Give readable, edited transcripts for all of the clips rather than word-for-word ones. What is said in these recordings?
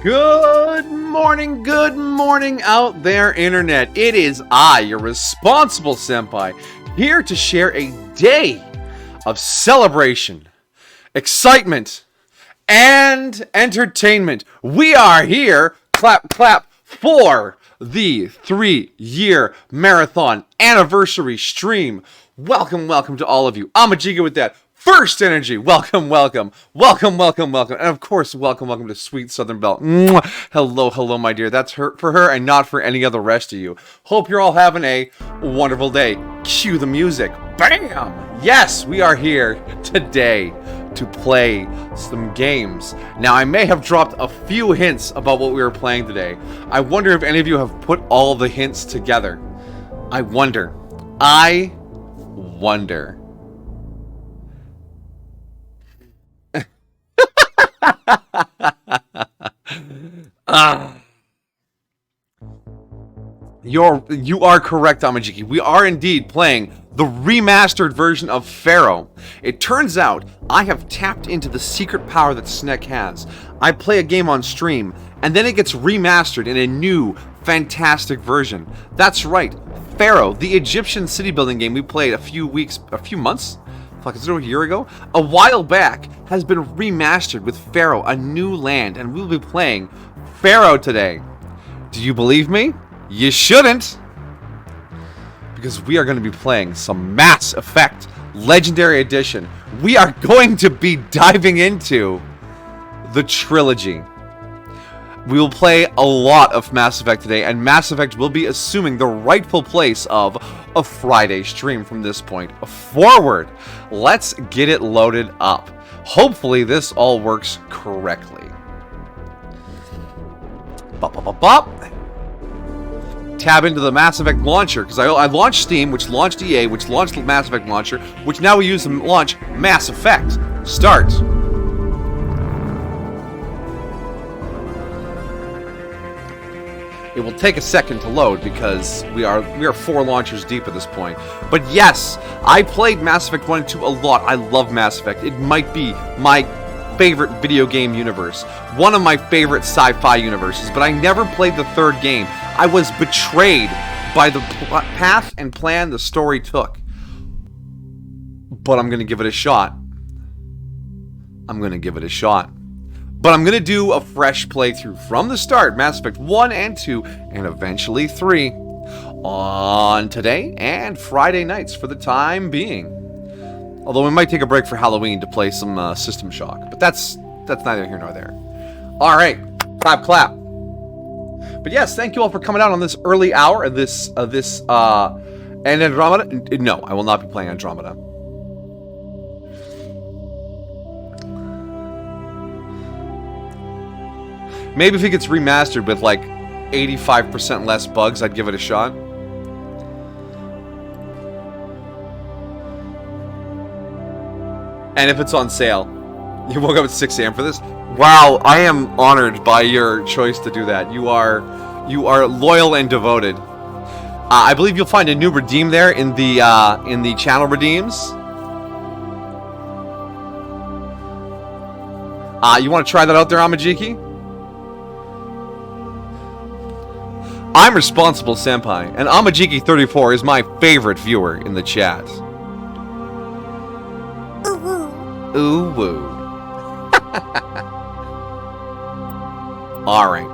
Good morning out there, Internet. It is I, your responsible senpai, here to share a day of celebration, excitement, and entertainment. We are here, clap, clap, for the 3-year marathon anniversary stream. Welcome to all of you. I'm a Giga with that. First Energy, welcome, and of course, welcome to Sweet Southern Belle. Mwah. Hello, my dear. That's for her and not for any of the rest of you. Hope you're all having a wonderful day. Cue the music. Bam! Yes, we are here today to play some games. Now, I may have dropped a few hints about what we were playing today. I wonder if any of you have put all the hints together. I wonder. You are correct, Amajiki. We are indeed playing the remastered version of Pharaoh. It turns out I have tapped into the secret power that Snek has. I play a game on stream, and then it gets remastered in a new, fantastic version. That's right, Pharaoh, the Egyptian city building game we played a few months? Fuck, is it a year ago? A while back, has been remastered with Pharaoh, a new land, and we'll be playing Pharaoh today. Do you believe me? You shouldn't! Because we are going to be playing some Mass Effect Legendary Edition. We are going to be diving into the trilogy. We will play a lot of Mass Effect today, and Mass Effect will be assuming the rightful place of a Friday stream from this point forward. Let's get it loaded up. Hopefully this all works correctly. Bop. Tab into the Mass Effect launcher, because I launched Steam, which launched EA, which launched the Mass Effect launcher, which now we use to launch Mass Effect. Start. It will take a second to load because we are 4 launchers deep at this point. But yes, I played Mass Effect 1 and 2 a lot. I love Mass Effect. It might be my favorite video game universe. One of my favorite sci-fi universes. But I never played the third game. I was betrayed by the path and plan the story took. But I'm going to give it a shot. But I'm going to do a fresh playthrough from the start, Mass Effect 1 and 2, and eventually 3, on today and Friday nights for the time being. Although we might take a break for Halloween to play some System Shock, but that's neither here nor there. Alright, clap. But yes, thank you all for coming out on this early hour of this and Andromeda. No, I will not be playing Andromeda. Maybe if it gets remastered with like 85% less bugs, I'd give it a shot. And if it's on sale. You woke up at 6 a.m. for this? Wow, I am honored by your choice to do that. You are loyal and devoted. I believe you'll find a new redeem there in the channel redeems. You want to try that out there, Amajiki? I'm Responsible Senpai, and Amajiki34 is my favorite viewer in the chat. Ooh woo. Alright.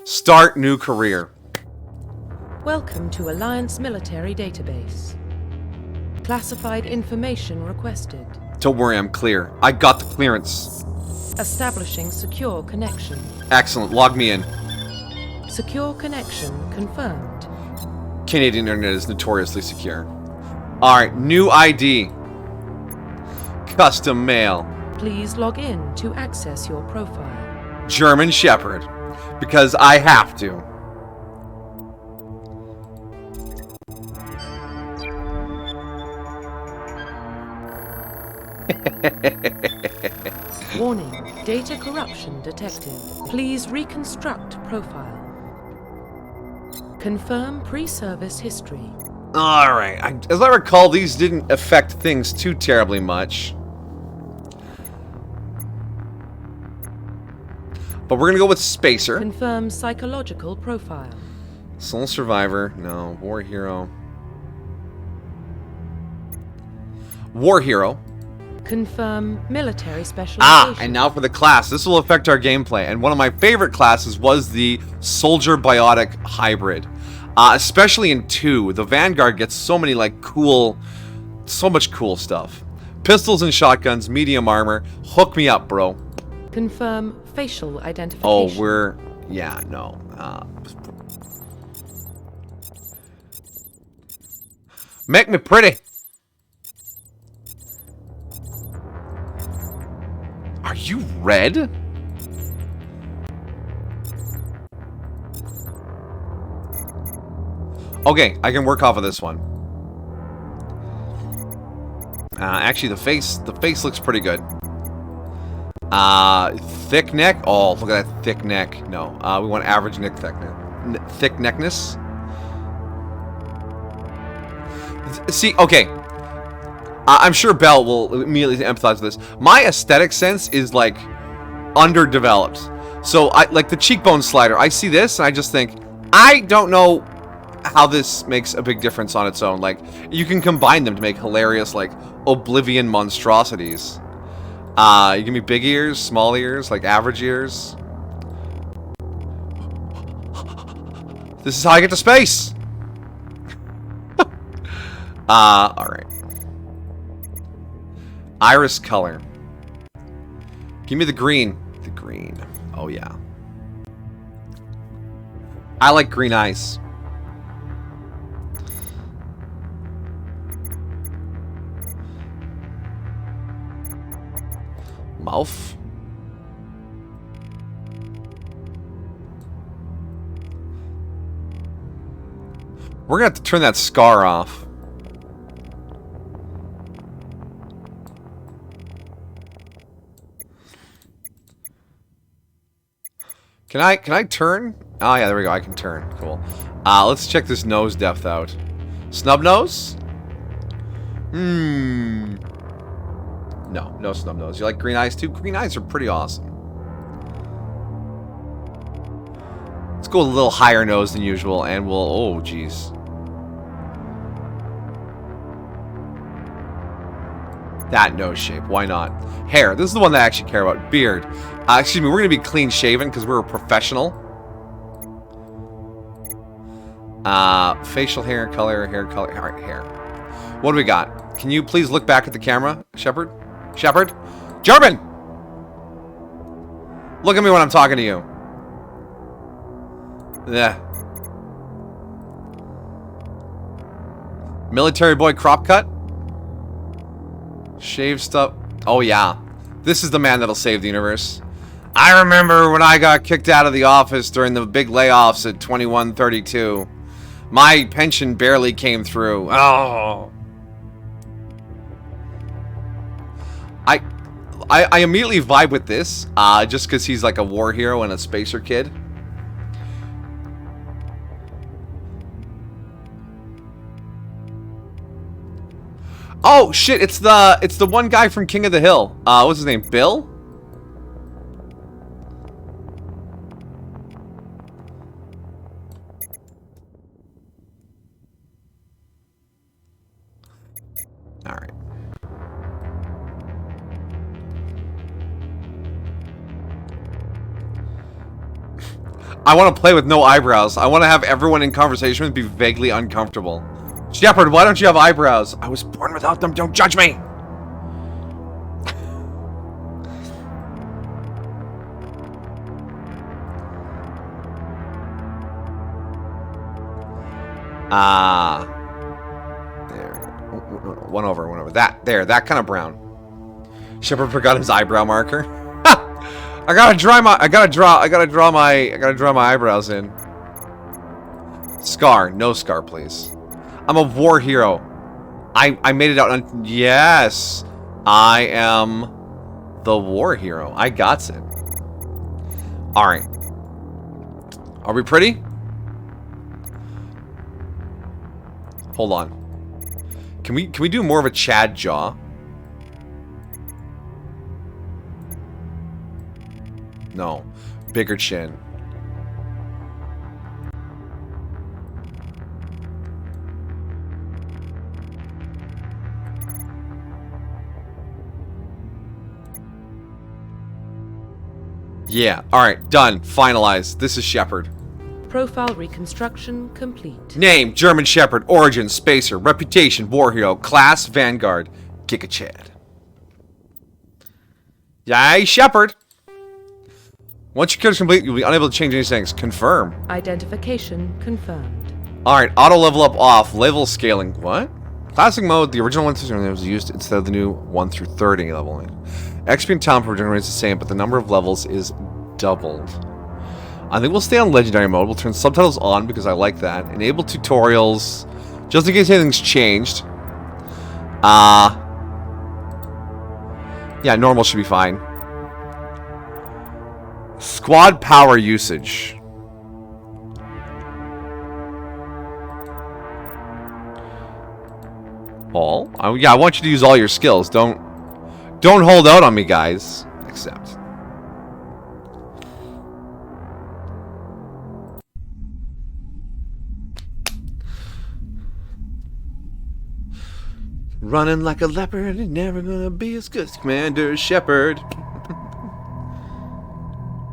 Start new career. Welcome to Alliance Military Database. Classified information requested. Don't worry, I'm clear. I got the clearance. Establishing secure connection. Excellent, log me in. Secure connection confirmed. Canadian internet is notoriously secure. Alright, new ID. Custom mail. Please log in to access your profile. German Shepherd. Because I have to. Warning, data corruption detected. Please reconstruct profile. Confirm pre-service history. Alright, as I recall, these didn't affect things too terribly much. But we're gonna go with Spacer. Confirm psychological profile. Sole survivor. No. War hero. War hero. Confirm military specialization. Ah, and now for the class. This will affect our gameplay. And one of my favorite classes was the Soldier Biotic Hybrid. Especially in 2. The Vanguard gets so many, like, cool... So much cool stuff. Pistols and shotguns, medium armor. Hook me up, bro. Confirm facial identification. Oh, we're... Yeah, no. Make me pretty. Are you red? Okay, I can work off of this one. Actually, the face looks pretty good. Thick neck. Oh, look at that thick neck. No, we want average neck thick neckness. See, okay. I'm sure Belle will immediately empathize with this. My aesthetic sense is like underdeveloped. So I like the cheekbone slider. I see this and I just think, I don't know how this makes a big difference on its own. Like, you can combine them to make hilarious, like, Oblivion monstrosities. You give me big ears, small ears, like average ears. This is how I get to space! Alright. Iris color. Give me the green. The green. Oh, yeah. I like green eyes. Mouth. We're gonna have to turn that scar off. Can I turn? Oh yeah, there we go. I can turn. Cool. Let's check this nose depth out. Snub nose? No snub nose. You like green eyes too? Green eyes are pretty awesome. Let's go a little higher nose than usual, and we'll... Oh, jeez. That nose shape. Why not? Hair. This is the one that I actually care about. Beard. Excuse me, we're going to be clean shaven because we're a professional. Facial hair color, hair. What do we got? Can you please look back at the camera, Shepard? Shepard? German! Look at me when I'm talking to you. Yeah. Military boy crop cut? Shave stuff. Oh, yeah. This is the man that'll save the universe. I remember when I got kicked out of the office during the big layoffs at 2132. My pension barely came through. Oh. I immediately vibe with this, just because he's like a war hero and a spacer kid. Oh shit! It's the one guy from King of the Hill. What's his name? Bill? All right. I want to play with no eyebrows. I want to have everyone in conversation with be vaguely uncomfortable. Shepard, why don't you have eyebrows? I was born without them. Don't judge me. There. One over. That kind of brown. Shepard forgot his eyebrow marker. I gotta draw my eyebrows in. Scar, no scar, please. I'm a war hero. I made it out. Yes, I am the war hero. I got it. All right. Are we pretty? Hold on. Can we do more of a Chad jaw? No. bigger chin. Yeah, alright, done. Finalized. This is Shepard. Profile reconstruction complete. Name, German Shepherd. Origin, Spacer. Reputation, War Hero. Class, Vanguard. Giga Chad. Yay, Shepard! Once your code is complete, you'll be unable to change any settings. Confirm. Identification confirmed. Alright, auto level up off. Level scaling. What? Classic mode, the original one was used instead of the new 1 through 30 leveling. XP and talent per generator is the same, but the number of levels is doubled. I think we'll stay on legendary mode. We'll turn subtitles on because I like that. Enable tutorials, just in case anything's changed. Yeah, normal should be fine. Squad power usage. All? Yeah, I want you to use all your skills. Don't hold out on me, guys. Accept. Running like a leopard, and never gonna be as good as Commander Shepard.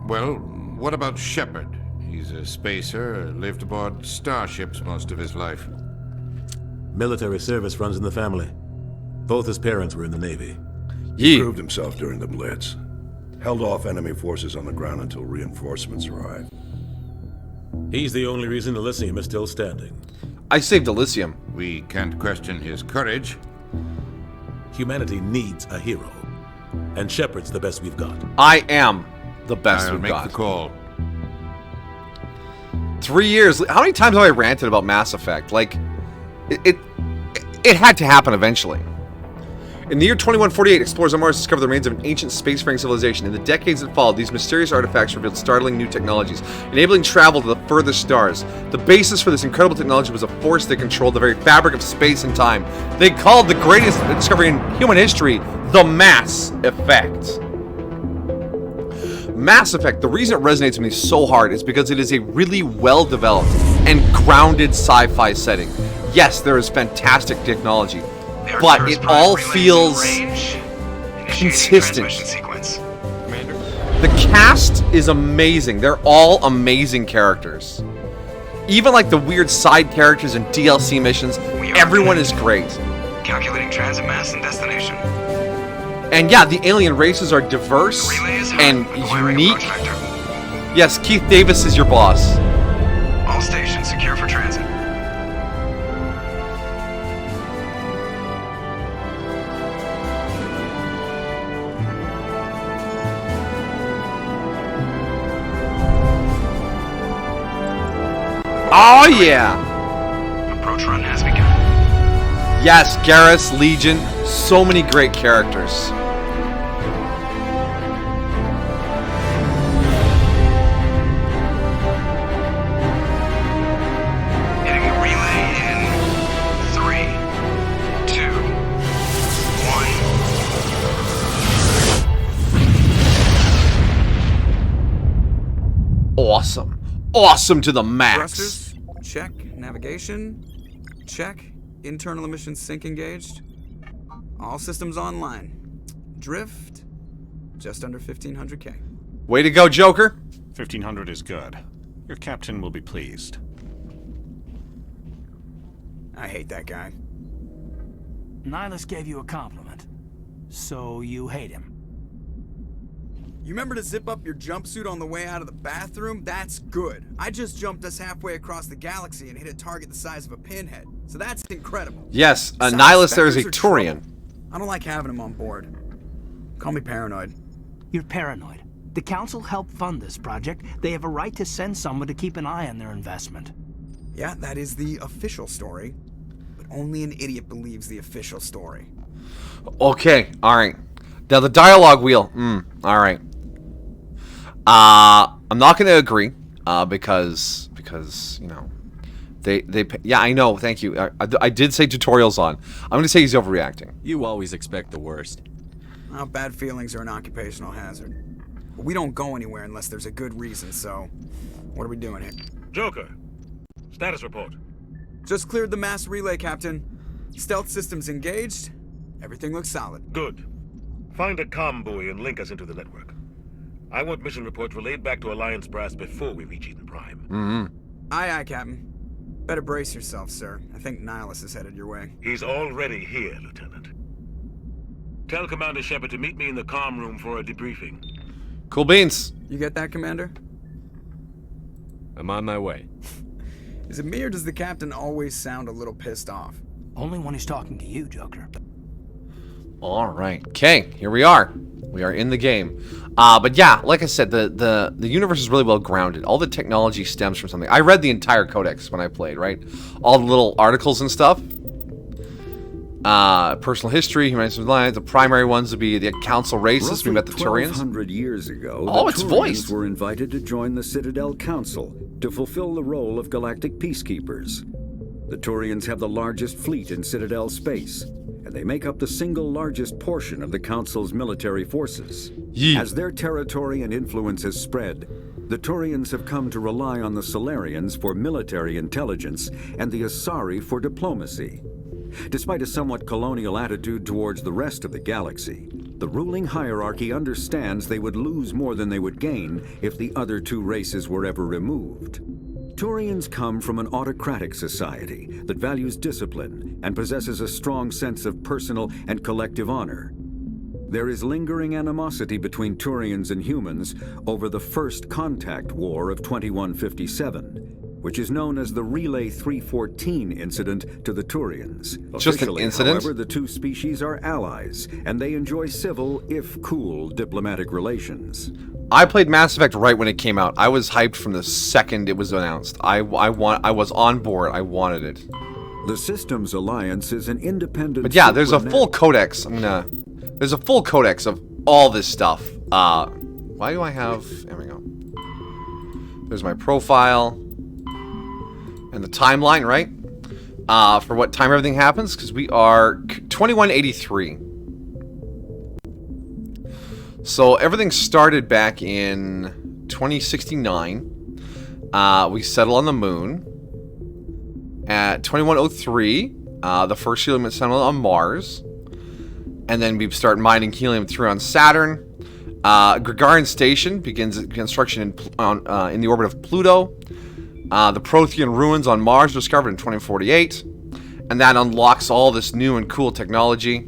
Well, what about Shepard? He's a spacer, lived aboard starships most of his life. Military service runs in the family. Both his parents were in the Navy. He Yeah. proved himself during the Blitz. Held off enemy forces on the ground until reinforcements arrived. He's the only reason Elysium is still standing. I saved Elysium. We can't question his courage. Humanity needs a hero. And Shepard's the best we've got. I am the best I'll we've make got. the call. 3 years. How many times have I ranted about Mass Effect? Like, it had to happen eventually. In the year 2148, explorers on Mars discovered the remains of an ancient spacefaring civilization. In the decades that followed, these mysterious artifacts revealed startling new technologies, enabling travel to the furthest stars. The basis for this incredible technology was a force that controlled the very fabric of space and time. They called the greatest discovery in human history the Mass Effect. Mass Effect, the reason it resonates with me so hard is because it is a really well-developed and grounded sci-fi setting. Yes, there is fantastic technology, but it all feels consistent. The cast is amazing. They're all amazing characters. Even like the weird side characters and DLC missions, everyone is great. Calculating transit mass and destination. And yeah, the alien races are diverse and unique. Yes, Keith Davis is your boss. All stations secure for transit. Oh yeah! Approach run has begun. Yes, Garrus, Legion, so many great characters. Hitting the relay in 3, 2, 1. Awesome. Awesome to the max. Thrusters, check. Navigation, check. Internal emissions sync engaged. All systems online. Drift, just under 1500K. Way to go, Joker. 1500 is good. Your captain will be pleased. I hate that guy. Nihilus gave you a compliment. So you hate him. You remember to zip up your jumpsuit on the way out of the bathroom? That's good. I just jumped us halfway across the galaxy and hit a target the size of a pinhead. So that's incredible. Yes, Besides, Nihilus there is a Spectres are Turian. trouble. I don't like having him on board. Call me paranoid. You're paranoid. The Council helped fund this project. They have a right to send someone to keep an eye on their investment. Yeah, that is the official story. But only an idiot believes the official story. Okay, alright. Now the dialogue wheel. Alright. I'm not going to agree, because, you know, yeah, I know, thank you. I did say tutorials on. I'm going to say he's overreacting. You always expect the worst. Well, bad feelings are an occupational hazard. But we don't go anywhere unless there's a good reason, so... What are we doing here? Joker, status report. Just cleared the mass relay, Captain. Stealth systems engaged. Everything looks solid. Good. Find a comm buoy and link us into the network. I want mission reports relayed back to Alliance brass before we reach Eden Prime. Aye, aye, Captain. Better brace yourself, sir. I think Nihilus is headed your way. He's already here, Lieutenant. Tell Commander Shepard to meet me in the comm room for a debriefing. Cool beans. You get that, Commander? I'm on my way. Is it me or does the Captain always sound a little pissed off? Only when he's talking to you, Joker. All right. Okay, here we are. We are in the game. But yeah, like I said, the universe is really well grounded. All the technology stems from something. I read the entire codex when I played, right? All the little articles and stuff. Personal history, humanitarian lines. The primary ones would be the council races. We met the Turians. 1,200 years ago, Oh, the it's Turians voiced. were invited to join the Citadel Council to fulfill the role of galactic peacekeepers. The Turians have the largest fleet in Citadel space, and they make up the single largest portion of the Council's military forces. As their territory and influence has spread, the Turians have come to rely on the Solarians for military intelligence and the Asari for diplomacy. Despite a somewhat colonial attitude towards the rest of the galaxy, the ruling hierarchy understands they would lose more than they would gain if the other two races were ever removed. Turians come from an autocratic society that values discipline and possesses a strong sense of personal and collective honor. There is lingering animosity between Turians and humans over the First Contact War of 2157, which is known as the Relay 314 incident to the Turians. Just an incident? However, the two species are allies, and they enjoy civil, if cool, diplomatic relations. I played Mass Effect right when it came out. I was hyped from the second it was announced. I was on board. I wanted it. The Systems Alliance is an independent... But yeah, there's a full codex. There's a full codex of all this stuff. Why do I have... There we go. There's my profile. And the timeline, right? For what time everything happens. Because we are 2183. So everything started back in 2069. We settle on the moon. At 2103, the first helium settled on Mars. And then we start mining helium-3 on Saturn. Gagarin Station begins construction in the orbit of Pluto. The Prothean ruins on Mars were discovered in 2048. And that unlocks all this new and cool technology,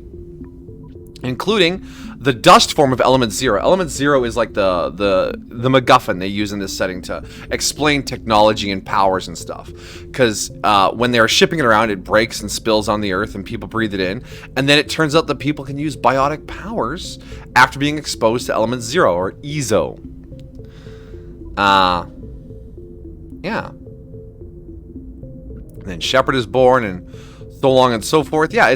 including the dust form of Element Zero. Element Zero is like the MacGuffin they use in this setting to explain technology and powers and stuff. Because when they're shipping it around, it breaks and spills on the Earth and people breathe it in. And then it turns out that people can use biotic powers after being exposed to Element Zero, or EZO. Yeah. And then Shepard is born, and so long and so forth. Yeah,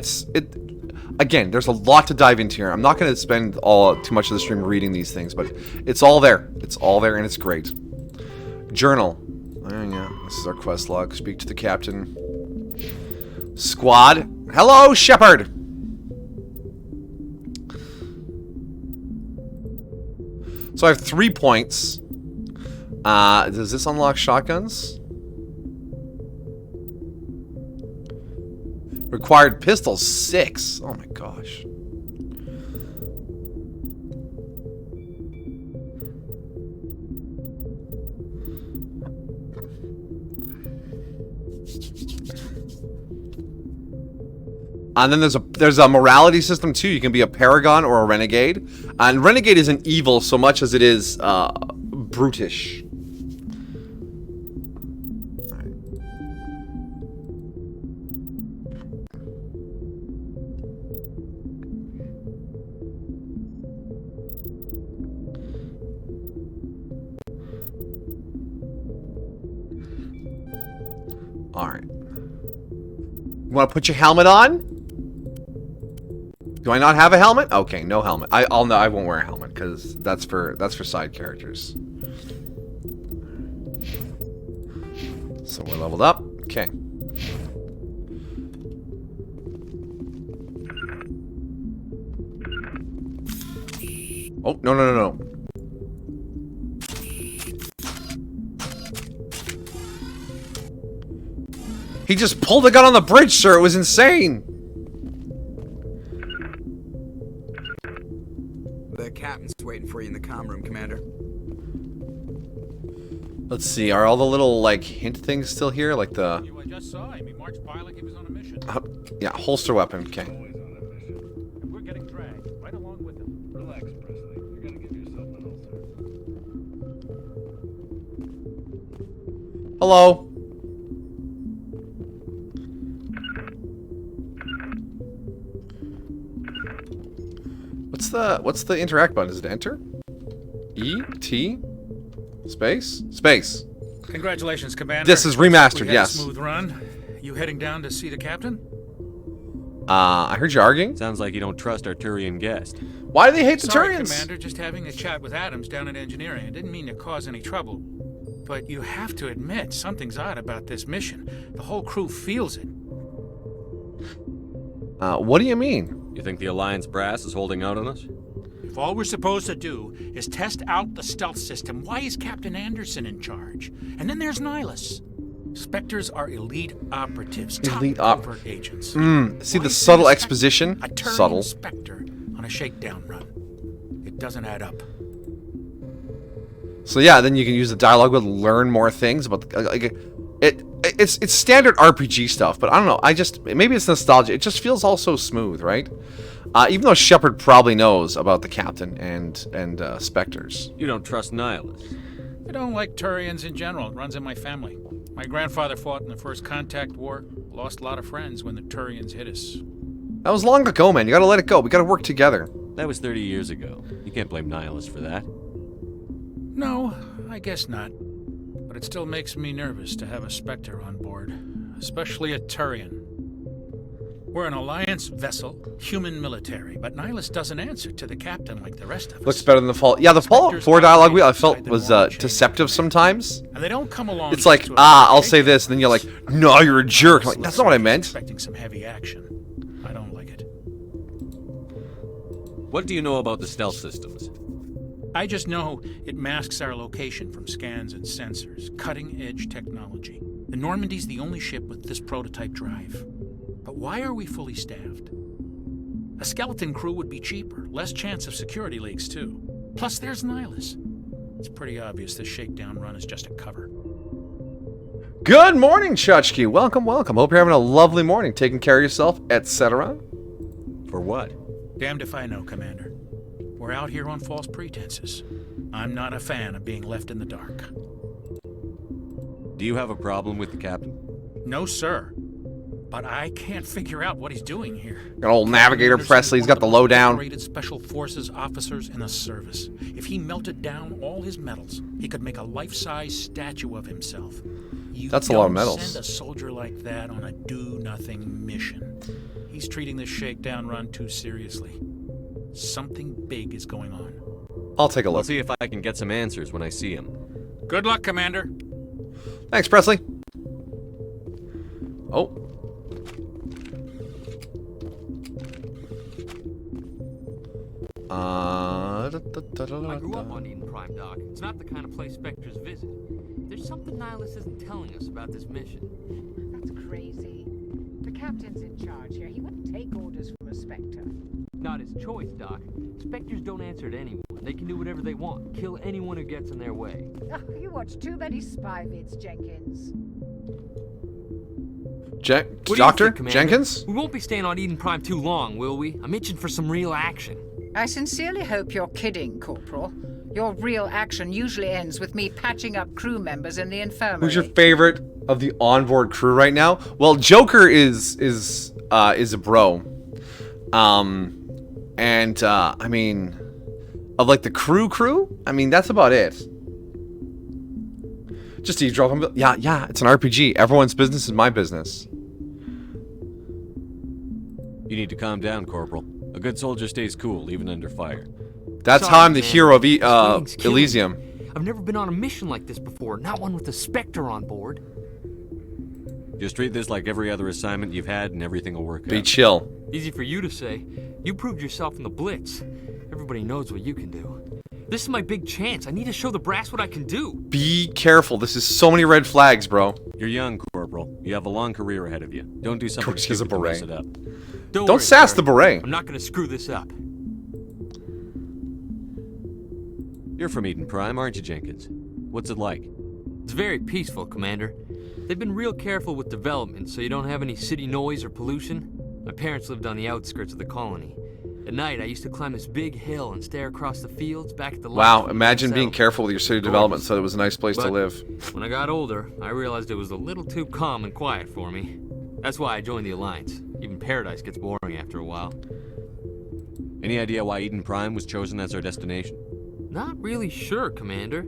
again, there's a lot to dive into here. I'm not going to spend too much of the stream reading these things, but it's all there. It's all there, and it's great. Journal. Oh, yeah, this is our quest log. Speak to the captain. Squad. Hello, Shepard. So I have 3 points. Does this unlock shotguns? Required pistols, 6. Oh my gosh. And then there's a morality system too. You can be a paragon or a renegade. And renegade isn't evil so much as it is brutish. Alright. You want to put your helmet on? Do I not have a helmet? Okay, no helmet. I won't wear a helmet because that's for side characters. So we're leveled up. Okay. Oh, no. He just pulled a gun on the bridge, sir. It was insane. The captain's waiting for you in the comm room, Commander. Let's see. Are all the little like hint things still here? Like the. I just saw him. He marched by like he was on a mission. Yeah, holster weapon. Okay. We're getting dragged right along with him. Relax, Presley. You're gonna give yourself an ulcer. Hello. What's the interact button? Is it enter? E T space space. Congratulations, Commander. This is remastered. We had Yes. a smooth run. You heading down to see the captain? I heard you arguing. Sounds like you don't trust our Turian guest. Why do they hate the Sorry, Turians? Commander. Just having a chat with Adams down at engineering. I didn't mean to cause any trouble, but you have to admit something's odd about this mission. The whole crew feels it. What do you mean? You think the Alliance brass is holding out on us? If all we're supposed to do is test out the stealth system, why is Captain Anderson in charge? And then there's Nihilus. Spectres are elite operatives, Elite top covert agents. See the subtle exposition? A Turian Subtle. Spectre on a shakedown run. It doesn't add up. So yeah, then you can use the dialogue to learn more things about it's standard RPG stuff, but I don't know. Maybe it's nostalgia. It just feels all so smooth, right? Even though Shepard probably knows about the captain and specters. You don't trust Nihilus. I don't like Turians in general. It runs in my family. My grandfather fought in the First Contact War. Lost a lot of friends when the Turians hit us. That was long ago, man. You gotta let it go. We gotta work together. That was 30 years ago. You can't blame Nihilus for that. No, I guess not. But it still makes me nervous to have a Spectre on board. Especially a Turian. We're an Alliance vessel, human military, but Nihilus doesn't answer to the captain like the rest of us. Looks better than the Fallout. Yeah, the Fallout 4 dialogue I felt was deceptive sometimes. And they don't come along. It's like, I'll say this, and then you're like, no, you're a jerk. I'm like, that's not what I meant. Expecting some heavy action. I don't like it. What do you know about the stealth systems? I just know it masks our location from scans and sensors. Cutting-edge technology. The Normandy's the only ship with this prototype drive. But why are we fully staffed? A skeleton crew would be cheaper, less chance of security leaks too. Plus there's Nihilus. It's pretty obvious this shakedown run is just a cover. Good morning, Chutchki. Welcome, welcome. Hope you're having a lovely morning, taking care of yourself, etc. For what? Damned if I know, Commander. We're out here on false pretenses. I'm not a fan of being left in the dark. Do you have a problem with the captain? No, sir. But I can't figure out what he's doing here. Got old Navigator Presley. He's got the lowdown. Rated special forces officers in the service. If he melted down all his medals, he could make a life-size statue of himself. That's a lot of medals. Send a soldier like that on a do-nothing mission. He's treating this shakedown run too seriously. Something big is going on. I'll take a look. I'll see if I can get some answers when I see him. Good luck, Commander. Thanks, Presley. Oh. I grew up on Eden Prime, Doc. It's not the kind of place Spectres visit. There's something Nihilus isn't telling us about this mission. That's crazy. The captain's in charge here. He wouldn't take orders from a Spectre. Not his choice, Doc. Spectres don't answer to anyone. They can do whatever they want. Kill anyone who gets in their way. Oh, you watch too many spy vids, Jenkins. Doctor think, Jenkins? We won't be staying on Eden Prime too long, will we? I'm itching for some real action. I sincerely hope you're kidding, Corporal. Your real action usually ends with me patching up crew members in the infirmary. Who's your favorite of the onboard crew right now? Well, Joker is a bro. I mean, of like the crew, I mean, that's about it. Just eavesdropping. Yeah, it's an RPG. Everyone's business is my business. You need to calm down, Corporal. A good soldier stays cool, even under fire. That's Sorry, how I'm the man. hero of This Elysium. I've never been on a mission like this before, not one with a Spectre on board. Just treat this like every other assignment you've had and everything will work out. Be chill. Easy for you to say. You proved yourself in the Blitz. Everybody knows what you can do. This is my big chance. I need to show the brass what I can do. Be careful. This is so many red flags, bro. You're young, Corporal. You have a long career ahead of you. Don't do something course he has a stupid to mess beret. it up. Don't worry, sass sir. the beret. I'm not gonna screw this up. You're from Eden Prime, aren't you, Jenkins? What's it like? It's very peaceful, Commander. They've been real careful with development, so you don't have any city noise or pollution. My parents lived on the outskirts of the colony. At night, I used to climb this big hill and stare across the fields back at the Wow, lights. imagine being careful with your city development so it was a nice place to But live. When I got older, I realized it was a little too calm and quiet for me. That's why I joined the Alliance. Even Paradise gets boring after a while. Any idea why Eden Prime was chosen as our destination? Not really sure, Commander.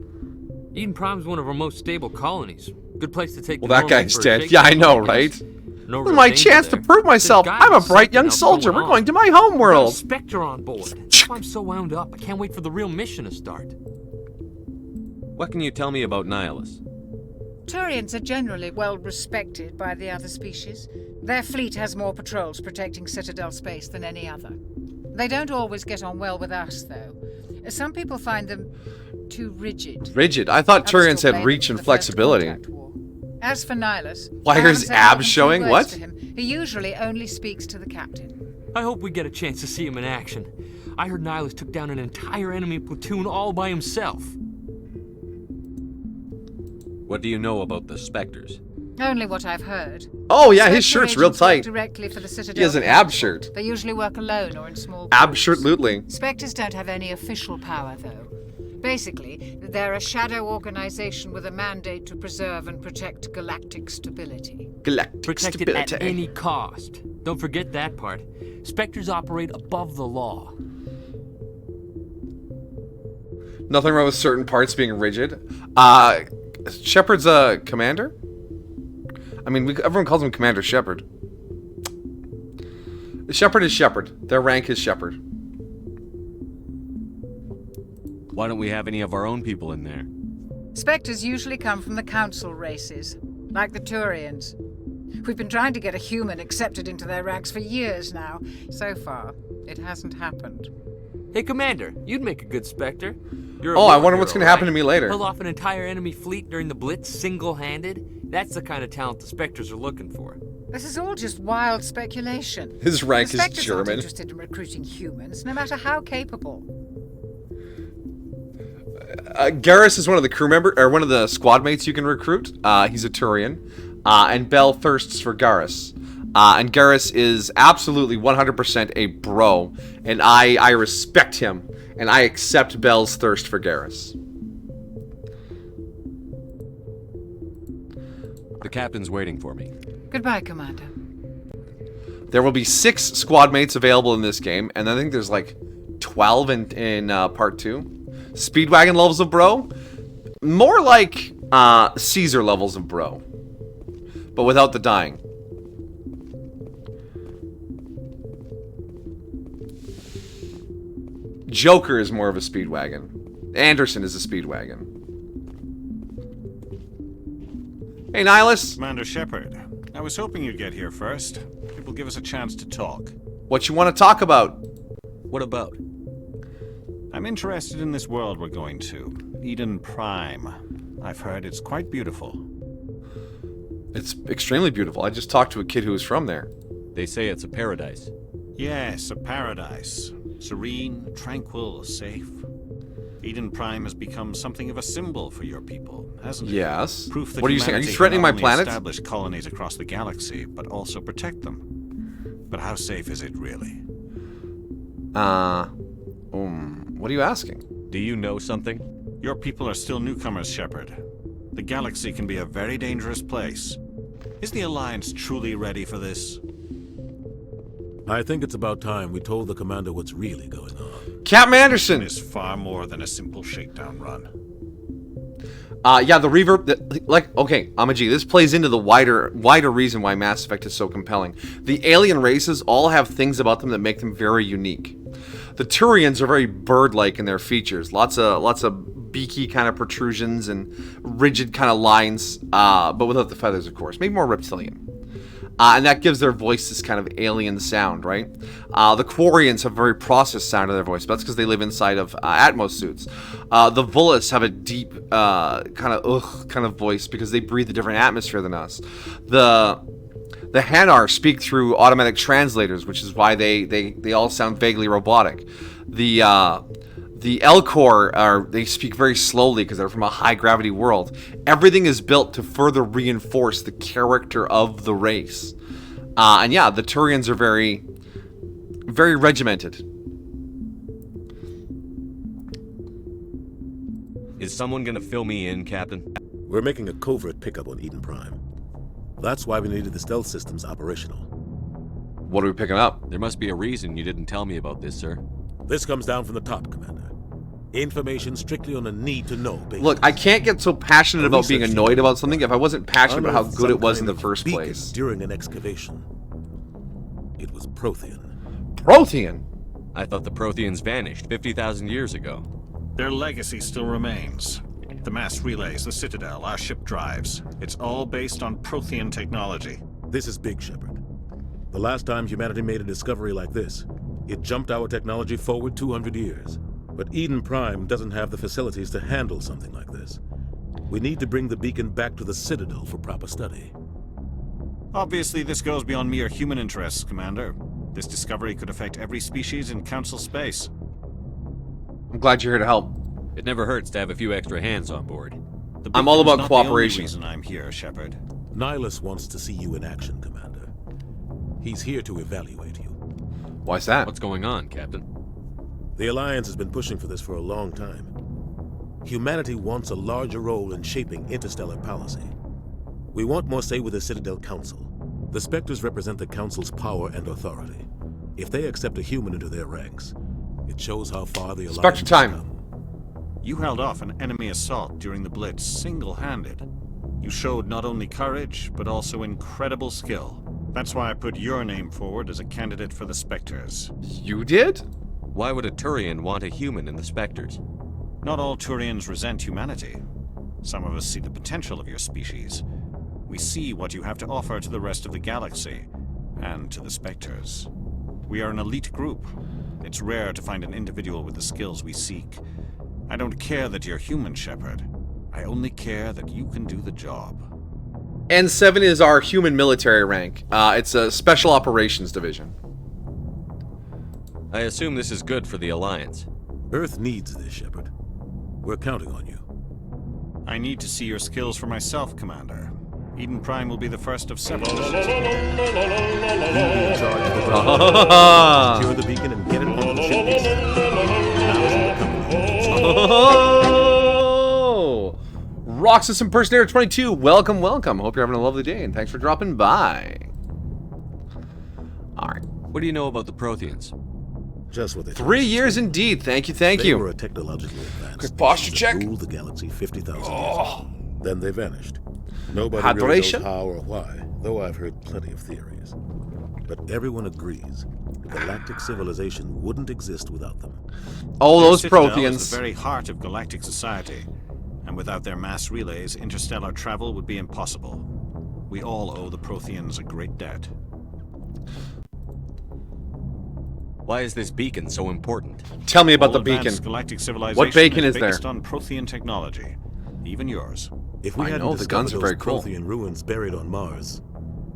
Eden Prime's one of our most stable colonies. Good place to take Well, the that normal guy's for a dead. shake Yeah, I know, up, I right? guess. No This real is my danger chance to there. prove myself. There's I'm a gotta be bright young something else soldier. going We're on. going to my home Got a world. Spectre on board. That's why I'm so wound up. I can't wait for the real mission to start. What can you tell me about Nihilus? Turians are generally well respected by the other species. Their fleet has more patrols protecting Citadel space than any other. They don't always get on well with us, though. Some people find them too rigid. Rigid? I thought Others Turians still had blame reach them and for the First flexibility. Contact War. As for Nihilus, Why I are haven't his said more than abs 2 showing? words What? to him. He usually only speaks to the captain. I hope we get a chance to see him in action. I heard Nihilus took down an entire enemy platoon all by himself. What do you know about the Spectres? Only what I've heard. Oh, yeah, his Spectre shirt's real agents work tight. Directly for the Citadel He has an Council. ab shirt. They usually work alone or in small groups. Absolutely. Spectres don't have any official power, though. Basically, they're a shadow organization with a mandate to preserve and protect galactic stability. Galactic Protect stability. it at any cost. Don't forget that part. Spectres operate above the law. Nothing wrong with certain parts being rigid. Shepard's a commander? I mean, everyone calls him Commander Shepard. Shepard is Shepard. Their rank is Shepard. Why don't we have any of our own people in there? Spectres usually come from the Council races, like the Turians. We've been trying to get a human accepted into their ranks for years now. So far, it hasn't happened. Hey, Commander, you'd make a good Spectre. You're a Oh, I war wonder what's hero, going to happen right? to me later. Pull off an entire enemy fleet during the Blitz single-handed? That's the kind of talent the Spectres are looking for. This is all just wild speculation. His rank The is Spectres aren't German. interested in recruiting humans, no matter how capable. Garrus is one of the crew member, or one of the squad mates you can recruit. He's a Turian. And Bell thirsts for Garrus. And Garrus is absolutely 100% a bro. And I respect him. And I accept Bell's thirst for Garrus. The captain's waiting for me. Goodbye, Commander. There will be 6 squad mates available in this game. And I think there's like 12 in part 2. Speedwagon levels of bro. More like Caesar levels of bro. But without the dying. Joker is more of a Speedwagon. Anderson is a Speedwagon. Hey, Nihilus. Commander Shepard, I was hoping you'd get here first. It will give us a chance to talk. What you want to talk about? What about? I'm interested in this world we're going to. Eden Prime. I've heard it's quite beautiful. It's extremely beautiful. I just talked to a kid who was from there. They say it's a paradise. Yes, a paradise. Serene, tranquil, safe. Eden Prime has become something of a symbol for your people, hasn't it? Yes. Proof that What are you saying? Are you humanity threatening can my not only planet? establish colonies across the galaxy, but also protect them. But how safe is it really? What are you asking? Do you know something? Your people are still newcomers, Shepard. The galaxy can be a very dangerous place. Is the Alliance truly ready for this? I think it's about time we told the commander what's really going on. Captain Anderson is far more than a simple shakedown run. Yeah, the reverb, okay, Amaji, this plays into the wider reason why Mass Effect is so compelling. The alien races all have things about them that make them very unique. The Turians are very bird-like in their features. Lots of beaky kind of protrusions and rigid kind of lines, but without the feathers, of course. Maybe more reptilian. And that gives their voice this kind of alien sound, right? The Quarians have a very processed sound to their voice, but that's because they live inside of Atmos suits. The Vullis have a deep kind of voice because they breathe a different atmosphere than us. The Hanar speak through automatic translators, which is why they all sound vaguely robotic. The Elcor they speak very slowly because they're from a high gravity world. Everything is built to further reinforce the character of the race. And yeah, the Turians are very, very regimented. Is someone gonna fill me in, Captain? We're making a covert pickup on Eden Prime. That's why we needed the stealth systems operational. What are we picking up? There must be a reason you didn't tell me about this, sir. This comes down from the top, Commander. Information strictly on a need-to-know basis. Look, I can't get so passionate about being annoyed about something if I wasn't passionate about how good it was in the first place. During an excavation. It was Prothean. Prothean? I thought the Protheans vanished 50,000 years ago. Their legacy still remains. The mass relays, the Citadel, our ship drives. It's all based on Prothean technology. This is big, Shepard. The last time humanity made a discovery like this, it jumped our technology forward 200 years. But Eden Prime doesn't have the facilities to handle something like this. We need to bring the beacon back to the Citadel for proper study. Obviously, this goes beyond mere human interests, Commander. This discovery could affect every species in Council space. I'm glad you're here to help. It never hurts to have a few extra hands on board. I'm all about cooperation. That's the only reason I'm here, Shepard. Nihilus wants to see you in action, Commander. He's here to evaluate you. Why's that? What's going on, Captain? The Alliance has been pushing for this for a long time. Humanity wants a larger role in shaping interstellar policy. We want more say with the Citadel Council. The Spectres represent the Council's power and authority. If they accept a human into their ranks, it shows how far the Alliance Spectre time. has come. You held off an enemy assault during the Blitz single-handed. You showed not only courage, but also incredible skill. That's why I put your name forward as a candidate for the Spectres. You did? Why would a Turian want a human in the Spectres? Not all Turians resent humanity. Some of us see the potential of your species. We see what you have to offer to the rest of the galaxy, and to the Spectres. We are an elite group. It's rare to find an individual with the skills we seek. I don't care that you're human, Shepard. I only care that you can do the job. N7 is our human military rank. It's a Special Operations Division. I assume this is good for the Alliance. Earth needs this, Shepard. We're counting on you. I need to see your skills for myself, Commander. Eden Prime will be the first of several. You'll be in charge of the ground. Secure the beacon and get it on the ship. Oh! Roxas Impersonator 22, welcome, welcome. Hope you're having a lovely day, and thanks for dropping by. Alright. What do you know about the Protheans? Just what they 3 years indeed. Thank you, thank you. They were a technologically advanced Quick posture check. Ruled the galaxy 50,000 years ago. Then they vanished. Nobody really knows how or why, though I've heard plenty of theories. But everyone agrees the galactic civilization wouldn't exist without them. Oh, those Citadel Protheans. is the very heart of galactic society, and without their mass relays, interstellar travel would be impossible. We all owe the Protheans a great debt. Why is this beacon so important? Tell me about All the beacon. advanced galactic civilization What beacon is based there? on Prothean technology, even yours. If we I hadn't know, the guns discovered are very those cool. Prothean ruins buried on Mars,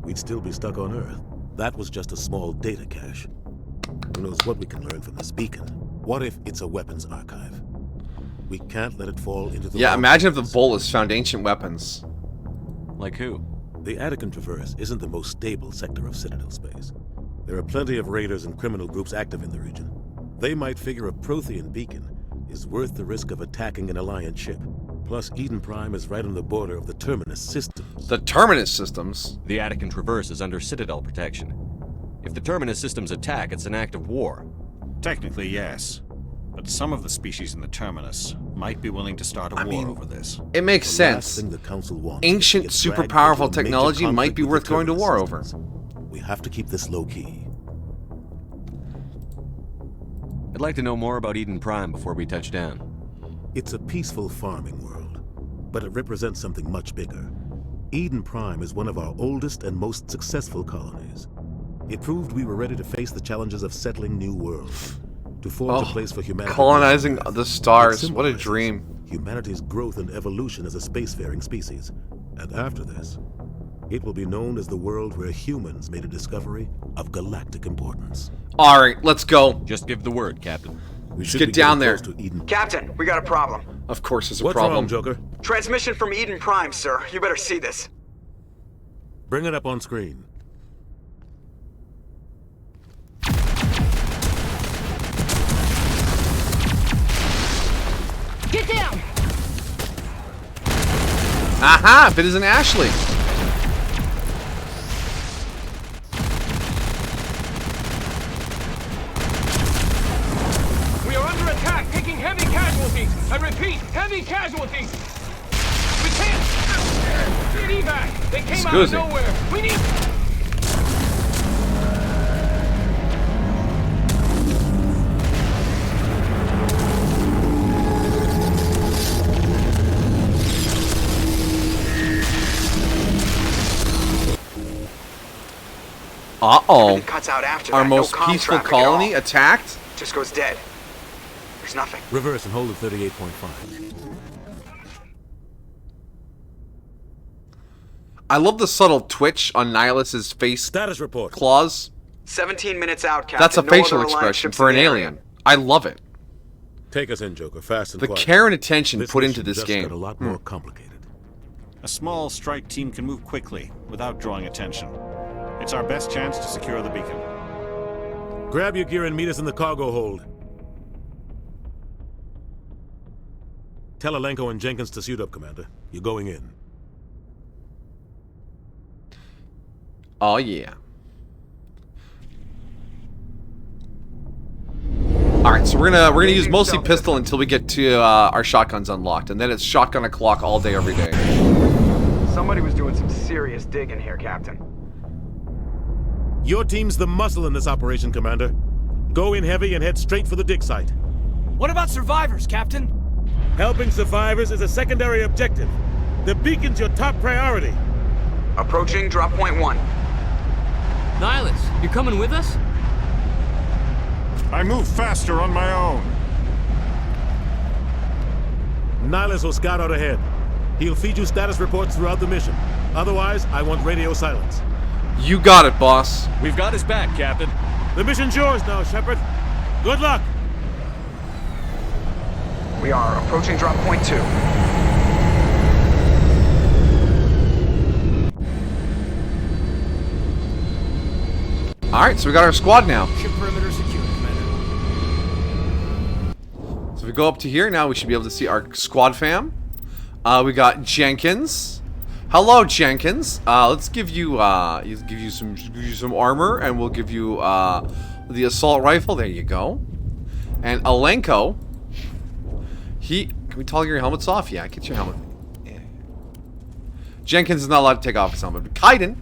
we'd still be stuck on Earth. That was just a small data cache. Who knows what we can learn from this beacon? What if it's a weapons archive? We can't let it fall into the Yeah, imagine if the Bolus found ancient weapons. Like who? The Attican Traverse isn't the most stable sector of Citadel space. There are plenty of raiders and criminal groups active in the region. They might figure a Prothean beacon is worth the risk of attacking an Alliance ship. Plus, Eden Prime is right on the border of the Terminus systems. The Terminus systems? The Attican Traverse is under Citadel protection. If the Terminus systems attack, it's an act of war. Technically, yes. But some of the species in the Terminus might be willing to start a war over this. It makes The sense. last thing the Council wants Ancient, is to super get powerful dragged into a major technology might conflict be with worth the going to Terminus war over. systems. We have to keep this low-key. I'd like to know more about Eden Prime before we touch down. It's a peaceful farming world, but it represents something much bigger. Eden Prime is one of our oldest and most successful colonies. It proved we were ready to face the challenges of settling new worlds, to forge a place for humanity. Colonizing the stars. What a dream. Humanity's growth and evolution as a spacefaring species. And after this, it will be known as the world where humans made a discovery of galactic importance. Alright, let's go. Just give the word, Captain. We get down there. Captain, we got a problem. Of course there's a What's problem. wrong, Joker? Transmission from Eden Prime, sir. You better see this. Bring it up on screen. Get down! Aha! If it isn't Ashley. We are under attack, taking heavy casualties. I repeat, heavy casualties. We can't get evac. They came out of nowhere. We need. Uh-oh. Cuts out after Our that. most no peaceful colony attacked? Just goes dead. There's nothing. Reverse and hold at 38.5. I love the subtle twitch on Nihilus's face. Status report. Claws. 17 minutes out, Captain. That's a No facial other Alliance expression ships for in an the area. alien. I love it. Take us in, Joker, fast and The quiet. care and attention This put into mission this just game. got a lot more complicated. A small strike team can move quickly without drawing attention. It's our best chance to secure the beacon. Grab your gear and meet us in the cargo hold. Tell Alenko and Jenkins to suit up, Commander. You're going in. Oh yeah. Alright, so we're gonna use mostly pistol until we get to our shotguns unlocked, and then it's shotgun o'clock all day every day. Somebody was doing some serious digging here, Captain. Your team's the muscle in this operation, Commander. Go in heavy and head straight for the dig site. What about survivors, Captain? Helping survivors is a secondary objective. The beacon's your top priority. Approaching drop point 1. Nihilus, you coming with us? I move faster on my own. Nihilus will scout out ahead. He'll feed you status reports throughout the mission. Otherwise, I want radio silence. You got it, boss. We've got his back, Captain. The mission's yours now, Shepard. Good luck. We are approaching drop point 2. Alright, so we got our squad now. Ship perimeter secure, Commander. So if we go up to here, now we should be able to see our squad fam. We got Jenkins. Hello, Jenkins. Let's give you some armor, and we'll give you the assault rifle. There you go. And Alenko. Can we toggle your helmets off? Yeah, get your helmet. Yeah. Jenkins is not allowed to take off his helmet. But Caden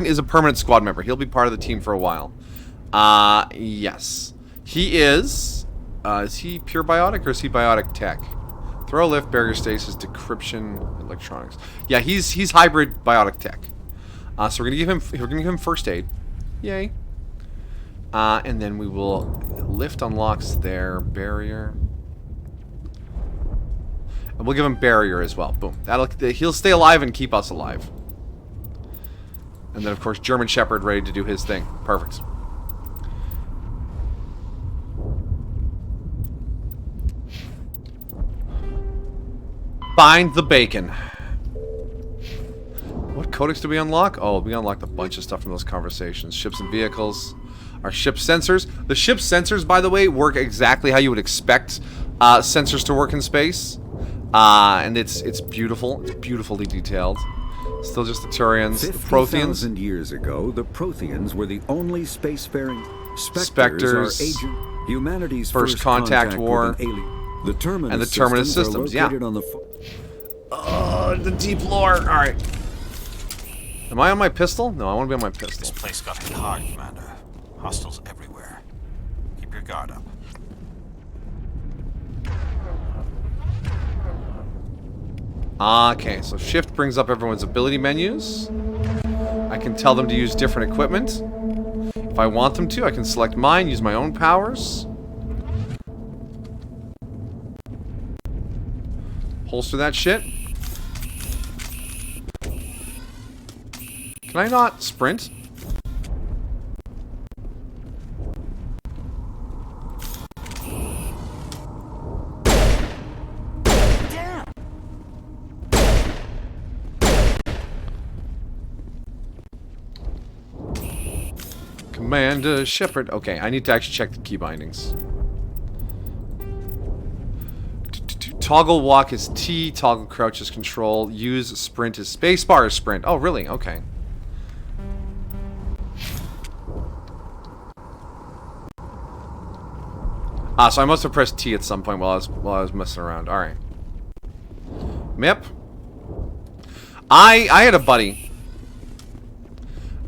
is a permanent squad member. He'll be part of the team for a while. Yes. He is he pure biotic or is he biotic tech? Throw lift, barrier stasis, decryption, electronics. Yeah, he's hybrid biotic tech. So we're gonna give him first aid. Yay. And then we will lift unlocks their barrier. And we'll give him barrier as well. Boom. He'll stay alive and keep us alive. And then of course German Shepherd ready to do his thing. Perfect. Find the bacon. What codex do we unlock? Oh, we unlocked a bunch of stuff from those conversations. Ships and vehicles. Our ship sensors. The ship sensors, by the way, work exactly how you would expect sensors to work in space. And it's beautiful. It's beautifully detailed. Still just the Turians, the Protheans. 50,000 years ago, the Protheans were the only spacefaring Spectres. Are agent, humanity's First contact war. with an alien. The Terminus And the Terminus systems, yeah. are located on the the deep lore. All right. Am I on my pistol? No, I want to be on my pistol. This place got hit hard, Commander. Hostiles everywhere. Keep your guard up. Okay, so shift brings up everyone's ability menus. I can tell them to use different equipment. If I want them to, I can select mine, use my own powers. Holster that shit. Can I not sprint? Commander Shepard. Okay, I need to actually check the key bindings. Toggle walk is T, toggle crouch is control, use sprint is spacebar is sprint. Oh, really? Okay. So I must have pressed T at some point while I was messing around. All right. Mip. I had a buddy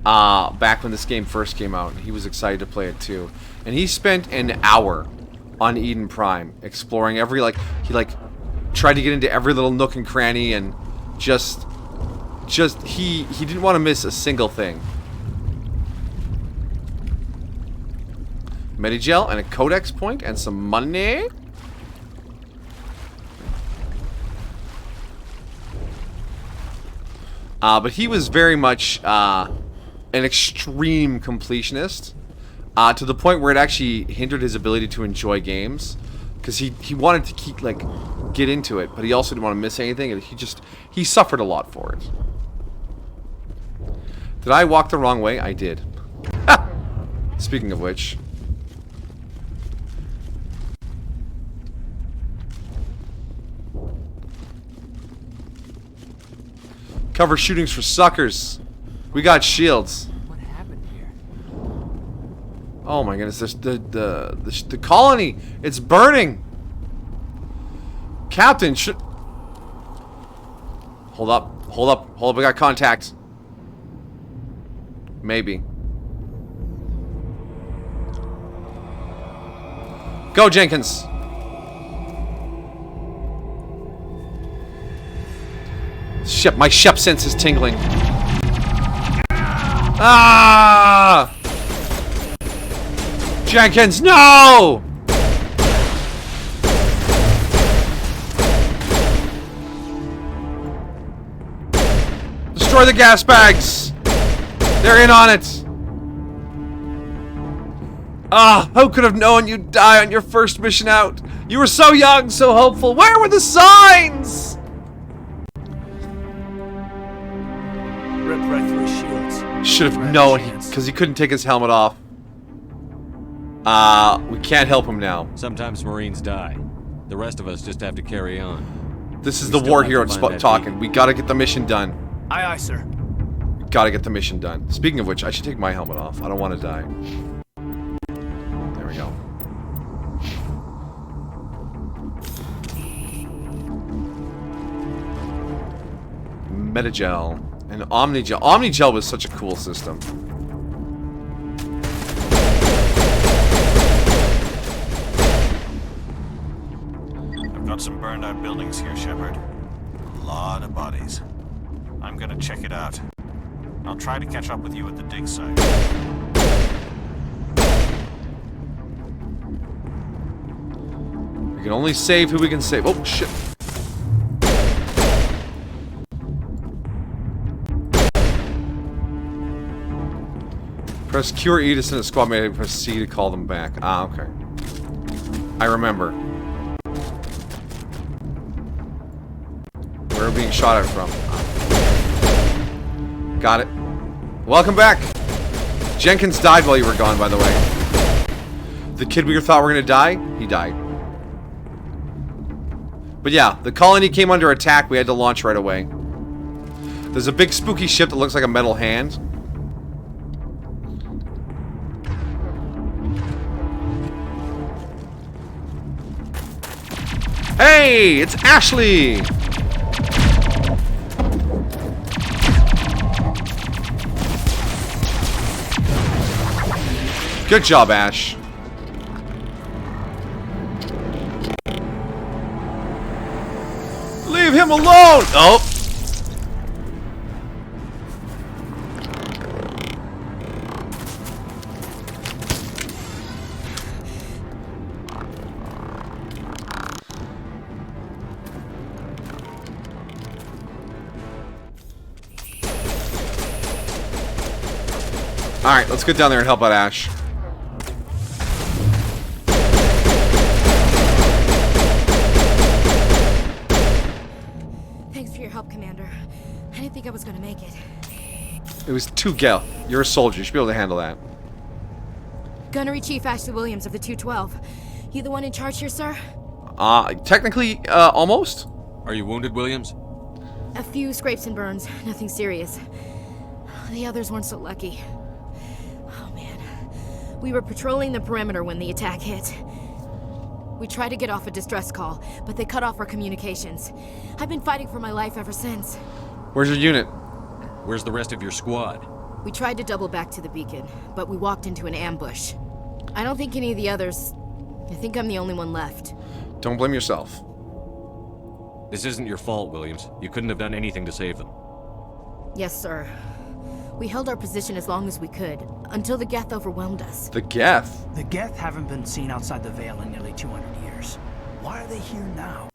back when this game first came out. He was excited to play it too, and he spent an hour on Eden Prime exploring every he tried to get into every little nook and cranny, and just he didn't want to miss a single thing. Medigel and a codex point and some money. But he was very much an extreme completionist, to the point where it actually hindered his ability to enjoy games, because he wanted to keep get into it, but he also didn't want to miss anything, and he suffered a lot for it. Did I walk the wrong way? I did. Speaking of which. Cover shootings for suckers. We got shields. What happened here? Oh my goodness, the colony, it's burning. Captain, hold up, we got contact. Maybe. Go, Jenkins. My shep sense is tingling. Ah! Jenkins, no! Destroy the gas bags! They're in on it! Ah, who could have known you'd die on your first mission out? You were so young, so hopeful. Where were the signs? Ripped right through his shields. Should have known, because he couldn't take his helmet off. We can't help him now. Sometimes Marines die. The rest of us just have to carry on. This is the war hero talking. We gotta get the mission done. Aye, aye, sir. We gotta get the mission done. Speaking of which, I should take my helmet off. I don't want to die. There we go. Medigel and Omnigel. Omnigel was such a cool system. I've got some burned out buildings here, Shepard. A lot of bodies. I'm gonna check it out. I'll try to catch up with you at the dig site. We can only save who we can save. Oh, shit. Press Q or E to send a squad mate, press C to call them back. Ah, okay. I remember. Where are we being shot at from? Got it. Welcome back! Jenkins died while you were gone, by the way. The kid we thought were gonna die, he died. But yeah, the colony came under attack, we had to launch right away. There's a big spooky ship that looks like a metal hand. Hey, it's Ashley! Good job, Ash. Leave him alone! Oh! Alright, let's get down there and help out Ash. Thanks for your help, Commander. I didn't think I was gonna make it. It was 2 Gel. You're a soldier. You should be able to handle that. Gunnery Chief Ashley Williams of the 212. You the one in charge here, sir? Technically, almost. Are you wounded, Williams? A few scrapes and burns. Nothing serious. The others weren't so lucky. Oh, man. We were patrolling the perimeter when the attack hit. We tried to get off a distress call, but they cut off our communications. I've been fighting for my life ever since. Where's your unit? Where's the rest of your squad? We tried to double back to the beacon, but we walked into an ambush. I don't think any of the others... I think I'm the only one left. Don't blame yourself. This isn't your fault, Williams. You couldn't have done anything to save them. Yes, sir. We held our position as long as we could, until the Geth overwhelmed us. The Geth? The Geth haven't been seen outside the Veil in nearly 200 years. Why are they here now?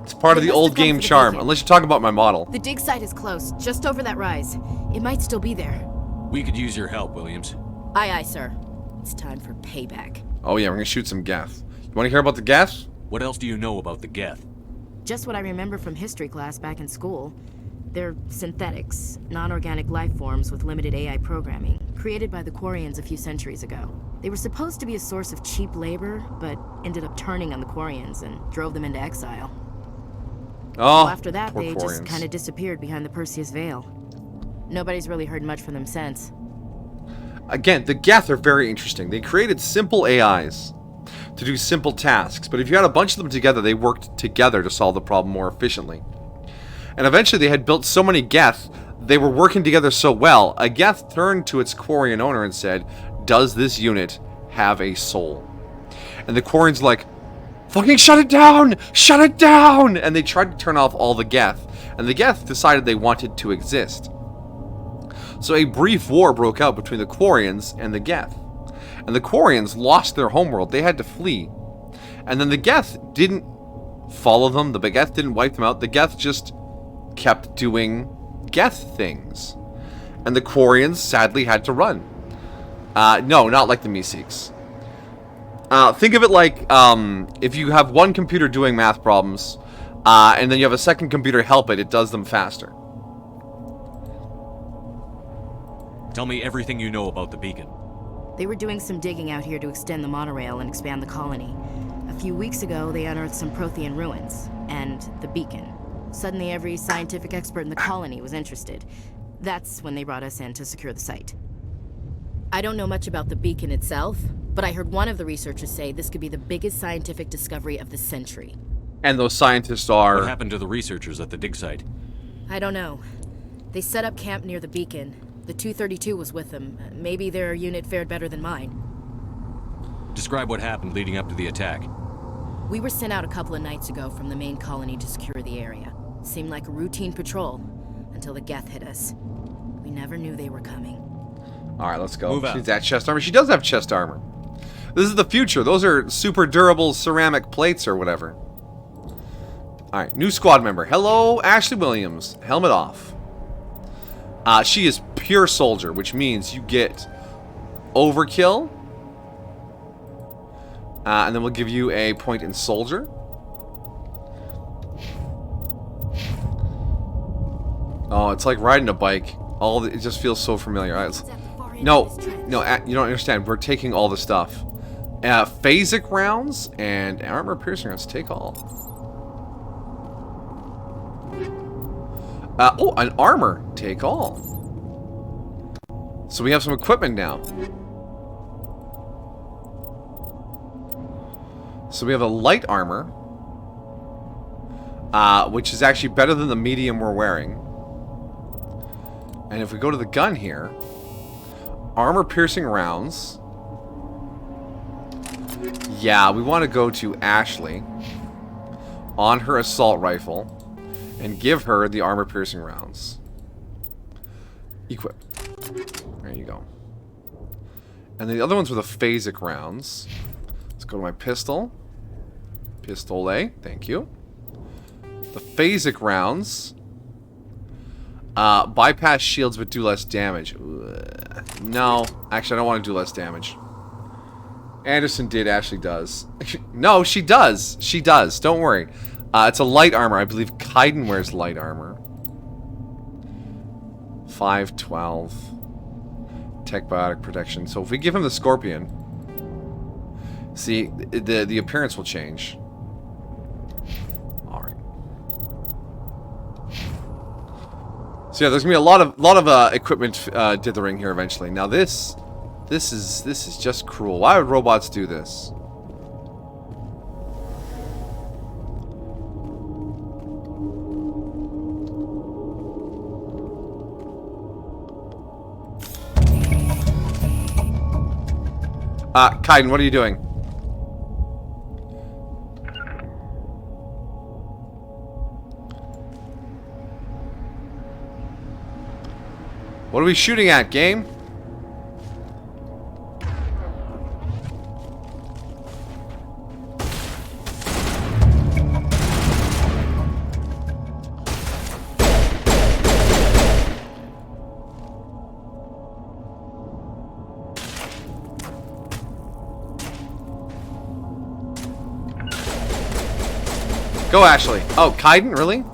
It's part of the old game charm, unless you're talking about my model. The dig site is close, just over that rise. It might still be there. We could use your help, Williams. Aye, aye, sir. It's time for payback. Oh yeah, we're gonna shoot some Geth. You wanna hear about the Geth? What else do you know about the Geth? Just what I remember from history class back in school. They're synthetics, non-organic life forms with limited AI programming, created by the Quarians a few centuries ago. They were supposed to be a source of cheap labor, but ended up turning on the Quarians and drove them into exile. Oh, well, after that, they Quarians. just kind of disappeared behind the Perseus Veil. Nobody's really heard much from them since. Again, the Geth are very interesting. They created simple AIs to do simple tasks, but if you had a bunch of them together, they worked together to solve the problem more efficiently. And eventually they had built so many Geth, they were working together so well, a Geth turned to its Quarian owner and said, "Does this unit have a soul?" And the Quarian's like, "Fucking shut it down! Shut it down!" And they tried to turn off all the Geth, and the Geth decided they wanted to exist. So a brief war broke out between the Quarians and the Geth. And the Quarians lost their homeworld. They had to flee. And then the Geth didn't follow them. The Geth didn't wipe them out. The Geth just kept doing Geth things. And the Quarians sadly had to run. No, not like the Meeseeks. Think of it like if you have one computer doing math problems, and then you have a second computer help it, it does them faster. Tell me everything you know about the beacon. They were doing some digging out here to extend the monorail and expand the colony. A few weeks ago, they unearthed some Prothean ruins, and the beacon. Suddenly, every scientific expert in the colony was interested. That's when they brought us in to secure the site. I don't know much about the beacon itself, but I heard one of the researchers say this could be the biggest scientific discovery of the century. And those scientists are... What happened to the researchers at the dig site? I don't know. They set up camp near the beacon. The 232 was with them. Maybe their unit fared better than mine. Describe what happened leading up to the attack. We were sent out a couple of nights ago from the main colony to secure the area. Seemed like a routine patrol, until the Geth hit us. We never knew they were coming. Alright, let's go. Move out. She's got chest armor. She does have chest armor. This is the future. Those are super durable ceramic plates or whatever. Alright, new squad member. Hello, Ashley Williams. Helmet off. She is pure soldier, which means you get overkill. And then we'll give you a point in soldier. Oh, it's like riding a bike. It just feels so familiar. No, you don't understand. We're taking all the stuff. Phasic rounds and armor piercing rounds. Take all. Oh, an armor. Take all. So we have some equipment now. So we have a light armor, which is actually better than the medium we're wearing. And if we go to the gun here, armor piercing rounds. Yeah, we want to go to Ashley. on her assault rifle and give her the armor-piercing rounds. Equip. There you go. And the other ones were the phasic rounds. Let's go to my pistol. Pistole. Thank you. The phasic rounds. Bypass shields but do less damage. No. Actually, I don't want to do less damage. Anderson actually does. No, she does. She does. Don't worry. It's a light armor. I believe Kaiden wears light armor. 512. Tech biotic protection. So if we give him the Scorpion, see, the appearance will change. All right. So yeah, there's gonna be a lot of equipment dithering here eventually. Now this is just cruel. Why would robots do this? Kaiden, what are you doing? What are we shooting at, game? Go, Ashley. Oh, Kaiden? Really?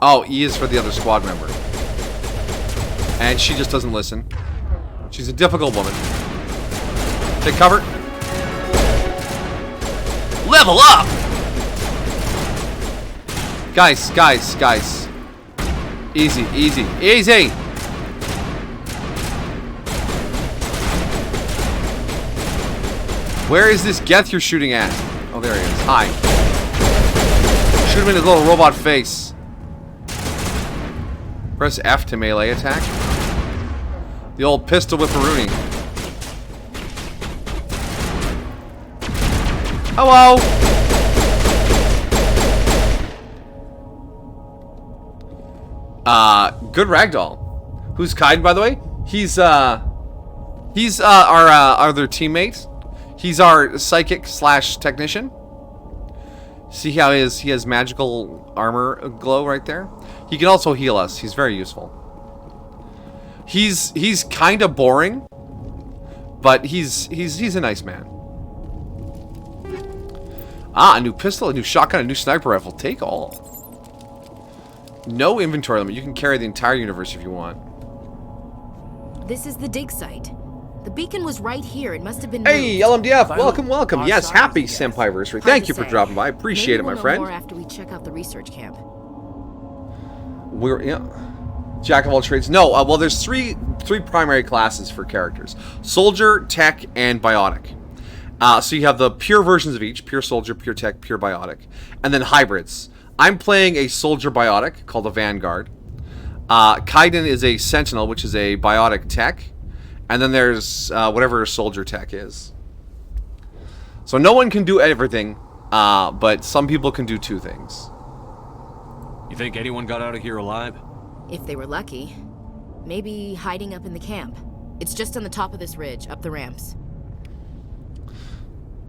Oh, E is for the other squad member. And she just doesn't listen. She's a difficult woman. Take cover. Level up! Guys. Easy. Where is this Geth you're shooting at? Oh, there he is. Hi. Shoot him in his little robot face. Press F to melee attack. The old pistol whipperoonie. Hello! Good ragdoll. Who's Kaiden, by the way? He's our other teammate. He's our psychic / technician. See how he has magical armor glow right there? He can also heal us. He's very useful. He's kind of boring, but he's a nice man. A new pistol, a new shotgun, a new sniper rifle. Take all. No inventory limit. You can carry the entire universe if you want. This is the dig site. The beacon was right here. It must have been. Hey, LMDF, welcome. Yes, happy Senpai-versary. Thank you for dropping by. I appreciate it, my friend. More after we check out the research camp. Jack of all trades. No, well, there's three primary classes for characters: soldier, tech, and biotic. So you have the pure versions of each: pure soldier, pure tech, pure biotic, and then hybrids. I'm playing a soldier biotic called a Vanguard. Kaiden is a sentinel, which is a biotic tech. And then there's whatever soldier tech is. So no one can do everything, but some people can do two things. You think anyone got out of here alive? If they were lucky. Maybe hiding up in the camp. It's just on the top of this ridge, up the ramps.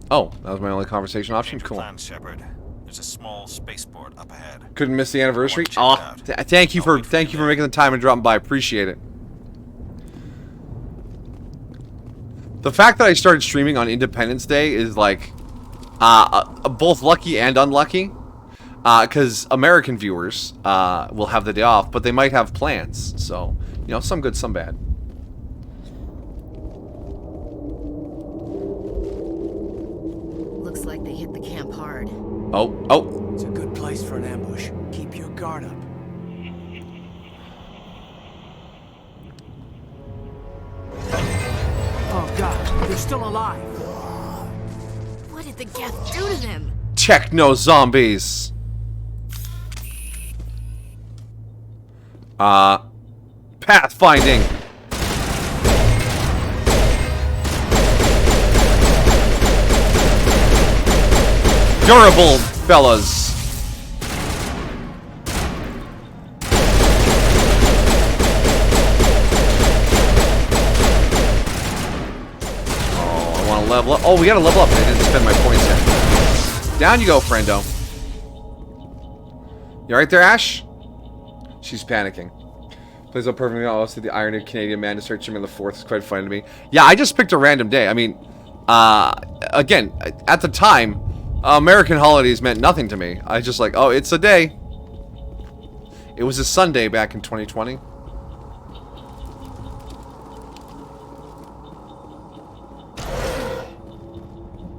Oh, that was my only conversation option? Cool. Plan, Shepard. There's a small spaceport up ahead. Couldn't miss the anniversary? Oh, thank you for making the time and dropping by. Appreciate it. The fact that I started streaming on Independence Day is like both lucky and unlucky, because American viewers will have the day off, but they might have plans. So, you know, some good, some bad. Looks like they hit the camp hard. Oh. It's a good place for an ambush. Keep your guard up. Oh god, they're still alive. What did the Geth do to them? Techno zombies. Pathfinding. durable, fellas. Oh, I want to level up. Oh, we got to level up. I didn't spend my points yet. Down you go, friendo. You right there, Ash? She's panicking. Plays out perfectly. I also the irony of Canadian man to search him in the 4th is quite funny to me. Yeah, I just picked a random day. I mean, again, at the time, American holidays meant nothing to me. I just like, oh, it's a day. It was a Sunday back in 2020.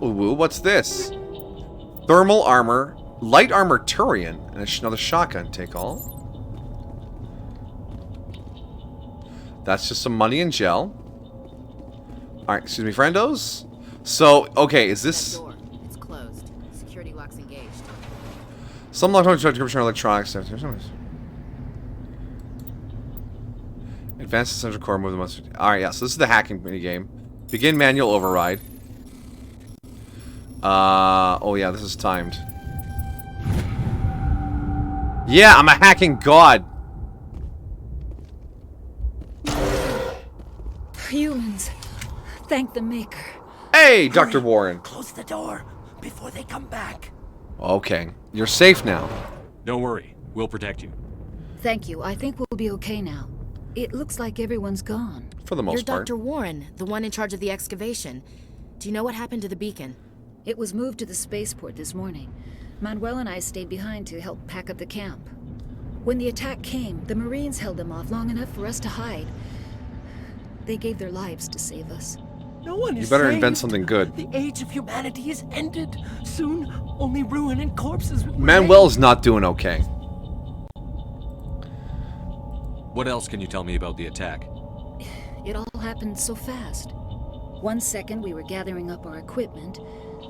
Ooh, what's this? Thermal armor, light armor Turian, and another shotgun. Take all. That's just some money and gel. Alright, excuse me, friendos. So, okay, is this... It's closed. Security lock's engaged. Some electronic electronics. Advanced central core move the most... Alright, yeah, so this is the hacking minigame. Begin manual override. Oh yeah, this is timed. Yeah, I'm a hacking god. Humans. Thank the Maker. Hey, Dr. Warren. Close the door before they come back. Okay, you're safe now. Don't worry, we'll protect you. Thank you. I think we'll be okay now. It looks like everyone's gone. For the most part. You're Dr. Warren, the one in charge of the excavation. Do you know what happened to the beacon? It was moved to the spaceport this morning. Manuel and I stayed behind to help pack up the camp. When the attack came, the Marines held them off long enough for us to hide. They gave their lives to save us. No one is You better saved. invent something good. The age of humanity is ended. Soon, only ruin and corpses will remain. Manuel's not doing okay. What else can you tell me about the attack? It all happened so fast. 1 second we were gathering up our equipment.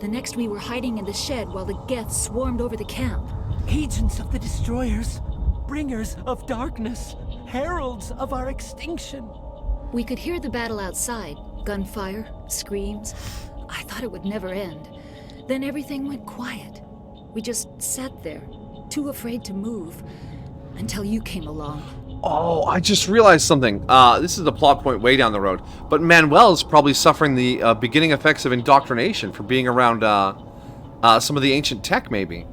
The next we were hiding in the shed while the Geth swarmed over the camp. Agents of the destroyers, bringers of darkness, heralds of our extinction. We could hear the battle outside. Gunfire, screams. I thought it would never end. Then everything went quiet. We just sat there, too afraid to move, until you came along. Oh, I just realized something. This is the plot point way down the road. But Manuel's probably suffering the beginning effects of indoctrination for being around some of the ancient tech, maybe.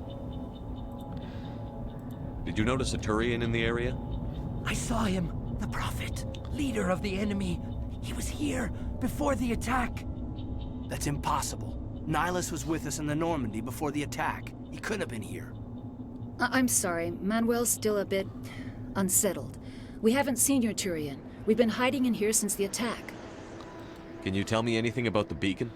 Did you notice a Turian in the area? I saw him, the Prophet, leader of the enemy. He was here before the attack. That's impossible. Nihilus was with us in the Normandy before the attack. He couldn't have been here. I'm sorry, Manuel's still a bit unsettled. We haven't seen your Turian. We've been hiding in here since the attack. Can you tell me anything about the beacon?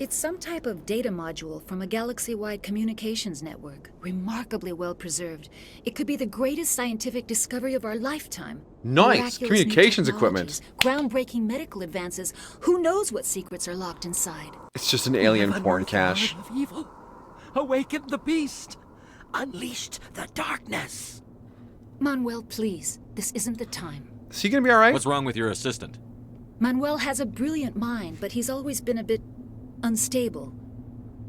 It's some type of data module from a galaxy-wide communications network. Remarkably well preserved. It could be the greatest scientific discovery of our lifetime. Nice! Miraculous new Communications equipment. technologies, groundbreaking medical advances. Who knows what secrets are locked inside? It's just an alien porn cache. Of evil. Awakened the beast. Unleashed the darkness. Manuel, please. This isn't the time. Is he gonna be alright? What's wrong with your assistant? Manuel has a brilliant mind, but he's always been a bit unstable.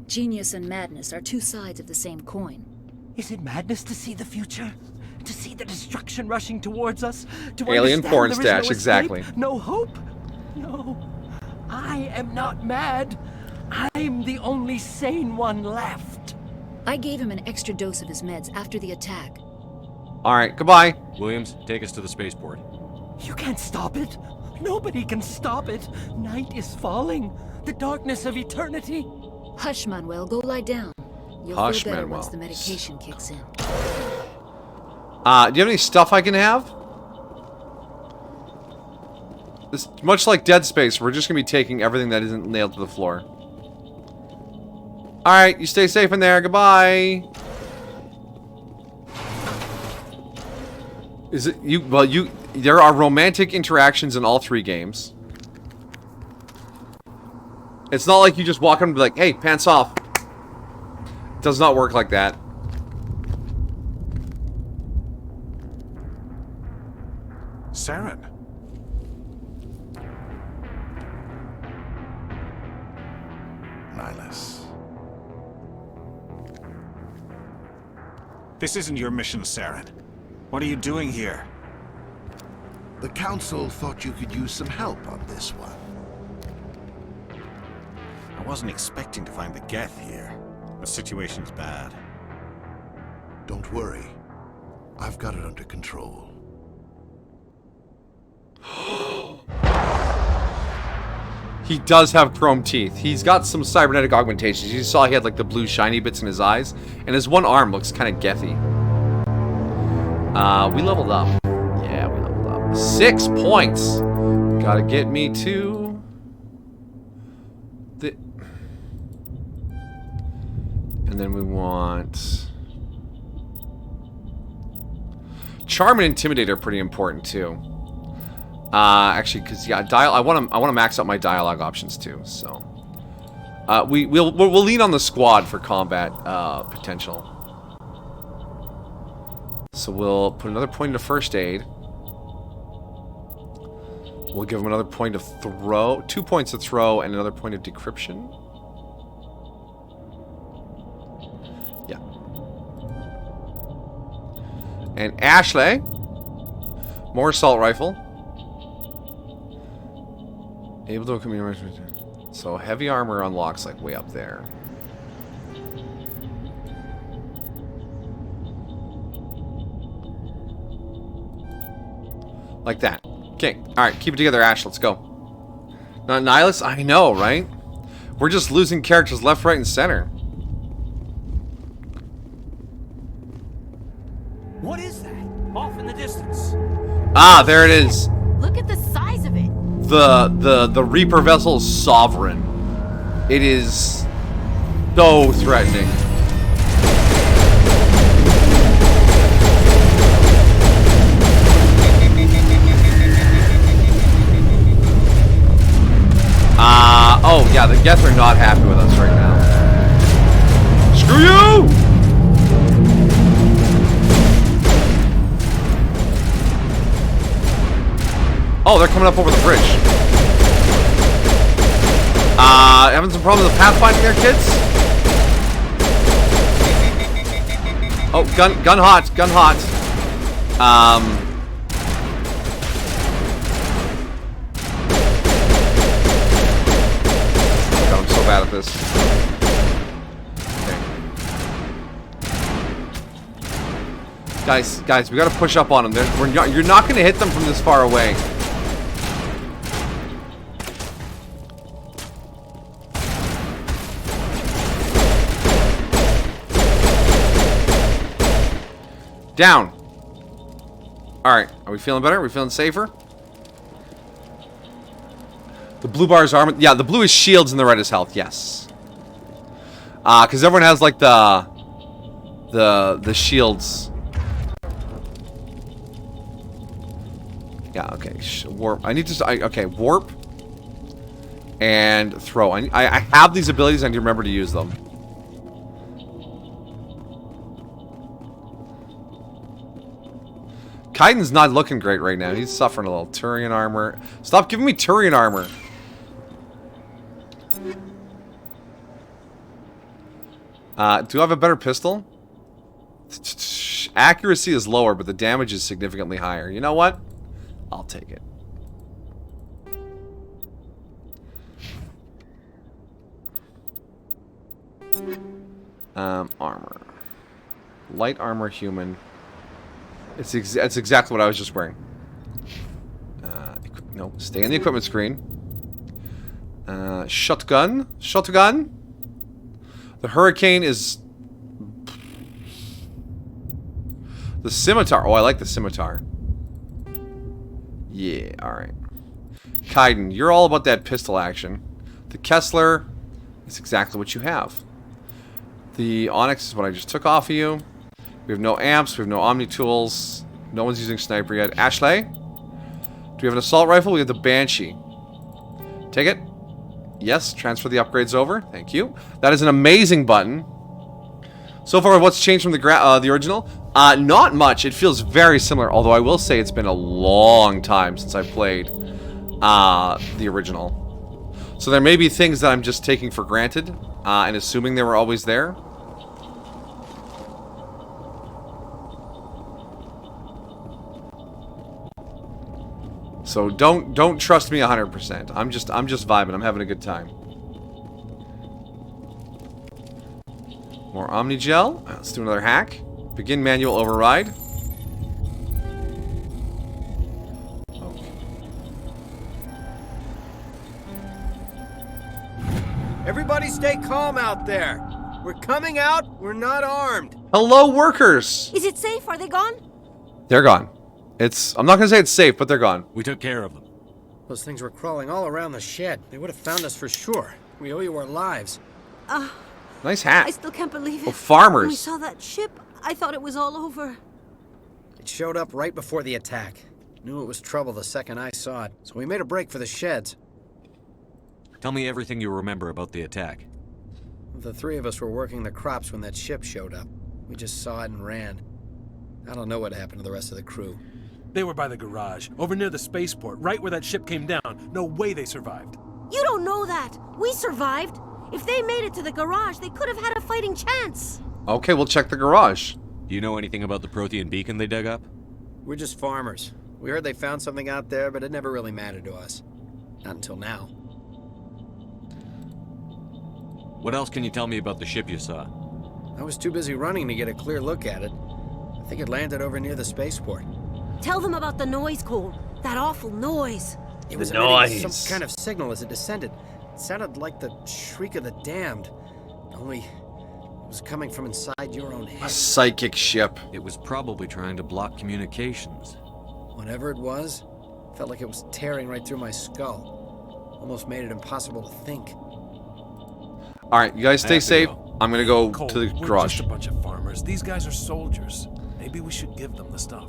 Genius and madness are two sides of the same coin. Is it madness to see the future? To see the destruction rushing towards us? To Alien understand porn there is stash, no exactly. escape, no hope? No. I am not mad. I'm the only sane one left. I gave him an extra dose of his meds after the attack. Alright, goodbye. Williams, take us to the spaceport. You can't stop it. Nobody can stop it. Night is falling. The darkness of eternity. Hush, Manuel. Go lie down. You'll Hush, feel better Manuel. once the medication kicks in. Do you have any stuff I can have? This, much like Dead Space, we're just gonna be taking everything that isn't nailed to the floor. Alright, you stay safe in there. Goodbye. Is it you? Well, you. There are romantic interactions in all 3 games. It's not like you just walk up and be like, "Hey, pants off." It does not work like that. Saren. Nihilus. This isn't your mission, Saren. What are you doing here? The Council thought you could use some help on this one. I wasn't expecting to find the Geth here. The situation's bad. Don't worry. I've got it under control. He does have chrome teeth. He's got some cybernetic augmentations. You saw he had like the blue shiny bits in his eyes. And his one arm looks kind of gethy. We leveled up. Yeah, we leveled up. 6 points. Gotta get me to... the... And then we want... Charm and Intimidate are pretty important too. Actually, because yeah, I want to max out my dialogue options too. So, we'll lean on the squad for combat potential. So we'll put another point into first aid. We'll give him another point of throw, 2 points of throw, and another point of decryption. Yeah. And Ashley, more assault rifle. Able to communicate. So heavy armor unlocks like way up there. Like that. Okay. Alright, keep it together, Ash. Let's go. Not Nihilus? I know, right? We're just losing characters left, right, and center. What is that? Off in the distance. Ah, there it is. Look at the size of it. The Reaper vessel is sovereign. It is so threatening. Oh yeah, the Geth are not happy with us right now. Screw you! Oh, they're coming up over the bridge. Having some problems with pathfinding there, kids? Oh, gun hot, gun hot. God, I'm so bad at this. Okay. Guys, we gotta push up on them. You're not gonna hit them from this far away. Down. Alright, are we feeling better? Are we feeling safer? The blue bar is armor. Yeah, the blue is shields and the red is health, yes. Because everyone has like the shields. Yeah, okay. Warp. I need to... okay, warp. And throw. I have these abilities, I need to remember to use them. Kaiden's not looking great right now. He's suffering a little. Turian armor. Stop giving me Turian armor. Do I have a better pistol? Accuracy is lower, but the damage is significantly higher. You know what? I'll take it. Armor. Light armor human. It's exactly what I was just wearing. No, stay in the equipment screen. Shotgun. Shotgun. The Hurricane is... the Scimitar. Oh, I like the Scimitar. Yeah, alright. Kaiden, you're all about that pistol action. The Kessler is exactly what you have. The Onyx is what I just took off of you. We have no amps, we have no Omni tools. No one's using sniper yet. Ashley? Do we have an assault rifle? We have the Banshee. Take it. Yes, transfer the upgrades over. Thank you. That is an amazing button. So far, what's changed from the original? Not much. It feels very similar, although I will say it's been a long time since I played the original. So there may be things that I'm just taking for granted and assuming they were always there. So don't trust me 100%. I'm just vibing. I'm having a good time. More Omnigel. Let's do another hack. Begin manual override. Everybody stay calm out there. We're coming out. We're not armed. Hello, workers. Is it safe? Are they gone? They're gone. I'm not gonna say it's safe, but they're gone. We took care of them. Those things were crawling all around the shed. They would have found us for sure. We owe you our lives. Nice hat. I still can't believe it. Oh, farmers. When we saw that ship, I thought it was all over. It showed up right before the attack. Knew it was trouble the second I saw it, so we made a break for the sheds. Tell me everything you remember about the attack. The three of us were working the crops when that ship showed up. We just saw it and ran. I don't know what happened to the rest of the crew. They were by the garage, over near the spaceport, right where that ship came down. No way they survived. You don't know that. We survived. If they made it to the garage, they could have had a fighting chance. Okay, we'll check the garage. Do you know anything about the Prothean beacon they dug up? We're just farmers. We heard they found something out there, but it never really mattered to us. Not until now. What else can you tell me about the ship you saw? I was too busy running to get a clear look at it. I think it landed over near the spaceport. Tell them about the noise, Cole. That awful noise. It was emitting some kind of signal as it descended. It sounded like the shriek of the damned. Only it was coming from inside your own head. A psychic ship. It was probably trying to block communications. Whatever it was, felt like it was tearing right through my skull. Almost made it impossible to think. Alright, you guys stay safe. I'm gonna go Cole, to the we're garage. just a bunch of farmers. These guys are soldiers. Maybe we should give them the stuff.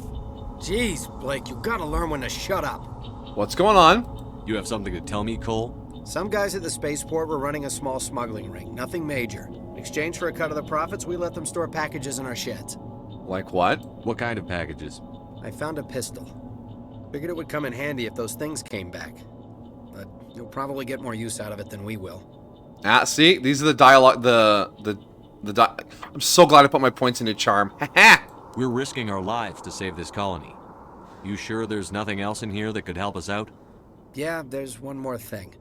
Jeez, Blake, you gotta learn when to shut up. What's going on? You have something to tell me, Cole? Some guys at the spaceport were running a small smuggling ring. Nothing major. In exchange for a cut of the profits, we let them store packages in our sheds. Like what? What kind of packages? I found a pistol. Figured it would come in handy if those things came back. But you'll probably get more use out of it than we will. Ah, see? These are the dialogue, I'm so glad I put my points into charm. We're risking our lives to save this colony. You sure there's nothing else in here that could help us out? Yeah, there's one more thing.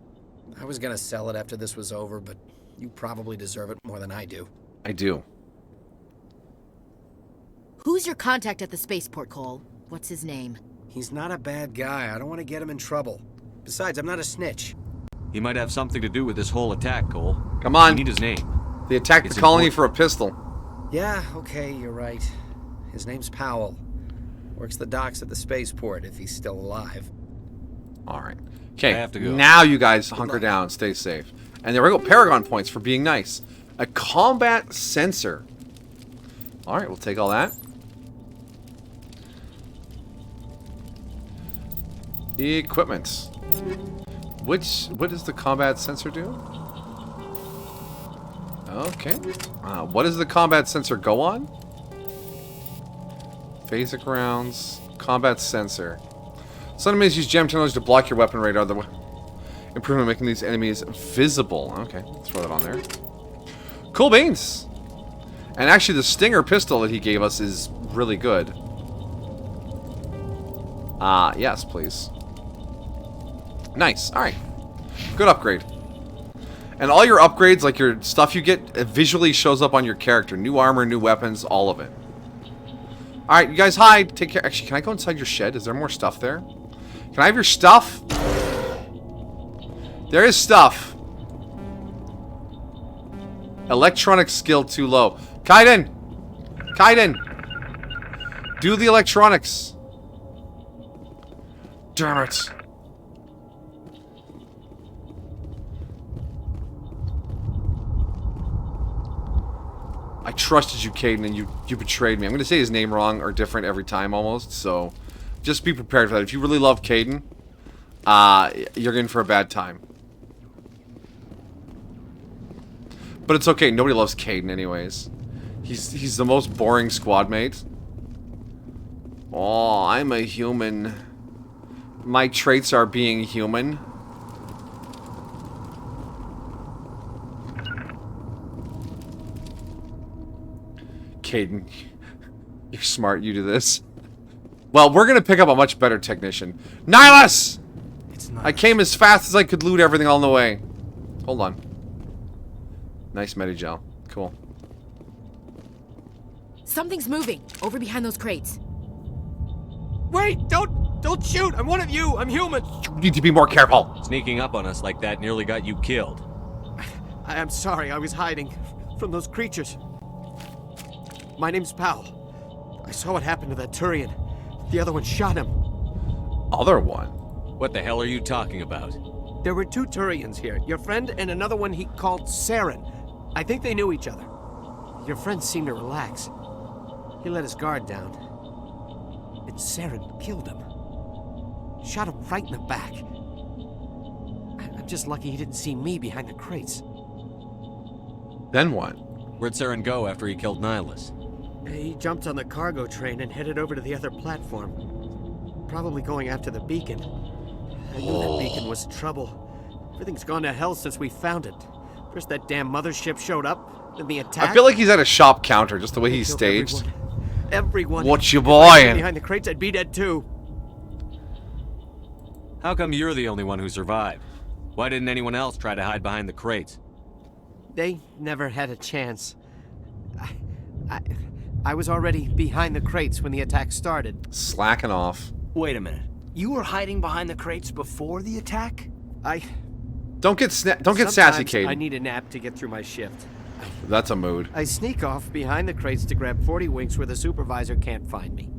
I was gonna sell it after this was over, but you probably deserve it more than I do. I do. Who's your contact at the spaceport, Cole? What's his name? He's not a bad guy. I don't want to get him in trouble. Besides, I'm not a snitch. He might have something to do with this whole attack, Cole. Come on. We need his name. They attacked the colony for a pistol. Yeah, okay, you're right. His name's Powell. Works the docks at the spaceport if he's still alive. Alright. Okay, I have to go. Now you guys hunker down, stay safe. And there we go, Paragon points for being nice. A combat sensor. Alright, we'll take all that. Equipment. What does the combat sensor do? Okay. What does the combat sensor go on? Phasic rounds. Combat sensor. Some enemies use gem technology to block your weapon radar. The improvement making these enemies visible. Okay, let's throw that on there. Cool beans. And actually, the Stinger pistol that he gave us is really good. Yes, please. Nice. All right. Good upgrade. And all your upgrades, like your stuff you get, it visually shows up on your character. New armor, new weapons, all of it. All right, you guys hide. Take care. Actually, can I go inside your shed? Is there more stuff there? Can I have your stuff? There is stuff. Electronic skill too low. Kaiden! Kaiden! Do the electronics. Damn it. I trusted you, Caden, and you betrayed me. I'm going to say his name wrong or different every time almost, so just be prepared for that. If you really love Caden, you're in for a bad time. But it's okay. Nobody loves Caden anyways. He's the most boring squad mate. Oh, I'm a human. My traits are being human. Caden, you're smart. You do this. Well, we're gonna pick up a much better technician. Nihilus! I came as fast as I could loot everything on the way. Hold on. Nice Medigel. Cool. Something's moving over behind those crates. Wait! Don't shoot! I'm one of you! I'm human! You need to be more careful. Sneaking up on us like that nearly got you killed. I'm sorry, I was hiding from those creatures. My name's Powell. I saw what happened to that Turian. The other one shot him. Other one? What the hell are you talking about? There were 2 Turians here. Your friend and another one he called Saren. I think they knew each other. Your friend seemed to relax. He let his guard down. And Saren killed him. Shot him right in the back. I'm just lucky he didn't see me behind the crates. Then what? Where'd Saren go after he killed Nihilus? He jumped on the cargo train and headed over to the other platform. Probably going after the beacon. I knew that beacon was trouble. Everything's gone to hell since we found it. First that damn mothership showed up, then the attack. I feel like he's at a shop counter, just the way he's staged. Everyone. What you buying? Behind the crates, I'd be dead too. How come you're the only one who survived? Why didn't anyone else try to hide behind the crates? They never had a chance. I was already behind the crates when the attack started. Slacking off. Wait a minute. You were hiding behind the crates before the attack? Don't get sassy, Caden. I need a nap to get through my shift. That's a mood. I sneak off behind the crates to grab 40 winks where the supervisor can't find me.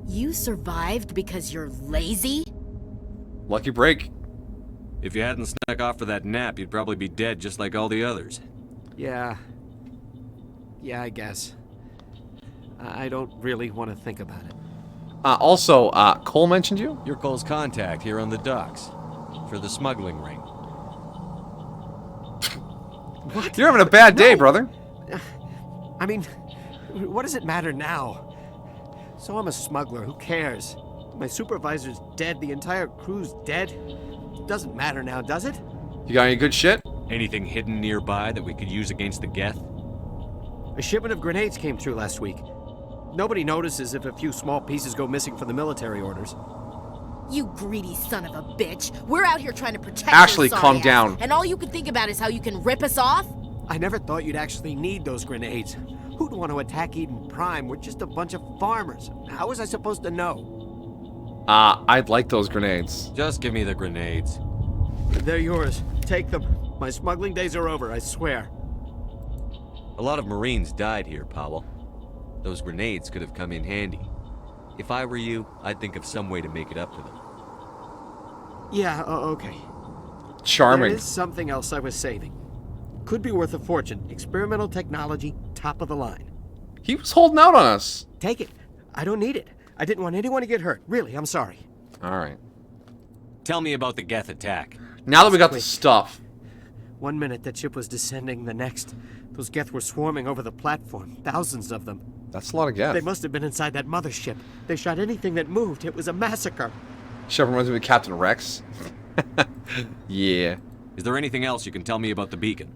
You survived because you're lazy? Lucky break. If you hadn't snuck off for that nap, you'd probably be dead just like all the others. Yeah, I guess. I don't really want to think about it. Also, Cole mentioned you? You're Cole's contact here on the docks. For the smuggling ring. What? You're having a bad day, brother. I mean, what does it matter now? So I'm a smuggler, who cares? My supervisor's dead, the entire crew's dead. Doesn't matter now, does it? You got any good shit? Anything hidden nearby that we could use against the Geth? A shipment of grenades came through last week. Nobody notices if a few small pieces go missing from the military orders. You greedy son of a bitch. We're out here trying to protect Ashley, your calm sorry down. ass, and all you can think about is how you can rip us off? I never thought you'd actually need those grenades. Who'd want to attack Eden Prime? We're just a bunch of farmers. How was I supposed to know? I'd like those grenades. Just give me the grenades. They're yours. Take them. My smuggling days are over, I swear. A lot of Marines died here, Powell. Those grenades could have come in handy. If I were you, I'd think of some way to make it up to them. Yeah, okay. Charming. There is something else I was saving. Could be worth a fortune. Experimental technology, top of the line. He was holding out on us. Take it. I don't need it. I didn't want anyone to get hurt. Really, I'm sorry. All right. Tell me about the Geth attack. Now that we got the stuff. 1 minute that ship was descending, the next, those Geth were swarming over the platform. Thousands of them. That's a lot of Geth. They must have been inside that mothership. They shot anything that moved. It was a massacre. Shep reminds me of Captain Rex. Yeah. Is there anything else you can tell me about the beacon?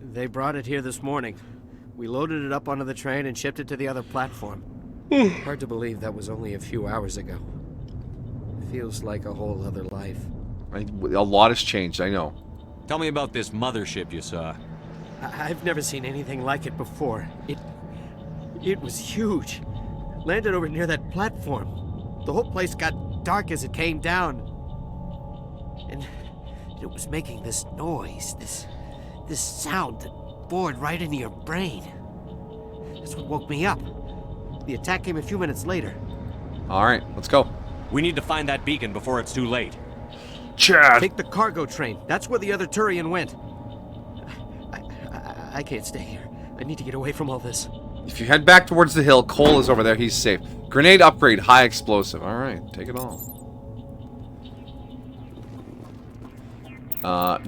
They brought it here this morning. We loaded it up onto the train and shipped it to the other platform. Hard to believe that was only a few hours ago. Feels like a whole other life. A lot has changed, I know. Tell me about this mothership you saw. I've never seen anything like it before. It was huge. Landed over near that platform. The whole place got dark as it came down. And it was making this noise, this sound that bored right into your brain. That's what woke me up. The attack came a few minutes later. All right, let's go. We need to find that beacon before it's too late. Chad! Take the cargo train. That's where the other Turian went. I can't stay here. I need to get away from all this. If you head back towards the hill, Cole is over there. He's safe. Grenade upgrade, high explosive. All right, take it all.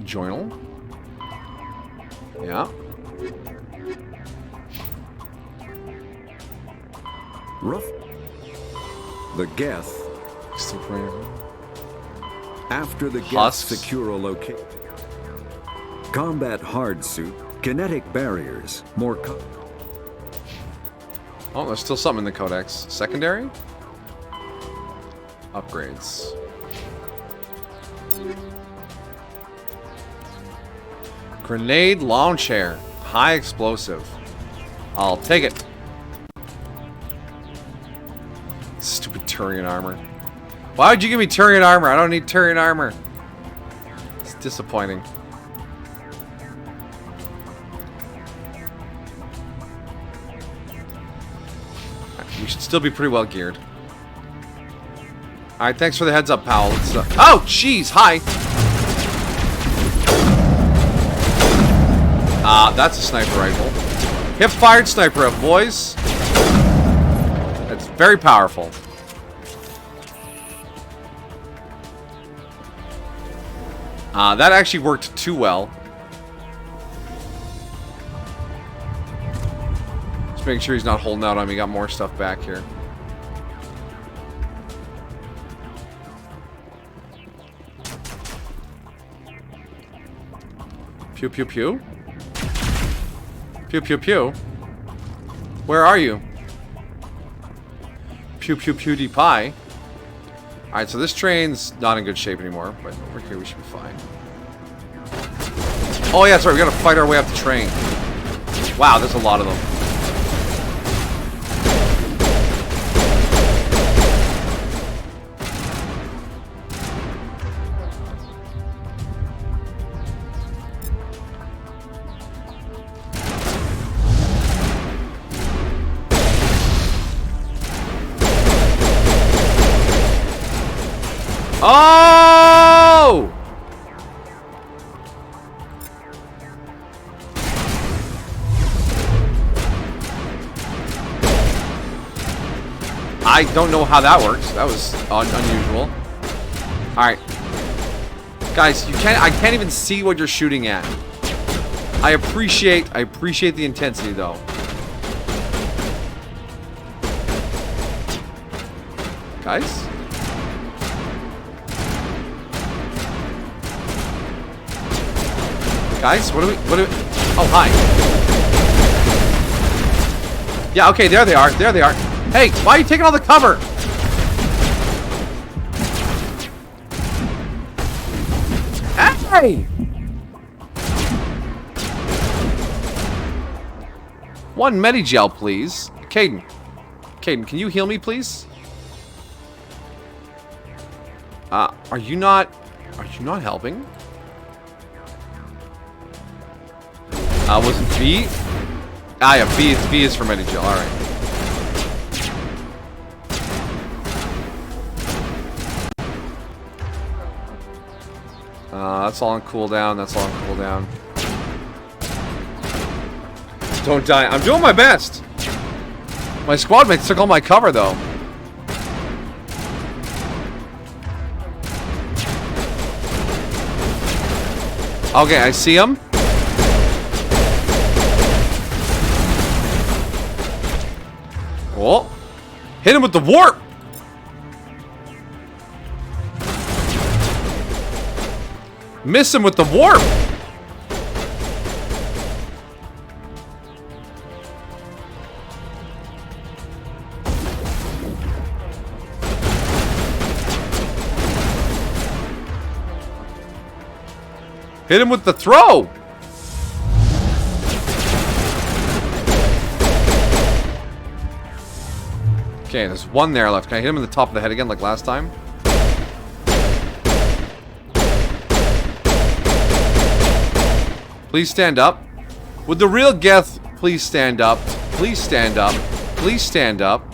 Journal. Yeah. Rough. The Geth. After the Geth secure a location. Combat hard suit, kinetic barriers, more. Oh, there's still something in the codex. Secondary? Upgrades. Grenade launcher. High explosive. I'll take it. Stupid Turian armor. Why would you give me Turian armor? I don't need Turian armor. It's disappointing. We should still be pretty well geared. Alright, thanks for the heads up, pal. Let's, oh, jeez, hi! That's a sniper rifle. Hip-fired sniper rifle, boys. That's very powerful. That actually worked too well. Just making sure he's not holding out on me. Got more stuff back here. Pew pew pew. Pew pew pew. Where are you? Pew pew pewdie pie. Alright, so this train's not in good shape anymore, but over here we should be fine. Oh yeah, sorry, we gotta fight our way up the train. Wow, there's a lot of them. Oh! I don't know how that works. That was unusual. Alright. Guys, I can't even see what you're shooting at. I appreciate the intensity though. Guys? Guys, what do we... Oh, hi. Yeah, okay, there they are. There they are. Hey, why are you taking all the cover? Hey! One Medigel, please. Caden. Caden, can you heal me, please? Are you not helping? Was it B? Ah, yeah, B is for Medigel, alright. That's all on cooldown, that's all on cooldown. Don't die. I'm doing my best! My squad mates took all my cover, though. Okay, I see him. Oh, hit him with the warp! Miss him with the warp! Hit him with the throw! Okay, there's one there left. Can I hit him in the top of the head again like last time? Please stand up. Would the real Geth please stand up? Please stand up. Please stand up.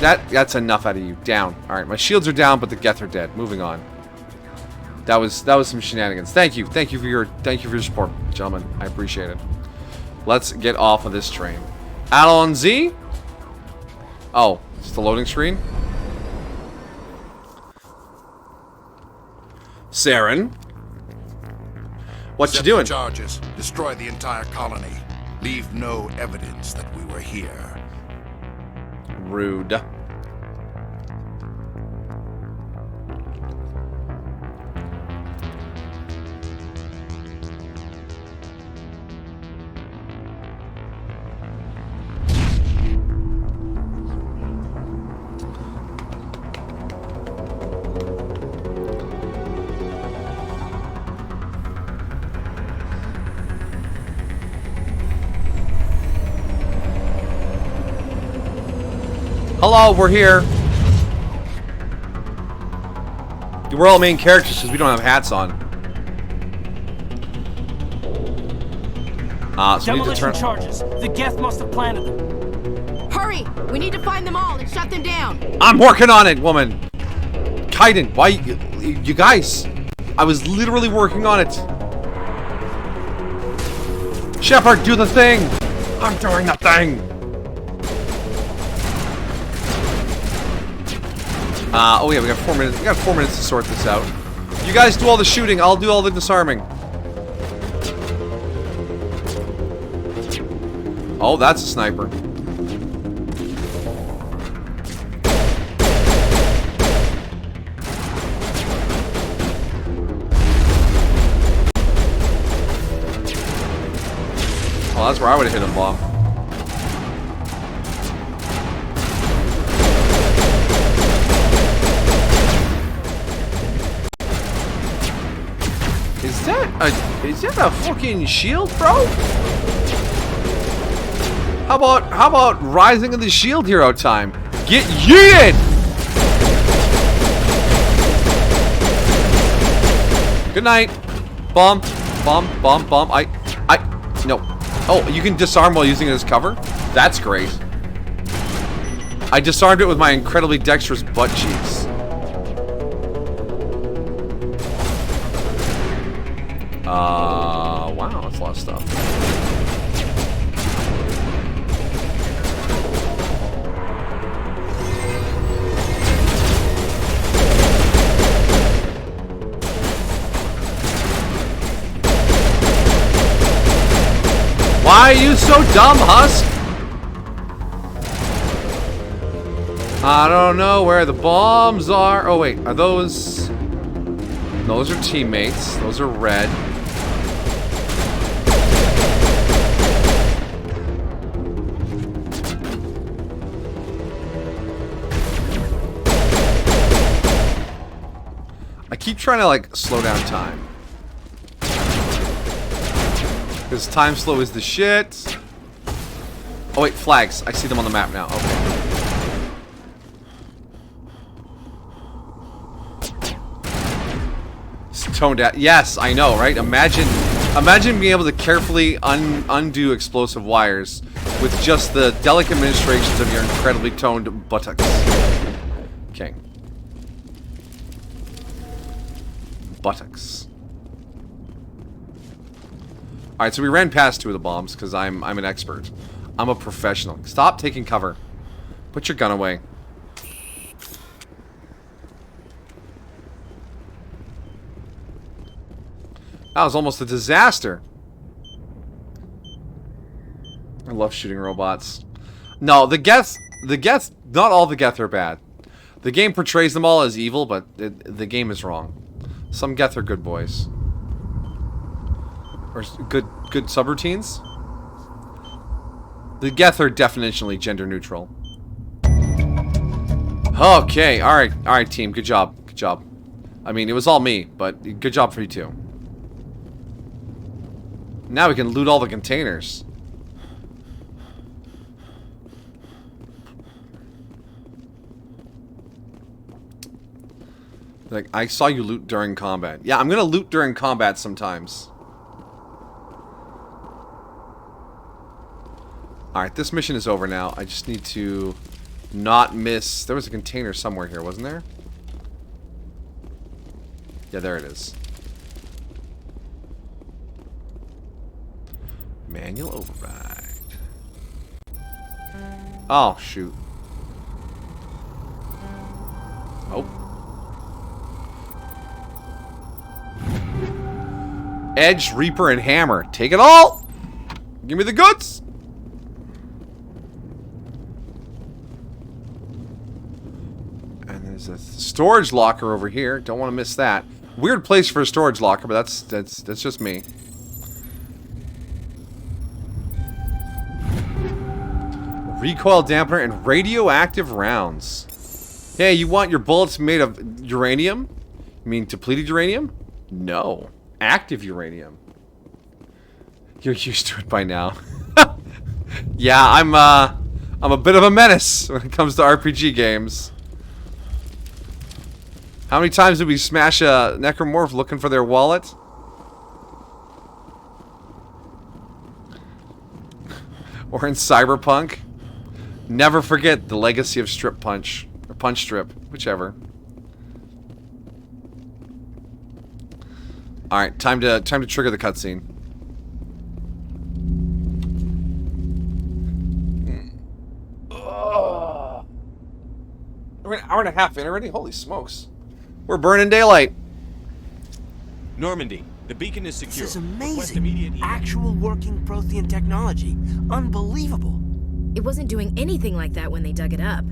That's enough out of you. Down. Alright, my shields are down, but the Geth are dead. Moving on. That was some shenanigans. Thank you. Thank you for your support, gentlemen. I appreciate it. Let's get off of this train. Alon Z? Oh, it's the loading screen. Saren? What you doing? Charges. Destroy the entire colony. Leave no evidence that we were here. Rude. Hello, we're here. We're all main characters because we don't have hats on. So we need to Demolition turn. charges. The Geth must have planted them. Hurry! We need to find them all and shut them down. I'm working on it, woman. Kaiden, why you guys? I was literally working on it. Shepard, do the thing. I'm doing the thing. Oh yeah, we got 4 minutes. We got 4 minutes to sort this out. You guys do all the shooting. I'll do all the disarming. Oh, that's a sniper. Oh, that's where I would have hit a bomb. Is that a fucking shield, bro? How about Rising of the Shield Hero time? Get yeeted! Good night. Bomb. No. Oh, you can disarm while using it as cover? That's great. I disarmed it with my incredibly dexterous butt cheeks. Wow, that's a lot of stuff. Why are you so dumb, Husk? I don't know where the bombs are. Oh wait, are those... No, those are teammates. Those are red. I keep trying to like slow down time. Because time slow is the shit. Oh wait, flags. I see them on the map now. Okay. It's toned down. Yes, I know, right? Imagine being able to carefully undo explosive wires with just the delicate administrations of your incredibly toned buttocks. Okay. Buttocks. Alright, so we ran past 2 of the bombs because I'm an expert. I'm a professional. Stop taking cover. Put your gun away. That was almost a disaster. I love shooting robots. No, the Geth, not all the Geth are bad. The game portrays them all as evil, but the game is wrong. Some Geth are good boys. Or good subroutines. The Geth are definitionally gender neutral. Okay, alright team, good job. I mean, it was all me, but good job for you too. Now we can loot all the containers. Like, I saw you loot during combat. Yeah, I'm gonna loot during combat sometimes. Alright, this mission is over now. I just need to not miss... There was a container somewhere here, wasn't there? Yeah, there it is. Manual override. Oh, shoot. Oh. Edge, Reaper, and Hammer. Take it all! Give me the goods! There's a storage locker over here. Don't want to miss that. Weird place for a storage locker, but that's just me. Recoil dampener and radioactive rounds. Hey, you want your bullets made of uranium? You mean depleted uranium? No. Active uranium. You're used to it by now. Yeah, I'm a bit of a menace when it comes to RPG games. How many times did we smash a necromorph looking for their wallet? Or in Cyberpunk? Never forget the legacy of Strip Punch. Or Punch Strip. Whichever. Alright, time to trigger the cutscene. We're an hour and a half in already? Holy smokes. We're burning daylight. Normandy, the beacon is secure. This is amazing. Actual working Prothean technology. Unbelievable. It wasn't doing anything like that when they dug it up.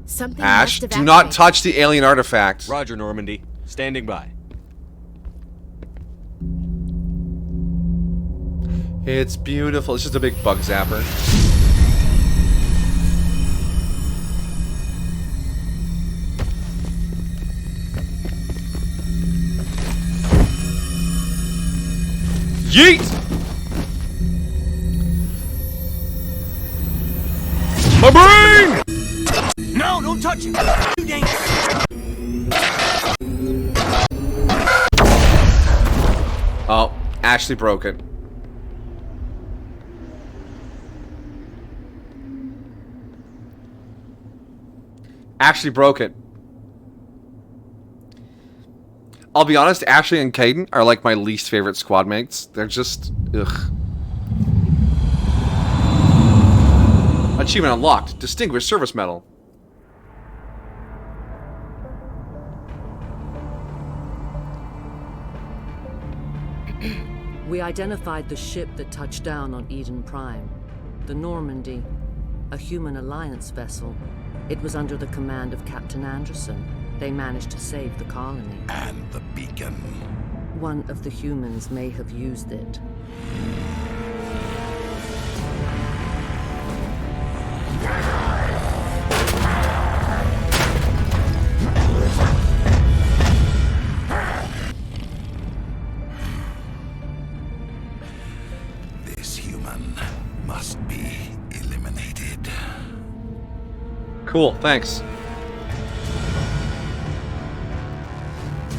Something Ash, must have do not touch the alien artifact. Roger, Normandy. Standing by. It's beautiful. It's just a big bug zapper. Yeet! My brain! No, don't touch it. Too dangerous. Oh, Ashley broke it. Ashley broke it. I'll be honest, Ashley and Caden are like my least favorite squad mates. They're just, ugh. Achievement unlocked. Distinguished Service Medal. We identified the ship that touched down on Eden Prime. The Normandy. A human alliance vessel. It was under the command of Captain Anderson. They managed to save the colony. And the beacon. One of the humans may have used it. This human must be eliminated. Cool, thanks.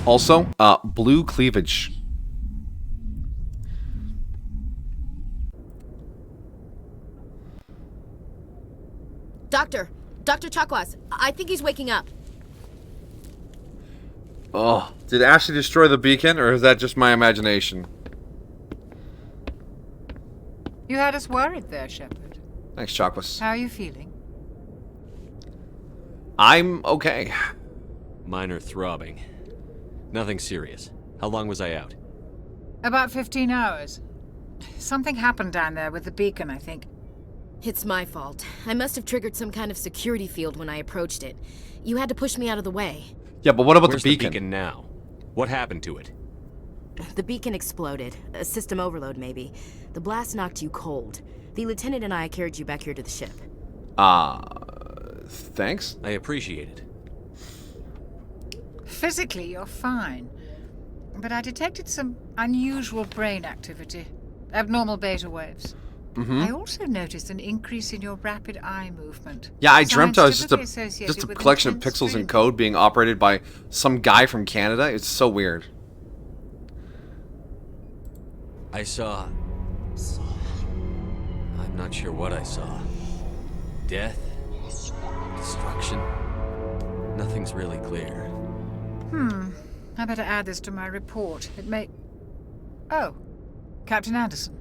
Also, blue cleavage. Doctor Chakwas, I think he's waking up. Oh, did Ashley destroy the beacon, or is that just my imagination? You had us worried there, Shepard. Thanks, Chakwas. How are you feeling? I'm okay. Minor throbbing. Nothing serious. How long was I out? About 15 hours. Something happened down there with the beacon, I think. It's my fault. I must have triggered some kind of security field when I approached it. You had to push me out of the way. Yeah, but what about Where's the beacon? The beacon now? What happened to it? The beacon exploded. A system overload, maybe. The blast knocked you cold. The lieutenant and I carried you back here to the ship. Thanks? I appreciate it. Physically, you're fine. But I detected some unusual brain activity. Abnormal beta waves. I also noticed an increase in your rapid eye movement. Yeah, I dreamt I was Science just typically a associated with collection of intense pixels dream. and code being operated by some guy from Canada. It's so weird. I saw... I'm not sure what I saw. Death? Destruction? Nothing's really clear. I better add this to my report. It may... Oh, Captain Anderson.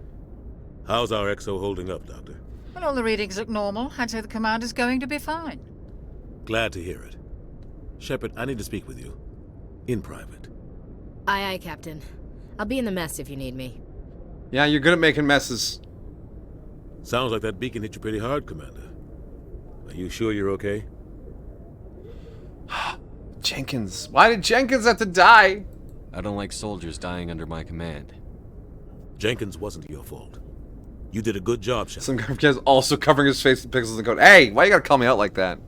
How's our XO holding up, Doctor? Well, all the readings look normal. I'd say the commander's going to be fine. Glad to hear it. Shepard, I need to speak with you. In private. Aye, aye, Captain. I'll be in the mess if you need me. Yeah, you're good at making messes. Sounds like that beacon hit you pretty hard, Commander. Are you sure you're okay? Jenkins. Why did Jenkins have to die? I don't like soldiers dying under my command. Jenkins wasn't your fault. You did a good job, Shepard. Some guy's also covering his face in pixels and code. Hey, why you gotta call me out like that?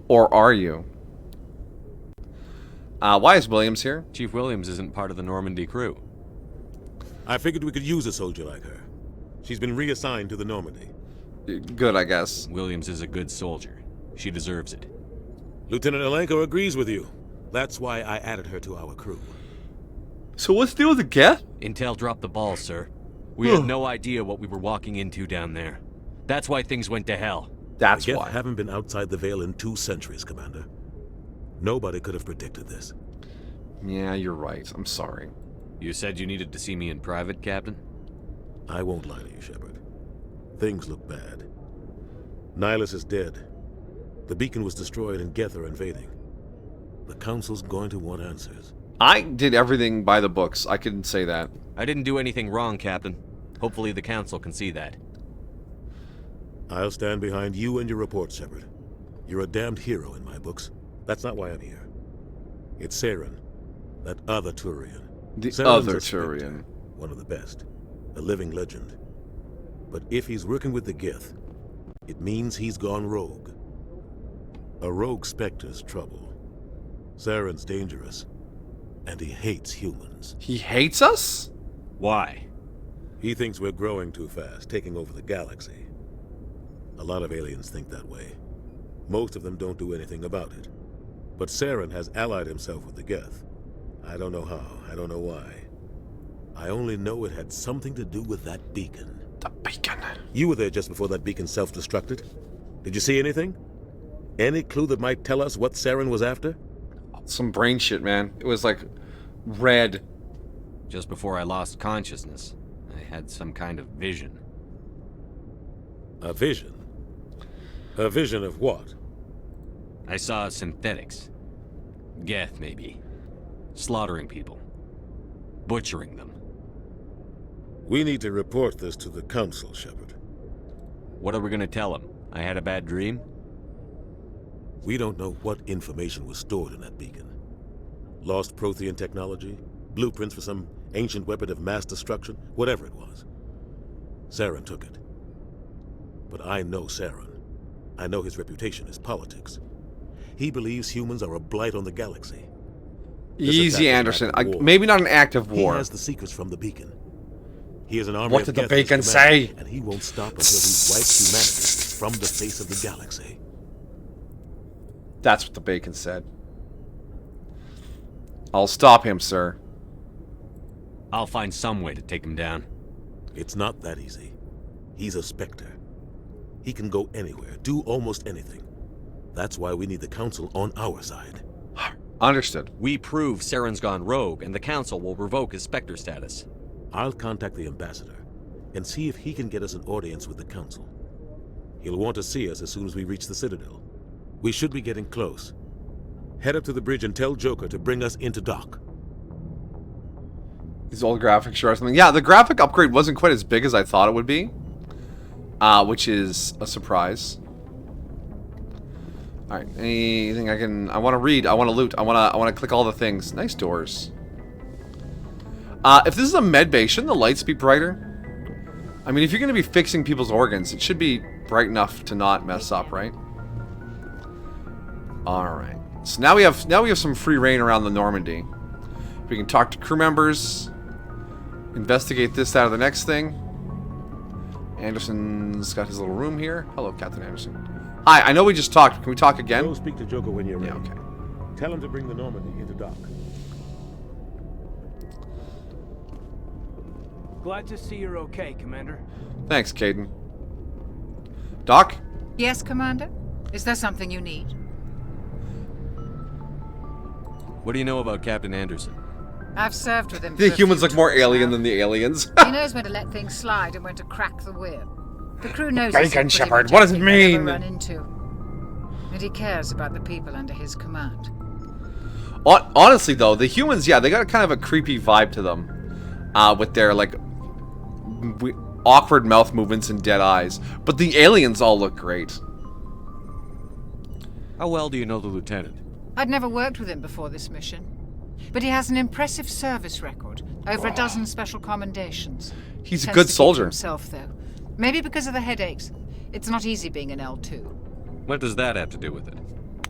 Or are you? Why is Williams here? Chief Williams isn't part of the Normandy crew. I figured we could use a soldier like her. She's been reassigned to the Normandy. good, I guess. Williams is a good soldier. She deserves it. Lieutenant Alenko agrees with you. That's why I added her to our crew. So what's the deal with the Geth? Intel dropped the ball, sir. We had no idea what we were walking into down there. That's why things went to hell. That's the Geth why. Haven't been outside the Veil in 2 centuries, Commander. Nobody could have predicted this. Yeah, you're right. I'm sorry. You said you needed to see me in private, Captain? I won't lie to you, Shepard. Things look bad. Nihilus is dead. The beacon was destroyed and Geth are invading. The Council's going to want answers. I did everything by the books. I can say that. I didn't do anything wrong, Captain. Hopefully the Council can see that. I'll stand behind you and your report, Shepard. You're a damned hero in my books. That's not why I'm here. It's Saren, that other Turian. The Saren's other a Spectre, Turian. one of the best. A living legend. But if he's working with the Geth, it means he's gone rogue. A rogue Spectre's trouble. Saren's dangerous, and he hates humans. He hates us? Why? He thinks we're growing too fast, taking over the galaxy. A lot of aliens think that way. Most of them don't do anything about it. But Saren has allied himself with the Geth. I don't know how, I don't know why. I only know it had something to do with that beacon. The beacon. You were there just before that beacon self-destructed. Did you see anything? Any clue that might tell us what Saren was after? Some brain shit, man. It was like red. Just before I lost consciousness, I had some kind of vision. A vision? A vision of what? I saw synthetics. Geth, maybe. Slaughtering people. Butchering them. We need to report this to the Council, Shepard. What are we gonna tell them? I had a bad dream? We don't know what information was stored in that beacon. Lost Prothean technology? Blueprints for some ancient weapon of mass destruction? Whatever it was. Saren took it. But I know Saren. I know his reputation is politics. He believes humans are a blight on the galaxy. Easy, Anderson. Maybe not an act of war. He has the secrets from the beacon. He has an army What of did the Geth beacon as command, say? And he won't stop until he wipes humanity from the face of the galaxy. That's what the bacon said. I'll stop him, sir. I'll find some way to take him down. It's not that easy. He's a Spectre. He can go anywhere, do almost anything. That's why we need the Council on our side. Understood. We prove Saren's gone rogue, and the Council will revoke his Spectre status. I'll contact the Ambassador and see if he can get us an audience with the Council. He'll want to see us as soon as we reach the Citadel. We should be getting close. Head up to the bridge and tell Joker to bring us into dock. These old graphics or something. Yeah, the graphic upgrade wasn't quite as big as I thought it would be. Which is a surprise. Alright, anything I want to read, I want to loot, I want to click all the things. Nice doors. If this is a med bay, shouldn't the lights be brighter? I mean, if you're going to be fixing people's organs, it should be bright enough to not mess up, right? Alright. So now we have some free reign around the Normandy. We can talk to crew members, investigate this, that, or the next thing. Anderson's got his little room here. Hello, Captain Anderson. Hi, I know we just talked. Can we talk again? Go speak to Joker when you're ready. Yeah, okay. Tell him to bring the Normandy into dock. Glad to see you're okay, Commander. Thanks, Caden. Doc? Yes, Commander? Is there something you need? What do you know about Captain Anderson? I've served with him. The humans look more alien than the aliens. He knows when to let things slide and when to crack the whip. The crew knows Bacon Shepherd, what does it mean? Run into. And he cares about the people under his command. Honestly, though, the humans, yeah, they got kind of a creepy vibe to them. With their, like, awkward mouth movements and dead eyes. But the aliens all look great. How well do you know the Lieutenant? I'd never worked with him before this mission. But he has an impressive service record. Over a dozen special commendations. He's a Tends good to keep soldier. to himself, though. Maybe because of the headaches. It's not easy being an L2. What does that have to do with it?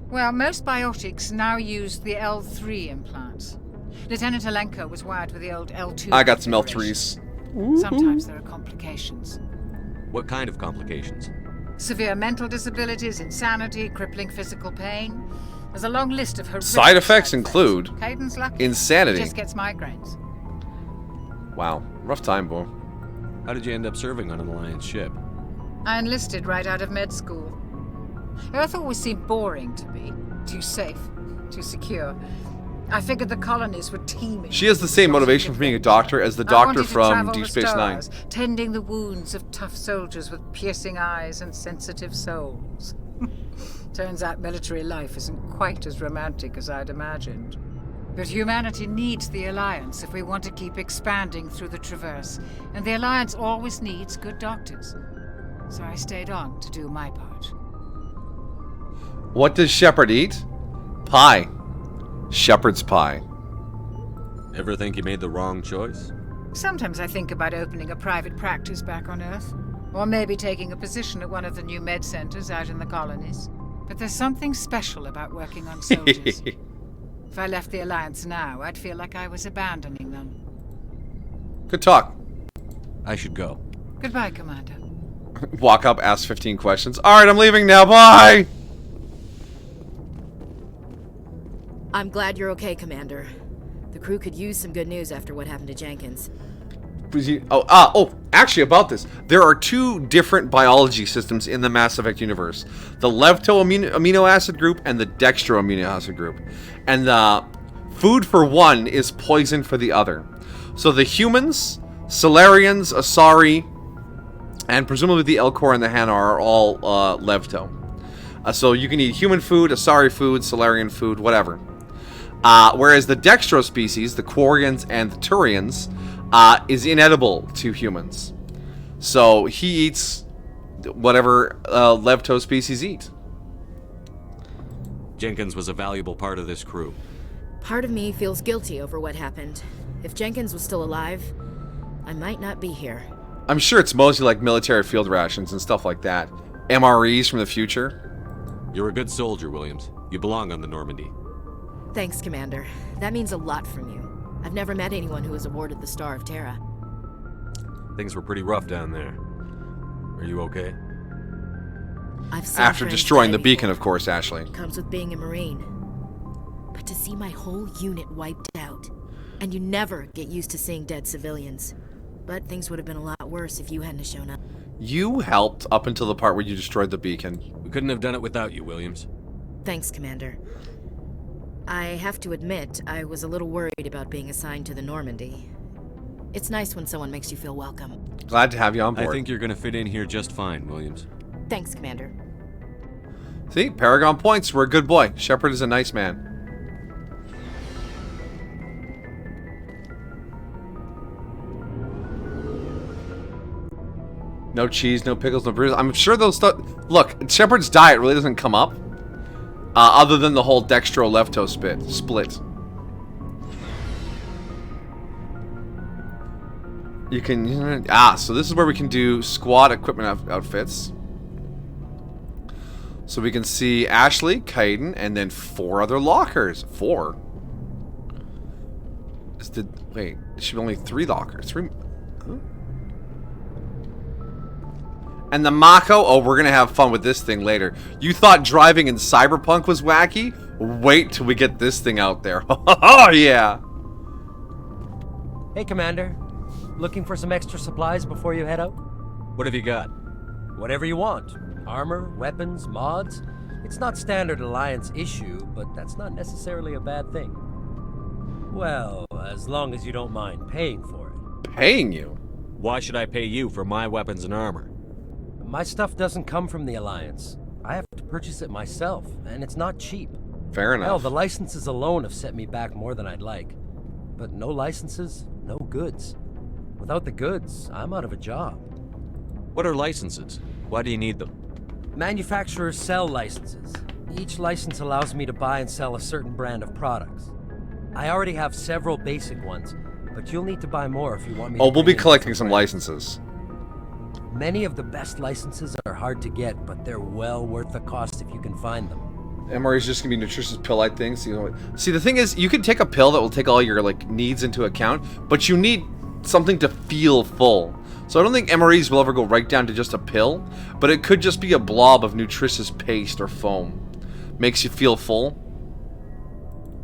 Well, most biotics now use the L3 implants. Lieutenant Alenko was wired with the old L2. I got some L3s. Sometimes there are complications. What kind of complications? Severe mental disabilities, insanity, crippling physical pain. There's a long list of horrific Side effects include Caden's lucky. insanity. He just gets migraines. Wow, rough time, boy. How did you end up serving on an Alliance ship? I enlisted right out of med school. Earth always seemed boring to me. Too safe, too secure. I figured the colonies were teeming. She has the same motivation for being a doctor as the doctor from Deep Space Nine. Tending the wounds of tough soldiers with piercing eyes and sensitive souls. Turns out military life isn't quite as romantic as I'd imagined. But humanity needs the Alliance if we want to keep expanding through the Traverse, and the Alliance always needs good doctors. So I stayed on to do my part. What does Shepard eat? Pie. Shepherd's pie. Ever think you made the wrong choice? Sometimes I think about opening a private practice back on Earth, or maybe taking a position at one of the new med centers out in the colonies. But there's something special about working on soldiers. If I left the Alliance now, I'd feel like I was abandoning them. Good talk. I should go. Goodbye, Commander. Walk up, ask 15 questions. Alright, I'm leaving now. Bye! I'm glad you're okay, Commander. The crew could use some good news after what happened to Jenkins. Actually, about this. There are two different biology systems in the Mass Effect universe. The Levto amino acid group and the Dextro amino acid group. And the food for one is poison for the other. So the humans, Solarians, Asari, and presumably the Elcor and the Hanar are all Levto. So you can eat human food, Asari food, Solarian food, whatever. Whereas the Dextro species, the Quarians and the Turians, is inedible to humans. So he eats whatever Levto species eat. Jenkins was a valuable part of this crew. Part of me feels guilty over what happened. If Jenkins was still alive, I might not be here. I'm sure it's mostly like military field rations and stuff like that. MREs from the future. You're a good soldier, Williams. You belong on the Normandy. Thanks, Commander. That means a lot from you. I've never met anyone who was awarded the Star of Terra. Things were pretty rough down there. Are you okay? After destroying the beacon, of course, Ashley. Comes with being a Marine. But to see my whole unit wiped out, and you never get used to seeing dead civilians. But things would have been a lot worse if you hadn't shown up. You helped up until the part where you destroyed the beacon. We couldn't have done it without you, Williams. Thanks, Commander. I have to admit, I was a little worried about being assigned to the Normandy. It's nice when someone makes you feel welcome. Glad to have you on board. I think you're gonna fit in here just fine, Williams. Thanks, Commander. See? Paragon points. We're a good boy. Shepard is a nice man. No cheese, no pickles, no bruises. I'm sure those stuff... Look, Shepard's diet really doesn't come up. Other than the whole Dextro-Lefto split. You can... so this is where we can do squad equipment outfits. So we can see Ashley, Kaiden, and then 4 other lockers. 4? Wait, it should be only 3 lockers. 3... Huh? And the Mako, oh, we're gonna have fun with this thing later. You thought driving in Cyberpunk was wacky? Wait till we get this thing out there. Oh, yeah. Hey, Commander. Looking for some extra supplies before you head out? What have you got? Whatever you want. Armor, weapons, mods. It's not standard Alliance issue, but that's not necessarily a bad thing. Well, as long as you don't mind paying for it. Paying you? Why should I pay you for my weapons and armor? My stuff doesn't come from the Alliance. I have to purchase it myself, and it's not cheap. Fair enough. Hell, the licenses alone have set me back more than I'd like. But no licenses, no goods. Without the goods, I'm out of a job. What are licenses? Why do you need them? Manufacturers sell licenses. Each license allows me to buy and sell a certain brand of products. I already have several basic ones, but you'll need to buy more if you want me to... Oh, we'll be collecting some licenses. Many of the best licenses are hard to get, but they're well worth the cost if you can find them. MRE is just gonna be nutritious pill-like things. You know, see, the thing is, you can take a pill that will take all your like needs into account, but you need something to feel full. So I don't think MREs will ever go right down to just a pill, but it could just be a blob of nutritious paste or foam. Makes you feel full.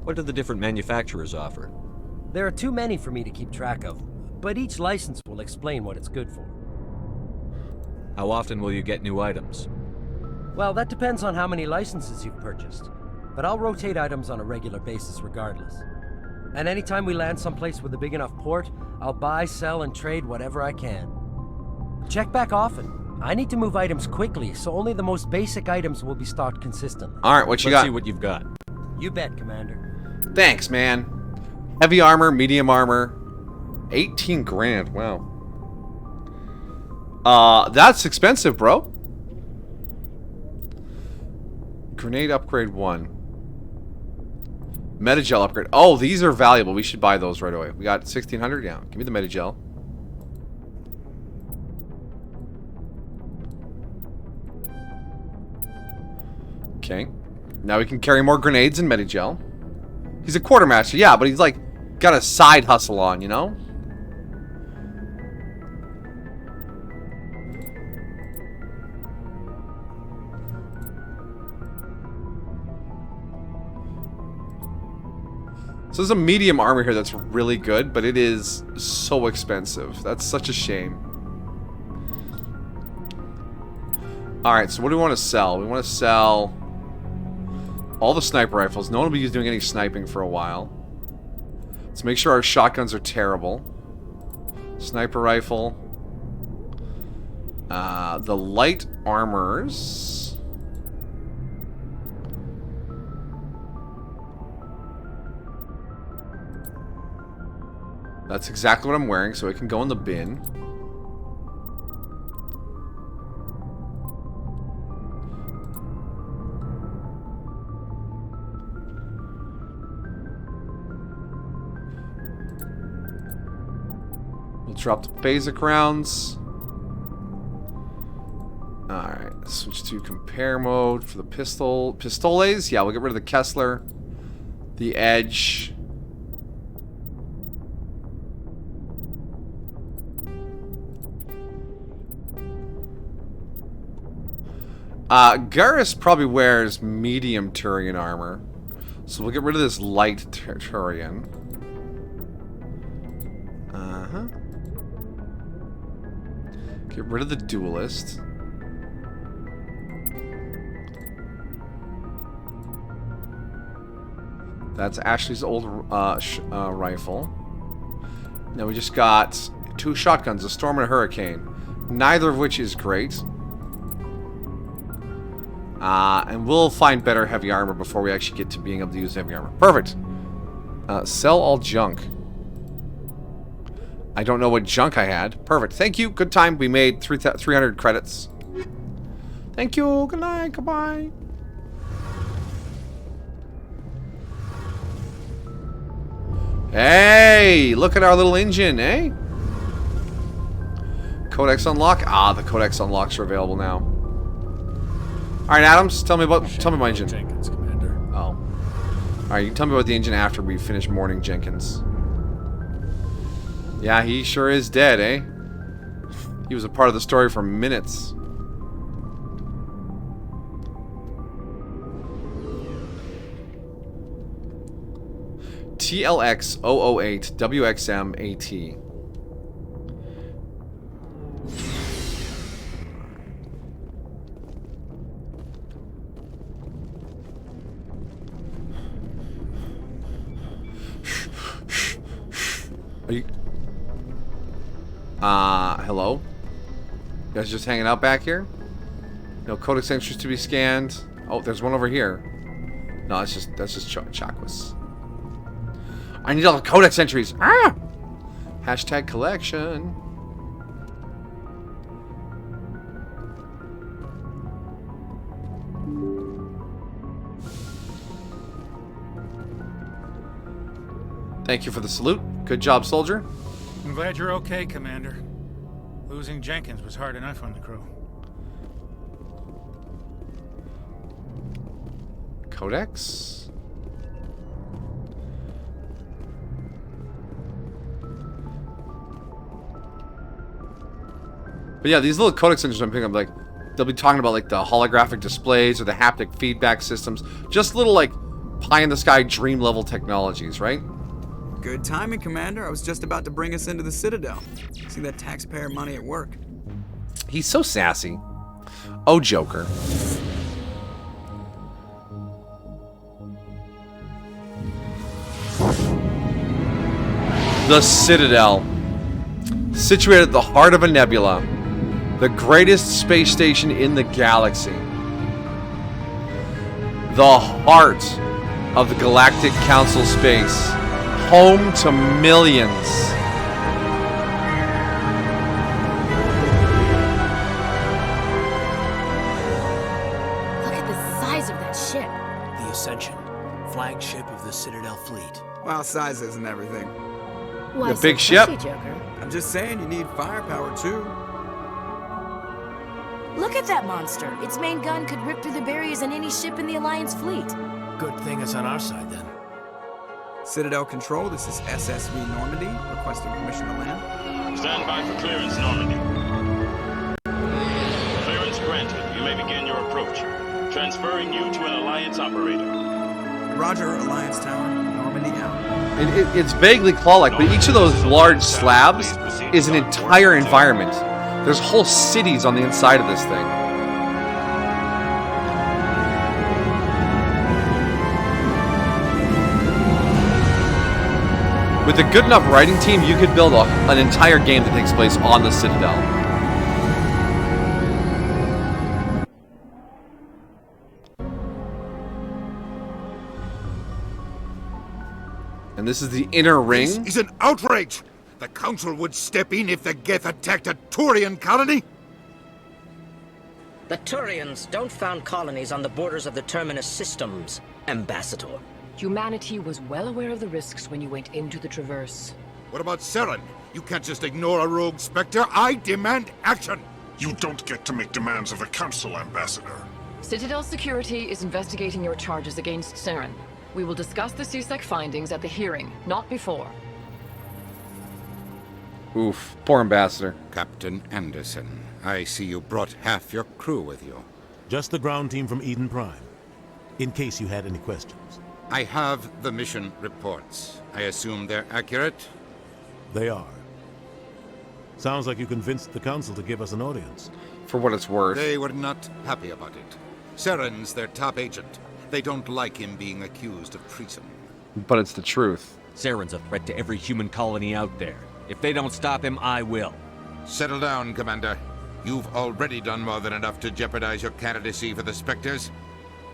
What do the different manufacturers offer? There are too many for me to keep track of, but each license will explain what it's good for. How often will you get new items? Well, that depends on how many licenses you've purchased, but I'll rotate items on a regular basis regardless. And anytime we land someplace with a big enough port, I'll buy, sell, and trade whatever I can. Check back often. I need to move items quickly, so only the most basic items will be stocked consistently. Alright, what you got? Let's see what you've got. You bet, Commander. Thanks, man. Heavy armor, medium armor. 18 grand, wow. That's expensive, bro. Grenade upgrade 1. Metagel upgrade. Oh, these are valuable. We should buy those right away. We got 1,600? Yeah. Give me the Metagel. Okay. Now we can carry more grenades and Metagel. He's a quartermaster, yeah, but he's like got a side hustle on, you know? So there's a medium armor here that's really good, but it is so expensive. That's such a shame. Alright, so what do we want to sell? We want to sell all the sniper rifles. No one will be doing any sniping for a while. Let's make sure our shotguns are terrible. Sniper rifle. The light armors. That's exactly what I'm wearing, so it can go in the bin. We'll drop the basic rounds. Alright, switch to compare mode for the pistol. Pistoles? Yeah, we'll get rid of the Kessler. The Edge. Garrus probably wears medium Turian armor. So we'll get rid of this light Turian. Get rid of the duelist. That's Ashley's old rifle. Now we just got 2 shotguns, a Storm and a Hurricane. Neither of which is great. And we'll find better heavy armor before we actually get to being able to use heavy armor. Perfect. Sell all junk. I don't know what junk I had. Perfect. Thank you. Good time. We made 300 credits. Thank you. Good night. Goodbye. Hey, look at our little engine, eh? Codex unlock. Ah, the codex unlocks are available now. All right, Adams, tell me my engine. Jenkins, Commander. Oh. All right, you can tell me about the engine after we finish mourning Jenkins. Yeah, he sure is dead, eh? He was a part of the story for minutes. TLX 008 WXM AT. Are you... hello? You guys just hanging out back here? No codex entries to be scanned. Oh, there's one over here. No, that's just Chakwas. I need all the codex entries. Ah! Hashtag collection. Thank you for the salute. Good job, soldier. I'm glad you're okay, Commander. Losing Jenkins was hard enough on the crew. Codex? But yeah, these little codec sensors I'm picking up, like, they'll be talking about, like, the holographic displays or the haptic feedback systems. Just little, like, pie-in-the-sky dream-level technologies, right? Good timing, Commander. I was just about to bring us into the Citadel. See that taxpayer money at work. He's so sassy. Oh, Joker. The Citadel. Situated at the heart of a nebula. The greatest space station in the galaxy. The heart of the Galactic Council space. Home to millions. Look at the size of that ship. The Ascension, flagship of the Citadel fleet. Well, size isn't everything. Why The so big ship. pushy, Joker? I'm just saying you need firepower, too. Look at that monster. Its main gun could rip through the barriers in any ship in the Alliance fleet. Good thing it's on our side, then. Citadel Control, this is SSV Normandy, requesting permission to land. Stand by for clearance, Normandy. Clearance granted. You may begin your approach. Transferring you to an Alliance operator. Roger, Alliance Tower, Normandy out. It's vaguely claw-like, but each of those large slabs is an entire environment. There's whole cities on the inside of this thing. With a good enough writing team, you could build an entire game that takes place on the Citadel. And this is the inner ring. This is an outrage! The Council would step in if the Geth attacked a Turian colony? The Turians don't found colonies on the borders of the Terminus systems, Ambassador. Humanity was well aware of the risks when you went into the Traverse. What about Saren? You can't just ignore a rogue Spectre. I demand action! You don't get to make demands of the Council, Ambassador. Citadel Security is investigating your charges against Saren. We will discuss the CSEC findings at the hearing, not before. Oof, poor Ambassador. Captain Anderson, I see you brought half your crew with you. Just the ground team from Eden Prime, in case you had any questions. I have the mission reports. I assume they're accurate? They are. Sounds like you convinced the Council to give us an audience. For what it's worth. They were not happy about it. Saren's their top agent. They don't like him being accused of treason. But it's the truth. Saren's a threat to every human colony out there. If they don't stop him, I will. Settle down, Commander. You've already done more than enough to jeopardize your candidacy for the Spectres.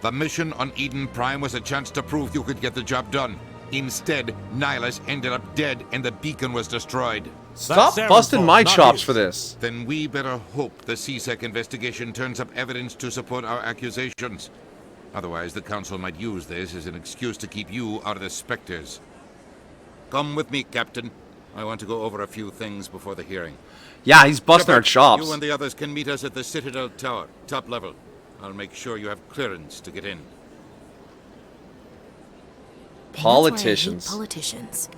The mission on Eden Prime was a chance to prove you could get the job done. Instead, Nihilus ended up dead and the beacon was destroyed. Stop busting my chops for this. Then we better hope the CSEC investigation turns up evidence to support our accusations. Otherwise, the Council might use this as an excuse to keep you out of the Spectres. Come with me, Captain. I want to go over a few things before the hearing. Yeah, he's busting our chops. You and the others can meet us at the Citadel Tower, top level. I'll make sure you have clearance to get in. Politicians. Politicians.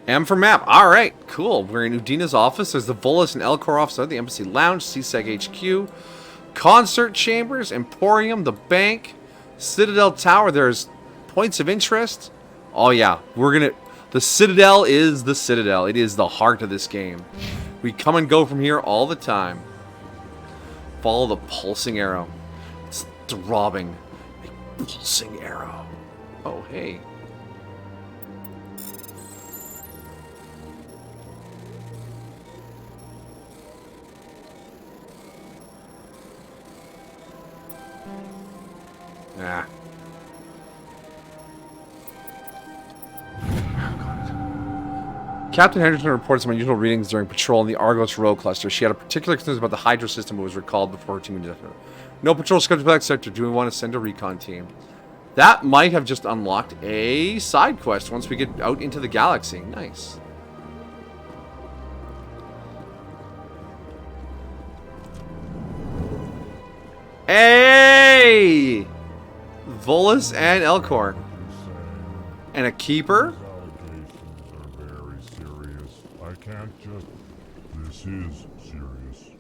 M for map. All right, cool. We're in Udina's office. There's the Volus and Elcor office, the Embassy Lounge, CSEC HQ, concert chambers, Emporium, the bank, Citadel Tower. There's points of interest. Oh yeah, the Citadel is the Citadel. It is the heart of this game. We come and go from here all the time. Follow the pulsing arrow. It's throbbing. A pulsing arrow. Oh, hey. Ah. Captain Henderson reported some unusual readings during patrol in the Argos Row cluster. She had a particular concerns about the Hydra system, but was recalled before her team was done. No patrol scheduled for that sector. Do we want to send a recon team? That might have just unlocked a side quest once we get out into the galaxy. Nice. Hey! Volus and Elcor. And a keeper? Allegations are very serious. I can't just is serious.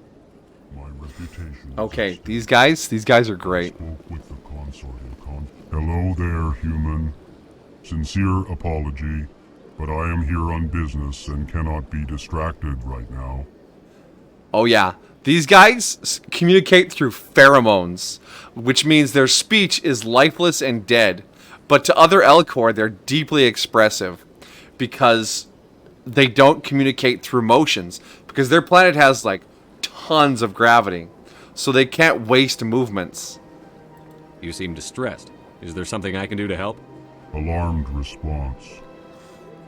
My reputation. Okay, these guys are great. Spoke with the consort. Hello there, human. Sincere apology, but I am here on business and cannot be distracted right now. Oh yeah, these guys communicate through pheromones, which means their speech is lifeless and dead. But to other Elcor, they're deeply expressive because they don't communicate through motions, because their planet has like tons of gravity, so they can't waste movements. You seem distressed. Is there something I can do to help? Alarmed response.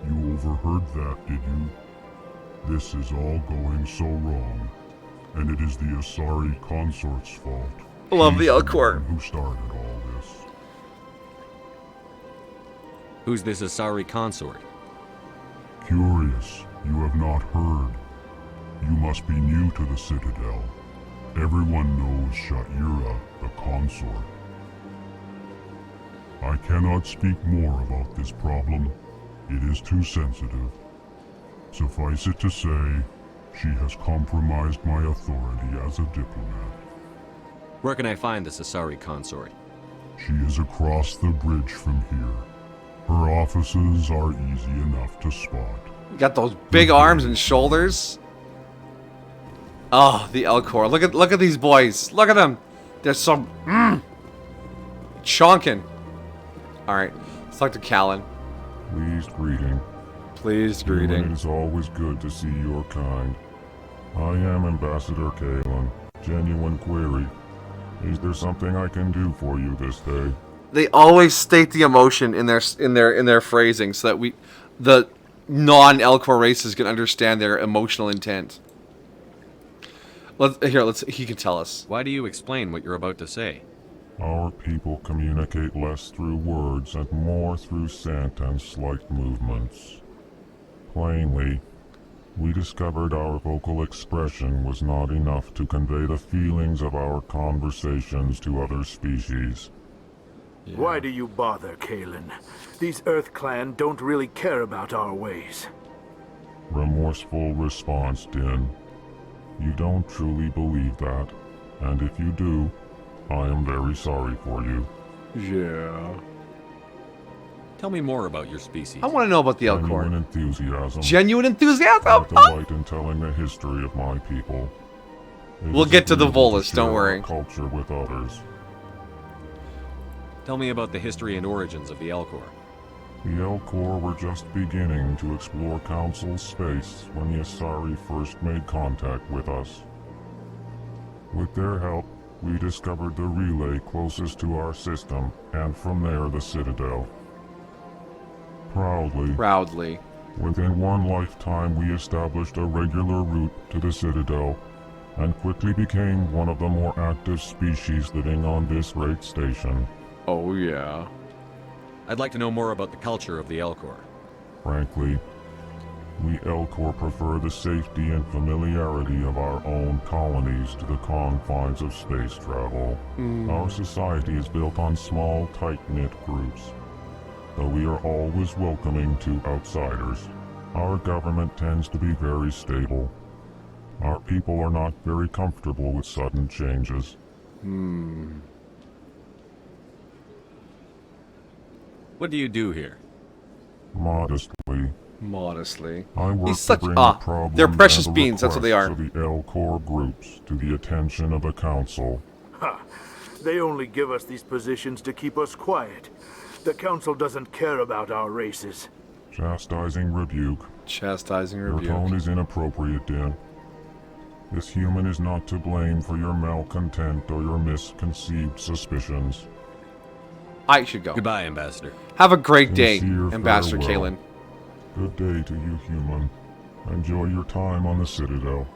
You overheard that, did you? This is all going so wrong, and it is the Asari consort's fault. Love the Elcor. Who started all this? Who's this Asari consort? Curious, you have not heard. You must be new to the Citadel. Everyone knows Sha'ira, the consort. I cannot speak more about this problem. It is too sensitive. Suffice it to say, she has compromised my authority as a diplomat. Where can I find this Asari consort? She is across the bridge from here. Her offices are easy enough to spot. Got those big arms and shoulders. Oh, the Elcor. Look at these boys. Look at them. They're so chonkin. Alright, let's talk to Callan. Pleased greeting. Pleased greeting. It is always good to see your kind. I am Ambassador Kalen. Genuine query. Is there something I can do for you this day? They always state the emotion in their phrasing so that the non-Elcor races can understand their emotional intent. He can tell us. Why do you explain what you're about to say? Our people communicate less through words and more through scent and slight movements. Plainly, we discovered our vocal expression was not enough to convey the feelings of our conversations to other species. Yeah. Why do you bother, Kalen? These Earth Clan don't really care about our ways. Remorseful response, Din. You don't truly believe that, and if you do, I am very sorry for you. Yeah. Tell me more about your species. I want to know about the Elcor. Genuine enthusiasm. Genuine enthusiasm? I delight in telling the history of my people. We'll get to the Volus, don't worry. Culture with others. Tell me about the history and origins of the Elcor. The Elcor were just beginning to explore Council space when the Asari first made contact with us. With their help, we discovered the relay closest to our system, and from there the Citadel. Proudly, within one lifetime we established a regular route to the Citadel, and quickly became one of the more active species living on this great station. Oh yeah. I'd like to know more about the culture of the Elcor. Frankly, we Elcor prefer the safety and familiarity of our own colonies to the confines of space travel. Our society is built on small, tight-knit groups. Though we are always welcoming to outsiders, our government tends to be very stable. Our people are not very comfortable with sudden changes. What do you do here? Modestly. I work He's such to bring the problems they're precious and the beans, that's what they are. requests of the Elcor groups to the attention of the Council. Ha! They only give us these positions to keep us quiet. The Council doesn't care about our races. Chastising rebuke. Your tone is inappropriate, Din. This human is not to blame for your malcontent or your misconceived suspicions. I should go. Goodbye, Ambassador. Have a great day, Sincere Ambassador farewell. Kalen. Good day to you, human. Enjoy your time on the Citadel.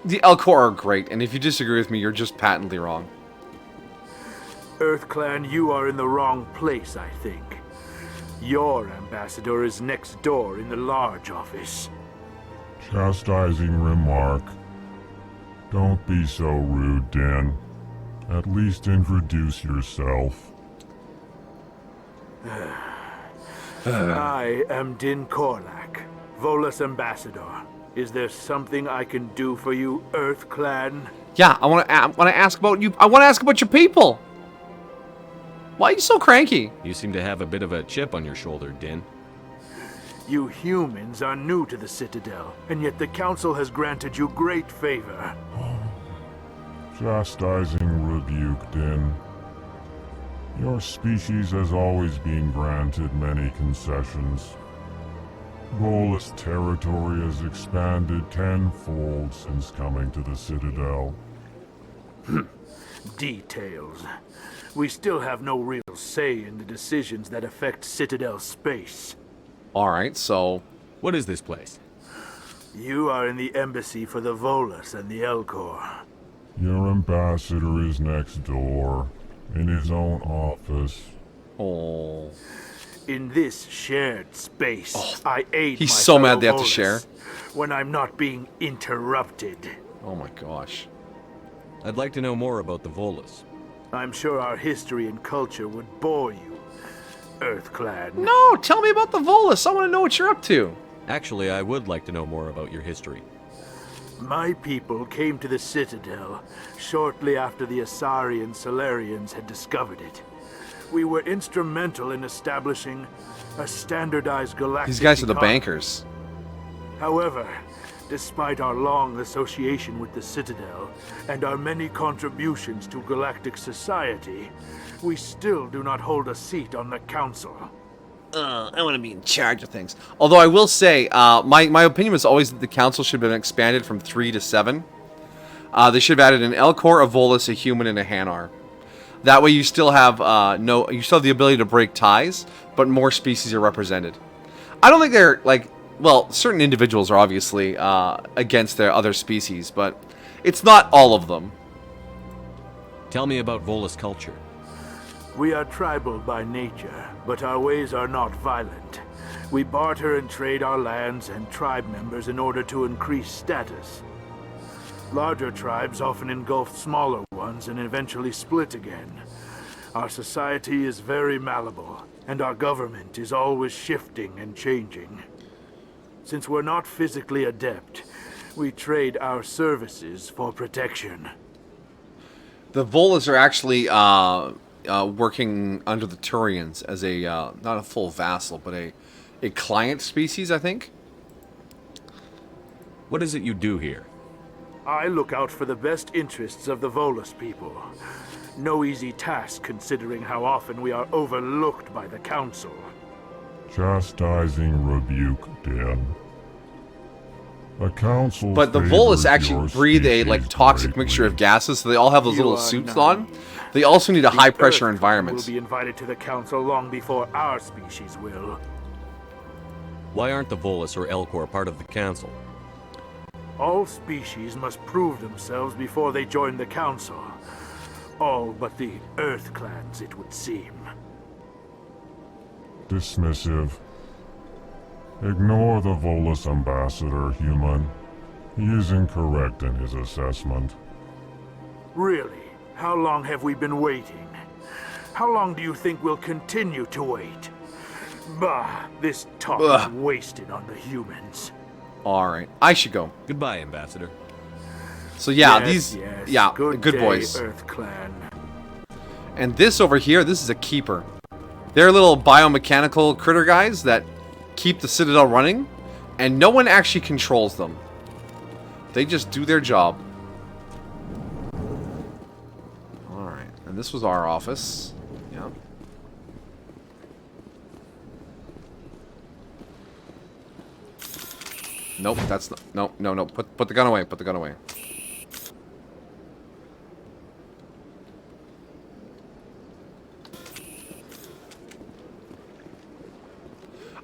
The Elcor are great, and if you disagree with me, you're just patently wrong. Earth Clan, you are in the wrong place, I think. Your ambassador is next door in the large office. Chastising remark. Don't be so rude, Din. At least introduce yourself. I am Din Korlak, Volus Ambassador. Is there something I can do for you, Earth Clan? Yeah, I want to ask about you. I want to ask about your people. Why are you so cranky? You seem to have a bit of a chip on your shoulder, Din. You humans are new to the Citadel, and yet the Council has granted you great favor. Chastising rebuke, Din. Your species has always been granted many concessions. Volus territory has expanded tenfold since coming to the Citadel. Details. We still have no real say in the decisions that affect Citadel space. Alright, so... What is this place? You are in the embassy for the Volus and the Elcor. Your ambassador is next door, in his own office. Oh. In this shared space, I aid He's my so mad fellow they have to Volus share. when I'm not being interrupted. Oh my gosh. I'd like to know more about the Volus. I'm sure our history and culture would bore you, Earth Clan. No, tell me about the Volus. I want to know what you're up to. Actually, I would like to know more about your history. My people came to the Citadel shortly after the Asari and Solarians had discovered it. We were instrumental in establishing a standardized galactic These guys are the economy. bankers. However, despite our long association with the Citadel and our many contributions to galactic society, we still do not hold a seat on the Council. I want to be in charge of things. Although I will say, my opinion was always that the Council should have been expanded from 3 to 7. They should have added an Elcor, a Volus, a human, and a Hanar. That way you still have you still have the ability to break ties, but more species are represented. I don't think they're like, well, certain individuals are obviously against their other species, but it's not all of them. Tell me about Volus culture. We are tribal by nature, but our ways are not violent. We barter and trade our lands and tribe members in order to increase status. Larger tribes often engulf smaller ones and eventually split again. Our society is very malleable, and our government is always shifting and changing. Since we're not physically adept, we trade our services for protection. The Volus are actually working under the Turians as a, not a full vassal, but a client species, I think. What is it you do here? I look out for the best interests of the Volus people. No easy task considering how often we are overlooked by the Council. Chastising rebuke, Din. The Council. But the Volus actually breathe a toxic mixture of gases, so they all have those little suits on. They also need a high pressure environment. We'll be invited to the Council long before our species will. Why aren't the Volus or Elcor part of the Council? All species must prove themselves before they join the Council. All but the Earth clans, it would seem. Dismissive. Ignore the Volus ambassador, human. He is incorrect in his assessment. Really? How long have we been waiting? How long do you think we'll continue to wait? Bah, this talk is wasted on the humans. Alright, I should go. Goodbye, Ambassador. So yeah, yes, good day, boys. Earth Clan. And this over here, this is a keeper. They're little biomechanical critter guys that keep the Citadel running, and no one actually controls them. They just do their job. Alright, and this was our office. Yeah. Nope, that's not, no. Put the gun away. Put the gun away.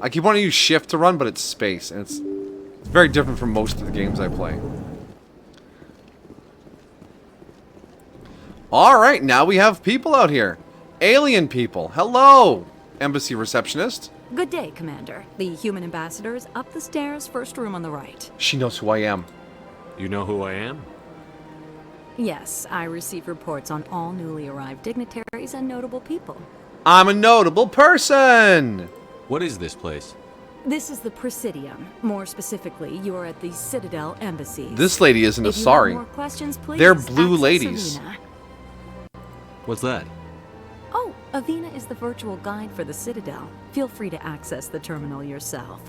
I keep wanting to use shift to run, but it's space, and it's very different from most of the games I play. Alright, now we have people out here. Alien people. Hello, embassy receptionist. Good day, Commander. The human ambassador is up the stairs, first room on the right. She knows who I am. You know who I am? Yes, I receive reports on all newly arrived dignitaries and notable people. I'm a notable person! What is this place? This is the Presidium. More specifically, you are at the Citadel Embassy. This lady isn't a If you sorry. have more questions, please They're blue access ladies. Avina. What's that? Oh, Avina is the virtual guide for the Citadel. Feel free to access the terminal yourself.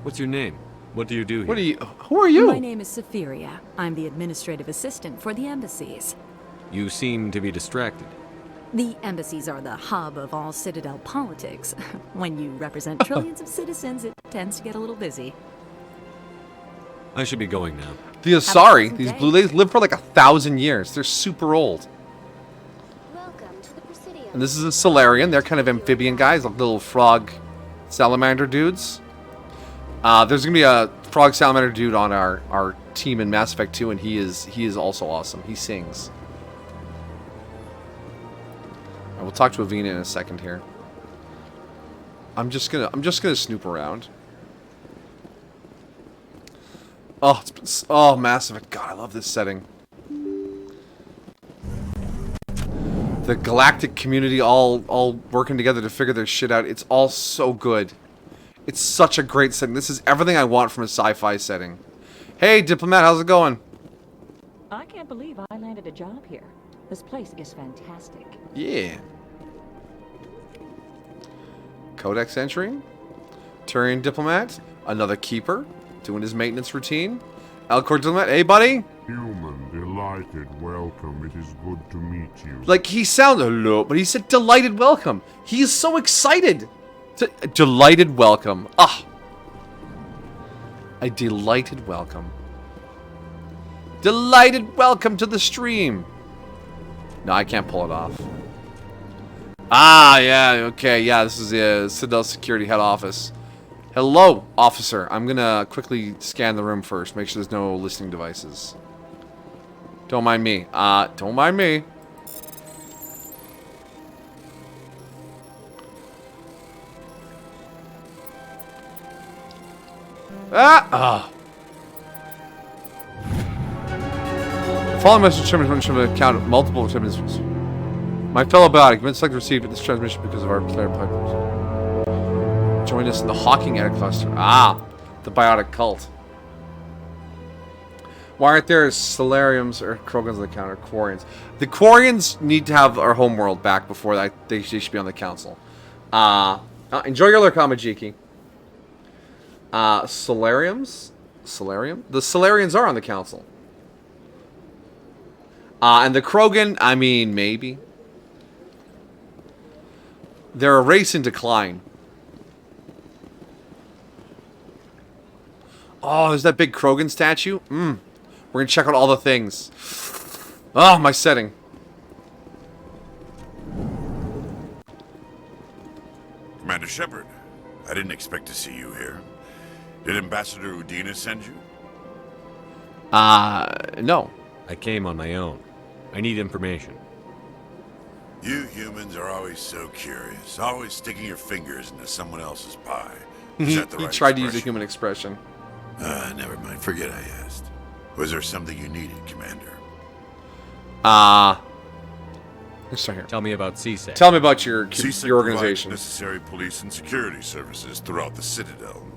What's your name? What do you do here? What are you? Who are you? My name is Safiria. I'm the administrative assistant for the embassies. You seem to be distracted. The embassies are the hub of all Citadel politics. When you represent trillions of citizens, it tends to get a little busy. I should be going now. The Asari, these blue ladies, live for like 1,000 years. They're super old. And this is a Solarian. They're kind of amphibian guys, like little frog salamander dudes. There's gonna be a frog salamander dude on our team in Mass Effect 2, and he is also awesome. He sings. We'll talk to Avina in a second here. I'm just gonna snoop around. Oh, Mass Effect. God, I love this setting. The galactic community all working together to figure their shit out. It's all so good. It's such a great setting. This is everything I want from a sci-fi setting. Hey, Diplomat, how's it going? I can't believe I landed a job here. This place is fantastic. Yeah. Codex entry. Turian Diplomat. Another Keeper. Doing his maintenance routine. Elcor Diplomat. Hey, buddy. Human, delighted welcome. It is good to meet you. Like, he sounded hello, but he said delighted welcome. He is so excited. Delighted welcome. Ah. A delighted welcome. Delighted welcome to the stream. No, I can't pull it off. Ah, yeah, okay, yeah, this is the Citadel Security Head Office. Hello, officer. I'm gonna quickly scan the room first, make sure there's no listening devices. Don't mind me. Don't mind me. The following message transmission will account multiple transmissions. My fellow biotic, been selected received this transmission because of our player pipers. Join us in the Hawking Egg Cluster. Ah, the biotic cult. Why aren't there Solariums or Krogans on the counter? Quarians. The Quarians need to have our homeworld back before that. They should be on the council. Enjoy your lurk, Kamajiki. Solariums? Solarium? The Solarians are on the council. And the Krogan, I mean, maybe. They're a race in decline. Oh, there's that big Krogan statue. We're gonna check out all the things. Oh, my setting. Commander Shepard, I didn't expect to see you here. Did Ambassador Udina send you? No. I came on my own. I need information. You humans are always so curious, always sticking your fingers into someone else's pie. Is He that the right tried to use a expression? human expression. Never mind. Forget I asked. Was there something you needed, Commander? Let's start here. Tell me about CSEC. Tell me about your CSEC organization. provides necessary police and security services throughout the Citadel.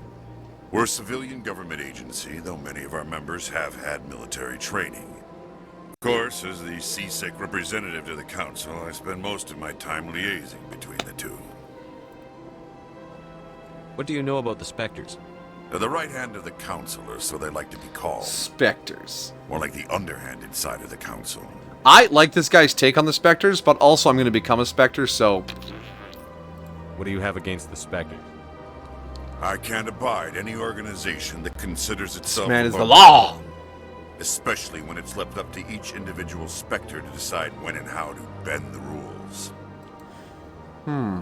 We're a civilian government agency, though many of our members have had military training. Of course, as the CSEC representative to the Council, I spend most of my time liaising between the two. What do you know about the Spectres? They're the right hand of the Council, or so they like to be called. Spectres. More like the underhanded side of the Council. I like this guy's take on the Spectres, but also I'm going to become a Spectre, so... What do you have against the Spectres? I can't abide any organization that considers itself... This man is the above law! law. Especially when it's left up to each individual Spectre to decide when and how to bend the rules. How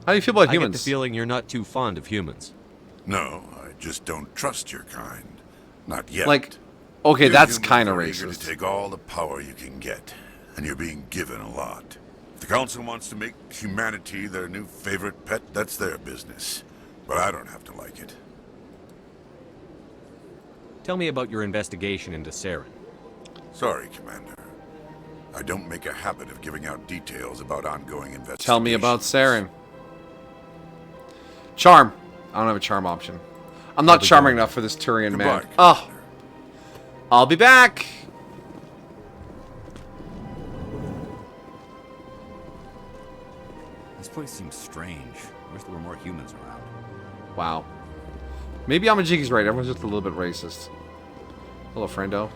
do you feel about I humans? get the feeling you're not too fond of humans. No, I just don't trust your kind. Not yet. Like, okay, You that's humans kind of are eager racist. to take all the power you can get, and you're being given a lot. If the Council wants to make humanity their new favorite pet, that's their business. But I don't have to like it. Tell me about your investigation into Saren. Sorry, Commander. I don't make a habit of giving out details about ongoing investigations. Tell me about Saren. Charm. I don't have a charm option. I'm not charming enough for this Turian man. Oh. I'll be back. This place seems strange. Wish there were more humans around. Wow. Maybe Amajiki's right. Everyone's just a little bit racist. Hello, friendo.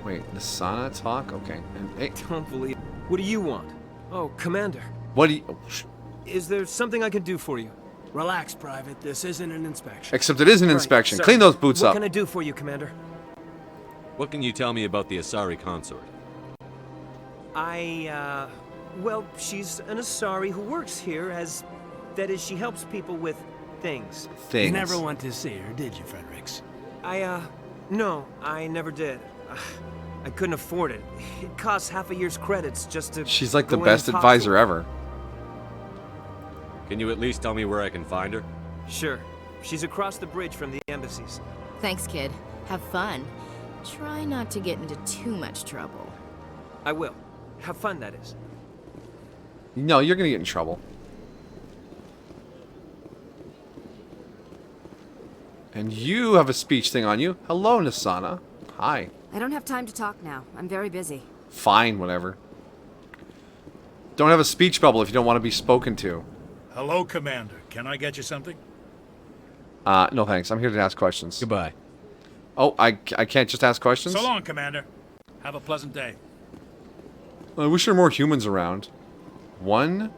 Wait, Nisana talk? Okay. And, hey. Don't believe. What do you want? Oh, Commander. What do you... Oh, is there something I can do for you? Relax, Private. This isn't an inspection. Except it is an inspection. Clean those boots up. What can I do for you, Commander? What can you tell me about the Asari consort? Well, she's an Asari who works here as... That is, she helps people with things. Things. You never went to see her, did you, Fredericks? No, I never did. I couldn't afford it. It costs half a year's credits just to... She's like the go in and best talk advisor to her. ever. Can you at least tell me where I can find her? Sure. She's across the bridge from the embassies. Thanks, kid. Have fun. Try not to get into too much trouble. I will. Have fun, that is. No, you're gonna get in trouble. And you have a speech thing on you. Hello, Nisana. Hi. I don't have time to talk now. I'm very busy. Fine, whatever. Don't have a speech bubble if you don't want to be spoken to. Hello, Commander. Can I get you something? No thanks. I'm here to ask questions. Goodbye. Oh, I can't just ask questions? So long, Commander. Have a pleasant day. I wish there were more humans around. 1,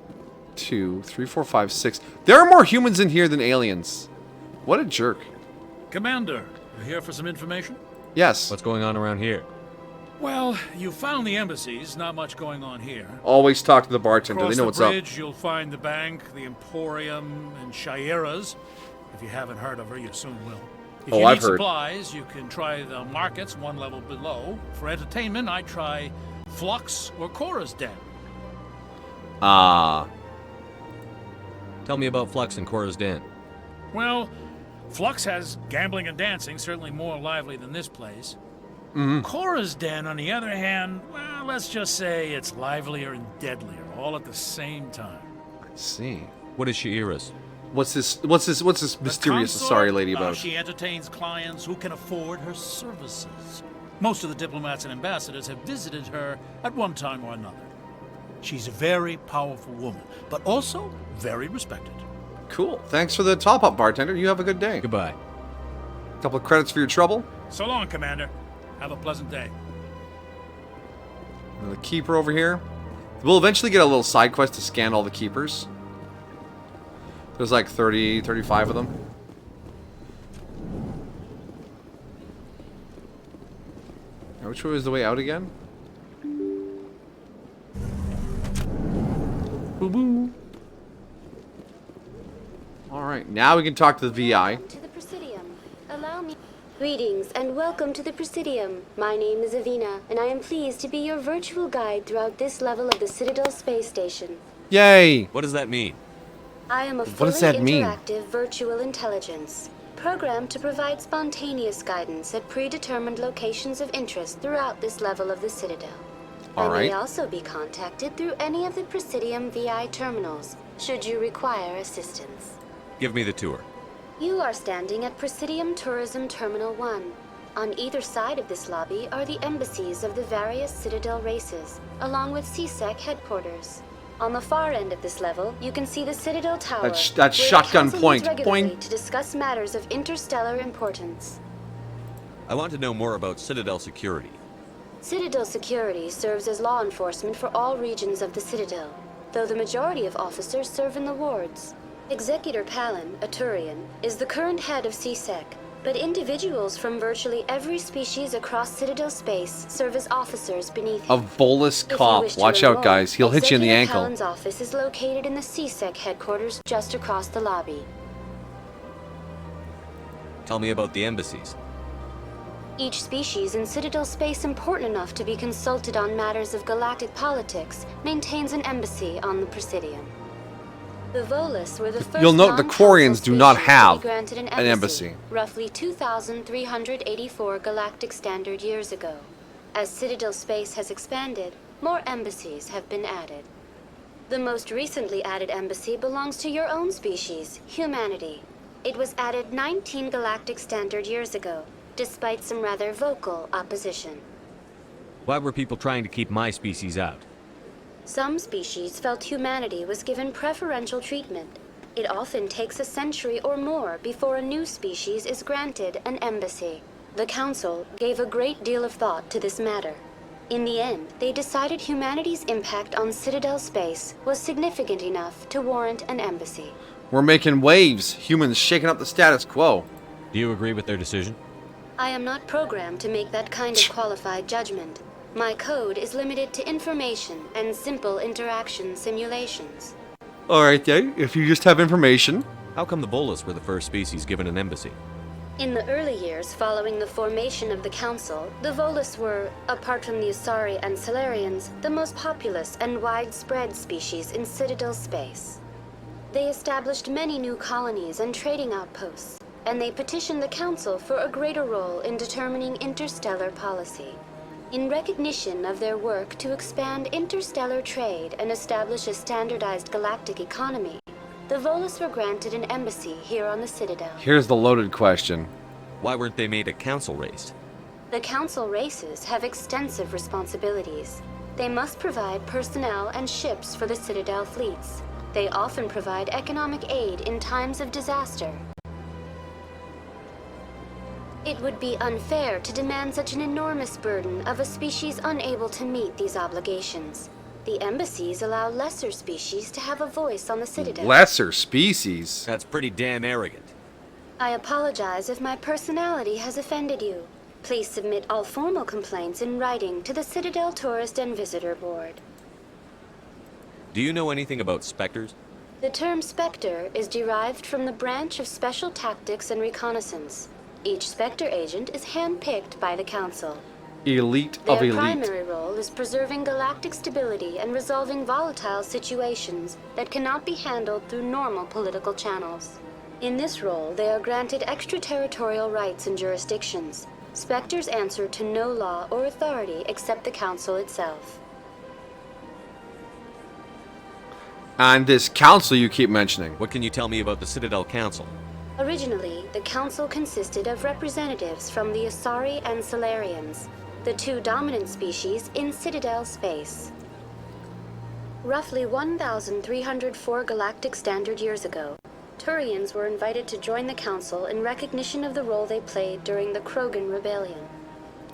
2, 3, 4, 5, 6. There are more humans in here than aliens. What a jerk. Commander, you here for some information? Yes. What's going on around here? Well, you found the embassies. Not much going on here. Always talk to the bartender. Across They know what's up. the bridge, you'll find the bank, the Emporium, and Shaira's. If you haven't heard of her, you soon will. If you I've need heard. supplies, you can try the markets one level below. For entertainment, I try Flux or Cora's Den. Ah. Tell me about Flux and Cora's Den. Well, Flux has gambling and dancing, certainly more lively than this place. Mm-hmm. Cora's Den, on the other hand, well, let's just say it's livelier and deadlier, all at the same time. I see. What is Shaira's? What's this mysterious Asari lady about? She entertains clients who can afford her services. Most of the diplomats and ambassadors have visited her at one time or another. She's a very powerful woman, but also very respected. Cool. Thanks for the top-up, bartender. You have a good day. Goodbye. A couple of credits for your trouble. So long, Commander. Have a pleasant day. The keeper over here. We'll eventually get a little side quest to scan all the keepers. There's like 30, 35 of them. Now, which way is the way out again? Boo-boo. Alright, now we can talk to the VI. To the Presidium. Allow me... Greetings and welcome to the Presidium. My name is Avina, and I am pleased to be your virtual guide throughout this level of the Citadel Space Station. Yay! What does that mean? I am a What fully does that mean? interactive virtual intelligence, programmed to provide spontaneous guidance at predetermined locations of interest throughout this level of the Citadel. I may also be contacted through any of the Presidium VI terminals, should you require assistance. Give me the tour. You are standing at Presidium Tourism Terminal 1. On either side of this lobby are the embassies of the various Citadel races, along with CSEC headquarters. On the far end of this level, you can see the Citadel Tower. That's where shotgun the council point. meets regularly Boing. to discuss matters of interstellar importance. I want to know more about Citadel security. Citadel security serves as law enforcement for all regions of the Citadel, though the majority of officers serve in the wards. Executor Palin, a Turian, is the current head of CSEC, but individuals from virtually every species across Citadel space serve as officers beneath him. A bolus If you cop. wish to Watch learn out, guys. He'll hit you in the Executor ankle. Palin's office is located in the CSEC headquarters just across the lobby. Tell me about the embassies. Each species in Citadel space important enough to be consulted on matters of galactic politics maintains an embassy on the Presidium. The Volus were the first You'll note the Quarians do not have granted an embassy. roughly 2,384 galactic standard years ago. As Citadel space has expanded, more embassies have been added. The most recently added embassy belongs to your own species, humanity. It was added 19 galactic standard years ago, despite some rather vocal opposition. Why were people trying to keep my species out? Some species felt humanity was given preferential treatment. It often takes a century or more before a new species is granted an embassy. The Council gave a great deal of thought to this matter. In the end, they decided humanity's impact on Citadel space was significant enough to warrant an embassy. We're making waves. Humans shaking up the status quo. Do you agree with their decision? I am not programmed to make that kind of qualified judgment. My code is limited to information and simple interaction simulations. Alright then, if you just have information. How come the Bolas were the first species given an embassy? In the early years following the formation of the Council, the Volus were, apart from the Asari and Solarians, the most populous and widespread species in Citadel space. They established many new colonies and trading outposts, and they petitioned the Council for a greater role in determining interstellar policy. In recognition of their work to expand interstellar trade and establish a standardized galactic economy, the Volus were granted an embassy here on the Citadel. Here's the loaded question. Why weren't they made a council race? The Council races have extensive responsibilities. They must provide personnel and ships for the Citadel fleets. They often provide economic aid in times of disaster. It would be unfair to demand such an enormous burden of a species unable to meet these obligations. The embassies allow lesser species to have a voice on the Citadel. Lesser species? That's pretty damn arrogant. I apologize if my personality has offended you. Please submit all formal complaints in writing to the Citadel Tourist and Visitor Board. Do you know anything about specters? The term Spectre is derived from the branch of Special Tactics and Reconnaissance. Each Spectre agent is handpicked by the Council. Elite of Their elite. primary role is preserving galactic stability and resolving volatile situations that cannot be handled through normal political channels. In this role, they are granted extraterritorial rights and jurisdictions. Spectres answer to no law or authority except the Council itself. And this council you keep mentioning. What can you tell me about the Citadel Council? Originally, the Council consisted of representatives from the Asari and Solarians, the two dominant species in Citadel space. Roughly 1,304 galactic standard years ago, Turians were invited to join the Council in recognition of the role they played during the Krogan Rebellion.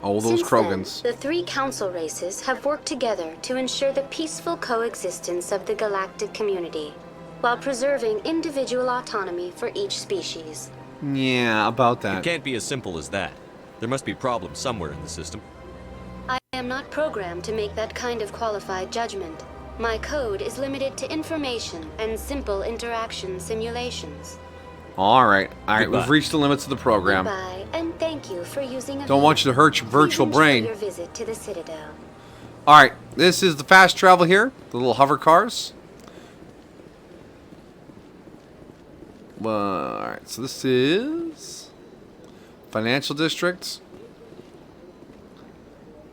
All those Since Krogans. then, the three Council races have worked together to ensure the peaceful coexistence of the galactic community, while preserving individual autonomy for each species. Yeah, about that. It can't be as simple as that. There must be problems somewhere in the system. I am not programmed to make that kind of qualified judgment. My code is limited to information and simple interaction simulations. Alright, Goodbye. we've reached the limits of the program. Goodbye, and thank you for using a Don't want you to hurt your virtual Please enjoy brain. your visit to the Citadel. Alright, this is the fast travel here, the little hover cars. Alright, so this is Financial District,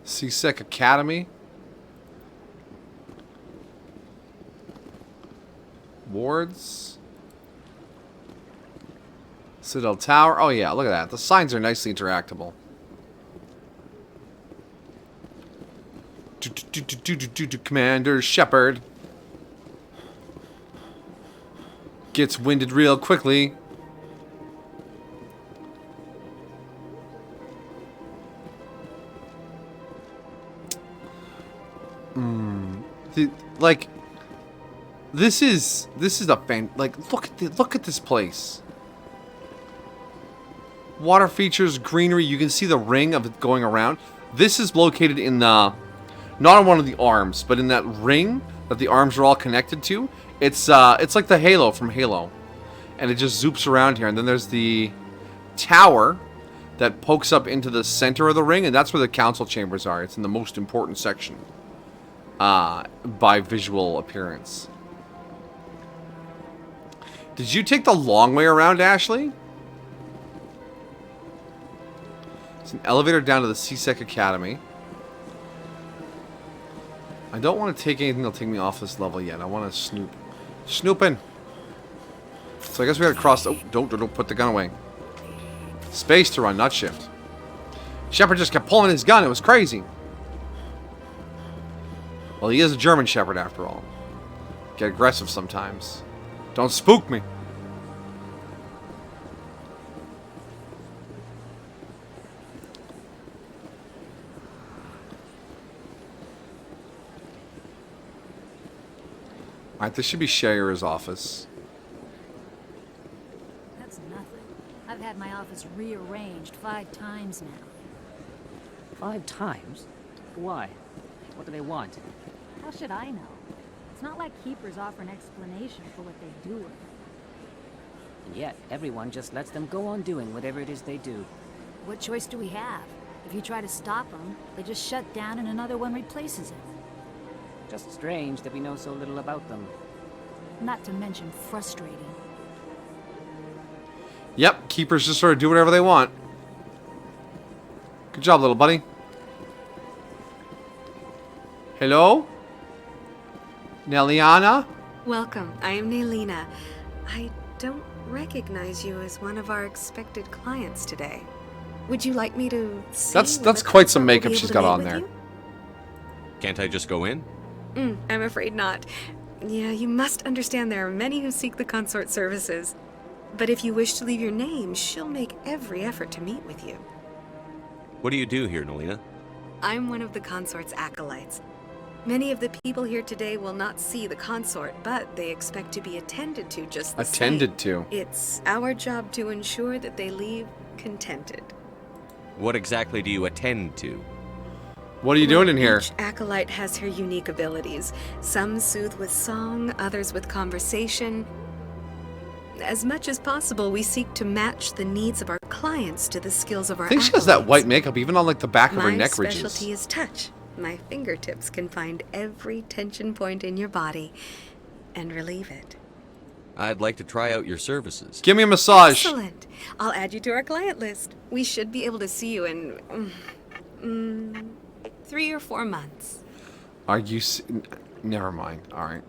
CSEC Academy, wards, Citadel Tower. Oh yeah, look at that. The signs are nicely interactable. Commander Shepard gets winded real quickly. Like, this is a fan. Like, look at this place. Water features, greenery. You can see the ring of it going around. This is located in the, not on one of the arms, but in that ring that the arms are all connected to. It's like the Halo from Halo, and it just zoops around here. And then there's the tower that pokes up into the center of the ring, and that's where the council chambers are. It's in the most important section, by visual appearance. Did you take the long way around, Ashley? It's an elevator down to the CSEC Academy. I don't want to take anything that'll take me off this level yet. I want to snoop. Snooping! So I guess we gotta cross... Oh, don't put the gun away. Space to run, not shift. Shepard just kept pulling his gun. It was crazy. Well, he is a German Shepherd after all. Get aggressive sometimes. Don't spook me. Alright, this should be Shayura's office. That's nothing. I've had my office rearranged 5 times now. 5 times? Why? What do they want? How should I know? It's not like keepers offer an explanation for what they do. And yet, everyone just lets them go on doing whatever it is they do. What choice do we have? If you try to stop them, they just shut down and another one replaces it. Just strange that we know so little about them. Not to mention frustrating. Yep, keepers just sort of do whatever they want. Good job, little buddy. Hello? Neliana? Welcome. I am Nelina. I don't recognize you as one of our expected clients today. Would you like me to see That's quite some makeup she's got on there. Can't I just go in? I'm afraid not. Yeah, you must understand there are many who seek the consort services. But if you wish to leave your name, she'll make every effort to meet with you. What do you do here, Nelina? I'm one of the consort's acolytes. Many of the people here today will not see the consort, but they expect to be attended to just the same. Attended to? It's our job to ensure that they leave contented. What exactly do you attend to? What are you doing in here? Each acolyte has her unique abilities. Some soothe with song, others with conversation. As much as possible, we seek to match the needs of our clients to the skills of our I think she has that white makeup even on like the back of her neck ridges. My specialty is touch. My fingertips can find every tension point in your body and relieve it. I'd like to try out your services. Give me a massage. Excellent. I'll add you to our client list. We should be able to see you in 3 or 4 months. Are you... Never mind. Alright.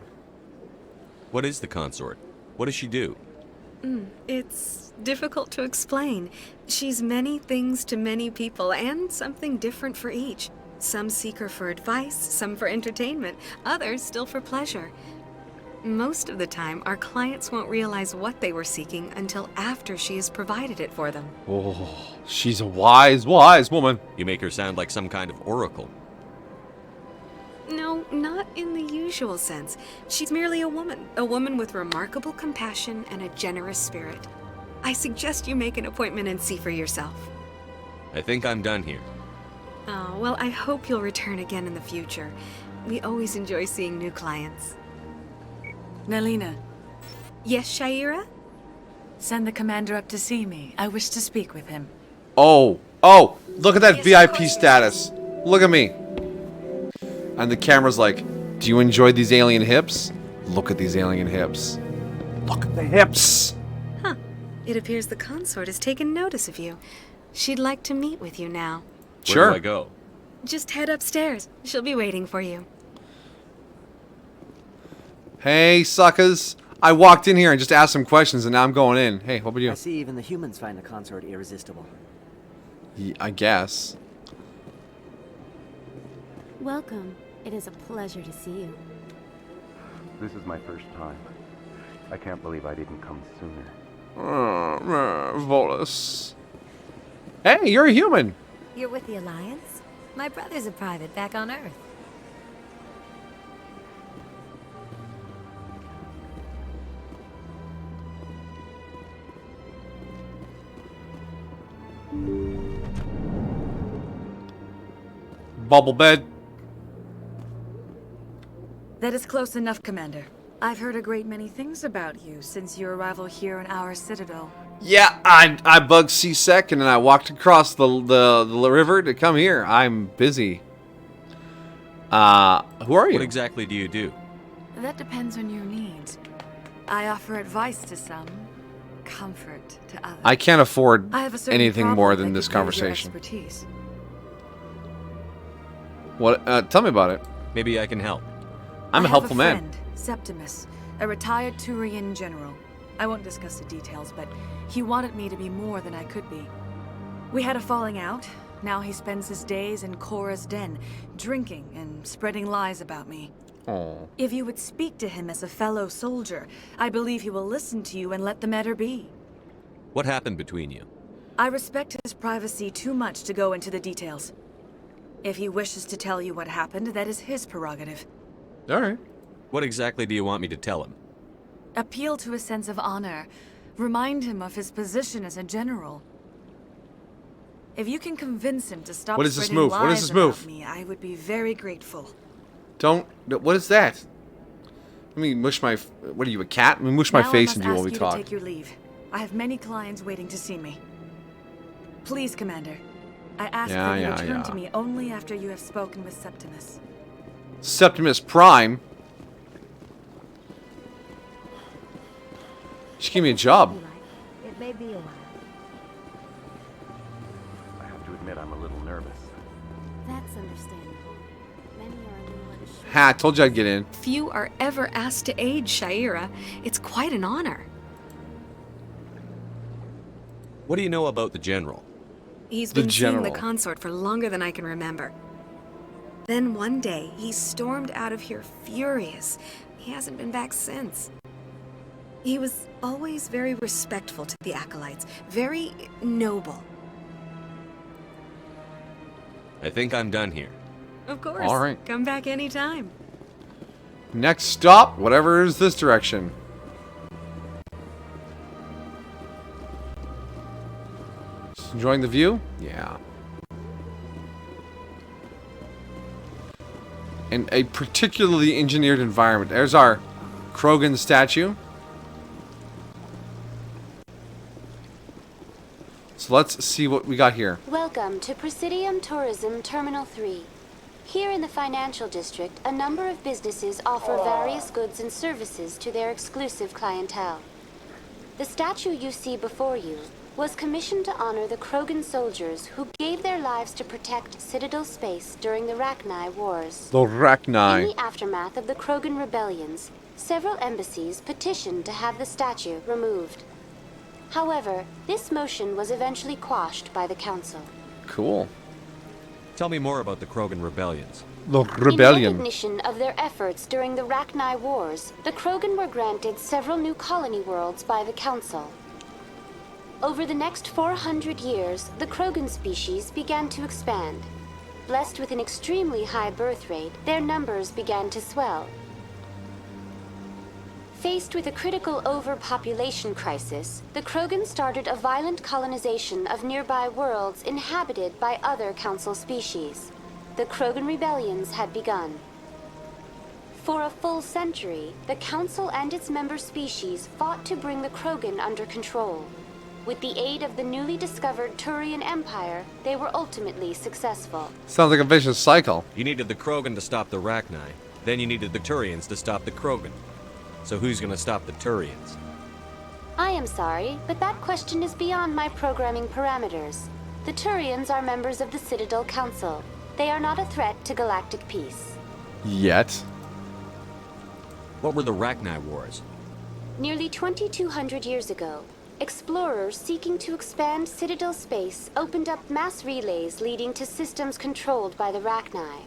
What is the consort? What does she do? It's difficult to explain. She's many things to many people, and something different for each. Some seek her for advice, some for entertainment, others still for pleasure. Most of the time, our clients won't realize what they were seeking until after she has provided it for them. Oh, she's a wise, wise woman. You make her sound like some kind of oracle. No, not in the usual sense. She's merely a woman with remarkable compassion and a generous spirit. I suggest you make an appointment and see for yourself. I think I'm done here. Oh, well, I hope you'll return again in the future. We always enjoy seeing new clients. Nelina. Yes, Shayura? Send the commander up to see me. I wish to speak with him. Oh, look at that VIP status. Look at me. And the camera's like, do you enjoy these alien hips? Look at these alien hips. Look at the hips. Huh. It appears the consort has taken notice of you. She'd like to meet with you now. Where do I go? Just head upstairs. She'll be waiting for you. Hey, suckers. I walked in here and just asked some questions, and now I'm going in. Hey, what about you? I see even the humans find the consort irresistible. Yeah, I guess. Welcome. It is a pleasure to see you. This is my first time. I can't believe I didn't come sooner. Volus. Hey, you're a human. You're with the Alliance? My brother's a private back on Earth. Bubble bed. That is close enough, Commander. I've heard a great many things about you since your arrival here in our citadel. Yeah, I bugged C-Sec and then I walked across the river to come here. I'm busy. Who are you? What exactly do you do? That depends on your needs. I offer advice to some, comfort to others. I can't afford I have a certain anything problem more that than this could use your conversation. expertise. What? Tell me about it. Maybe I can help. I'm a helpful man. Friend, Septimus, a retired Turian general. I won't discuss the details, but he wanted me to be more than I could be. We had a falling out. Now he spends his days in Korra's den, drinking and spreading lies about me. Oh. If you would speak to him as a fellow soldier, I believe he will listen to you and let the matter be. What happened between you? I respect his privacy too much to go into the details. If he wishes to tell you what happened, that is his prerogative. All right. What exactly do you want me to tell him? Appeal to his sense of honor. Remind him of his position as a general. If you can convince him to stop What is this spreading move? What is lies this about move? me, I would be very grateful. Don't. What is that? Let me mush my. What are you, a cat? Let me mush my face into you while we talk. Now I must ask you to take your leave. I have many clients waiting to see me. Please, Commander. I ask that you return to me only after you have spoken with Septimus. Septimus Prime? She gave me a job. It may be a while. I have to admit I'm a little nervous. That's understandable. Many are new and sure. Ha, I told you I'd get in. Few are ever asked to aid Shaira. It's quite an honor. What do you know about the General? He's been seeing the consort for longer than I can remember. Then one day, he stormed out of here furious. He hasn't been back since. He was always very respectful to the acolytes, very noble. I think I'm done here. Of course. All right. Come back anytime. Next stop, whatever is this direction. Just enjoying the view? Yeah. And a particularly engineered environment. There's our Krogan statue. So let's see what we got here. Welcome to Presidium Tourism Terminal 3. Here in the financial district, a number of businesses offer various goods and services to their exclusive clientele. The statue you see before you was commissioned to honor the Krogan soldiers who gave their lives to protect Citadel space during the Rachni Wars. The Rachni. In the aftermath of the Krogan rebellions, several embassies petitioned to have the statue removed. However, this motion was eventually quashed by the Council. Cool. Tell me more about the Krogan rebellions. The rebellion. In recognition of their efforts during the Rachni Wars, the Krogan were granted several new colony worlds by the Council. Over the next 400 years, the Krogan species began to expand. Blessed with an extremely high birth rate, their numbers began to swell. Faced with a critical overpopulation crisis, the Krogan started a violent colonization of nearby worlds inhabited by other Council species. The Krogan rebellions had begun. For a full century, the Council and its member species fought to bring the Krogan under control. With the aid of the newly discovered Turian Empire, they were ultimately successful. Sounds like a vicious cycle. You needed the Krogan to stop the Rachni. Then you needed the Turians to stop the Krogan. So who's gonna stop the Turians? I am sorry, but that question is beyond my programming parameters. The Turians are members of the Citadel Council. They are not a threat to galactic peace. Yet. What were the Rachni Wars? Nearly 2,200 years ago, explorers seeking to expand Citadel space opened up mass relays leading to systems controlled by the Rachni.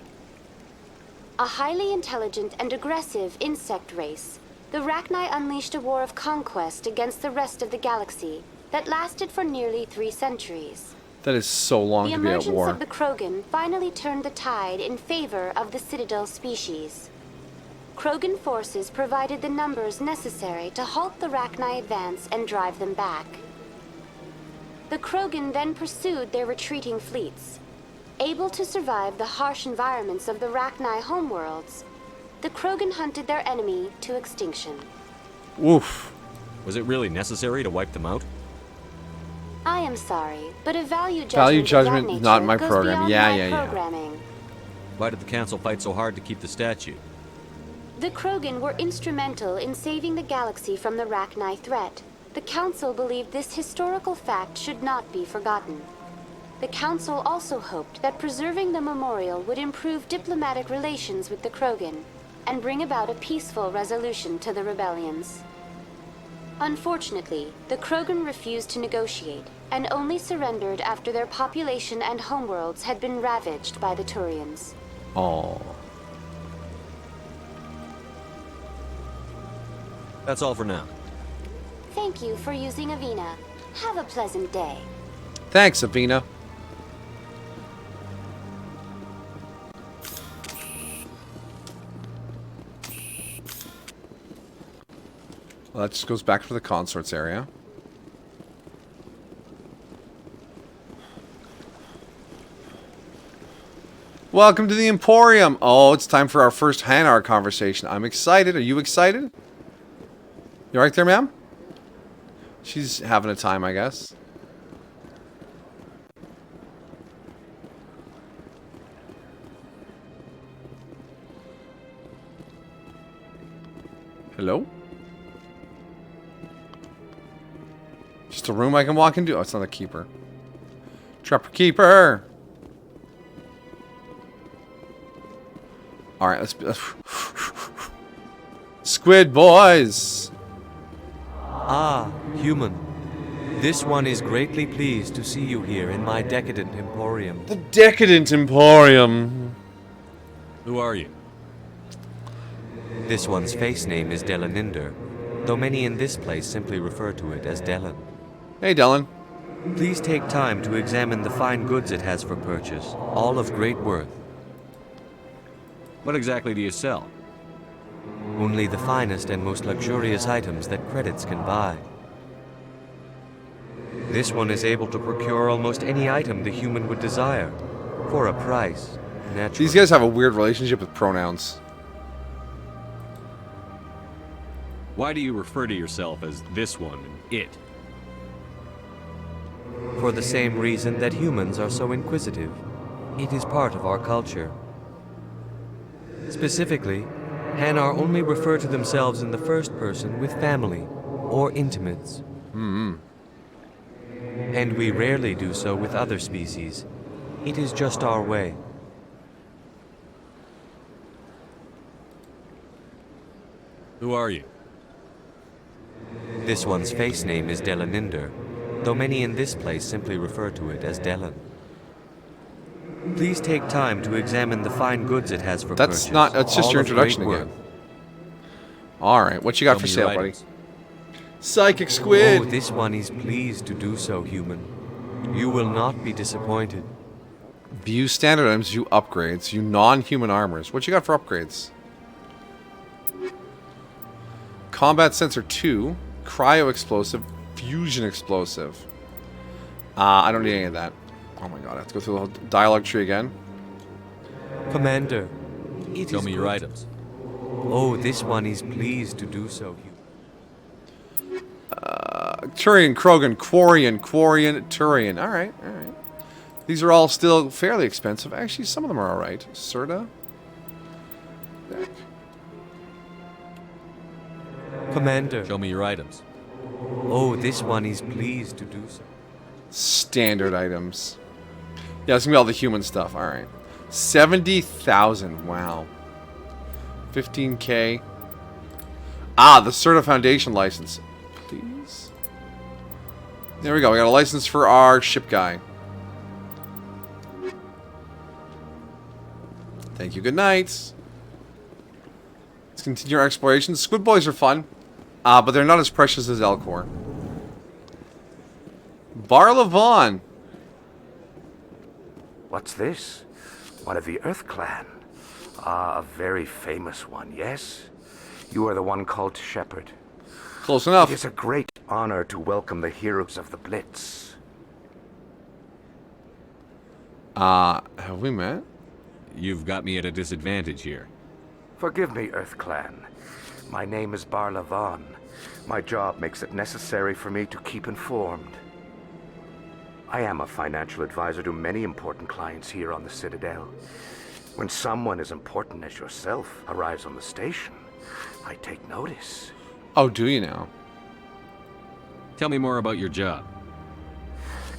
A highly intelligent and aggressive insect race, the Rachni unleashed a war of conquest against the rest of the galaxy that lasted for nearly 3 centuries. That is so long The to be at emergence war. of the Krogan finally turned the tide in favor of the Citadel species. Krogan forces provided the numbers necessary to halt the Rachni advance and drive them back. The Krogan then pursued their retreating fleets. Able to survive the harsh environments of the Rachni homeworlds, the Krogan hunted their enemy to extinction. Oof. Was it really necessary to wipe them out? I am sorry, but a value judgment, Is not in my goes program. beyond Yeah. my programming. Why did the Council fight so hard to keep the statue? The Krogan were instrumental in saving the galaxy from the Rachni threat. The Council believed this historical fact should not be forgotten. The Council also hoped that preserving the memorial would improve diplomatic relations with the Krogan and bring about a peaceful resolution to the rebellions. Unfortunately, the Krogan refused to negotiate and only surrendered after their population and homeworlds had been ravaged by the Turians. Oh. That's all for now. Thank you for using Avina. Have a pleasant day. Thanks, Avina. Well, that just goes back to the consorts area. Welcome to the Emporium. Oh, it's time for our first Hanar conversation. I'm excited. Are you excited? You right there, ma'am? She's having a time, I guess. Hello? Just a room I can walk into? Oh, it's not a keeper. Trapper keeper! Alright, let's Squid boys! Ah, human. This one is greatly pleased to see you here in my decadent emporium. The decadent emporium. Who are you? This one's face name is Delaninder, though many in this place simply refer to it as Delan. Hey, Delan. Please take time to examine the fine goods it has for purchase, all of great worth. What exactly do you sell? Only the finest and most luxurious items that credits can buy. This one is able to procure almost any item the human would desire, for a price, naturally. These guys have a weird relationship with pronouns. Why do you refer to yourself as this one and it? For the same reason that humans are so inquisitive. It is part of our culture. Specifically, Hanar only refer to themselves in the first person with family or intimates. And we rarely do so with other species. It is just our way. Who are you? This one's face name is Delaninder, though many in this place simply refer to it as Delan. Please take time to examine the fine goods it has for purchase. That's just your introduction again. Alright, what you got for sale, buddy? Psychic squid! Oh, this one is pleased to do so, human. You will not be disappointed. View standard items, view upgrades, view non-human armors. What you got for upgrades? Combat sensor 2, cryo explosive, fusion explosive. I don't need any of that. Oh my god, I have to go through the whole dialogue tree again. Commander, Show me your items. Oh, this one is pleased to do so, human. Turian, Krogan, Quarian, Turian. Alright, alright. These are all still fairly expensive. Actually, some of them are alright. Serta. Deck. Commander. Show me your items. Oh, this one is pleased to do so. Standard items. Yeah, it's gonna be all the human stuff. Alright. 70,000. Wow. 15k. Ah, the Serta Foundation license. Please. There we go. We got a license for our ship guy. Thank you. Good night. Let's continue our exploration. Squid boys are fun, but they're not as precious as Elcor. Bar Levon. What's this? One of the Earth Clan. Ah, a very famous one, yes? You are the one called Shepherd. Close enough. It is a great honor to welcome the heroes of the Blitz. Have we met? You've got me at a disadvantage here. Forgive me, Earth Clan. My name is Bar Levon. My job makes it necessary for me to keep informed. I am a financial advisor to many important clients here on the Citadel. When someone as important as yourself arrives on the station, I take notice. Oh, do you now? Tell me more about your job.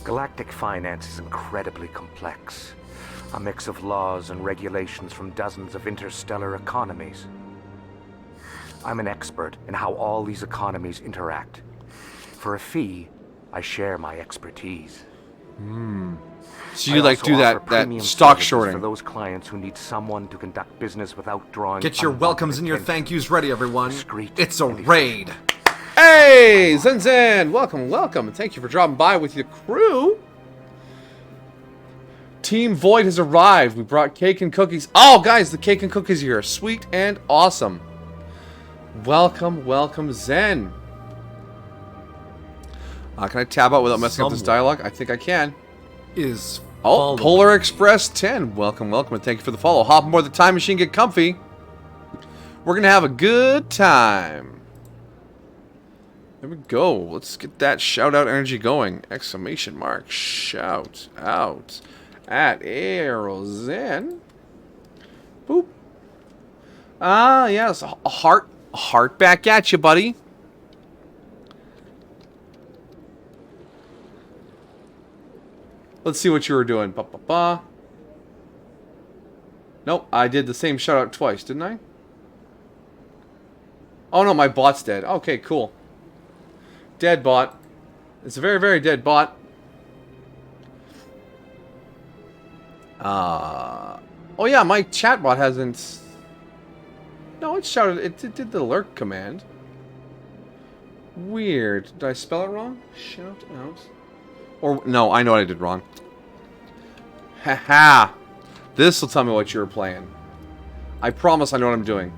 Galactic finance is incredibly complex. A mix of laws and regulations from dozens of interstellar economies. I'm an expert in how all these economies interact. For a fee, I share my expertise. So you like do that stock shorting. For those clients who need someone to conduct business without drawing. Get your welcomes and your thank yous ready, everyone. It's a raid. Hey, Zen Zen! Welcome, welcome. And thank you for dropping by with your crew. Team Void has arrived. We brought cake and cookies. Oh, guys, the cake and cookies here are sweet and awesome. Welcome, welcome, Zen. Can I tab out without messing up this dialogue? I think I can. Follow. Polar Express 10. Welcome, welcome, and thank you for the follow. Hop aboard the time machine, get comfy. We're gonna have a good time. There we go. Let's get that shout out energy going. Exclamation mark. Shout out at Aerozen. Boop. Yes. A heart back at you, buddy. Let's see what you were doing. Ba-ba-ba. Nope, I did the same shout out twice, didn't I? Oh no, my bot's dead. Okay, cool. Dead bot. It's a very, very dead bot. Oh yeah, my chat bot hasn't... No, it shouted... It did the lurk command. Weird. Did I spell it wrong? Shout out. Or, no, I know what I did wrong. Haha. This will tell me what you were playing. I promise I know what I'm doing.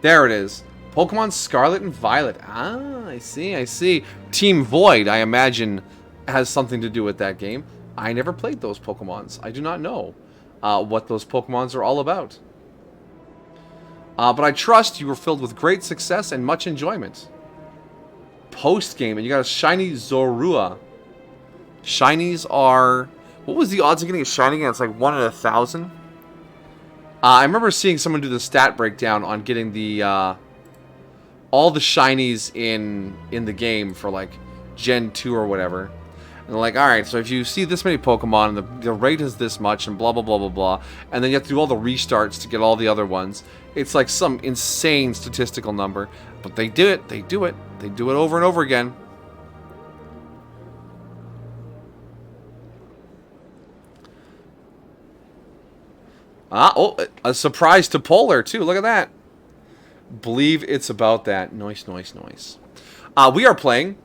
There it is. Pokemon Scarlet and Violet. Ah, I see, I see. Team Void, I imagine, has something to do with that game. I never played those Pokemons. I do not know what those Pokemons are all about. But I trust you were filled with great success and much enjoyment. Post-game, and you got a shiny Zorua. Shinies are... What was the odds of getting a shiny again? It's like 1 in 1,000. I remember seeing someone do the stat breakdown on getting the all the shinies in the game for like Gen 2 or whatever. And they're like, alright, so if you see this many Pokemon and the rate is this much and blah blah blah blah blah, and then you have to do all the restarts to get all the other ones. It's like some insane statistical number. But they do it, they do it. They do it over and over again. A surprise to Polar, too. Look at that. Believe it's about that. Nice, nice, nice. We are playing,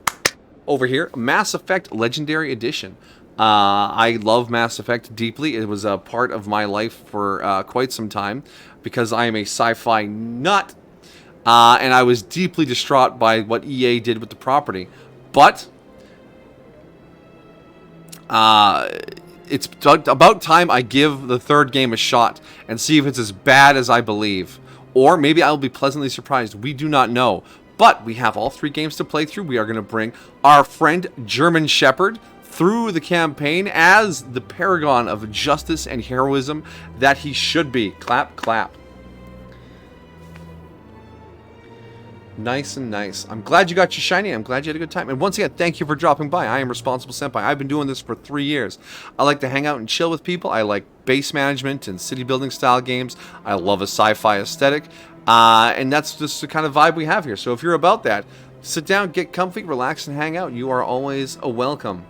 over here, Mass Effect Legendary Edition. I love Mass Effect deeply. It was a part of my life for quite some time, because I am a sci-fi nut, and I was deeply distraught by what EA did with the property. But it's about time I give the third game a shot and see if it's as bad as I believe. Or maybe I'll be pleasantly surprised. We do not know. But we have all 3 games to play through. We are going to bring our friend German Shepherd through the campaign as the paragon of justice and heroism that he should be. Clap, clap. Nice and nice. I'm glad you got your shiny. I'm glad you had a good time. And once again, thank you for dropping by. I am Responsible Senpai. I've been doing this for 3 years. I like to hang out and chill with people. I like base management and city building style games. I love a sci-fi aesthetic. And that's just the kind of vibe we have here. So if you're about that, sit down, get comfy, relax, and hang out. You are always a welcome.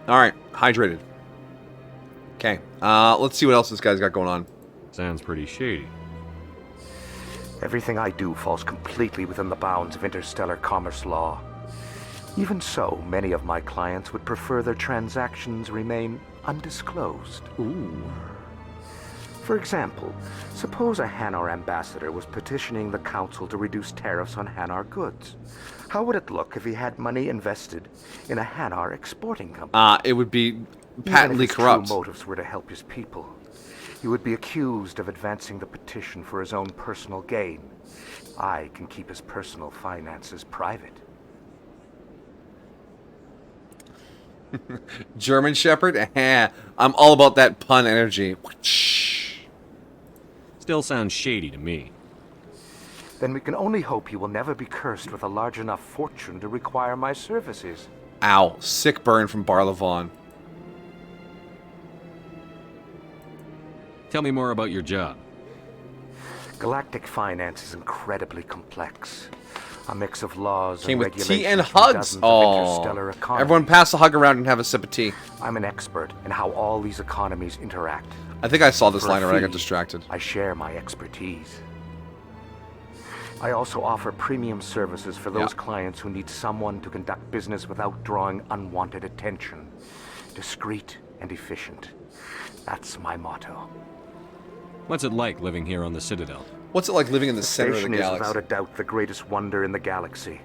Alright, hydrated. Okay, let's see what else this guy's got going on. Sounds pretty shady. Everything I do falls completely within the bounds of interstellar commerce law. Even so, many of my clients would prefer their transactions remain undisclosed. Ooh. For example, suppose a Hanar ambassador was petitioning the council to reduce tariffs on Hanar goods. How would it look if he had money invested in a Hanar exporting company? It would be patently corrupt. Even if his true motives were to help his people, he would be accused of advancing the petition for his own personal gain. I can keep his personal finances private. German Shepherd? I'm all about that pun energy. Still sounds shady to me. then we can only hope you will never be cursed with a large enough fortune to require my services. Ow. Sick burn from Barlavon. Tell me more about your job. Galactic finance is incredibly complex. A mix of laws Came and with regulations tea and from hugs. dozens of Oh, interstellar economies. everyone pass a hug around and have a sip of tea. I'm an expert in how all these economies interact. I think I saw this For a line already. I got fee, distracted. I share my expertise. I also offer premium services for those clients who need someone to conduct business without drawing unwanted attention. Discreet and efficient. That's my motto. What's it like living here on the Citadel? What's it like living in the center of the station is galaxy? without a doubt the greatest wonder in the galaxy.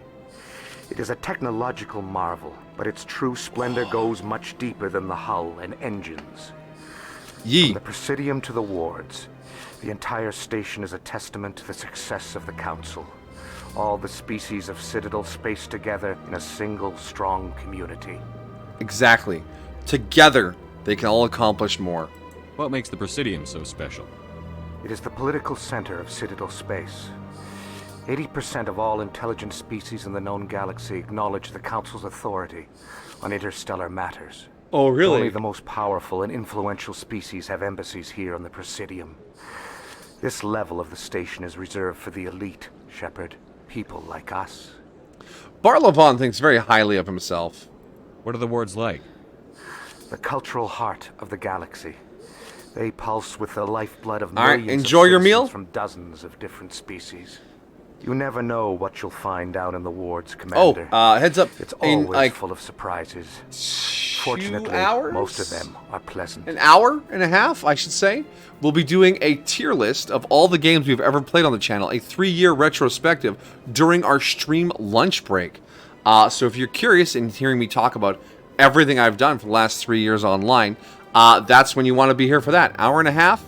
It is a technological marvel, but its true splendor goes much deeper than the hull and engines. From the Presidium to the wards, the entire station is a testament to the success of the Council. All the species of Citadel spaced together in a single strong community. Exactly. Together, they can all accomplish more. What makes the Presidium so special? It is the political center of Citadel space. 80% of all intelligent species in the known galaxy acknowledge the Council's authority on interstellar matters. Oh, really? Only the most powerful and influential species have embassies here on the Presidium. This level of the station is reserved for the elite, Shepard. People like us. Barlavon thinks very highly of himself. What are the wards like? The cultural heart of the galaxy. They pulse with the lifeblood of All right, millions enjoy of your citizens meal. from dozens of different species. You never know what you'll find down in the wards, Commander. Heads up. It's in, always like, full of surprises. Fortunately, hours? most of them are pleasant. An hour and a half, I should say. We'll be doing a tier list of all the games we've ever played on the channel, a 3-year retrospective during our stream lunch break. So if you're curious in hearing me talk about everything I've done for the last 3 years online, that's when you want to be here for that. Hour and a half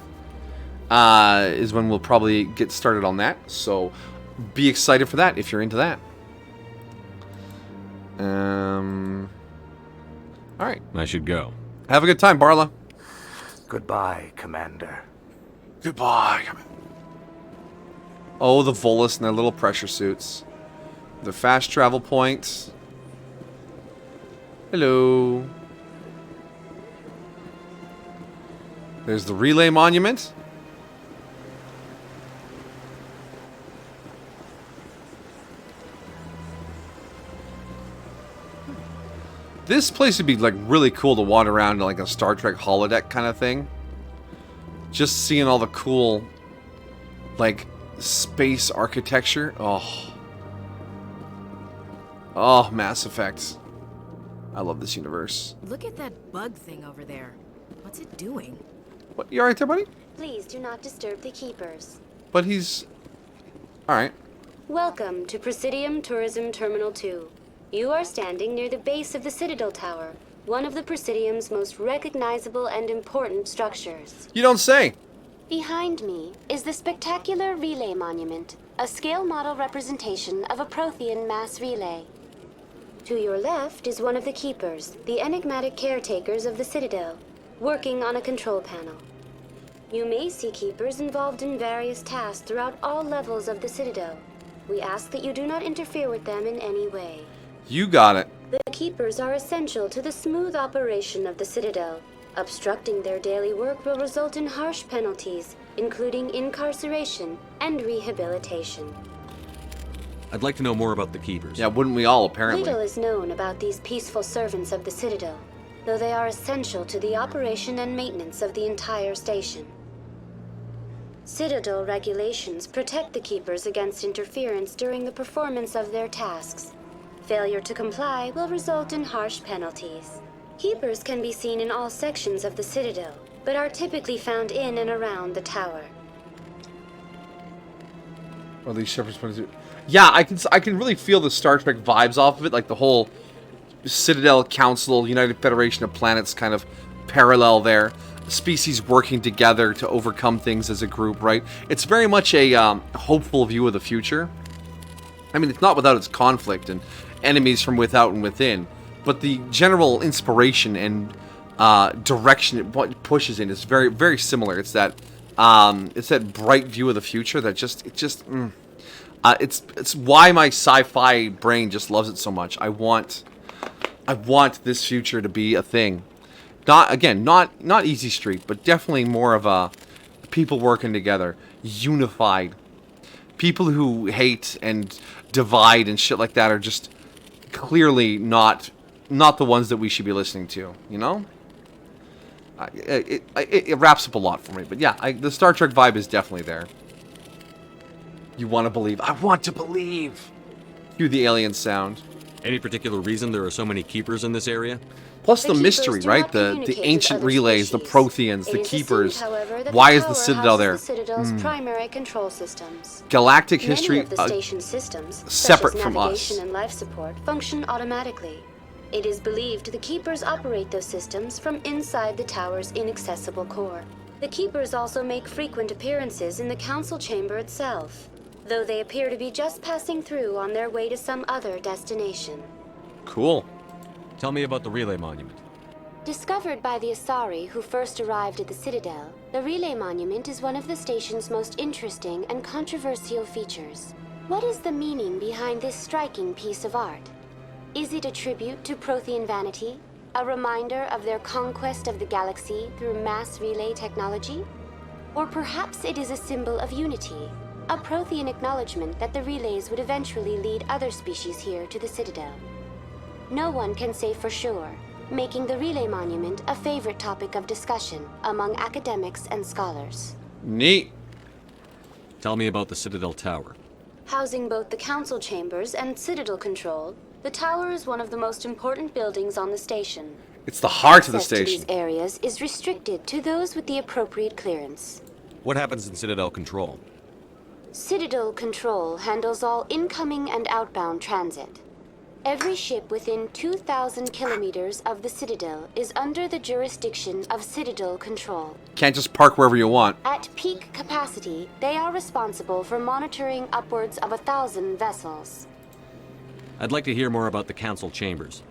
is when we'll probably get started on that. So be excited for that if you're into that. All right. I should go. Have a good time, Barla. Goodbye, Commander. Goodbye. Oh, the Volus and their little pressure suits. The fast travel points. Hello. There's the relay monument. This place would be like really cool to wander around in like a Star Trek holodeck kind of thing. Just seeing all the cool like space architecture. Oh. Oh, Mass Effect. I love this universe. Look at that bug thing over there. What's it doing? What, you alright there, buddy? Please do not disturb the keepers. But he's... Alright. Welcome to Presidium Tourism Terminal 2. You are standing near the base of the Citadel Tower, one of the Presidium's most recognizable and important structures. You don't say. Behind me is the spectacular Relay Monument, a scale model representation of a Prothean mass relay. To your left is one of the Keepers, the enigmatic caretakers of the Citadel, working on a control panel. You may see Keepers involved in various tasks throughout all levels of the Citadel. We ask that you do not interfere with them in any way. You got it. The Keepers are essential to the smooth operation of the Citadel. Obstructing their daily work will result in harsh penalties, including incarceration and rehabilitation. I'd like to know more about the Keepers. Yeah, wouldn't we all, apparently? Little is known about these peaceful servants of the Citadel, though they are essential to the operation and maintenance of the entire station. Citadel regulations protect the Keepers against interference during the performance of their tasks. Failure to comply will result in harsh penalties. Keepers can be seen in all sections of the Citadel, but are typically found in and around the tower. Or at least Shepard's point of view. Yeah, I can really feel the Star Trek vibes off of it, like the whole Citadel Council, United Federation of Planets kind of parallel there. Species working together to overcome things as a group, right? It's very much a hopeful view of the future. I mean, it's not without its conflict and enemies from without and within, but the general inspiration and direction it pushes in is very, very similar. It's that bright view of the future that It's why my sci-fi brain just loves it so much. I want this future to be a thing. Not easy street, but definitely more of a people working together, unified. People who hate and divide and shit like that are just clearly not the ones that we should be listening to, you know? It wraps up a lot for me, but yeah, the Star Trek vibe is definitely there. You want to believe. I want to believe. Hear the alien sound. Any particular reason there are so many keepers in this area? Plus the mystery, right? The ancient relays, the Protheans, the Keepers. Why is the Citadel there? The Citadel's primary control systems. Galactic history Many of the station systems, separate such as from navigation us. and life support, function automatically. It is believed the Keepers operate those systems from inside the tower's inaccessible core. The Keepers also make frequent appearances in the Council Chamber itself, though they appear to be just passing through on their way to some other destination. Cool. Tell me about the relay monument. Discovered by the Asari who first arrived at the Citadel, the relay monument is one of the station's most interesting and controversial features. What is the meaning behind this striking piece of art? Is it a tribute to Prothean vanity? A reminder of their conquest of the galaxy through mass relay technology? Or perhaps it is a symbol of unity, a Prothean acknowledgement that the relays would eventually lead other species here to the Citadel. No one can say for sure, making the relay monument a favorite topic of discussion among academics and scholars. Neat. Tell me about the Citadel Tower. Housing both the council chambers and Citadel control, the tower is one of the most important buildings on the station. It's the heart of the Access to station. these areas is restricted to those with the appropriate clearance. What happens in Citadel Control? Citadel Control handles all incoming and outbound transit. Every ship within 2,000 kilometers of the Citadel is under the jurisdiction of Citadel Control. Can't just park wherever you want. At peak capacity, they are responsible for monitoring upwards of 1,000 vessels. I'd like to hear more about the Council Chambers.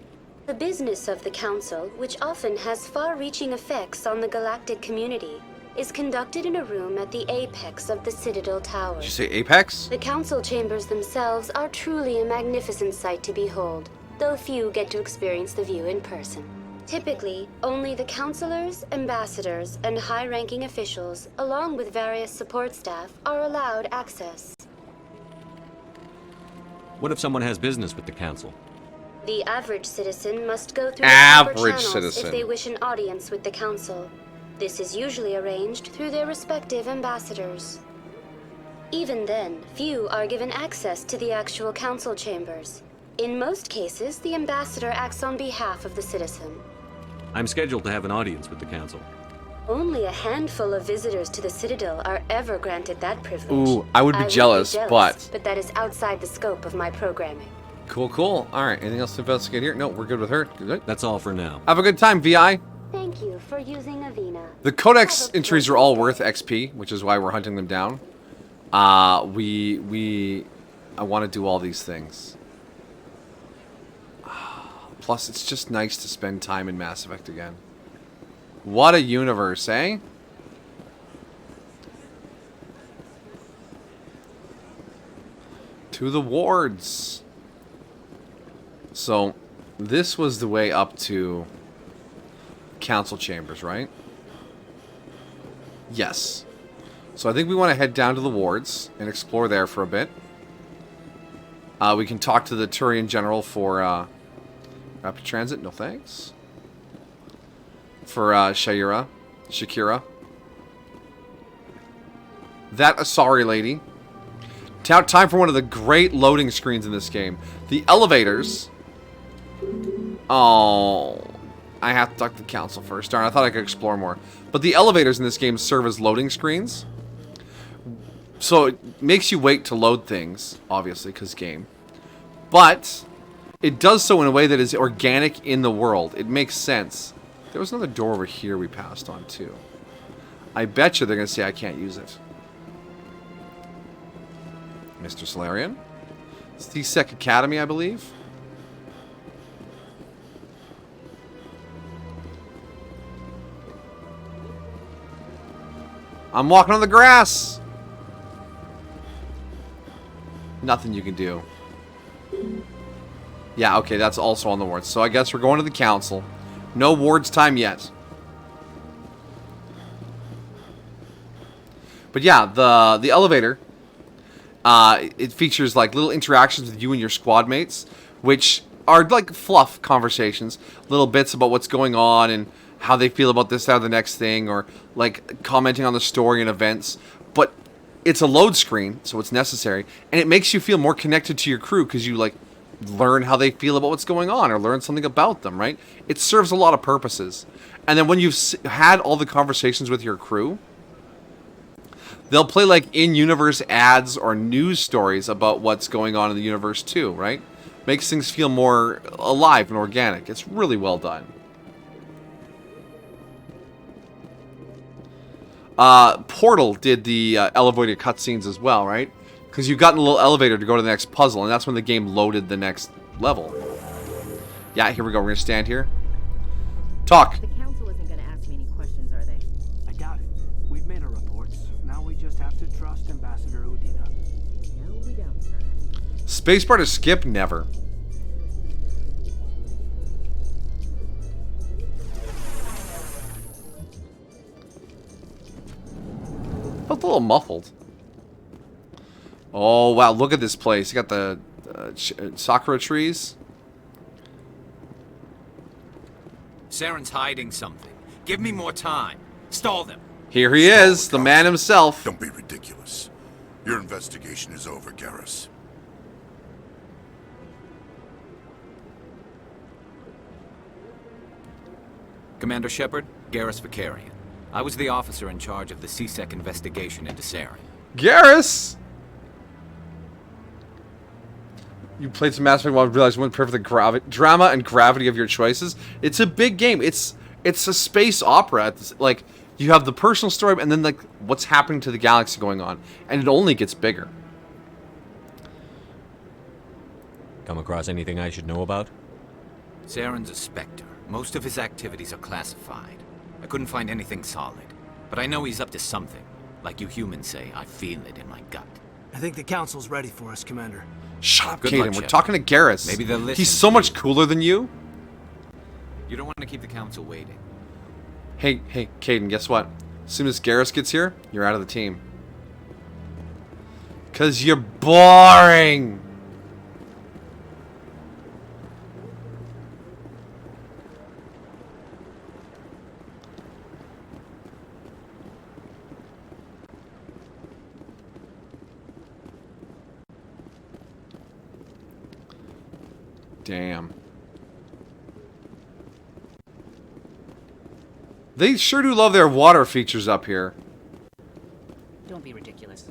The business of the Council, which often has far-reaching effects on the galactic community, is conducted in a room at the apex of the Citadel Tower. Did you say apex? The council chambers themselves are truly a magnificent sight to behold, though few get to experience the view in person. Typically, only the councilors, ambassadors, and high-ranking officials, along with various support staff, are allowed access. What if someone has business with the Council? The average citizen must go through the proper Average channels citizen. if they wish an audience with the council. This is usually arranged through their respective ambassadors. Even then, few are given access to the actual council chambers. In most cases, the ambassador acts on behalf of the citizen. I'm scheduled to have an audience with the Council. Only a handful of visitors to the Citadel are ever granted that privilege. Ooh, I would be jealous, but... But that is outside the scope of my programming. Cool, cool. Alright, anything else to investigate here? No, we're good with her. Good. That's all for now. Have a good time, VI. Thank you for using Avena. The Codex entries are all worth XP, which is why we're hunting them down. I want to do all these things. Plus, it's just nice to spend time in Mass Effect again. What a universe, eh? To the wards. So, this was the way up to council chambers, right? Yes. So I think we want to head down to the wards and explore there for a bit. We can talk to the Turian General for rapid transit. No thanks. For Shakira. That Asari lady. Time for one of the great loading screens in this game. The elevators. Oh, I have to talk to the council first. Darn, I thought I could explore more. But the elevators in this game serve as loading screens. So it makes you wait to load things, obviously, because game. But it does so in a way that is organic in the world. It makes sense. There was another door over here we passed on, too. I bet you they're going to say I can't use it. Mr. Solarian. It's C-Sec Academy, I believe. I'm walking on the grass. Nothing you can do. Yeah, okay, that's also on the wards. So I guess we're going to the council. No wards time yet. But yeah, the elevator, it features like little interactions with you and your squad mates, which are like fluff conversations, little bits about what's going on and how they feel about this, that, or the next thing, or like commenting on the story and events. But it's a load screen, so it's necessary, and it makes you feel more connected to your crew because you like learn how they feel about what's going on or learn something about them, right? It serves a lot of purposes. And then when you've had all the conversations with your crew, they'll play like in-universe ads or news stories about what's going on in the universe too, right? Makes things feel more alive and organic. It's really well done. Portal did the elevator cutscenes as well, right? Because you got in a little elevator to go to the next puzzle, and that's when the game loaded the next level. Yeah, here we go. We're going to stand here. Talk. The council isn't going to ask me any questions, are they? I doubt it. We've made our reports. Now we just have to trust Ambassador Udina. No, we don't, sir. Spacebar to skip? Never. Felt a little muffled. Oh, wow. Look at this place. You got the sakura trees. Saren's hiding something. Give me more time. Stall them. Here he is, the man himself. Don't be ridiculous. Your investigation is over, Garrus. Commander Shepard, Garrus Vicarian. I was the officer in charge of the CSEC investigation into Saren. Garrus! You played some Mass Effect 1 and realized you weren't perfect the drama and gravity of your choices. It's a big game. It's a space opera. It's like, you have the personal story and then like what's happening to the galaxy going on. And it only gets bigger. Come across anything I should know about? Saren's a Spectre. Most of his activities are classified. I couldn't find anything solid. But I know he's up to something. Like you humans say, I feel it in my gut. I think the council's ready for us, Commander. Shut up, Good Caden. luck, We're Shepard. talking to Garrus. Maybe they'll listen. He's so much cooler than you. You don't want to keep the council waiting. Hey, Caden, guess what? As soon as Garrus gets here, you're out of the team. 'Cause you're boring. Damn. They sure do love their water features up here. Don't be ridiculous.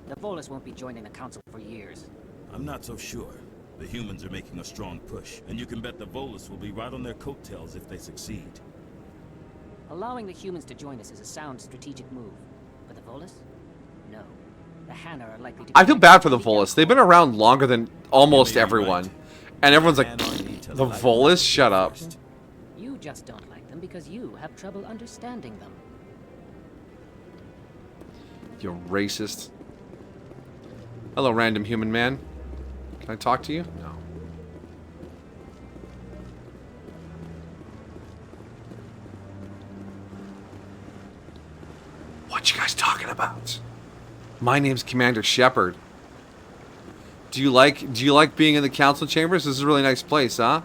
The Volus won't be joining the council for years. I'm not so sure. The humans are making a strong push, and you can bet the Volus will be right on their coattails if they succeed. Allowing the humans to join us is a sound strategic move. But the Volus? No. The Hanna are likely to... I feel bad for the Volus. They've been around longer than almost everyone. And everyone's like, the Volus? Shut up. You just don't like them because you have trouble understanding them. You racist. Hello, random human man. Can I talk to you? No. What you guys talking about? My name's Commander Shepard. Do you like being in the council chambers? This is a really nice place, huh?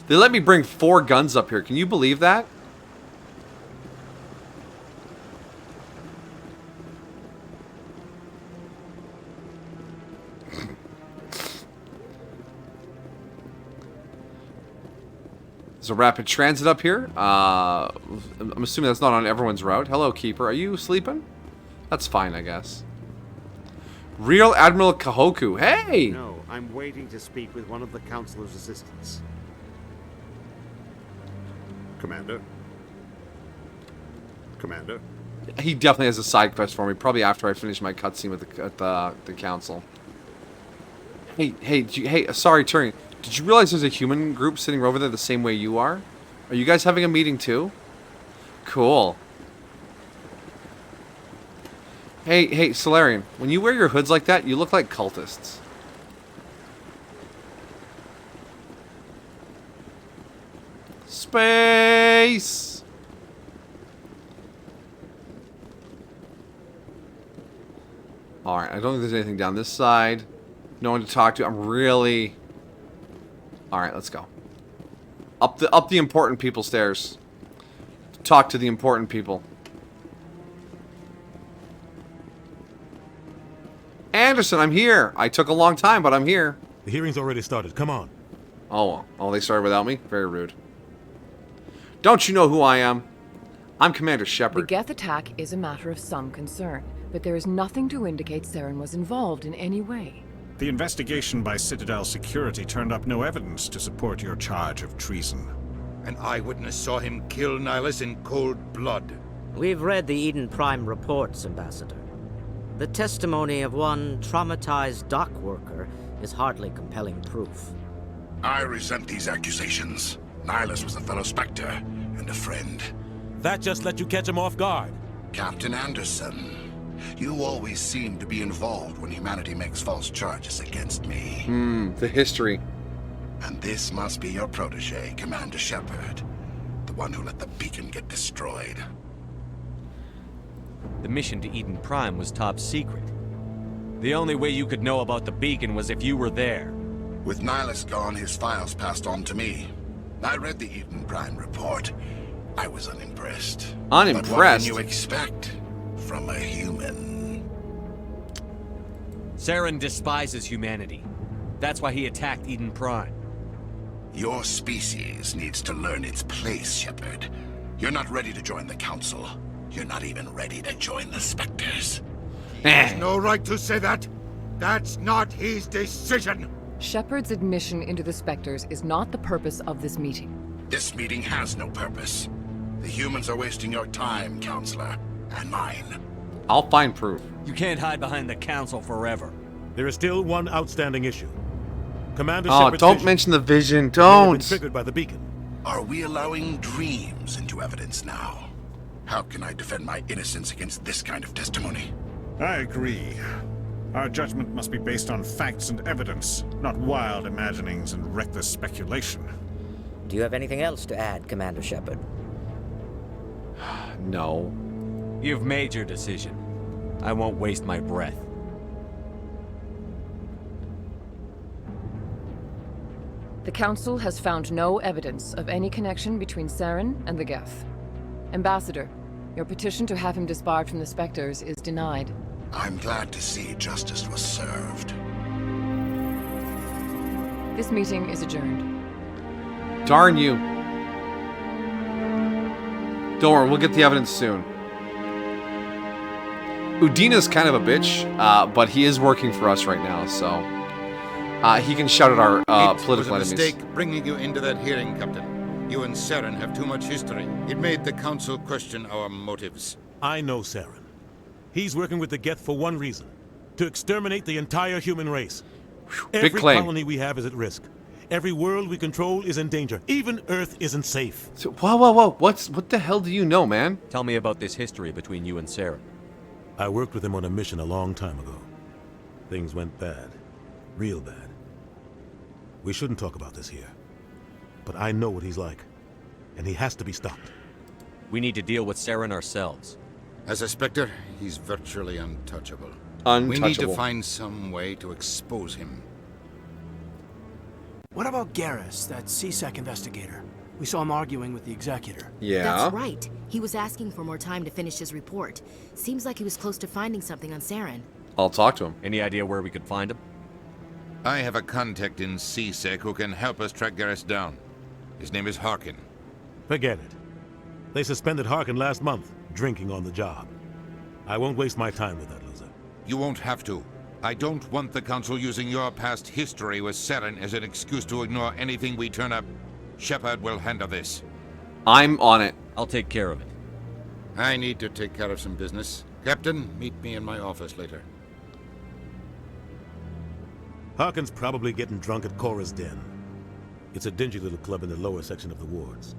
They let me bring 4 guns up here. Can you believe that? There's a rapid transit up here. I'm assuming that's not on everyone's route. Hello, Keeper. Are you sleeping? That's fine, I guess. Real Admiral Kahoku. Hey! No, I'm waiting to speak with one of the Councilor's assistants. Commander? Commander? He definitely has a side quest for me, probably after I finish my cutscene with the council. Hey, sorry, Turing. Did you realize there's a human group sitting over there the same way you are? Are you guys having a meeting too? Cool. Hey, Solarian, when you wear your hoods like that, you look like cultists. Space! Alright, I don't think there's anything down this side. No one to talk to. I'm really... Alright, let's go. Up the important people stairs. Talk to the important people. Anderson, I'm here. I took a long time, but I'm here. The hearing's already started. Come on. Oh, they started without me? Very rude. Don't you know who I am? I'm Commander Shepard. The Geth attack is a matter of some concern, but there is nothing to indicate Saren was involved in any way. The investigation by Citadel Security turned up no evidence to support your charge of treason. An eyewitness saw him kill Nihilus in cold blood. We've read the Eden Prime reports, Ambassador. The testimony of one traumatized dock worker is hardly compelling proof. I resent these accusations. Nihilus was a fellow Spectre and a friend. That just let you catch him off guard. Captain Anderson, you always seem to be involved when humanity makes false charges against me. The history. And this must be your protege, Commander Shepard. The one who let the beacon get destroyed. The mission to Eden Prime was top secret. The only way you could know about the beacon was if you were there. With Nihilus gone, his files passed on to me. I read the Eden Prime report. I was unimpressed. Unimpressed? But what can you expect from a human? Saren despises humanity. That's why he attacked Eden Prime. Your species needs to learn its place, Shepard. You're not ready to join the Council. You're not even ready to join the Spectres. He has no right to say that. That's not his decision. Shepard's admission into the Spectres is not the purpose of this meeting. This meeting has no purpose. The humans are wasting your time, Counselor, and mine. I'll find proof. You can't hide behind the Council forever. There is still one outstanding issue. Commander Oh, Shepard's don't vision mention the vision. may have Don't. been triggered by the beacon. Are we allowing dreams into evidence now? How can I defend my innocence against this kind of testimony? I agree. Our judgment must be based on facts and evidence, not wild imaginings and reckless speculation. Do you have anything else to add, Commander Shepard? No. You've made your decision. I won't waste my breath. The Council has found no evidence of any connection between Saren and the Geth. Ambassador, your petition to have him disbarred from the Spectres is denied. I'm glad to see justice was served. This meeting is adjourned. Darn you. Don't worry, we'll get the evidence soon. Udina's kind of a bitch, but he is working for us right now, so... he can shout at our political enemies. It was a enemies. mistake bringing you into that hearing, Captain. You and Saren have too much history. It made the Council question our motives. I know Saren. He's working with the Geth for one reason. To exterminate the entire human race. Big Every claim. colony we have is at risk. Every world we control is in danger. Even Earth isn't safe. So, whoa. What the hell do you know, man? Tell me about this history between you and Saren. I worked with him on a mission a long time ago. Things went bad. Real bad. We shouldn't talk about this here. But I know what he's like. And he has to be stopped. We need to deal with Saren ourselves. As a Spectre, he's virtually untouchable. Untouchable. We need to find some way to expose him. What about Garrus, that CSEC investigator? We saw him arguing with the Executor. Yeah. That's right. He was asking for more time to finish his report. Seems like he was close to finding something on Saren. I'll talk to him. Any idea where we could find him? I have a contact in CSEC who can help us track Garrus down. His name is Harkin. Forget it. They suspended Harkin last month, drinking on the job. I won't waste my time with that loser. You won't have to. I don't want the Council using your past history with Saren as an excuse to ignore anything we turn up. Shepard will handle this. I'm on it. I'll take care of it. I need to take care of some business. Captain, meet me in my office later. Harkin's probably getting drunk at Cora's Den. It's a dingy little club in the lower section of the wards.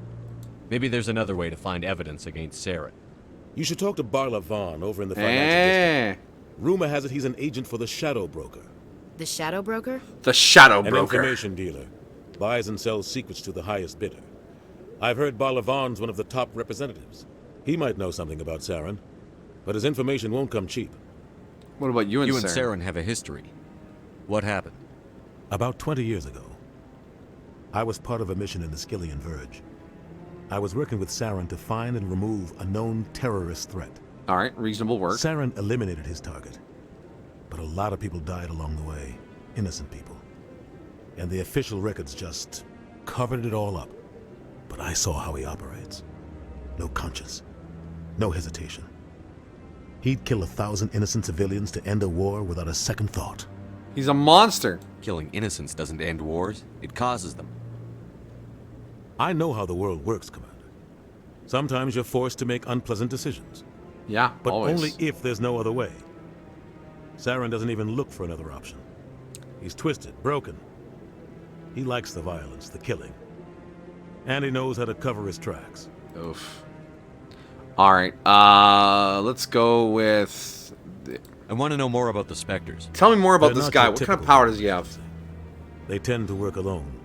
Maybe there's another way to find evidence against Saren. You should talk to Barla Vaughn over in the financial district. Rumor has it he's an agent for the Shadow Broker. The Shadow Broker? The Shadow An Broker. information dealer. Buys and sells secrets to the highest bidder. I've heard Barlavan's one of the top representatives. He might know something about Saren, but his information won't come cheap. What about you and You Saren? and Saren have a history. What happened? About 20 years ago, I was part of a mission in the Skillian Verge. I was working with Saren to find and remove a known terrorist threat. All right, reasonable work. Saren eliminated his target, but a lot of people died along the way, innocent people. And the official records just covered it all up. But I saw how he operates. No conscience, no hesitation. He'd kill 1,000 innocent civilians to end a war without a second thought. He's a monster. Killing innocents doesn't end wars, it causes them. I know how the world works, Commander. Sometimes you're forced to make unpleasant decisions. Yeah, but always. only if there's no other way. Saren doesn't even look for another option. He's twisted, broken. He likes the violence, the killing. And he knows how to cover his tracks. Oof. All right, let's go with... I want to know more about the Spectres. Tell me more about They're this not guy. your What kind of typical power does he have? They tend to work alone,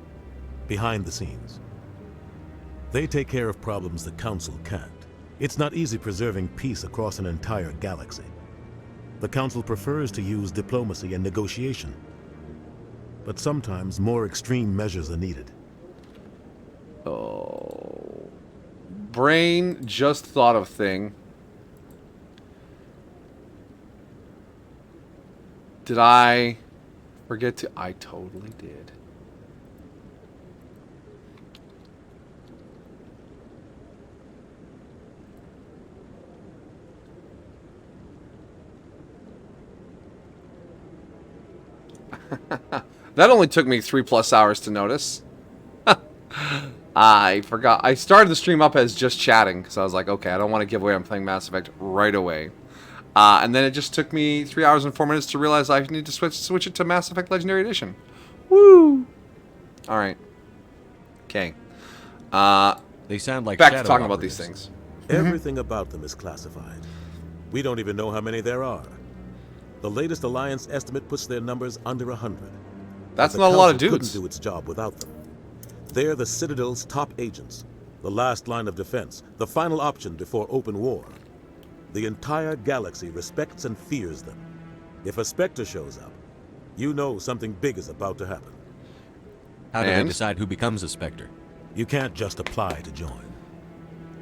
behind the scenes. They take care of problems the Council can't. It's not easy preserving peace across an entire galaxy. The Council prefers to use diplomacy and negotiation. But sometimes more extreme measures are needed. Oh. Brain just thought of thing. Did I forget to? I totally did. That only took me 3+ hours to notice. I forgot. I started the stream up as just chatting because I was like, okay, I don't want to give away I'm playing Mass Effect right away. And then it just took me 3 hours and 4 minutes to realize I need to switch it to Mass Effect Legendary Edition. Woo! All right. Okay. They sound like back to shadow talking about these operatives. things. Everything about them is classified. We don't even know how many there are. The latest Alliance estimate puts their numbers under 100. That's The not a lot of Council dudes. couldn't do its job without them. They're the Citadel's top agents, the last line of defense, the final option before open war. The entire galaxy respects and fears them. If a Spectre shows up, you know something big is about to happen. How do they decide who becomes a Spectre? You can't just apply to join.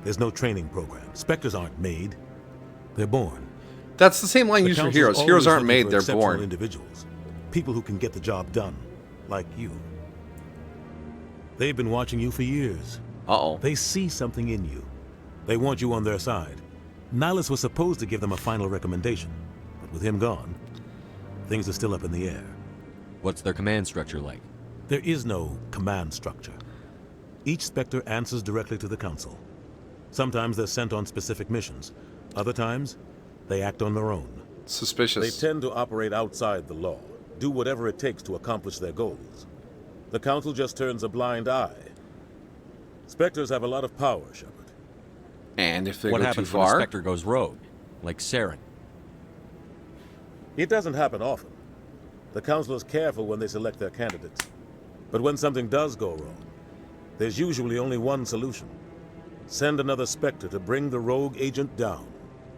There's no training program. Spectres aren't made. They're born. That's the same line The used for Council's heroes. Heroes always aren't looking made, for they're exceptional born. individuals. People who can get the job done, like you. They've been watching you for years. Uh-oh. They see something in you. They want you on their side. Nihilus was supposed to give them a final recommendation, but with him gone, things are still up in the air. What's their command structure like? There is no command structure. Each Spectre answers directly to the Council. Sometimes they're sent on specific missions. Other times, they act on their own. Suspicious. They tend to operate outside the law, do whatever it takes to accomplish their goals. The Council just turns a blind eye. Spectres have a lot of power, Shepard. And if they What go too happens when a far? Spectre goes rogue? Like Saren? It doesn't happen often. The Council is careful when they select their candidates. But when something does go wrong, there's usually only one solution. Send another Spectre to bring the rogue agent down.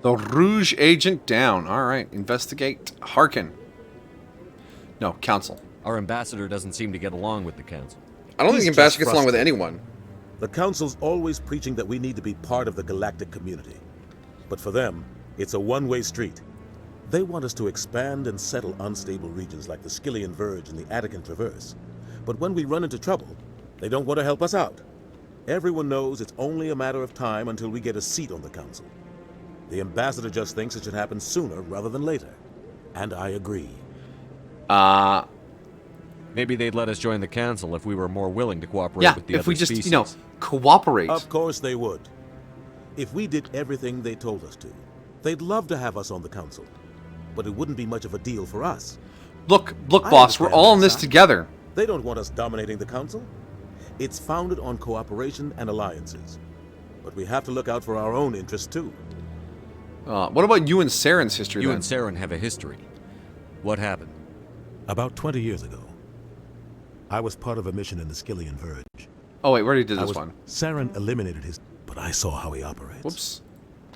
The Rouge agent down. All right. Investigate. Hearken. No, Council. Our ambassador doesn't seem to get along with the Council. I don't He's think the ambassador just gets along with frustrated. anyone. The Council's always preaching that we need to be part of the galactic community. But for them, it's a one-way street. They want us to expand and settle unstable regions like the Skillian Verge and the Attican Traverse. But when we run into trouble, they don't want to help us out. Everyone knows it's only a matter of time until we get a seat on the Council. The ambassador just thinks it should happen sooner rather than later. And I agree. Maybe they'd let us join the Council if we were more willing to cooperate Yeah, with the if other we just, species. you know, cooperate. Of course they would. If we did everything they told us to, they'd love to have us on the Council. But it wouldn't be much of a deal for us. Look, I boss, we're understand all in their this side. together. They don't want us dominating the Council. It's founded on cooperation and alliances. But we have to look out for our own interests, too. What about you and Saren's history, You then? and Saren have a history. What happened? About 20 years ago, I was part of a mission in the Skillian Verge. Oh wait, we already did this one. Saren eliminated his, but I saw how he operates. Whoops.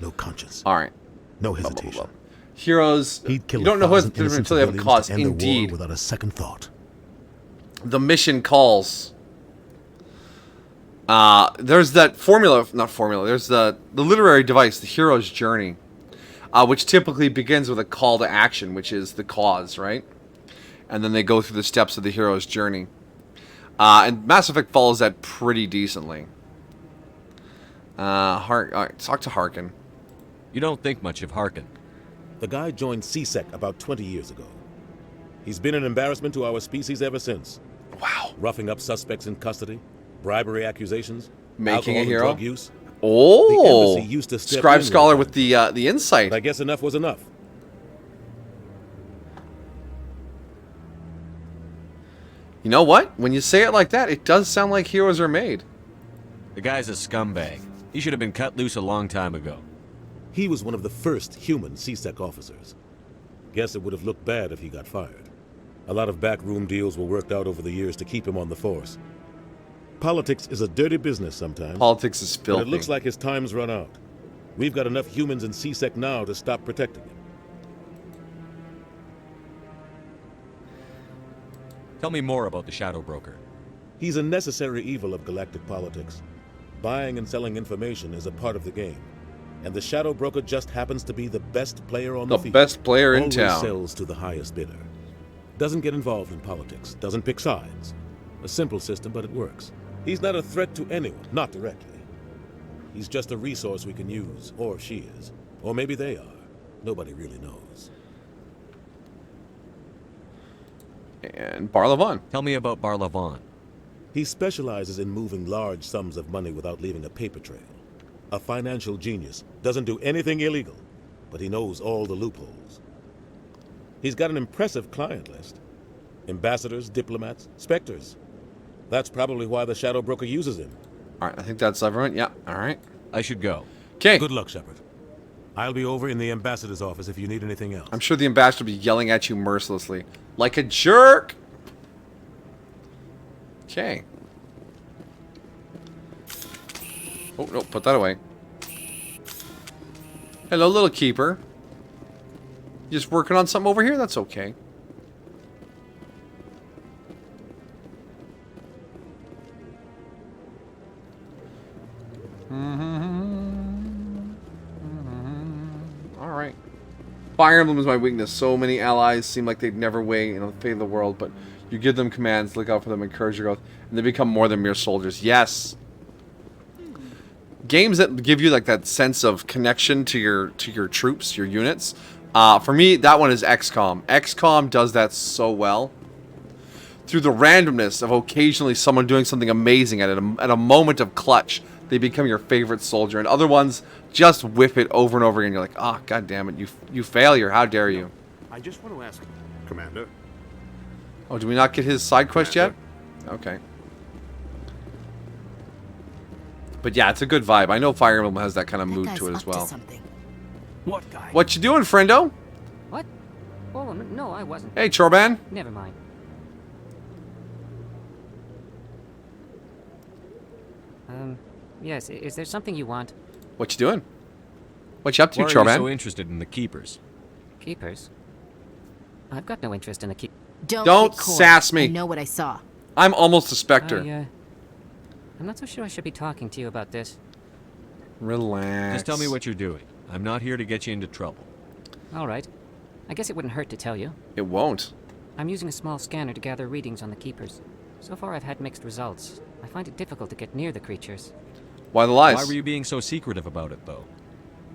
No conscience. All right. No hesitation. Heroes. He'd kill you don't know what's 1,000 different innocent until they have a civilians cause. to end the war Indeed. without a second thought. The mission calls. There's that formula, not formula. There's the literary device, the hero's journey, which typically begins with a call to action, which is the cause, right? And then they go through the steps of the hero's journey. And Mass Effect follows that pretty decently. All right, talk to Harkin. You don't think much of Harkin. The guy joined CSEC about 20 years ago. He's been an embarrassment to our species ever since. Wow. Roughing up suspects in custody, bribery accusations, Making alcohol a hero? and drug use. Oh, The embassy used to step Scribe in Scholar with with the insight. But I guess enough was enough. You know what? When you say it like that, it does sound like heroes are made. The guy's a scumbag. He should have been cut loose a long time ago. He was one of the first human CSEC officers. Guess it would have looked bad if he got fired. A lot of backroom deals were worked out over the years to keep him on the force. Politics is a dirty business sometimes. Politics is filthy. But it looks like his time's run out. We've got enough humans in CSEC now to stop protecting him. Tell me more about the Shadow Broker. He's a necessary evil of galactic politics. Buying and selling information is a part of the game. And the Shadow Broker just happens to be the best player on the field. The best player in Always town. sells to the highest bidder. Doesn't get involved in politics. Doesn't pick sides. A simple system, but it works. He's not a threat to anyone, not directly. He's just a resource we can use, or she is. Or maybe they are. Nobody really knows. And Barlavon. Tell me about Barlavon. He specializes in moving large sums of money without leaving a paper trail. A financial genius. Doesn't do anything illegal, but he knows all the loopholes. He's got an impressive client list. Ambassadors, diplomats, specters. That's probably why the Shadow Broker uses him. All right, I think that's everyone. Yeah, all right. I should go. Okay. Good luck, Shepard. I'll be over in the ambassador's office if you need anything else. I'm sure the ambassador will be yelling at you mercilessly. Like a jerk! Okay. Oh, no, put that away. Hello, little keeper. You just working on something over here? That's okay. Alright. Fire Emblem is my weakness. So many allies seem like they'd never weigh in the fate of the world, but you give them commands, look out for them, encourage your growth, and they become more than mere soldiers. Yes. Games that give you like that sense of connection to your troops, your units. For me, that one is XCOM. XCOM does that so well. Through the randomness of occasionally someone doing something amazing at a moment of clutch, they become your favorite soldier. And other ones just whip it over and over again. You're like, oh, god damn it, you failure. How dare you? I just want to ask, Commander. Oh, do we not get his side quest yet? Okay. But yeah, it's a good vibe. I know Fire Emblem has that kind of mood to it as well. What guy? What you doing, friendo? What? Oh, no, I wasn't. Hey, Chorban. Never mind. Yes, is there something you want? What you doing? What you up to, Why are Chorban? you so interested in the Keepers? Keepers? I've got no interest in the Don't get coy. sass me. I know what I saw. I'm almost a Spectre. I'm not so sure I should be talking to you about this. Relax. Just tell me what you're doing. I'm not here to get you into trouble. All right. I guess it wouldn't hurt to tell you. It won't. I'm using a small scanner to gather readings on the Keepers. So far, I've had mixed results. I find it difficult to get near the creatures. Why the lies? Why were you being so secretive about it, though?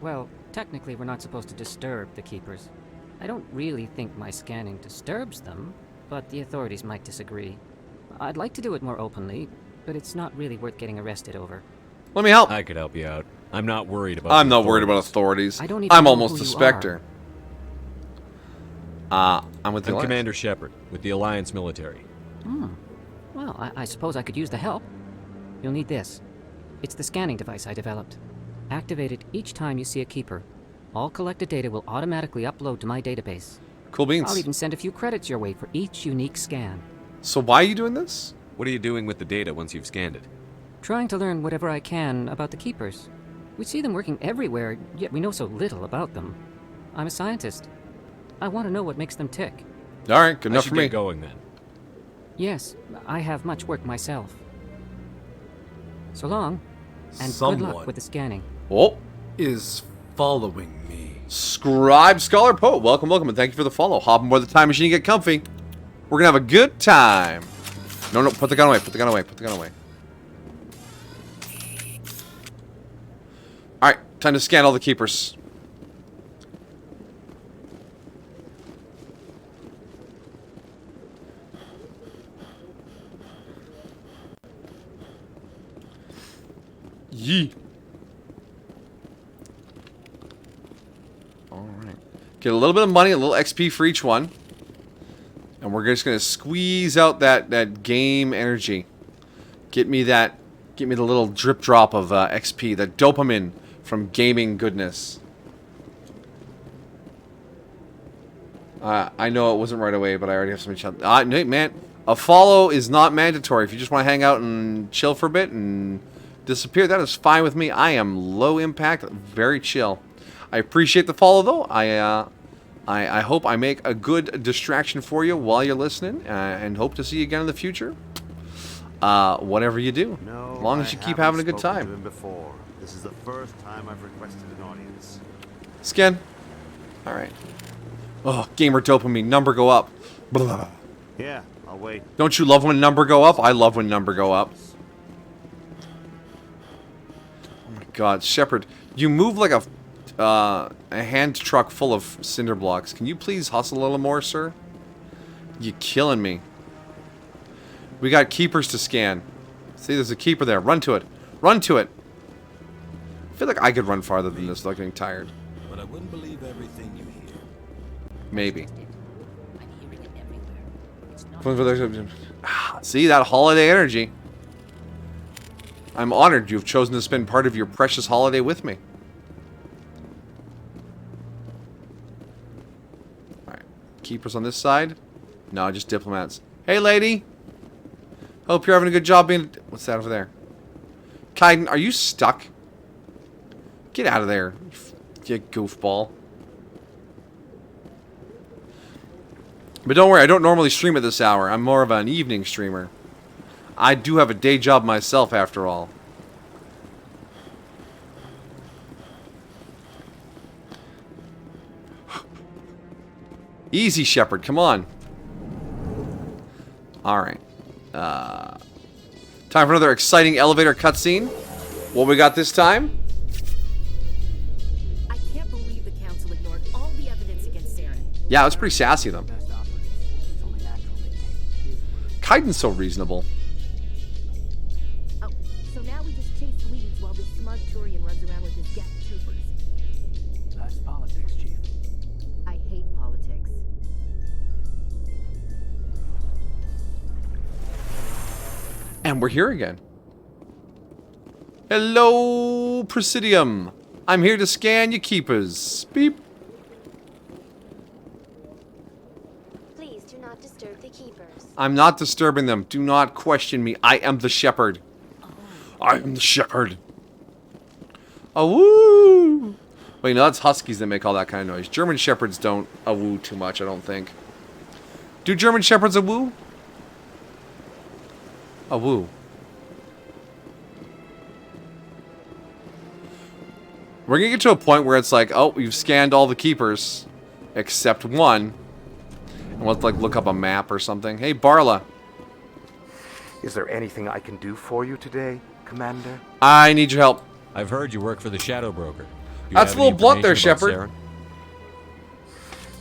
Well, technically, we're not supposed to disturb the Keepers. I don't really think my scanning disturbs them, but the authorities might disagree. I'd like to do it more openly, but it's not really worth getting arrested over. Let me help. I could help you out. I'm not worried about I'm not worried about authorities. I don't even I'm know almost who a you Spectre. I'm with the I'm Alliance. Commander Shepard, with the Alliance military. Well, I suppose I could use the help. You'll need this. It's the scanning device I developed. Activate it each time you see a Keeper. All collected data will automatically upload to my database. Cool beans. I'll even send a few credits your way for each unique scan. So why are you doing this? What are you doing with the data once you've scanned it? Trying to learn whatever I can about the Keepers. We see them working everywhere, yet we know so little about them. I'm a scientist. I want to know what makes them tick. All right, good enough for me. Get going then. Yes, I have much work myself. So long, and Someone good luck with the scanning. Oh, is following me. Scribe, Scholar, Poet, welcome, welcome, and thank you for the follow. Hop on board the time machine and get comfy. We're gonna have a good time. No, no, put the gun away, put the gun away, put the gun away. Alright, time to scan all the Keepers. Yee. Alright. Get a little bit of money, a little XP for each one. And we're just gonna squeeze out that game energy. Get me the little drip drop of XP, that dopamine from gaming goodness. I know it wasn't right away, but I already have some chill. No, man, a follow is not mandatory. If you just want to hang out and chill for a bit and disappear, that is fine with me. I am low impact, very chill. I appreciate the follow though. I hope I make a good distraction for you while you're listening, and hope to see you again in the future. Whatever you do, as long as you keep having a good time. To him before. This is the first time I've requested an audience. Scan. All right. Oh, gamer dopamine number go up. Blah. Yeah, I'll wait. Don't you love when number go up? I love when number go up. Oh my God, Shepard, you move like a hand truck full of cinder blocks. Can you please hustle a little more, sir? You killing me. We got keepers to scan. See, there's a keeper there. Run to it. Run to it. I feel like I could run farther than this without getting tired. But I wouldn't believe everything you hear. Maybe. See, that holiday energy. I'm honored you've chosen to spend part of your precious holiday with me. Alright. Keepers on this side? No, just diplomats. Hey, lady! Hope you're having a good job being... What's that over there? Kaiden, are you stuck? Get out of there, you goofball. But don't worry, I don't normally stream at this hour. I'm more of an evening streamer. I do have a day job myself, after all. Easy, Shepard, come on. Alright. Time for another exciting elevator cutscene. What we got this time? I can't believe the council ignored all the evidence against Saren. Yeah, it was pretty sassy of them. Kaiden's so reasonable. Oh, so now we just chase leads while this smug Turian runs around with his gap troopers. That's politics, Chief. I hate politics. And we're here again. Hello, Presidium. I'm here to scan your keepers. Beep. Please do not disturb the keepers. I'm not disturbing them. Do not question me. I am the shepherd. I am the shepherd. Oh, woo! Wait, no, that's huskies that make all that kind of noise. German shepherds don't woo too much, I don't think. Do German shepherds woo? Woo. We're gonna get to a point where it's like, oh, we've scanned all the keepers except one. And we'll like look up a map or something. Hey, Barla. Is there anything I can do for you today, Commander? I need your help. I've heard you work for the Shadow Broker. Do you That's have a little any blunt there, information Shepard.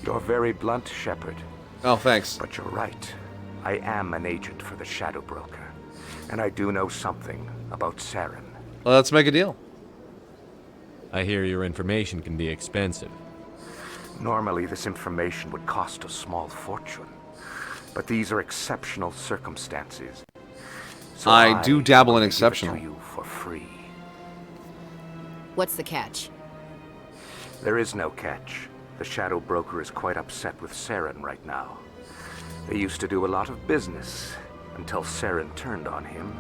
about You're very blunt, Shepard. Oh, thanks. But you're right. I am an agent for the Shadow Broker. And I do know something about Saren. Well, let's make a deal. I hear your information can be expensive. Normally, this information would cost a small fortune. But these are exceptional circumstances. So I do dabble in want to exceptional. give it to you for free. What's the catch? There is no catch. The Shadow Broker is quite upset with Saren right now. They used to do a lot of business until Saren turned on him.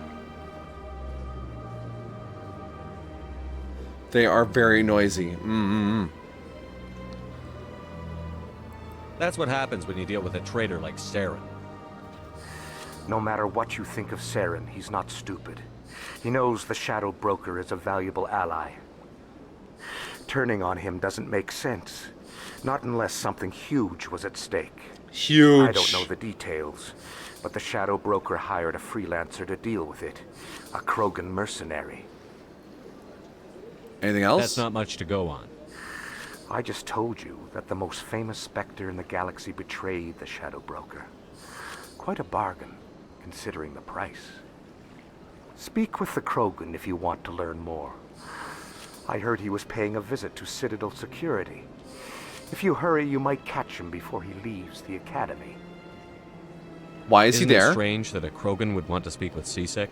They are very noisy. That's what happens when you deal with a traitor like Saren. No matter what you think of Saren, he's not stupid. He knows the Shadow Broker is a valuable ally. Turning on him doesn't make sense. Not unless something huge was at stake. Huge. I don't know the details, but the Shadow Broker hired a freelancer to deal with it. A Krogan mercenary. Anything else? That's not much to go on. I just told you that the most famous Spectre in the galaxy betrayed the Shadow Broker. Quite a bargain, considering the price. Speak with the Krogan if you want to learn more. I heard he was paying a visit to Citadel security. If you hurry, you might catch him before he leaves the Academy. Why is he there? Isn't it strange that a Krogan would want to speak with C-Sec?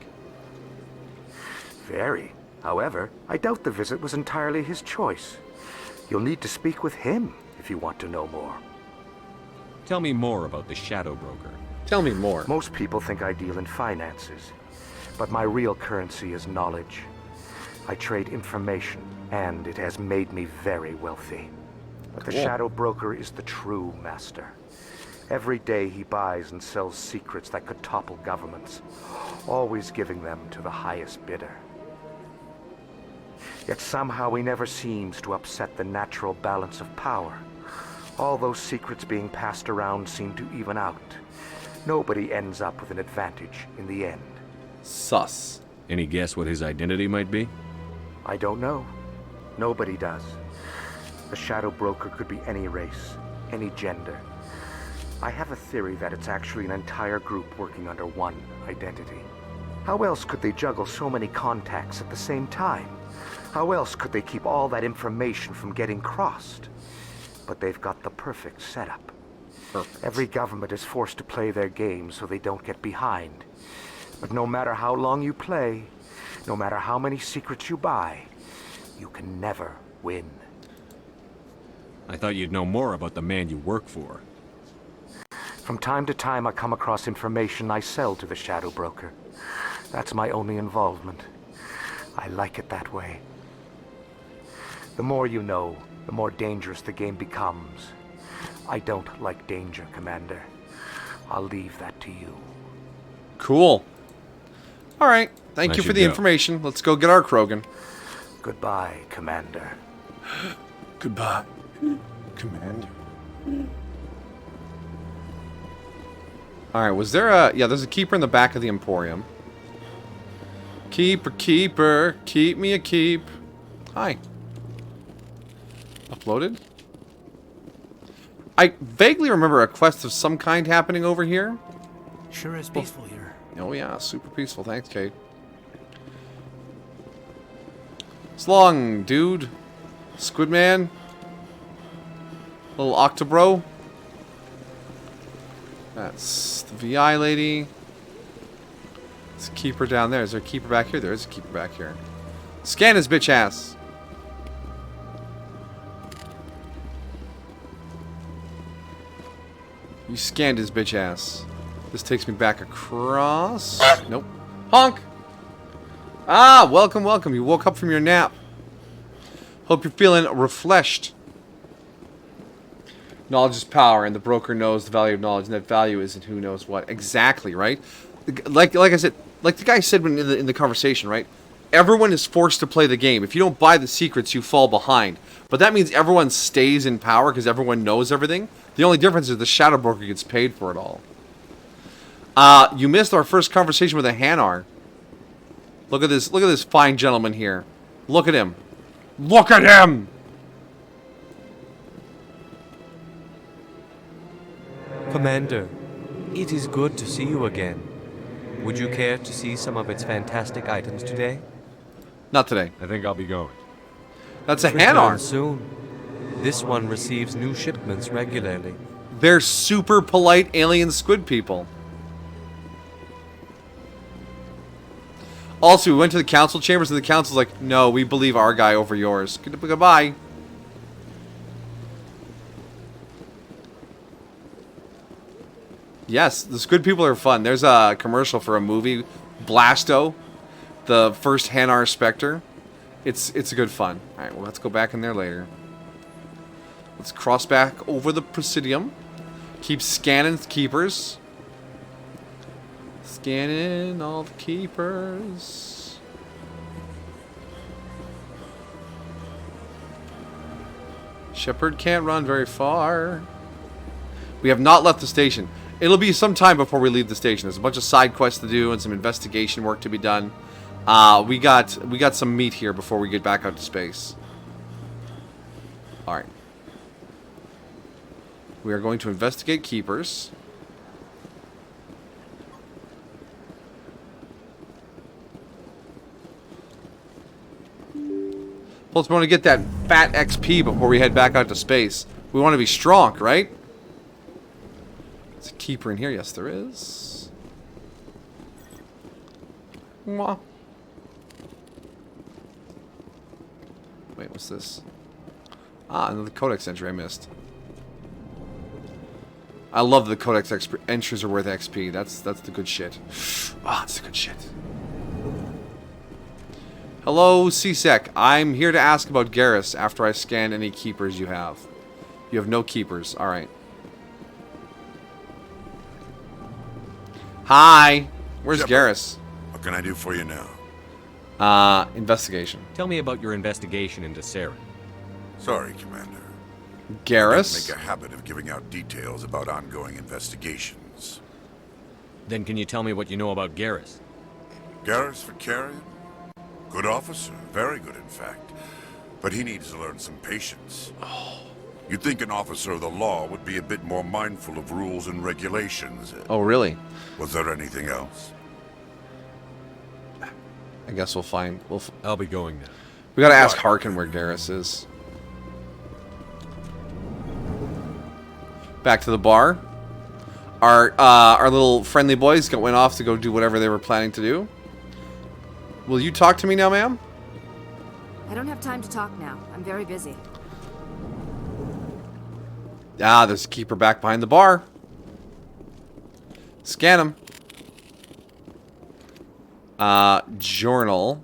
Very. However, I doubt the visit was entirely his choice. You'll need to speak with him if you want to know more. Tell me more about the Shadow Broker. Tell me more. Most people think I deal in finances, but my real currency is knowledge. I trade information, and it has made me very wealthy. But the Shadow Broker is the true master. Every day he buys and sells secrets that could topple governments, always giving them to the highest bidder. Yet somehow he never seems to upset the natural balance of power. All those secrets being passed around seem to even out. Nobody ends up with an advantage in the end. Sus. Any guess what his identity might be? I don't know. Nobody does. The Shadow Broker could be any race, any gender. I have a theory that it's actually an entire group working under one identity. How else could they juggle so many contacts at the same time? How else could they keep all that information from getting crossed? But they've got the perfect setup. Perfect. Every government is forced to play their game so they don't get behind. But no matter how long you play, no matter how many secrets you buy, you can never win. I thought you'd know more about the man you work for. From time to time I come across information I sell to the Shadow Broker. That's my only involvement. I like it that way. The more you know, the more dangerous the game becomes. I don't like danger, Commander. I'll leave that to you. Cool. Alright, thank I you for should the go. information. Let's go get our Krogan. Goodbye, Commander. Goodbye, Commander. Alright, was there a... Yeah, there's a keeper in the back of the Emporium. Keeper, keeper, keep me a keep. Hi. Uploaded? I vaguely remember a quest of some kind happening over here. Sure is peaceful here. Oh yeah, super peaceful. Thanks, Kate. So long, dude. Squidman. Little Octobro. That's the VI lady. There's a keeper down there. Is there a keeper back here? There is a keeper back here. Scan his bitch ass. You scanned his bitch ass. This takes me back across. Nope. Honk! Ah, welcome, welcome. You woke up from your nap. Hope you're feeling refreshed. Knowledge is power, and the broker knows the value of knowledge, and that value isn't who knows what. Exactly, right? Like I said, like the guy said when in the conversation, right? Everyone is forced to play the game. If you don't buy the secrets, you fall behind. But that means everyone stays in power because everyone knows everything. The only difference is the Shadow Broker gets paid for it all. You missed our first conversation with a Hanar. Look at this fine gentleman here. Look at him. Look at him! Commander, it is good to see you again. Would you care to see some of its fantastic items today? Not today. I think I'll be going. That's a Return Hanar. soon. This one receives new shipments regularly. They're super polite alien squid people. Also, we went to the council chambers and the council's like, no, we believe our guy over yours. Goodbye. Yes, the squid people are fun. There's a commercial for a movie, Blasto, the first Hanar Spectre. It's a good fun. All right, well, let's go back in there later. Let's cross back over the Presidium. Keep scanning keepers. Scanning all the keepers. Shepard can't run very far. We have not left the station. It'll be some time before we leave the station. There's a bunch of side quests to do and some investigation work to be done. We got some meat here before we get back out to space. All right. We are going to investigate keepers. Plus, we want to get that fat XP before we head back out to space. We want to be strong, right? There's a keeper in here. Yes, there is. Mwah. Wait, what's this? Ah, another codex entry I missed. I love the codex entries are worth XP. That's the good shit. Ah, that's the good shit. Hello, CSEC. I'm here to ask about Garrus after I scan any keepers you have. You have no keepers. Alright. Hi. Where's Garrus? What can I do for you now? Investigation. Tell me about your investigation into Saren. Sorry, Commander. Garrus? Make a habit of giving out details about ongoing investigations. Then can you tell me what you know about Garrus? Garrus Vicarian? Good officer. Very good, in fact. But he needs to learn some patience. You'd think an officer of the law would be a bit more mindful of rules and regulations. Oh, really? Was there anything else? I guess we'll find... I'll be going now. We gotta ask Harkin where Garrus is. Back to the bar. Our little friendly boys went off to go do whatever they were planning to do. Will you talk to me now, ma'am? I don't have time to talk now. I'm very busy. Ah, there's a keeper back behind the bar. Scan him. Journal.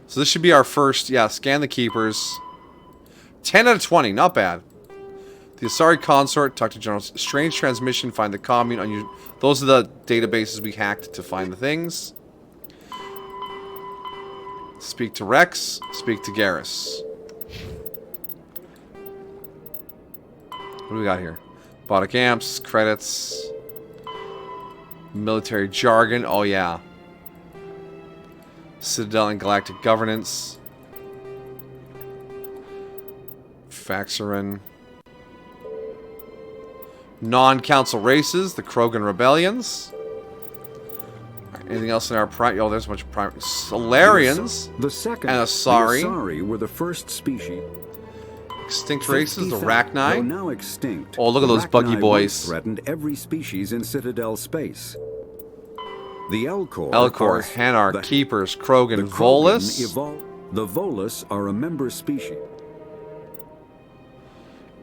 So this should be our first, yeah, scan the keepers. 10 out of 20, not bad. The Asari Consort, talk to General. Strange transmission, find the commune. Those are the databases we hacked to find the things. Speak to Rex. Speak to Garrus. What do we got here? Bodic amps, credits, military jargon. Oh yeah. Citadel and Galactic Governance. Faxerin. Non-council races, the Krogan Rebellions. Anything else in our prime? Oh, there's a bunch of prime. Solarians. The second. And Asari. The Asari were the first species. Extinct races, the Rachni. Though now extinct. Oh, look at those buggy Rachni boys. once threatened every species in Citadel space. The Elcor. Elcor, Hanar, Keepers, Krogan, Volus. The Volus are a member species.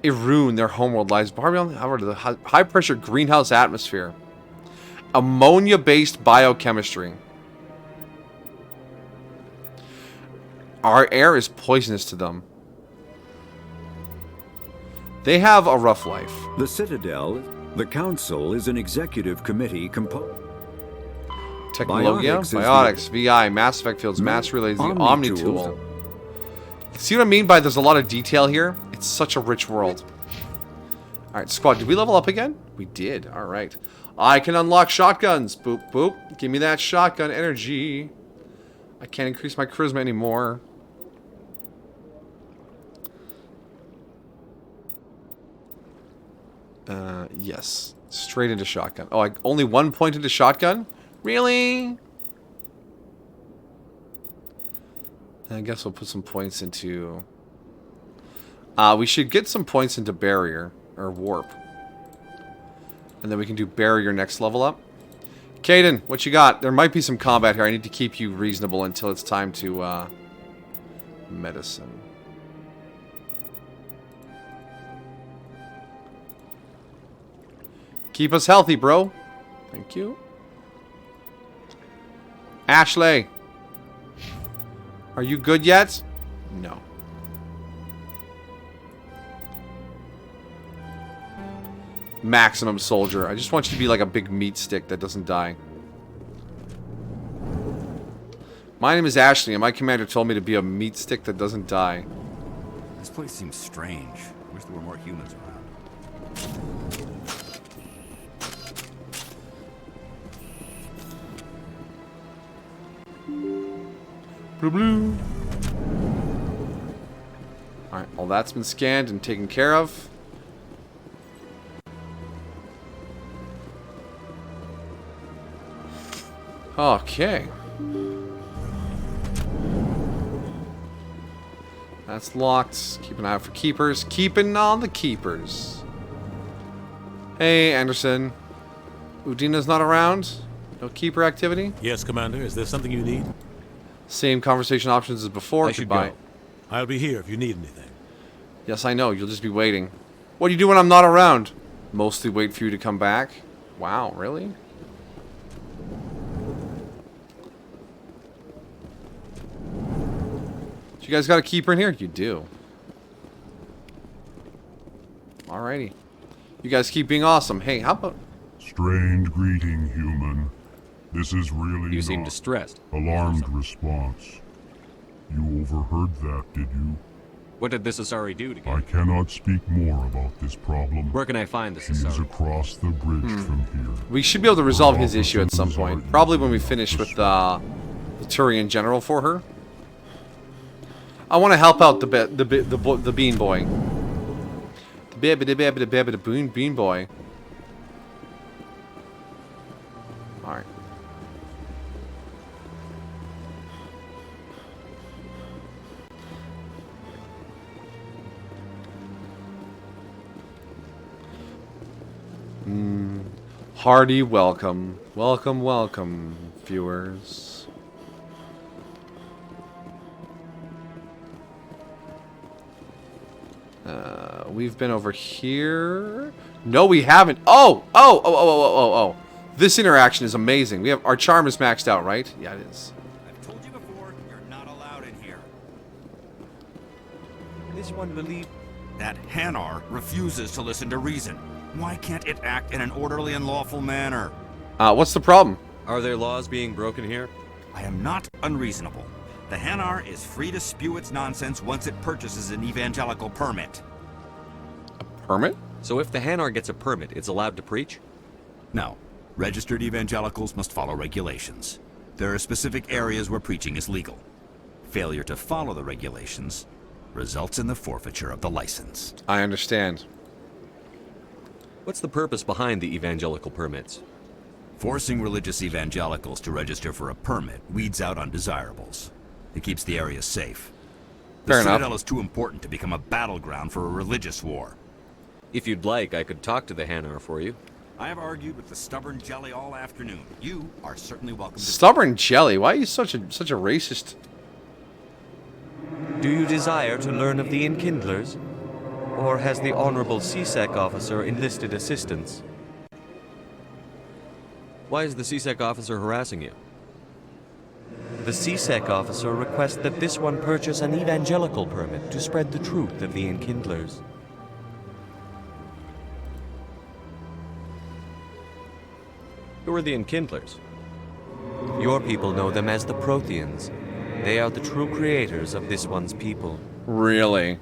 Irun, their homeworld lies beyond the high-pressure greenhouse atmosphere. Ammonia-based biochemistry. Our air is poisonous to them. They have a rough life. The Citadel, the Council, is an executive committee composed. Technologia, Biotics, VI, Mass Effect Fields, Mass Relays, the Omni Tool. See what I mean by there's a lot of detail here? It's such a rich world. Alright, squad, did we level up again? We did, alright. I can unlock shotguns. Boop, boop. Give me that shotgun energy. I can't increase my charisma anymore. Yes. Straight into shotgun. Oh, only 1 point into shotgun? Really? I guess we'll put some points into... we should get some points into barrier, or warp. And then we can do barrier next level up. Caden, what you got? There might be some combat here. I need to keep you reasonable until it's time to, medicine. Keep us healthy, bro. Thank you. Ashley. Are you good yet? No. Maximum soldier. I just want you to be like a big meat stick that doesn't die. My name is Ashley, and my commander told me to be a meat stick that doesn't die. This place seems strange. I wish there were more humans around. Blue blue. Alright, all that's been scanned and taken care of. Okay. That's locked. Keep an eye out for keepers. Keeping on the keepers. Hey, Anderson. Udina's not around? No keeper activity? Yes, Commander. Is there something you need? Same conversation options as before. I should Goodbye. go. I'll be here if you need anything. Yes, I know. You'll just be waiting. What do you do when I'm not around? Mostly wait for you to come back. Wow, really? So you guys got a keeper in here? You do. Alrighty. You guys keep being awesome. Hey, how about... Strange greeting, human. This is really You seem not distressed. alarmed response. You overheard that, did you? What did this Asari do to you? I cannot speak more about this problem. Where can I find this She is Asari? across the bridge from here. We should be able to resolve his issue at some point. Probably when we finish with the Turian general for her. I want to help out the bean boy. The bean boy. Alright. Hearty welcome. Welcome, welcome, viewers. We've been over here. No, we haven't. Oh. This interaction is amazing. We have our charm is maxed out, right? Yeah, it is. I've told you before, you're not allowed in here. This one believe that Hanar refuses to listen to reason. Why can't it act in an orderly and lawful manner? What's the problem? Are there laws being broken here? I am not unreasonable. The Hanar is free to spew its nonsense once it purchases an evangelical permit. Permit? So if the Hanar gets a permit, it's allowed to preach? No. Registered evangelicals must follow regulations. There are specific areas where preaching is legal. Failure to follow the regulations results in the forfeiture of the license. I understand. What's the purpose behind the evangelical permits? Forcing religious evangelicals to register for a permit weeds out undesirables. It keeps the area safe. The Fair enough. Citadel is too important to become a battleground for a religious war. If you'd like, I could talk to the Hanar for you. I have argued with the stubborn jelly all afternoon. You are certainly welcome to... Stubborn jelly? Why are you such a racist? Do you desire to learn of the Enkindlers? Or has the Honorable CSEC officer enlisted assistance? Why is the CSEC officer harassing you? The CSEC officer requests that this one purchase an evangelical permit to spread the truth of the Enkindlers. Who are the Enkindlers? Your people know them as the Protheans. They are the true creators of this one's people. Really?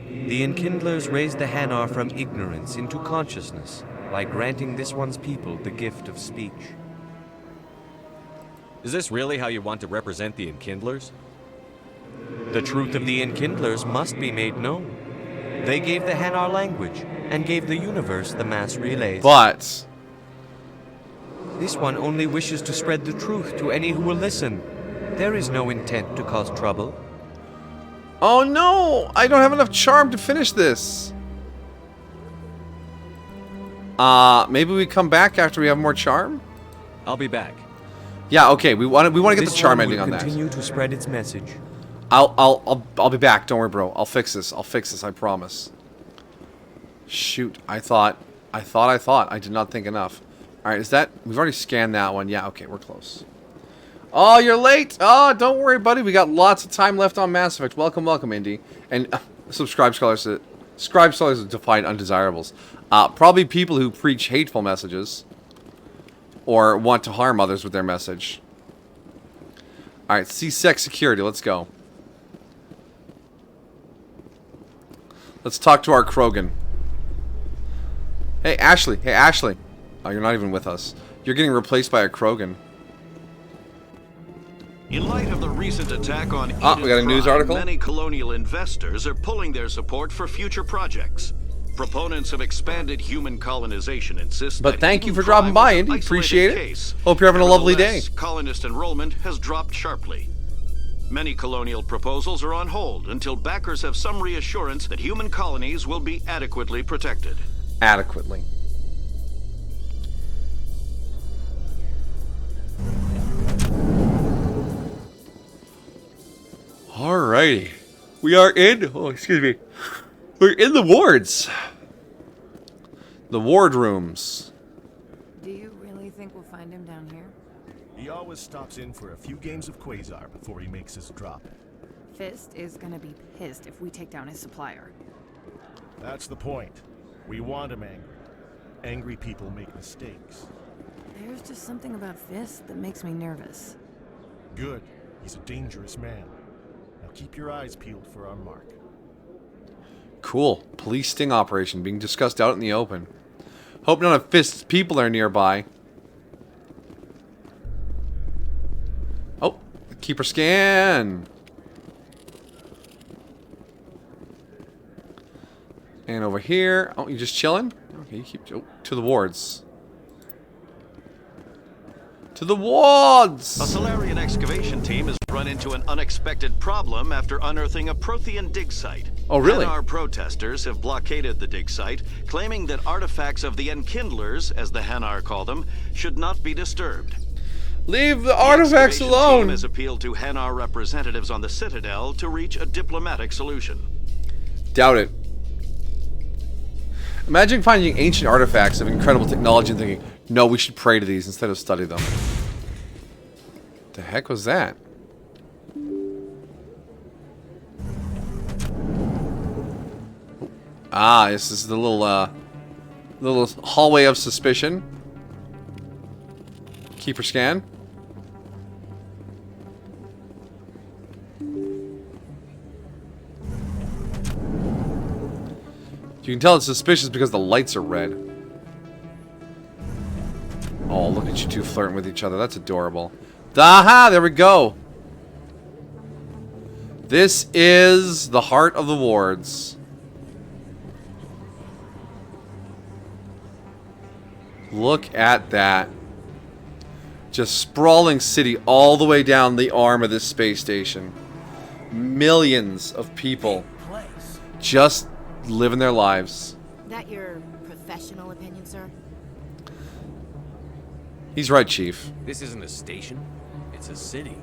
The Enkindlers raised the Hanar from ignorance into consciousness by granting this one's people the gift of speech. Is this really how you want to represent the Enkindlers? The truth of the Enkindlers must be made known. They gave the Hanar language and gave the universe the mass relays. But this one only wishes to spread the truth to any who will listen. There is no intent to cause trouble. Oh no! I don't have enough charm to finish this. Maybe we come back after we have more charm? I'll be back. Yeah, okay. We want to get the charm ending on that. Continue to spread its message. I'll be back. Don't worry, bro. I'll fix this. I promise. Shoot. I thought. I did not think enough. All right, is that... We've already scanned that one. Yeah, okay, we're close. Oh, you're late. Oh, don't worry, buddy. We got lots of time left on Mass Effect. Welcome, welcome, Indy. And subscribe scholars to define undesirables. Probably people who preach hateful messages or want to harm others with their message. All right, C-Sec security. Let's go. Let's talk to our Krogan. Hey, Ashley. Hey, Ashley. Oh, you're not even with us. You're getting replaced by a Krogan. In light of the recent attack on we got a news article. Many colonial investors are pulling their support for future projects. Proponents of expanded human colonization insist But that thank you Eden for dropping Prime by, was an Indy. isolated Appreciate it. case. Hope you're having a lovely day. Nevertheless, colonist enrollment has dropped sharply. Many colonial proposals are on hold until backers have some reassurance that human colonies will be adequately protected. Adequately. Alrighty. We are in... Oh, excuse me. We're in the wards. The ward rooms. Do you really think we'll find him down here? He always stops in for a few games of Quasar before he makes his drop. Fist is gonna be pissed if we take down his supplier. That's the point. We want him angry. Angry people make mistakes. There's just something about Fist that makes me nervous. Good. He's a dangerous man. Now keep your eyes peeled for our mark. Cool. Police sting operation being discussed out in the open. Hope none of Fist's people are nearby. Oh, keeper scan. And over here. Oh, you just chilling? Okay, you keep to the wards. To the wards! A Solarian excavation team has run into an unexpected problem after unearthing a Prothean dig site. Oh, really? Hanar protesters have blockaded the dig site, claiming that artifacts of the Enkindlers, as the Hanar call them, should not be disturbed. Leave the artifacts The alone! team has appealed to Hanar representatives on the Citadel to reach a diplomatic solution. Doubt it. Imagine finding ancient artifacts of incredible technology and thinking, no, we should pray to these instead of study them. The heck was that? Ah, this is the little hallway of suspicion. Keeper scan. You can tell it's suspicious because the lights are red. Oh, look at you two flirting with each other. That's adorable. Aha! There we go. This is the heart of the wards. Look at that. Just sprawling city all the way down the arm of this space station. Millions of people just living their lives. That your professional opinion, sir? He's right, Chief. This isn't a station. It's a city.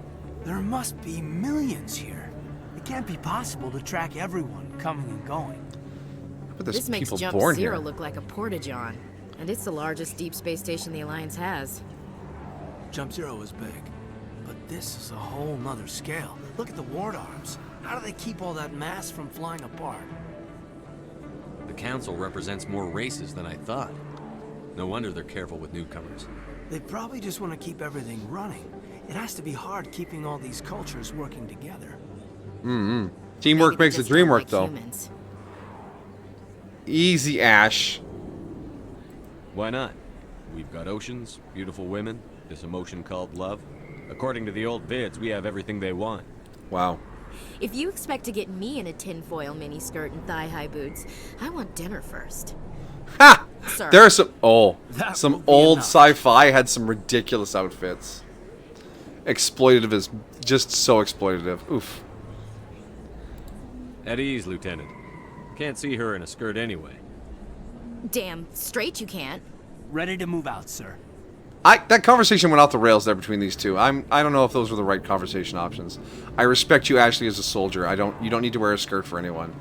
There must be millions here. It can't be possible to track everyone coming and going. But there's This makes people Jump born Zero here. look like a porta-john. And it's the largest deep space station the Alliance has. Jump Zero is big, but this is a whole nother scale. Look at the ward arms. How do they keep all that mass from flying apart? The council represents more races than I thought. No wonder they're careful with newcomers. They probably just want to keep everything running. It has to be hard keeping all these cultures working together. Mm-hmm. Teamwork makes the dream work, though. Easy, Ash. Why not? We've got oceans, beautiful women, this emotion called love. According to the old vids, we have everything they want. Wow. If you expect to get me in a tinfoil miniskirt and thigh-high boots, I want dinner first. Ha! Sir. There are some... Oh. That Some will be old enough. sci-fi had some ridiculous outfits. Exploitative is just so exploitative. Oof. At ease, Lieutenant. Can't see her in a skirt anyway. Damn straight you can't. Ready to move out, sir. That conversation went off the rails there between these two. I don't know if those were the right conversation options. I respect you, Ashley, as a soldier. You don't need to wear a skirt for anyone.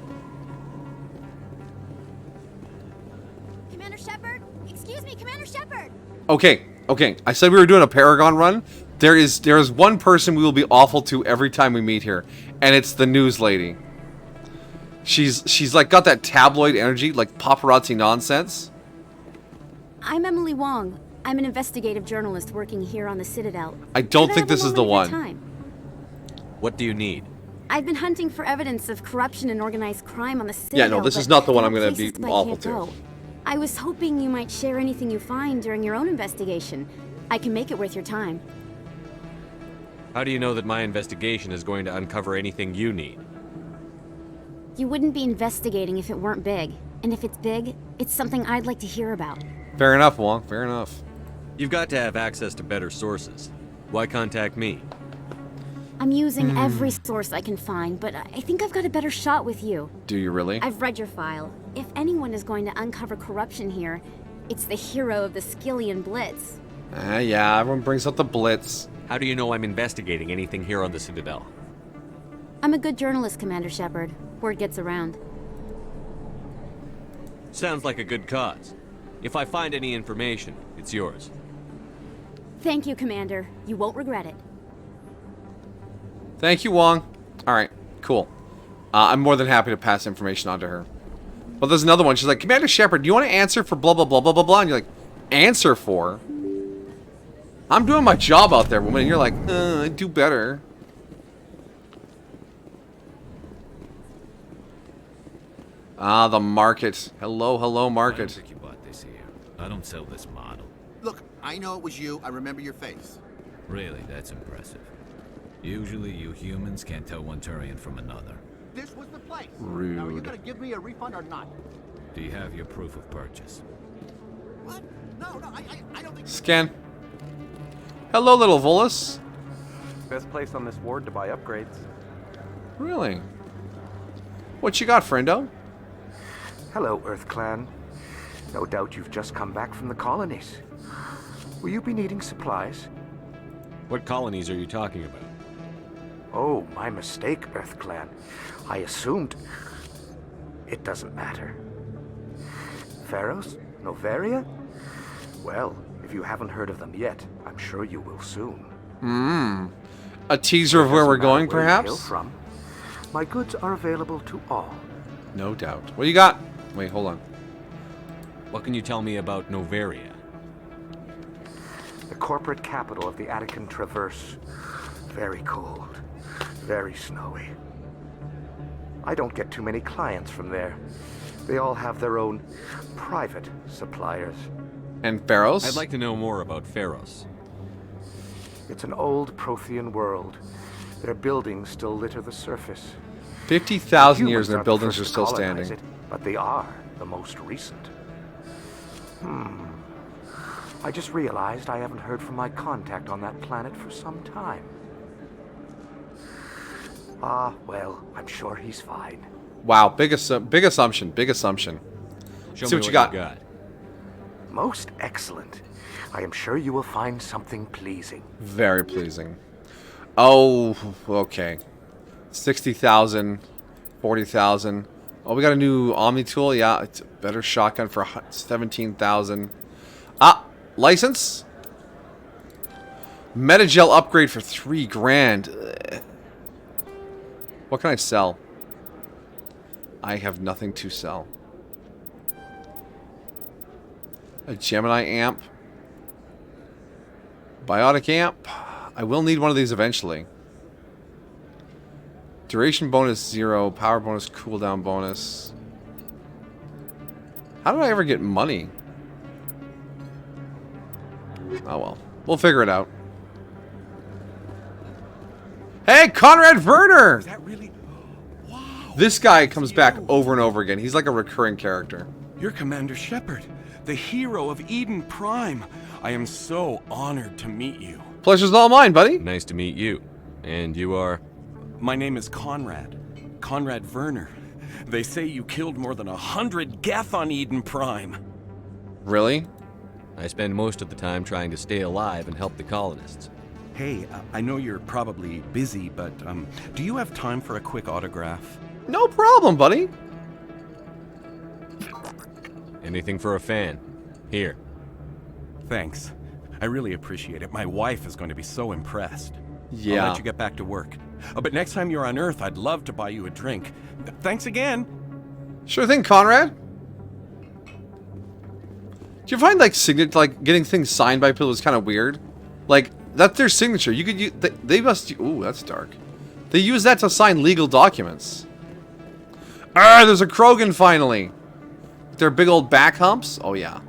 Commander Shepard? Excuse me, Commander Shepard! Okay. I said we were doing a Paragon run. There is one person we will be awful to every time we meet here, and it's the news lady. She's like got that tabloid energy, like paparazzi nonsense. I'm Emily Wong. I'm an investigative journalist working here on the Citadel. I don't think this is the one. What do you need? I've been hunting for evidence of corruption and organized crime on the Citadel. Yeah, no, this is not the one I'm going to be awful to. Go. I was hoping you might share anything you find during your own investigation. I can make it worth your time. How do you know that my investigation is going to uncover anything you need? You wouldn't be investigating if it weren't big. And if it's big, it's something I'd like to hear about. Fair enough, Wong. Fair enough. You've got to have access to better sources. Why contact me? I'm using every source I can find, but I think I've got a better shot with you. Do you really? I've read your file. If anyone is going to uncover corruption here, it's the hero of the Skillian Blitz. Yeah, everyone brings up the Blitz. How do you know I'm investigating anything here on the Citadel? I'm a good journalist, Commander Shepard. Word gets around. Sounds like a good cause. If I find any information, it's yours. Thank you, Commander. You won't regret it. Thank you, Wong. Alright, cool. I'm more than happy to pass information on to her. But there's another one. She's like, Commander Shepard, do you want to answer for blah, blah, blah, blah, blah, blah? And you're like, answer for? I'm doing my job out there, woman. And you're like, I do better. Ah, the market. Hello, hello, market. I don't think you bought this here. I don't sell this model. Look, I know it was you. I remember your face. Really, that's impressive. Usually you humans can't tell one Turian from another. This was the place. Rude. Now, are you gonna give me a refund or not? Do you have your proof of purchase? What? No, I don't think... Scan. Hello, little Volus. Best place on this ward to buy upgrades. Really? What you got, friendo? Hello, Earth Clan. No doubt you've just come back from the colonies. Will you be needing supplies? What colonies are you talking about? Oh, my mistake, Earth Clan. I assumed... It doesn't matter. Pharos? Noveria? Well, if you haven't heard of them yet, I'm sure you will soon. A teaser of where we're going, Where you perhaps? hail from, my goods are available to all. No doubt. What do you got? Wait, hold on. What can you tell me about Noveria? The corporate capital of the Attican Traverse. Very cold. Very snowy. I don't get too many clients from there. They all have their own private suppliers. And Pharos? I'd like to know more about Pharos. It's an old Prothean world. Their buildings still litter the surface. 50,000 years and their Humans buildings are aren't the still first to colonize standing. it, but they are the most recent. I just realized I haven't heard from my contact on that planet for some time. Ah, well, I'm sure he's fine. Wow, big assumption, big assumption. Show See me what you got. Most excellent. I am sure you will find something pleasing. Very pleasing. Oh, okay. 60,000, 40,000. Oh, we got a new Omni tool. Yeah, it's a better shotgun for 17,000. Ah, license. Metagel upgrade for 3 grand. Ugh. What can I sell? I have nothing to sell. A Gemini amp. Biotic amp. I will need one of these eventually. Duration bonus 0. Power bonus, cooldown bonus. How did I ever get money? Oh well. We'll figure it out. Hey, Conrad Werner! Is that really? Wow. This guy comes back over and over again. He's like a recurring character. You're Commander Shepard, the hero of Eden Prime. I am so honored to meet you. Pleasure's all mine, buddy. Nice to meet you. And you are? My name is Conrad. Conrad Werner. They say you killed more than 100 Geth on Eden Prime. Really? I spend most of the time trying to stay alive and help the colonists. Hey, I know you're probably busy, but do you have time for a quick autograph? No problem, buddy. Anything for a fan. Here. Thanks. I really appreciate it. My wife is going to be so impressed. Yeah. I'll let you get back to work. But next time you're on Earth, I'd love to buy you a drink. Thanks again. Sure thing, Conrad. Do you find like getting things signed by people is kind of weird? Like that's their signature. You could use, they must. Ooh, that's dark. They use that to sign legal documents. Ah, there's a Krogan finally. Their big old back humps. Oh yeah.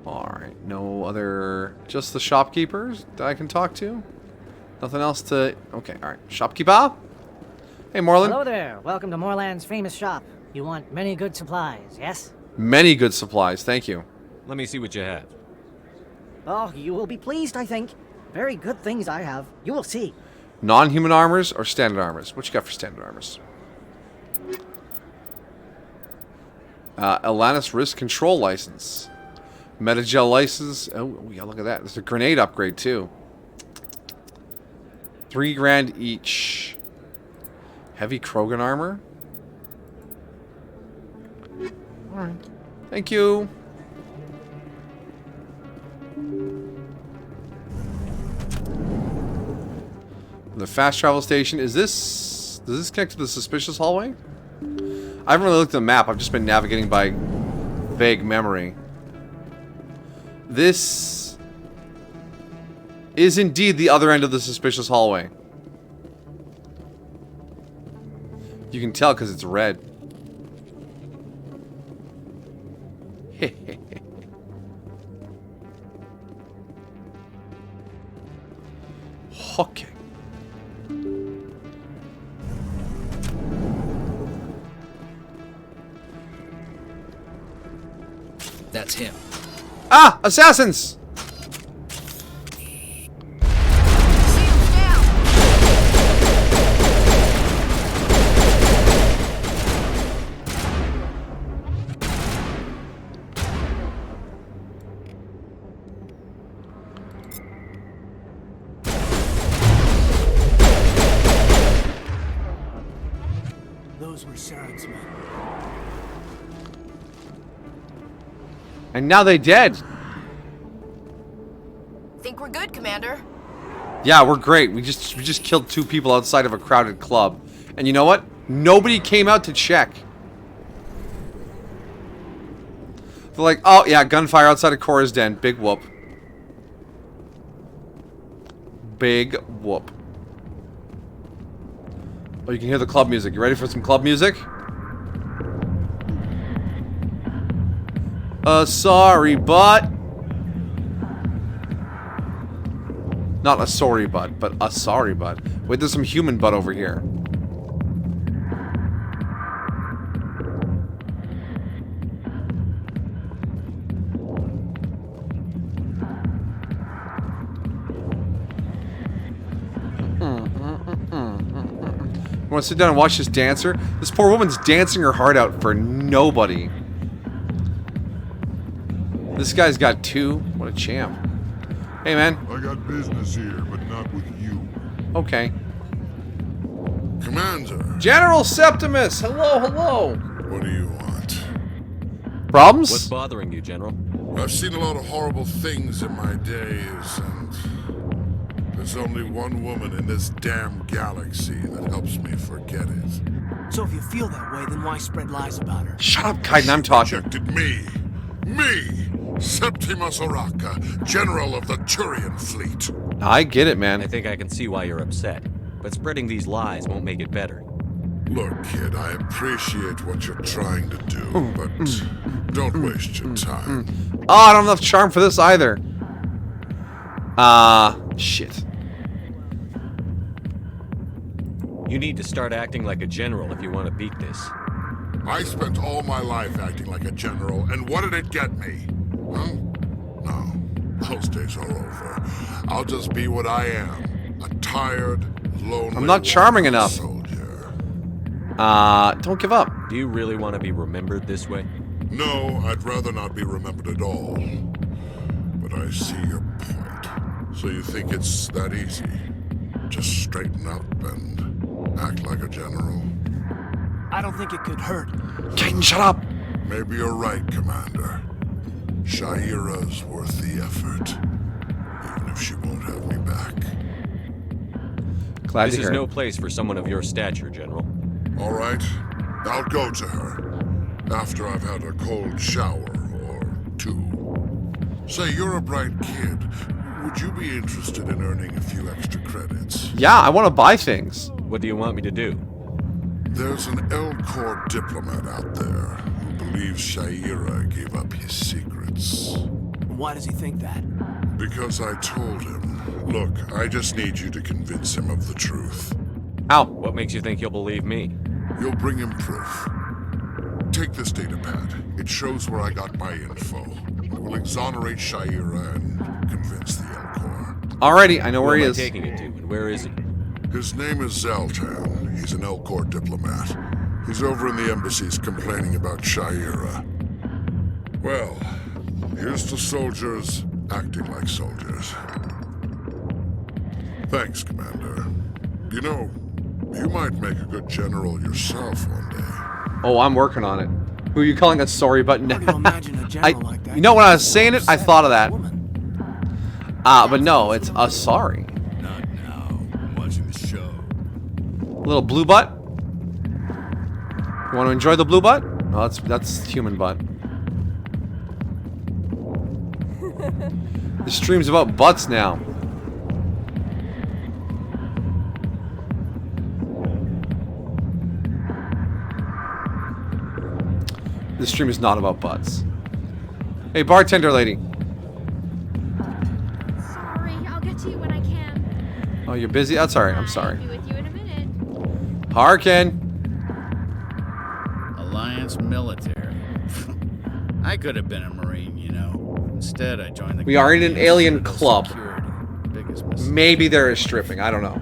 Alright, no other... Just the shopkeepers that I can talk to? Nothing else to... Okay, alright. Shopkeeper? Hey, Moreland. Hello there. Welcome to Moreland's famous shop. You want many good supplies, yes? Many good supplies, thank you. Let me see what you have. Oh, you will be pleased, I think. Very good things I have. You will see. Non-human armors or standard armors? What you got for standard armors? Atlantis Risk Control License. Metagel license. Oh, yeah, look at that. There's a grenade upgrade, too. 3 grand each. Heavy Krogan armor. Alright. Thank you. The fast travel station. Is this... Does this connect to the suspicious hallway? I haven't really looked at the map. I've just been navigating by vague memory. This is indeed the other end of the suspicious hallway. You can tell because it's red. Okay. That's him. Ah! Assassins! Those were Saren's men. And now they dead. Think we're good, Commander? Yeah, we're great. We just killed 2 people outside of a crowded club. And you know what? Nobody came out to check. They're like, oh yeah, gunfire outside of Cora's den. Big whoop. Big whoop. Oh, you can hear the club music. You ready for some club music? Sorry, but... Not a sorry butt, but a sorry butt. Wait, there's some human butt over here. You want to sit down and watch this dancer? This poor woman's dancing her heart out for nobody. This guy's got 2. What a champ. Hey, man. I got business here, but not with you. Okay. Commander. General Septimus! Hello, hello! What do you want? Problems? What's bothering you, General? I've seen a lot of horrible things in my days, and there's only one woman in this damn galaxy that helps me forget it. So if you feel that way, then why spread lies about her? Shut up, Kaiden, I'm talking. Rejected me! Me! Septimus Oraka, General of the Turian Fleet. I get it, man. I think I can see why you're upset. But spreading these lies won't make it better. Look, kid, I appreciate what you're trying to do, but don't waste your time. Oh, I don't have enough charm for this either. Shit. You need to start acting like a general if you want to beat this. I spent all my life acting like a general, and what did it get me? Huh? No, those days are over. I'll just be what I am. A tired, lonely... I'm not charming enough. Soldier. Don't give up. Do you really want to be remembered this way? No, I'd rather not be remembered at all. But I see your point. So you think it's that easy? Just straighten up and act like a general? I don't think it could hurt. Caden, shut up! Maybe you're right, Commander. Shaira's worth the effort. Even if she won't have me back. Glad This to is hear no it. place for someone of your stature, General. All right, I'll go to her. After I've had a cold shower or two. Say, you're a bright kid. Would you be interested in earning a few extra credits? Yeah, I want to buy things. What do you want me to do? There's an Elcor diplomat out there who believes Shaira gave up his secrets. Why does he think that? Because I told him. Look, I just need you to convince him of the truth. Ow. What makes you think he'll believe me? You'll bring him proof. Take this data pad. It shows where I got my info. It will exonerate Shaira and convince the Elcor. Alrighty, I know where he Who am is. I taking it to, and where is he? His name is Zaltan. He's an Elcor diplomat. He's over in the embassies complaining about Shaira. Well, here's to soldiers acting like soldiers. Thanks, Commander. You know, you might make a good general yourself one day. Oh, I'm working on it. Who are you calling a sorry button? How do you imagine a general like that? You know, when I was saying it, I thought of that. But no, it's a sorry. Not now. I'm watching the show. Little blue butt. You want to enjoy the blue butt? Oh, that's human butt. The stream's about butts now. This stream is not about butts. Hey, bartender lady. Sorry, I'll get to you when I can. Oh, you're busy? That's alright, I'm sorry. I'll be with you in a minute. Harkin! Alliance military. I could have been a Marine, you know. Instead, I joined the... We are in an alien club. Security. Biggest mistake. Maybe there is stripping, I don't know.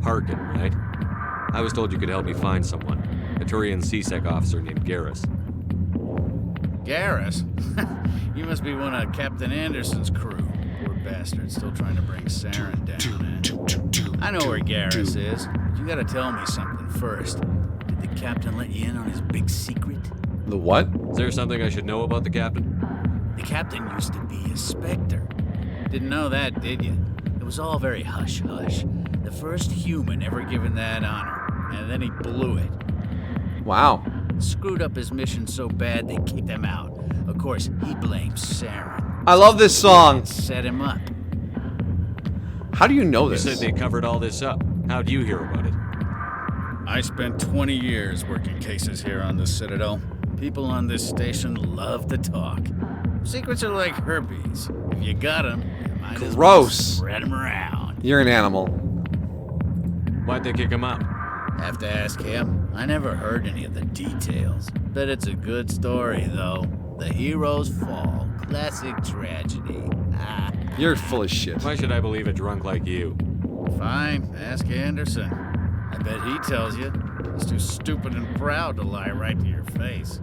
Harkin, right? I was told you could help me find someone. A Turian CSEC officer named Garrus. Garrus? You must be one of Captain Anderson's crew. Poor bastard, still trying to bring Saren down, eh? I know where Garrus is, but you gotta tell me something first. Did the captain let you in on his big secret? The what? Is there something I should know about the captain? The captain used to be a Spectre. Didn't know that, did you? It was all very hush-hush. The first human ever given that honor, and then he blew it. Wow. Screwed up his mission so bad they kicked him out. Of course, he blames Saren. I love this song. Set him up. How do you know this? You said they covered all this up. How'd you hear about it? I spent 20 years working cases here on the Citadel. People on this station love to talk. Secrets are like herpes. If you got them, you might as well Gross. spread them around. You're an animal. Why'd they kick him out? Have to ask him. I never heard any of the details. Bet it's a good story, though. The heroes fall. Classic tragedy. Ah. You're full of shit. Why should I believe a drunk like you? Fine, ask Anderson. I bet he tells you. He's too stupid and proud to lie right to your face.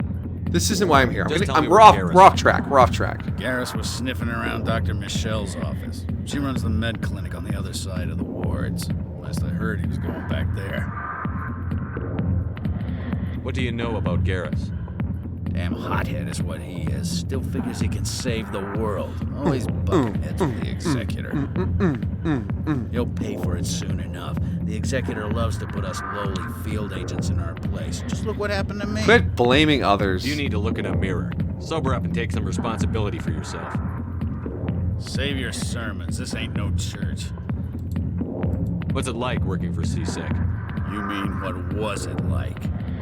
This isn't why I'm here. Just tell me We're where off, Garrus we're off is. track. We're off track. Garrus was sniffing around Dr. Michelle's office. She runs the med clinic on the other side of the wards. Last I heard, he was going back there. What do you know about Garrus? Damn hothead is what he is. Still figures he can save the world. Always bucking heads with the Executor. He'll pay for it soon enough. The Executor loves to put us lowly field agents in our place. Just look what happened to me. Quit blaming others. You need to look in a mirror. Sober up and take some responsibility for yourself. Save your sermons. This ain't no church. What's it like working for CSEC? You mean, what was it like?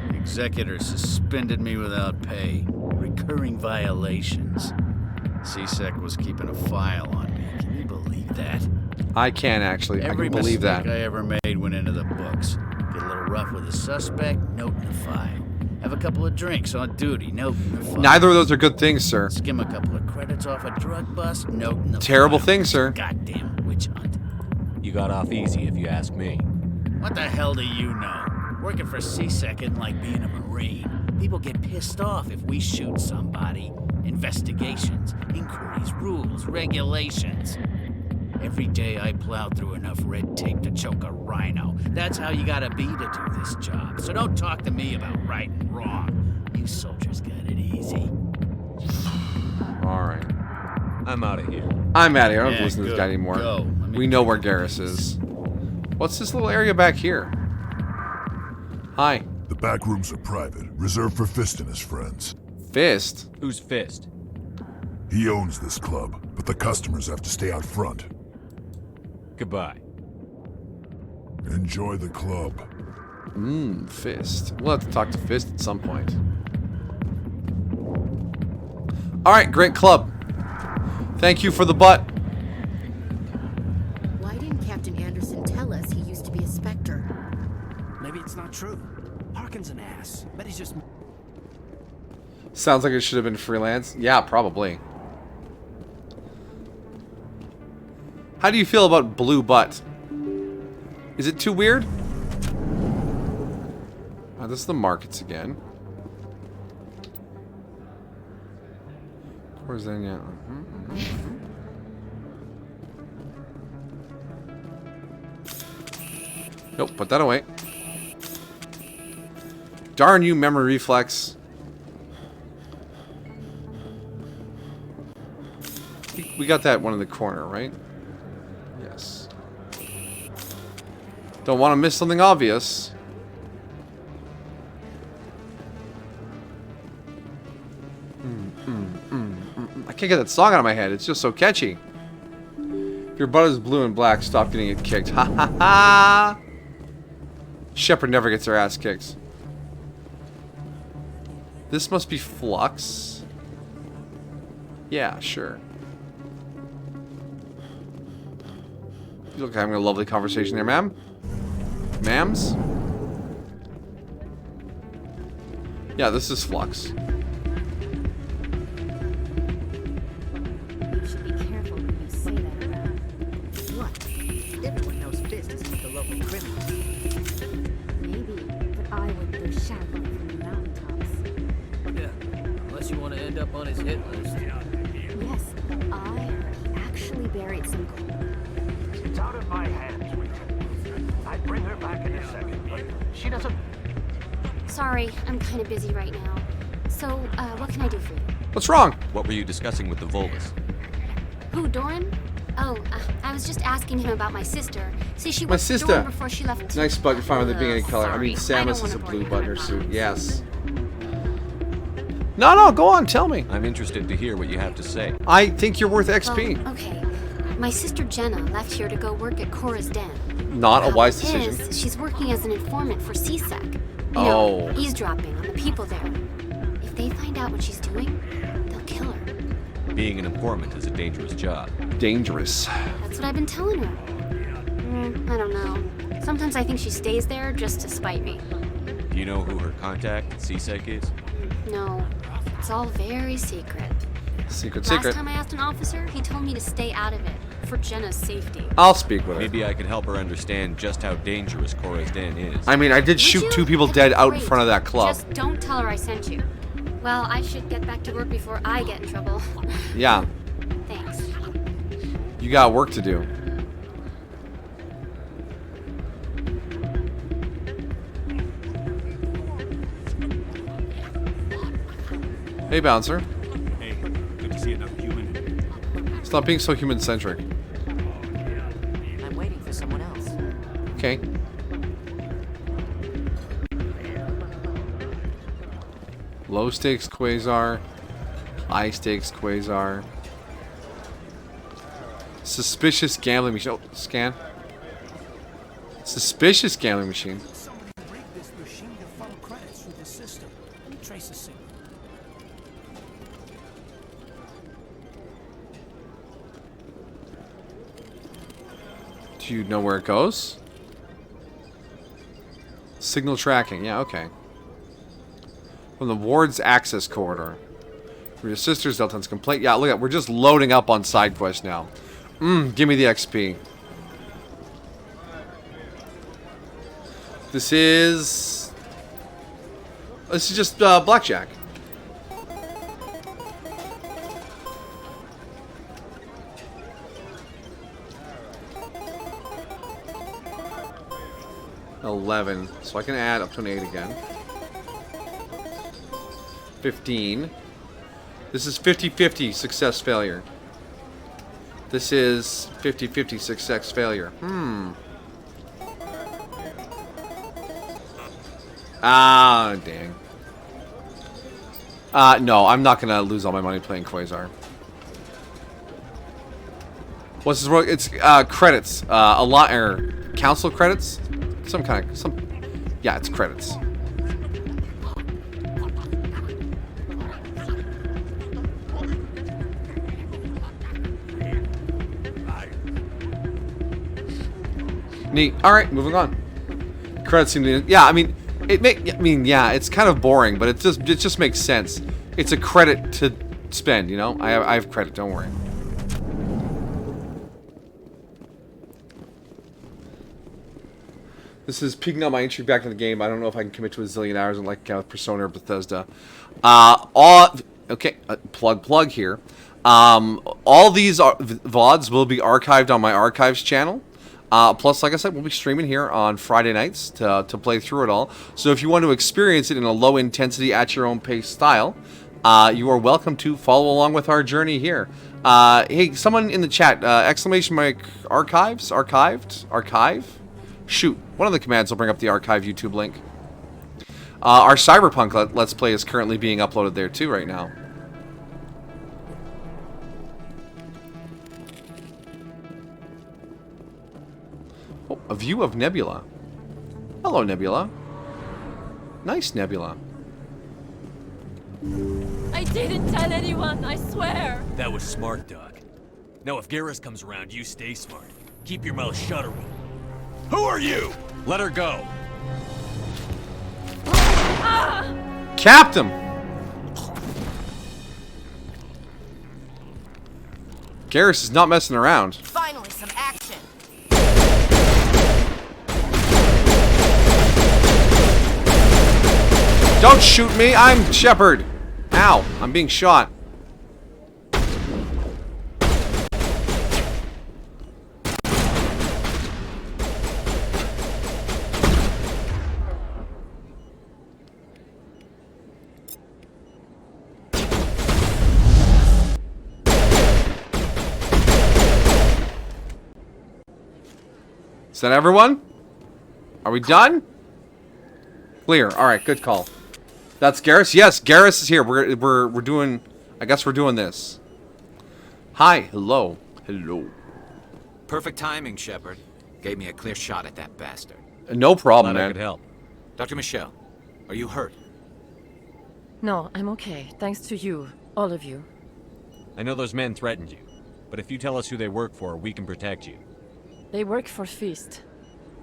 The Executor suspended me without pay. Recurring violations. CSEC was keeping a file on me. Can you believe that? I can actually. Every I can believe that. mistake I ever made went into the books. Get a little rough with a suspect, note in the file. Have a couple of drinks on duty, note in the file. Neither of those are good things, sir. Skim a couple of credits off a drug bust, note in the Terrible file. thing, sir. Goddamn witch hunt. You got off easy, if you ask me. What the hell do you know? Working for CSEC isn't like being a Marine. People get pissed off if we shoot somebody. Investigations, inquiries, rules, regulations. Every day I plowed through enough red tape to choke a rhino. That's how you gotta be to do this job. So don't talk to me about right and wrong. You soldiers got it easy. Alright. I'm out of here. I'm out of here. I don't Yeah, listen to this good. guy anymore. Go. We know where Garrus is. What's this little area back here? Hi. The back rooms are private, reserved for Fist and his friends. Fist? Who's Fist? He owns this club, but the customers have to stay out front. Goodbye. Enjoy the club. Fist. We'll have to talk to Fist at some point. Alright, great club. Thank you for the butt. Why didn't Captain Anderson tell us he used to be a Spectre? Maybe it's not true. Harkin's an ass. Bet he's just... Sounds like it should have been freelance. Yeah, probably. How do you feel about blue butt? Is it too weird? Oh, this is the markets again. Where's that? Yeah. Nope, put that away. Darn you, memory reflex. We got that one in the corner, right? Yes. Don't want to miss something obvious. I can't get that song out of my head. It's just so catchy. If your butt is blue and black, stop getting it kicked. Ha ha ha! Shepard never gets her ass kicked. This must be Flux. Yeah, sure. You look like having a lovely conversation there, ma'am. Ma'ams? Yeah, this is Flux. You should be careful when you say that around. What? Everyone knows Fist is like the local criminal. Maybe, but I wouldn't go shadowing from the mountaintops. Yeah, unless you want to end up on his hit list. Yes, I heard he actually buried some gold. It's out of my hands, Wheaton. I'd bring her back in a second, but she doesn't... Sorry, I'm kind of busy right now. So, what can I do for you? What's wrong? What were you discussing with the Volvus? Who, Doran? Oh, I was just asking him about my sister. See, she My went to Doran sister. before she left. Nice butt. You're fine with it being any color. I mean, sorry. I Samus don't has a wanna blue bore you button in her with suit. my Yes. No, go on. Tell me. I'm interested to hear what you have to say. I think you're worth XP. Well, okay. My sister Jenna left here to go work at Cora's Den. Not a wise Problem decision. is, she's working as an informant for CSEC. You Oh. know, eavesdropping on the people there. If they find out what she's doing, they'll kill her. Being an informant is a dangerous job. Dangerous. That's what I've been telling her. I don't know. Sometimes I think she stays there just to spite me. Do you know who her contact at CSEC is? No, it's all very secret. Secret. Last time I asked an officer, he told me to stay out of it, for Jenna's safety. I'll speak with her. Maybe I could help her understand just how dangerous Cora's Den is. I mean, I did shoot 2 people dead out in front of that club. Just don't tell her I sent you. Well, I should get back to work before I get in trouble. Yeah. Thanks. You got work to do. Hey, bouncer. Hey, good to see another human. Stop being so human-centric. I'm waiting for someone else. Okay. Low stakes quasar. High stakes quasar. Suspicious gambling machine. Oh, scan. Suspicious gambling machine. Somebody rigged this machine to funnel credits through the system. Let me trace the signal. Do you know where it goes? Signal tracking. Yeah, okay. From the ward's access corridor. From your sister's Delton's complaint. Yeah, look at, we're just loading up on side quests now. Give me the XP. This is just blackjack. 11. So I can add up to an 8 again. 15. This is 50-50 success failure. This is 50-50 success failure. Ah, dang. No, I'm not gonna lose all my money playing Quasar. What's this? It's credits. A lot council credits. Yeah, it's credits. Neat. All right, moving on. Credits seem to. Yeah, I mean, yeah, it's kind of boring, but it just makes sense. It's a credit to spend, you know. I have credit. Don't worry. This is peaking on my entry back in the game. I don't know if I can commit to a zillion hours in like Persona or Bethesda. Okay, plug here. All these VODs will be archived on my archives channel. Plus, like I said, we'll be streaming here on Friday nights to play through it all. So if you want to experience it in a low intensity, at your own pace style, you are welcome to follow along with our journey here. Hey, someone in the chat, exclamation mark archives? Archive? Shoot, one of the commands will bring up the archive YouTube link. Our Cyberpunk Let's Play is currently being uploaded there too right now. Oh, a view of Nebula. Hello, Nebula. Nice, Nebula. I didn't tell anyone, I swear. That was smart, Doc. Now if Garrus comes around, you stay smart. Keep your mouth shut, or who are you? Let her go. Capped him! Garrus is not messing around. Finally, some action. Don't shoot me, I'm Shepard. Ow, I'm being shot. Is that everyone? Are we done? Clear. All right, good call. That's Garrus. Yes, Garrus is here. We're doing. I guess we're doing this. Hi. Hello. Hello. Perfect timing, Shepard. Gave me a clear shot at that bastard. No problem, Glad I man. could help. Dr. Michelle, are you hurt? No, I'm okay. Thanks to you. All of you. I know those men threatened you, but if you tell us who they work for, we can protect you. They work for Feast.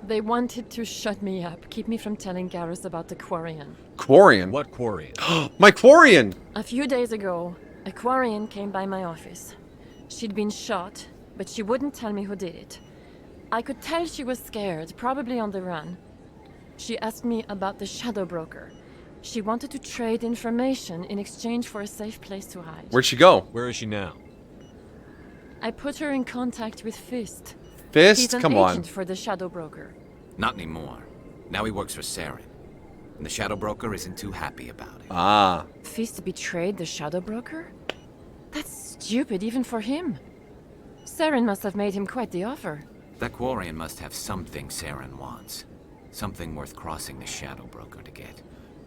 They wanted to shut me up, keep me from telling Garrus about the Quarian. Quarian? What Quarian? My Quarian! A few days ago, a Quarian came by my office. She'd been shot, but she wouldn't tell me who did it. I could tell she was scared, probably on the run. She asked me about the Shadow Broker. She wanted to trade information in exchange for a safe place to hide. Where'd she go? Where is she now? I put her in contact with Fist. Fist? He's an Come agent on. for the Shadow Broker. Not anymore. Now he works for Saren. And the Shadow Broker isn't too happy about it. Ah. Fist betrayed the Shadow Broker? That's stupid even for him. Saren must have made him quite the offer. That Quarian must have something Saren wants. Something worth crossing the Shadow Broker to get.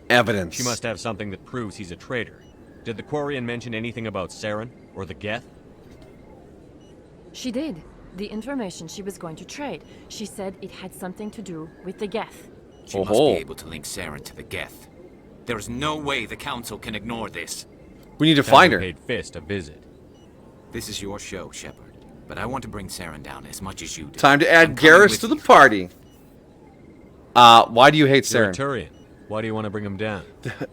Evidence. She must have something that proves he's a traitor. Did the Quarian mention anything about Saren or the Geth? She did. The information she was going to trade. She said it had something to do with the Geth. She must be able to link Saren to the Geth. There is no way the Council can ignore this. We need to find her. Paid Fist a visit. This is your show, Shepard. But I want to bring Saren down as much as you do. Time to add Garrus to the party. Why do you hate You're a Saren? Turian. Why do you want to bring him down?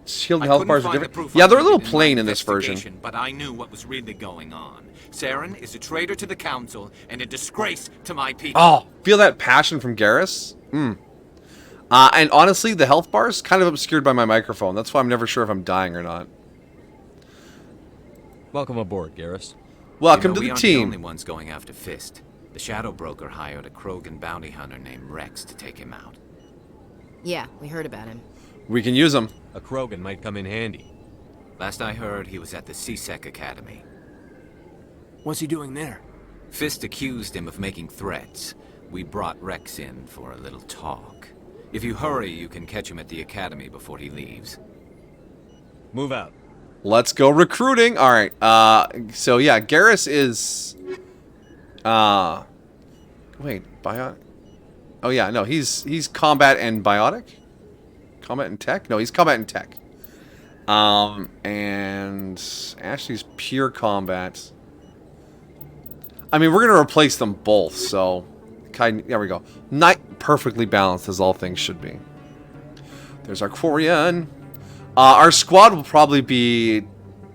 Shield health bars are different. Yeah, they're a little plain in this version. But I knew what was really going on. Saren is a traitor to the Council and a disgrace to my people. Oh, feel that passion from Garrus? And honestly, the health bar's kind of obscured by my microphone. That's why I'm never sure if I'm dying or not. Welcome aboard, Garrus. Welcome to we the aren't team. The only ones going after Fist. The Shadow Broker hired a Krogan bounty hunter named Rex to take him out. Yeah, we heard about him. We can use him. A Krogan might come in handy. Last I heard, he was at the C-Sec Academy. What's he doing there? Fist accused him of making threats. We brought Rex in for a little talk. If you hurry, you can catch him at the academy before he leaves. Move out. Let's go recruiting. All right. So yeah, Garrus is. Wait, biotic. Oh yeah, no, he's combat and biotic. Combat and tech. No, he's combat and tech. And Ashley's pure combat. I mean, we're gonna replace them both. So, there we go. Perfectly balanced as all things should be. There's our Quarian. Our squad will probably be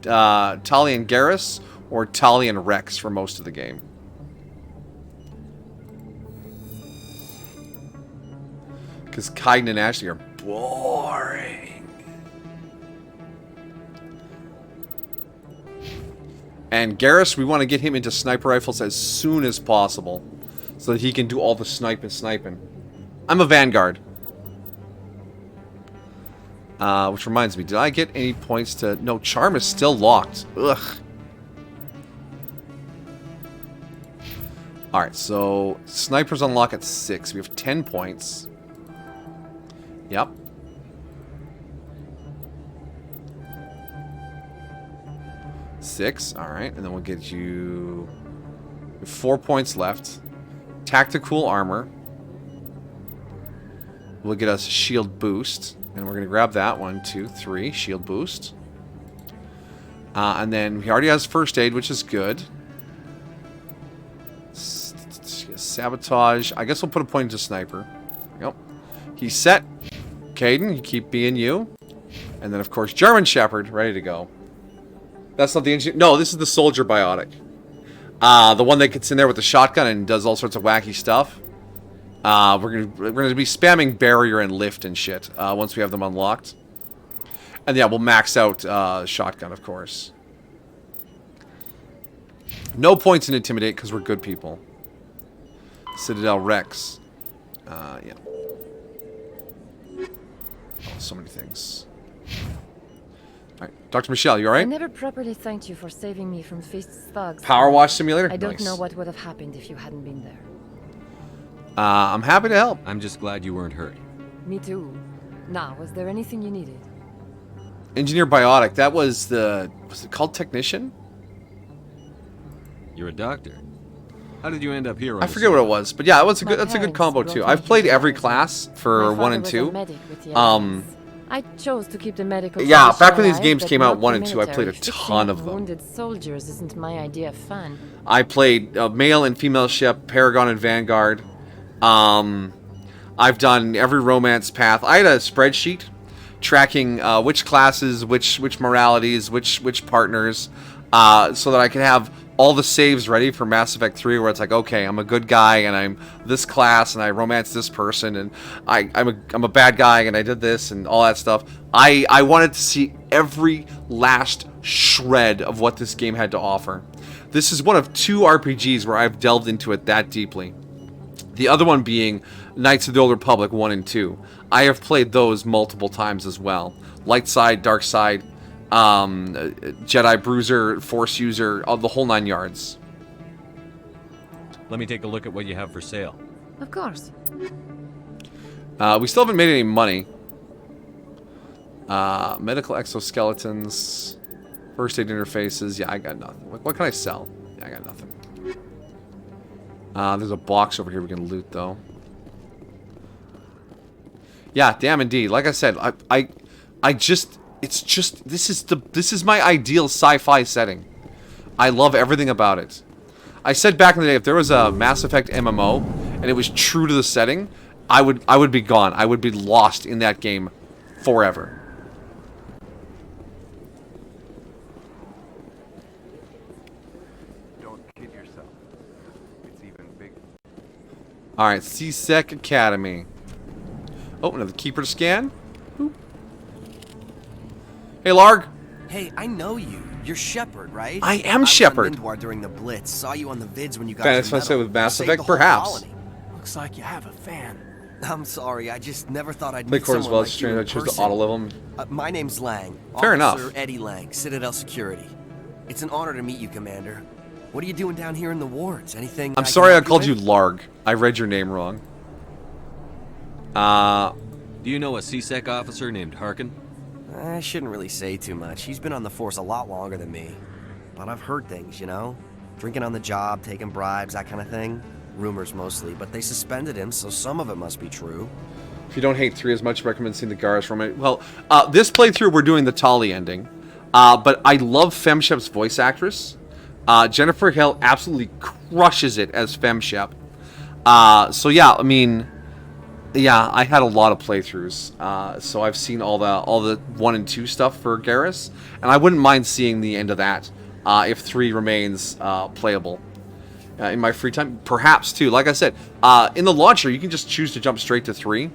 Tali and Garrus or Tali and Rex for most of the game. Because Kaiden and Ashley are boring. And Garrus, we want to get him into sniper rifles as soon as possible, so that he can do all the sniping. I'm a Vanguard. Which reminds me, did I get any points to... No, Charm is still locked. Ugh. Alright, so snipers unlock at 6. We have 10 points. Yep. Six. Alright, and then we'll get you... 4 points left. Tactical armor. Will get us a shield boost. And we're going to grab that. 1, 2, 3. Shield boost. And then he already has first aid, which is good. Sabotage. I guess we'll put a point into sniper. Yep. He's set. Kaiden, you keep being you. And then, of course, German Shepherd, ready to go. That's not the engineer. No, this is the soldier biotic. The one that gets in there with the shotgun and does all sorts of wacky stuff. We're gonna be spamming barrier and lift and shit once we have them unlocked. And yeah, we'll max out shotgun, of course. No points in intimidate because we're good people. Citadel Rex. Yeah. Oh, so many things. Alright, Dr. Michelle, you I alright? never properly thanked you for saving me from Fist's thugs. Power wash simulator? I don't Nice. know what would have happened if you hadn't been there. I'm happy to help. I'm just glad you weren't hurt. Me too. Now, was there anything you needed? Engineer Biotic. That was the... Was it called Technician? You're a doctor. How did you end up here? I forget what it was, but yeah, it was a good. That's a good combo too. I've played every class for My 1 and father was a 2. medic with the Allies. I chose to keep the medical Yeah, tradition back when these alive, games but came out, not 1 the and 2, I played a military. ton of Fixing them. Wounded soldiers isn't my idea of fun. I played male and female ship, Paragon and Vanguard. I've done every romance path. I had a spreadsheet tracking which classes, which moralities, which partners, so that I could have all the saves ready for Mass Effect 3, where it's like, okay, I'm a good guy and I'm this class and I romance this person and I'm a bad guy and I did this and all that stuff. I wanted to see every last shred of what this game had to offer. This is one of 2 RPGs where I've delved into it that deeply. The other one being Knights of the Old Republic 1 and 2. I have played those multiple times as well. Light side, dark side, Jedi Bruiser, Force User, the whole 9 yards. Let me take a look at what you have for sale. Of course. We still haven't made any money. Medical exoskeletons, first aid interfaces. Yeah, I got nothing. What can I sell? Yeah, I got nothing. There's a box over here we can loot though. Yeah, damn indeed. Like I said, I just, it's just, this is my ideal sci-fi setting. I love everything about it. I said back in the day, if there was a Mass Effect MMO and it was true to the setting, I would be gone. I would be lost in that game forever. Don't kid yourself. It's even bigger. Alright, C-Sec Academy. Oh, another keeper to scan. Boop. Hey, Larg. Hey, I know you. You're Shepard, right? I am Shepard. I was on Mindwar during the Blitz. Saw you on the vids when you got That's your what I said medal. with Mass Saved Effect, the whole perhaps. colony. Looks like you have a fan. I'm sorry, I just never thought I'd Play meet core as someone well. like It's you strange. I in choose to person. auto level him. My name's Lang. Fair Officer enough. Eddie Lang, Citadel Security. It's an honor to meet you, Commander. What are you doing down here in the wards? Anything? I'm can sorry I help called you with? Larg. I read your name wrong. Do you know a CSEC officer named Harkin? I shouldn't really say too much. He's been on the force a lot longer than me. But I've heard things, you know? Drinking on the job, taking bribes, that kind of thing. Rumors mostly, but they suspended him, so some of it must be true. If you don't hate 3 as much, recommend seeing the Garrus romance. Well, this playthrough we're doing the Tali ending. But I love Femshep's voice actress. Jennifer Hill absolutely crushes it as Femshep. So yeah, I mean, yeah, I had a lot of playthroughs. So I've seen all the 1 and 2 stuff for Garrus, and I wouldn't mind seeing the end of that if 3 remains playable. In my free time, perhaps too. Like I said, in the launcher, you can just choose to jump straight to 3.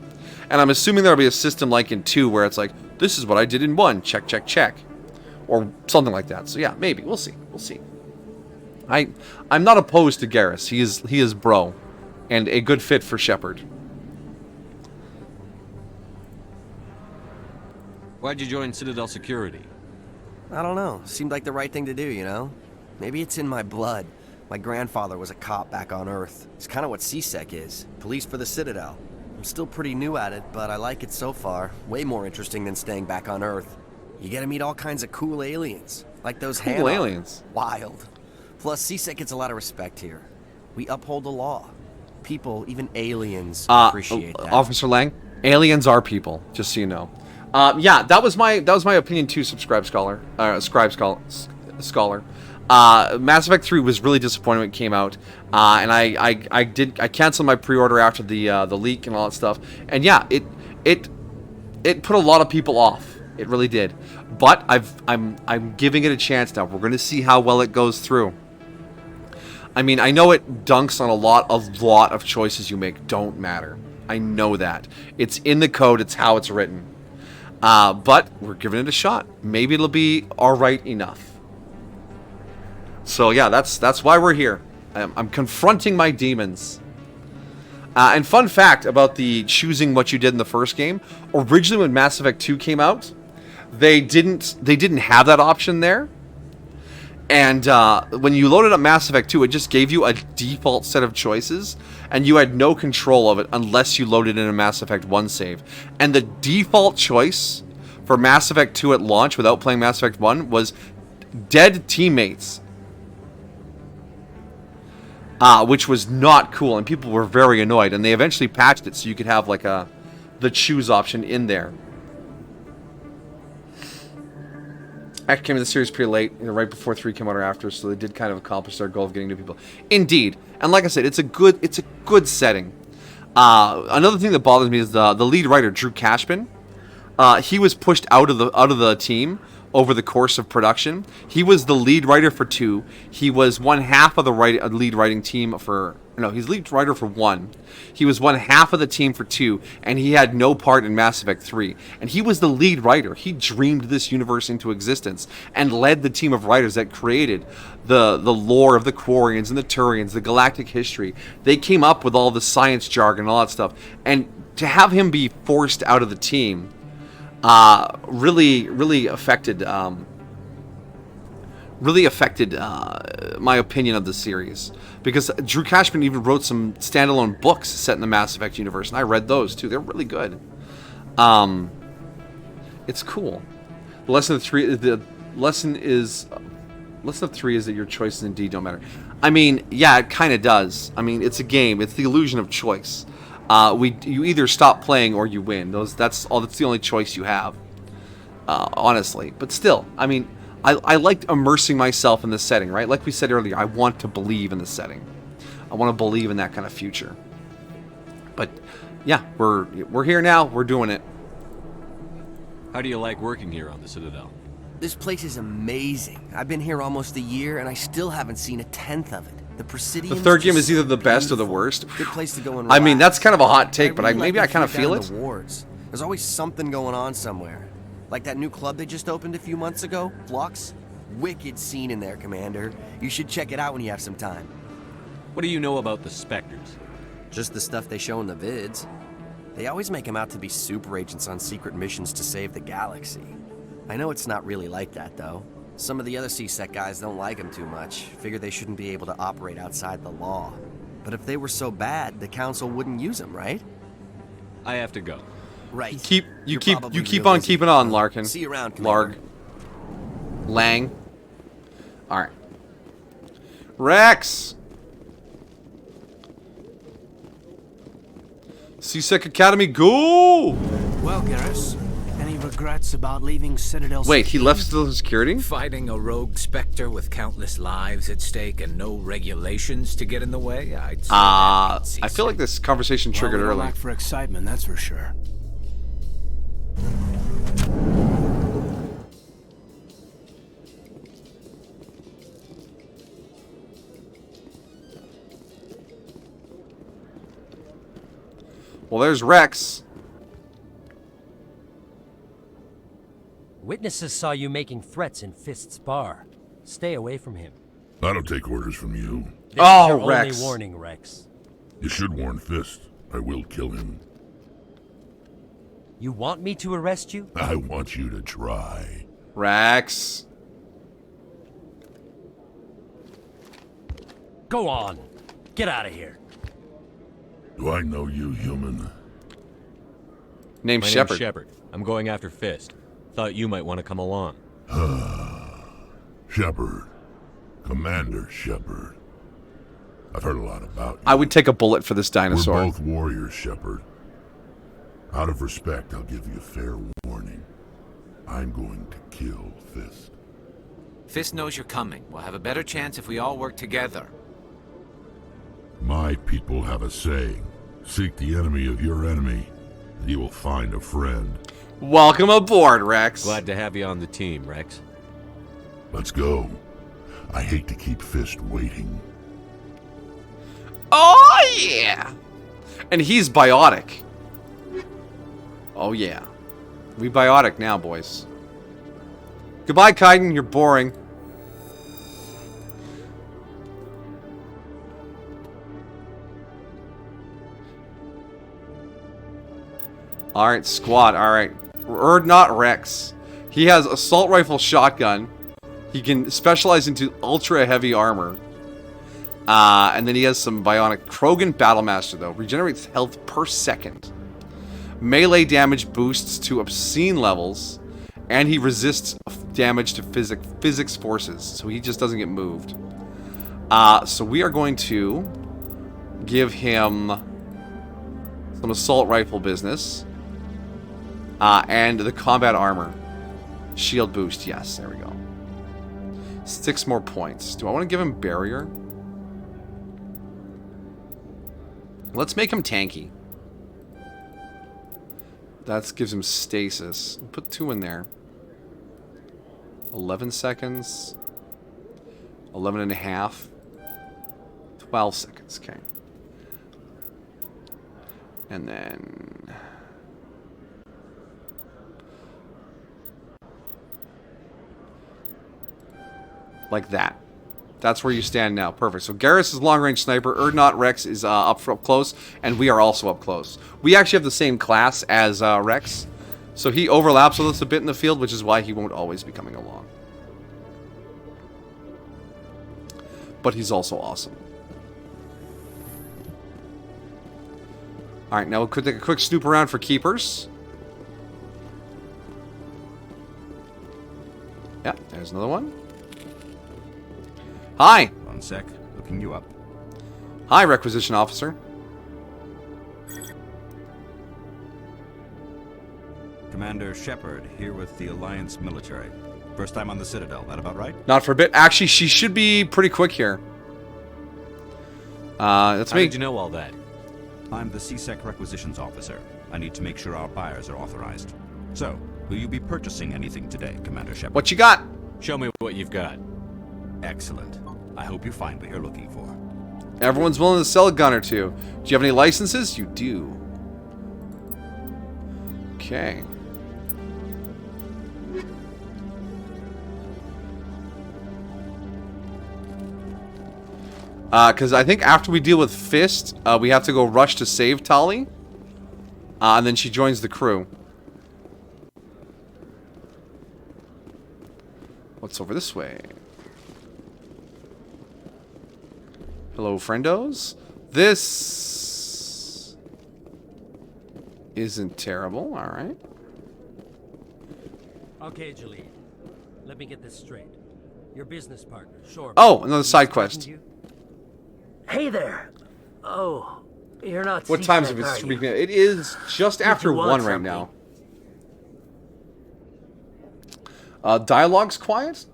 And I'm assuming there'll be a system like in 2 where it's like, this is what I did in 1, check, check, check. Or something like that. So yeah, maybe. We'll see. We'll see. I'm not opposed to Garrus. He is bro. And a good fit for Shepard. Why'd you join Citadel Security? I don't know. Seemed like the right thing to do, you know? Maybe it's in my blood. My grandfather was a cop back on Earth. It's kind of what CSEC is. Police for the Citadel. I'm still pretty new at it, but I like it so far. Way more interesting than staying back on Earth. You get to meet all kinds of cool aliens. Like those Cool aliens? Wild. Plus, CSEC gets a lot of respect here. We uphold the law. People, even aliens, appreciate that. Officer Lang, aliens are people, just so you know. Yeah, that was my opinion too, Scribe Scholar. Mass Effect 3 was really disappointing when it came out, and I canceled my pre-order after the leak and all that stuff. And yeah, it put a lot of people off. It really did. But I'm giving it a chance now. We're going to see how well it goes through. I mean, I know it dunks on a lot of choices you make don't matter. I know that. It's in the code. It's how it's written. But we're giving it a shot. Maybe it'll be all right enough. So yeah, that's why we're here. I'm confronting my demons. And fun fact about the choosing what you did in the first game. Originally, when Mass Effect 2 came out, they didn't have that option there. And when you loaded up Mass Effect 2, it just gave you a default set of choices, and you had no control of it unless you loaded in a Mass Effect 1 save. And the default choice for Mass Effect 2 at launch without playing Mass Effect 1 was dead teammates. Which was not cool, and people were very annoyed. And they eventually patched it so you could have like the choose option in there. Actually came in the series pretty late, right before 3 came out or after, so they did kind of accomplish their goal of getting new people. Indeed, and like I said, it's a good setting. Another thing that bothers me is the lead writer, Drew Cashman. He was pushed out of the team over the course of production. He was the lead writer for 2. He was one half of the lead writing team for... No, he's lead writer for 1. He was one half of the team for 2, and he had no part in Mass Effect 3. And he was the lead writer. He dreamed this universe into existence and led the team of writers that created the lore of the Quarians and the Turians, the galactic history. They came up with all the science jargon and all that stuff. And to have him be forced out of the team really affected my opinion of the series, because Drew Cashman even wrote some standalone books set in the Mass Effect universe, and I read those too. They're really good. It's cool. The lesson of 3 is that your choices indeed don't matter. I mean, yeah, it kind of does. I mean, it's a game. It's the illusion of choice. You either stop playing or you win. That's the only choice you have. Honestly, but still, I mean, I liked immersing myself in the setting, right? Like we said earlier, I want to believe in the setting. I want to believe in that kind of future. But yeah, we're here now. We're doing it. How do you like working here on the Citadel? This place is amazing. I've been here almost a year, and I still haven't seen a tenth of it. The Presidium. The third game is either the best or the worst. Good place to go and I relax. mean, that's kind of a hot take, but really maybe I kind of down feel in it. the wards. There's always something going on somewhere. Like that new club they just opened a few months ago, Flux. Wicked scene in there, Commander. You should check it out when you have some time. What do you know about the Spectres? Just the stuff they show in the vids. They always make them out to be super agents on secret missions to save the galaxy. I know it's not really like that, though. Some of the other CSEC guys don't like them too much, figure they shouldn't be able to operate outside the law. But if they were so bad, the Council wouldn't use them, right? I have to go. Right. You keep on keeping on, Larkin. See you around, Larg. Lang. Alright. Rex! CSEC Academy, go! Well, Garrus, any regrets about leaving Citadel? Wait, he left Citadel Security? Fighting a rogue Spectre with countless lives at stake and no regulations to get in the way? I'd say I feel like this conversation triggered we don't early. lack for excitement, that's for sure. Well, there's Rex. Witnesses saw you making threats in Fist's bar. Stay away from him. I don't take orders from you. This is your only warning, Rex. You should warn Fist. I will kill him. You want me to arrest you? I want you to try. Rex. Go on. Get out of here. Do I know you, human? Name's My Shepard. name's Shepard. I'm going after Fist. Thought you might want to come along. Shepard. Commander Shepard. I've heard a lot about you. I would take a bullet for this dinosaur. We're both warriors, Shepard. Out of respect, I'll give you a fair warning. I'm going to kill Fist. Fist knows you're coming. We'll have a better chance if we all work together. My people have a saying. Seek the enemy of your enemy, and you will find a friend. Welcome aboard, Rex. Glad to have you on the team, Rex. Let's go. I hate to keep Fist waiting. Oh, yeah. And he's biotic. Oh, yeah. We biotic now, boys. Goodbye, Kaiden. You're boring. Alright, squad. Alright. Not Rex. He has assault rifle shotgun. He can specialize into ultra heavy armor. And then he has some bionic. Krogan Battlemaster, though. Regenerates health per second. Melee damage boosts to obscene levels. And he resists damage to physics forces. So he just doesn't get moved. So we are going to give him some assault rifle business. And the combat armor. Shield boost, yes, there we go. 6 more points. Do I want to give him barrier? Let's make him tanky. That gives him stasis. Put 2 in there. 11 seconds. 11 and a half. 12 seconds, okay. And then... like that. That's where you stand now. Perfect. So Garrus is long-range sniper. Urdnot Rex is up close. And we are also up close. We actually have the same class as Rex. So he overlaps with us a bit in the field, which is why he won't always be coming along. But he's also awesome. Alright, now we'll take a quick snoop around for keepers. Yeah, there's another one. Hi! One sec, looking you up. Hi, Requisition Officer. Commander Shepard, here with the Alliance military. First time on the Citadel, that about right? Not for a bit. Actually, she should be pretty quick here. That's me. How did you know all that? I'm the CSEC Requisitions Officer. I need to make sure our buyers are authorized. So, will you be purchasing anything today, Commander Shepard? What you got? Show me what you've got. Excellent. I hope you find what you're looking for. Everyone's willing to sell a gun or two. Do you have any licenses? You do. Okay. Because I think after we deal with Fist, we have to go rush to save Tali. And then she joins the crew. What's over this way? Hello, friendos. This isn't terrible. All right. Okay, Jalid. Let me get this straight. Your business partner, sure. Oh, another side quest. Hey there. Oh, you're not. What time is seasick, it? are It's you? streaming. It is just Did after you want 1 right something? now. Dialogue's quiet.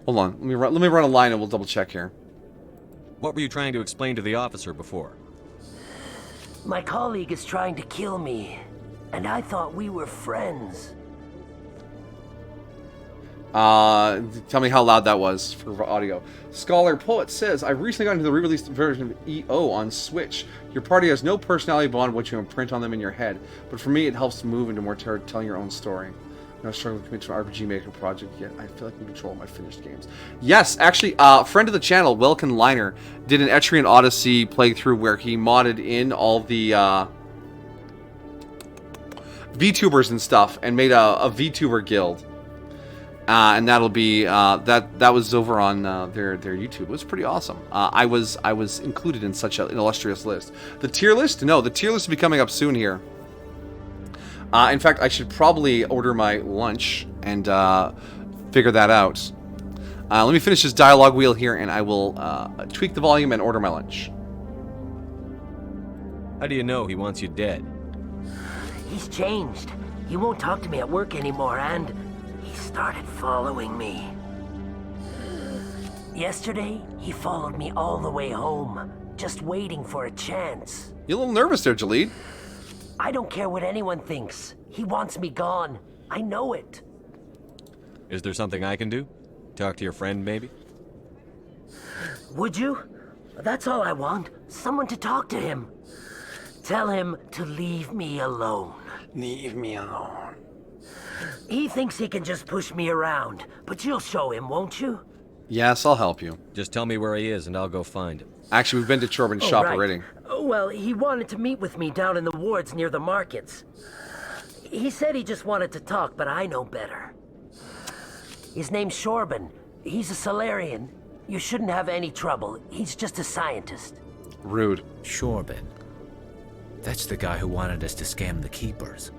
Hold on. Let me run a line and we'll double check here. What were you trying to explain to the officer before? My colleague is trying to kill me, and I thought we were friends. Tell me how loud that was for audio. Scholar Poet says, I recently got into the re-released version of EO on Switch. Your party has no personality beyond what you imprint on them in your head, but for me it helps to move into more telling your own story. I'm not struggling to commit to an RPG Maker project yet. I feel like I can control my finished games. Yes, actually, friend of the channel, Welkin Liner, did an Etrian Odyssey playthrough where he modded in all the VTubers and stuff and made a VTuber guild. And that'll be that was over on their YouTube. It was pretty awesome. I was included in such an illustrious list. The tier list? No, the tier list will be coming up soon here. In fact, I should probably order my lunch and figure that out. Let me finish this dialogue wheel here, and I will tweak the volume and order my lunch. How do you know he wants you dead? He's changed. He won't talk to me at work anymore, and he started following me. Yesterday, he followed me all the way home, just waiting for a chance. You're a little nervous there, Jalid. I don't care what anyone thinks. He wants me gone. I know it. Is there something I can do? Talk to your friend, maybe? Would you? That's all I want. Someone to talk to him. Tell him to leave me alone. Leave me alone. He thinks he can just push me around, but you'll show him, won't you? Yes, I'll help you. Just tell me where he is and I'll go find him. Actually, we've been to Chorbin's shop already. Well, he wanted to meet with me down in the wards near the markets. He said he just wanted to talk, but I know better. His name's Shorbin. He's a Solarian. You shouldn't have any trouble. He's just a scientist. Rude. Shorbin. That's the guy who wanted us to scam the Keepers.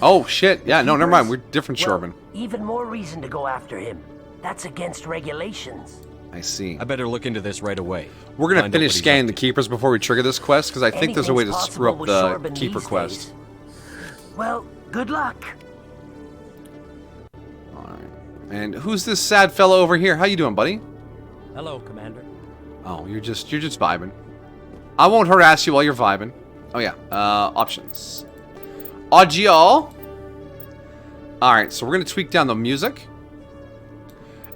Oh, shit. Yeah, no, never mind. We're different Well, Shorbin. Even more reason to go after him. That's against regulations. I see. I better look into this right away. We're going to Find out finish what he's scanning up the Keepers before we trigger this quest, because I think there's a way to Anything's screw up possible the with Shorbin Keeper these quest. days. Well, good luck. And who's this sad fellow over here? How you doing, buddy? Hello, Commander. Oh, you're just vibing. I won't harass you while you're vibing. Oh yeah, options. Audio. All right, so we're gonna tweak down the music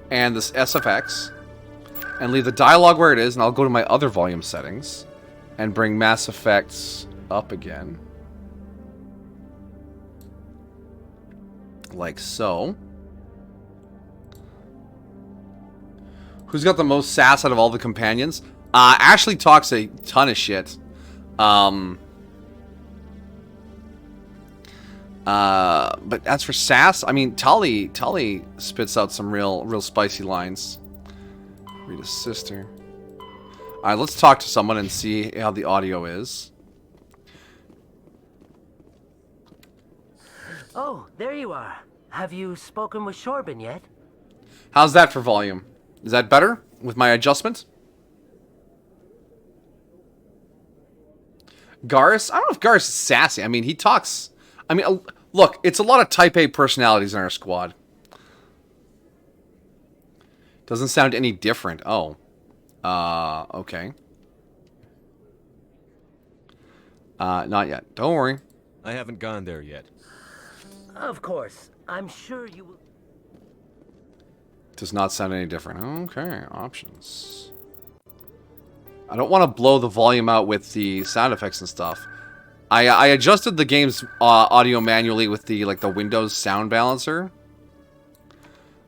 and this SFX, and leave the dialogue where it is, and I'll go to my other volume settings and bring Mass Effects up again, like so. Who's got the most sass out of all the companions? Ashley talks a ton of shit. But as for sass, I mean, Tully spits out some real spicy lines. Rita's sister. All right, let's talk to someone and see how the audio is. Oh, there you are. Have you spoken with Shorbin yet? How's that for volume? Is that better with my adjustment? Garrus? I don't know if Garrus is sassy. I mean, he talks... I mean, look, it's a lot of Type A personalities in our squad. Doesn't sound any different. Oh. Okay. Not yet. Don't worry. I haven't gone there yet. Of course. I'm sure you will... Does not sound any different. Okay, options. I don't want to blow the volume out with the sound effects and stuff. I adjusted the game's audio manually with the Windows sound balancer.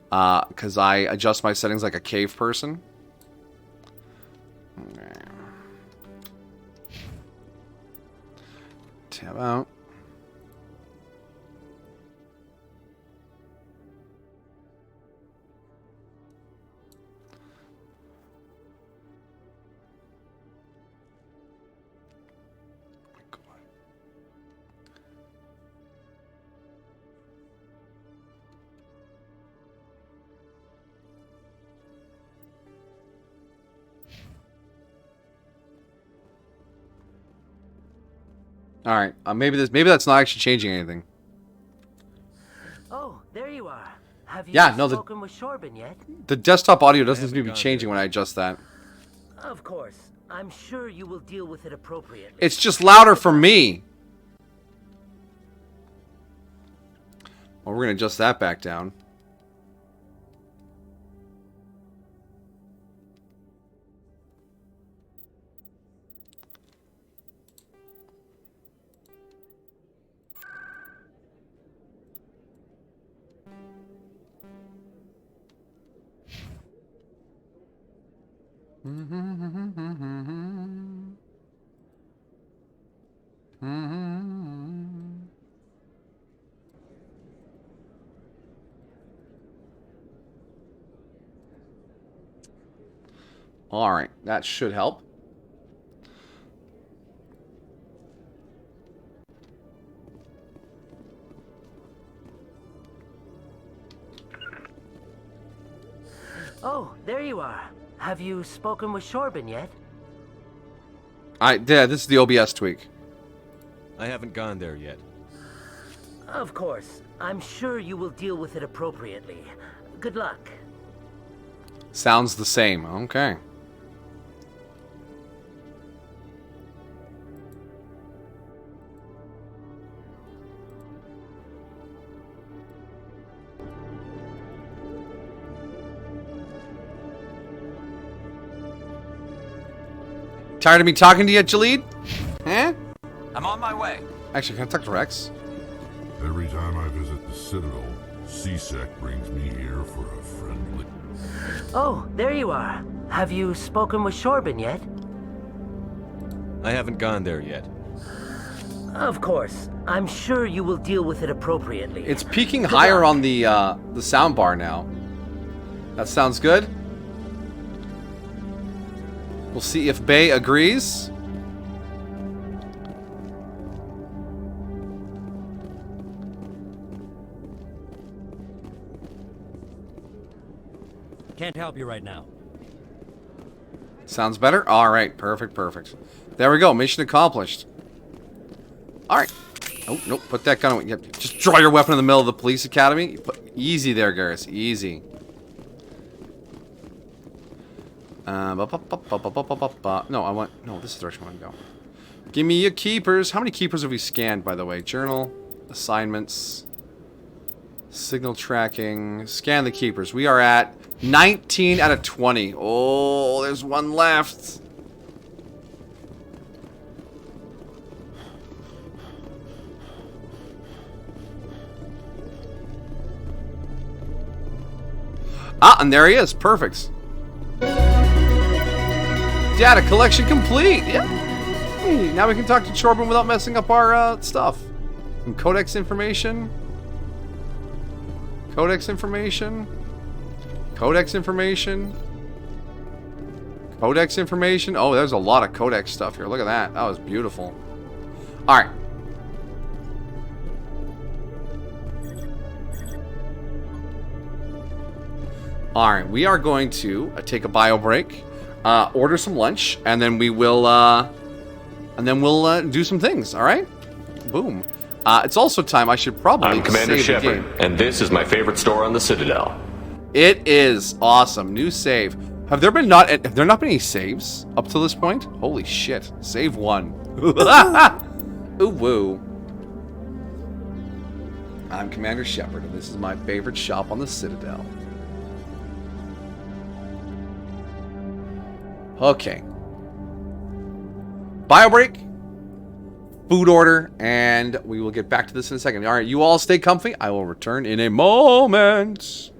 Because I adjust my settings like a cave person. Tab out. All right, maybe that's not actually changing anything. Oh, there you are. Have you spoken with Shorben yet? The desktop audio doesn't seem to be changing when I adjust that. Of course. I'm sure you will deal with it appropriately. It's just louder for me. Well, we're gonna adjust that back down. All right, that should help. Oh, there you are. Have you spoken with Shorben yet? Yeah, this is the OBS tweak. I haven't gone there yet. Of course. I'm sure you will deal with it appropriately. Good luck. Sounds the same. Okay. Tired of me talking to you, Jalid? Eh? I'm on my way. Actually, can I talk to Rex? Every time I visit the Citadel, CSEC brings me here for a friendly... Oh, there you are. Have you spoken with Shorben yet? I haven't gone there yet. Of course. I'm sure you will deal with it appropriately. It's peaking higher on the sound bar now. That sounds good. We'll see if Bay agrees. Can't help you right now. Sounds better? Alright, perfect, perfect. There we go, mission accomplished. Alright. Oh, nope, put that gun away. Yep. Just draw your weapon in the middle of the police academy. Easy there, Garrus, easy. No, I want... No, this is the direction I want to go. Give me your keepers. How many keepers have we scanned, by the way? Journal, assignments, signal tracking, scan the keepers. We are at 19 out of 20. Oh, there's one left. Ah, and there he is. Perfect. Data collection complete. Yeah. Hey, now we can talk to Shorben without messing up our stuff. And codex information. Codex information. Codex information. Codex information. Oh, there's a lot of codex stuff here. Look at that. That was beautiful. All right. All right. We are going to take a bio break. Order some lunch, and then we will, do some things. All right, boom. It's also time. I should probably. I'm Commander Shepard, and this is my favorite store on the Citadel. It is awesome. New save. Have there not been any saves up to this point? Holy shit! Save one. Ooh woo. I'm Commander Shepard, and this is my favorite shop on the Citadel. Okay. Bio break. Food order. And we will get back to this in a second. Alright, you all stay comfy. I will return in a moment.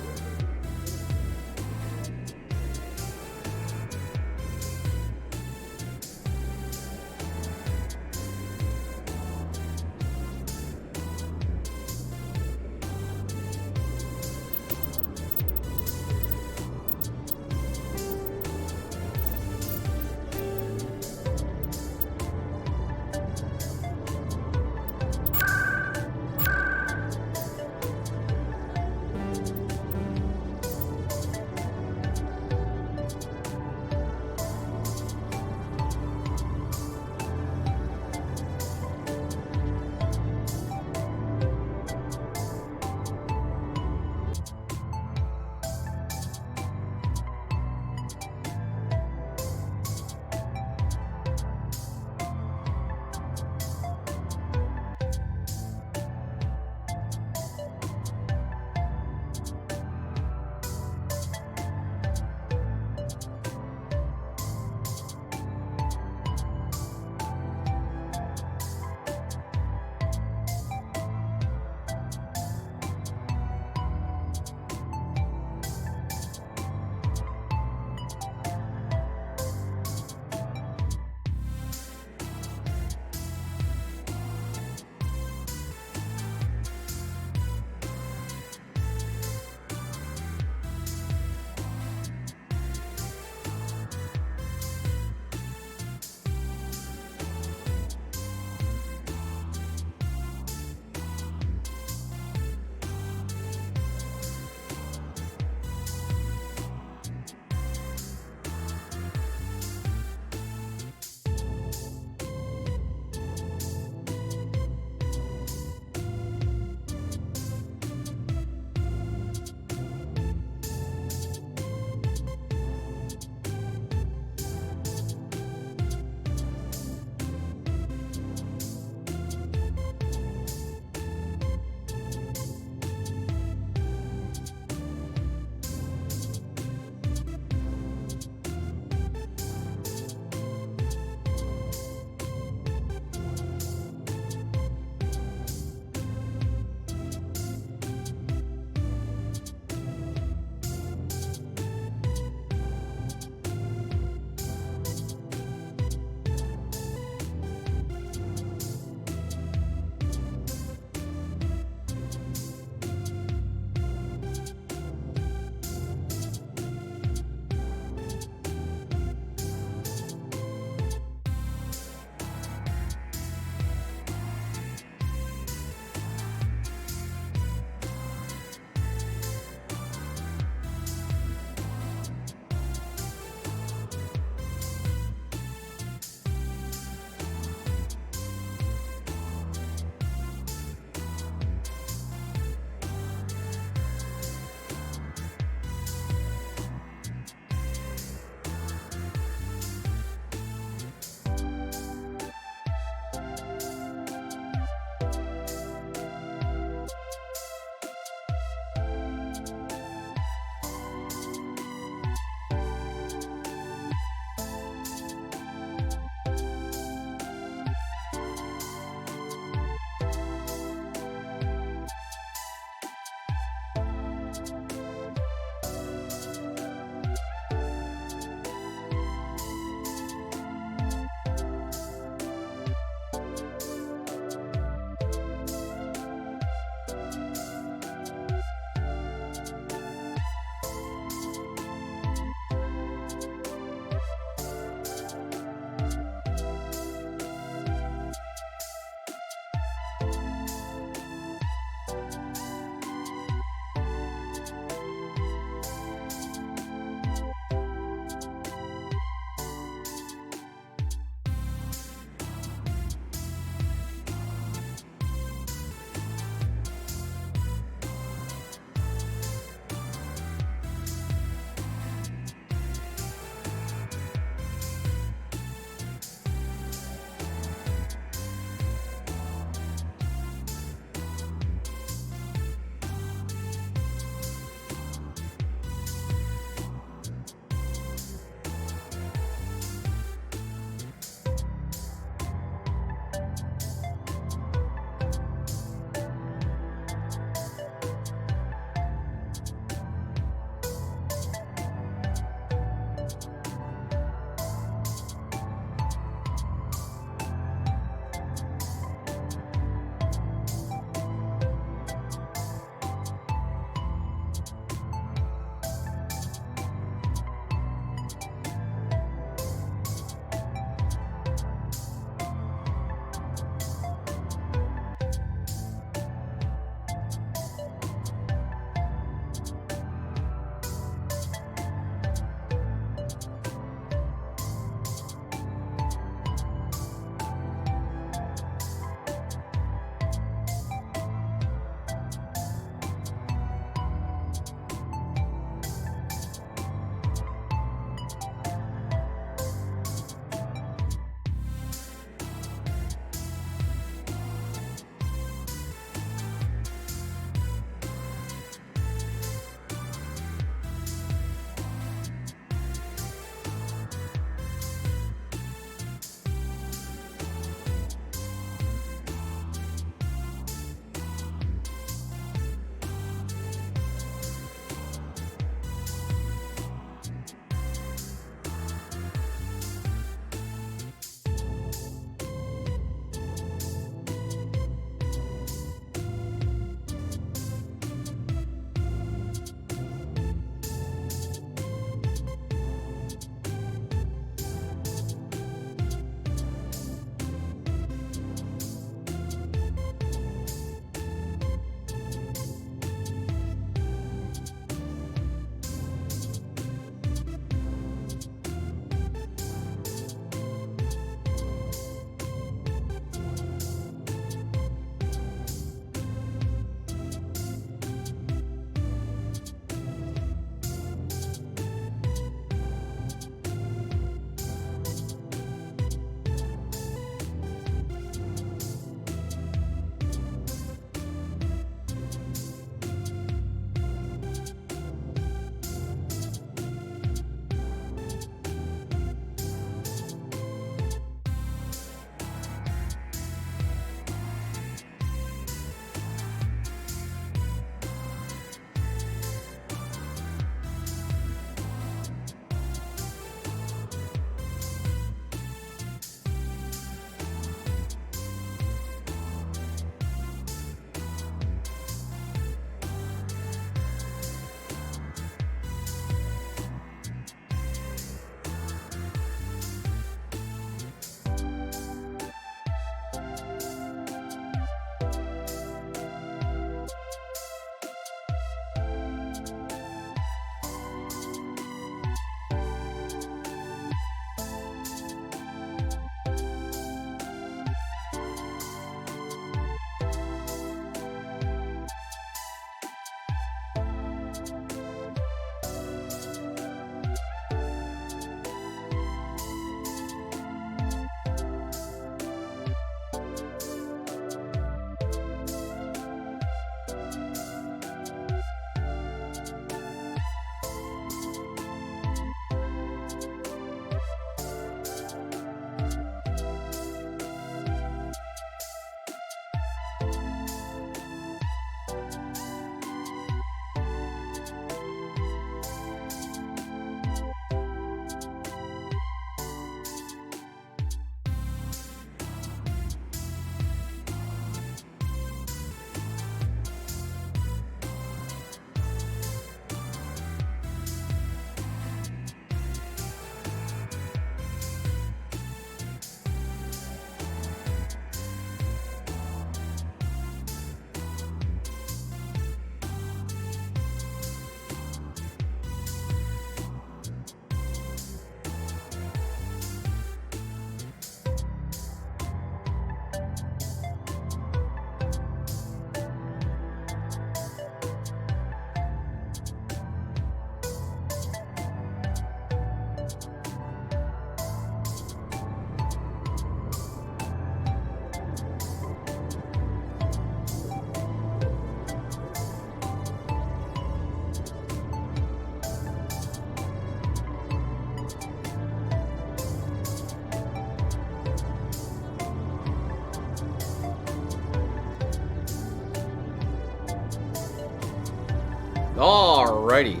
Alrighty.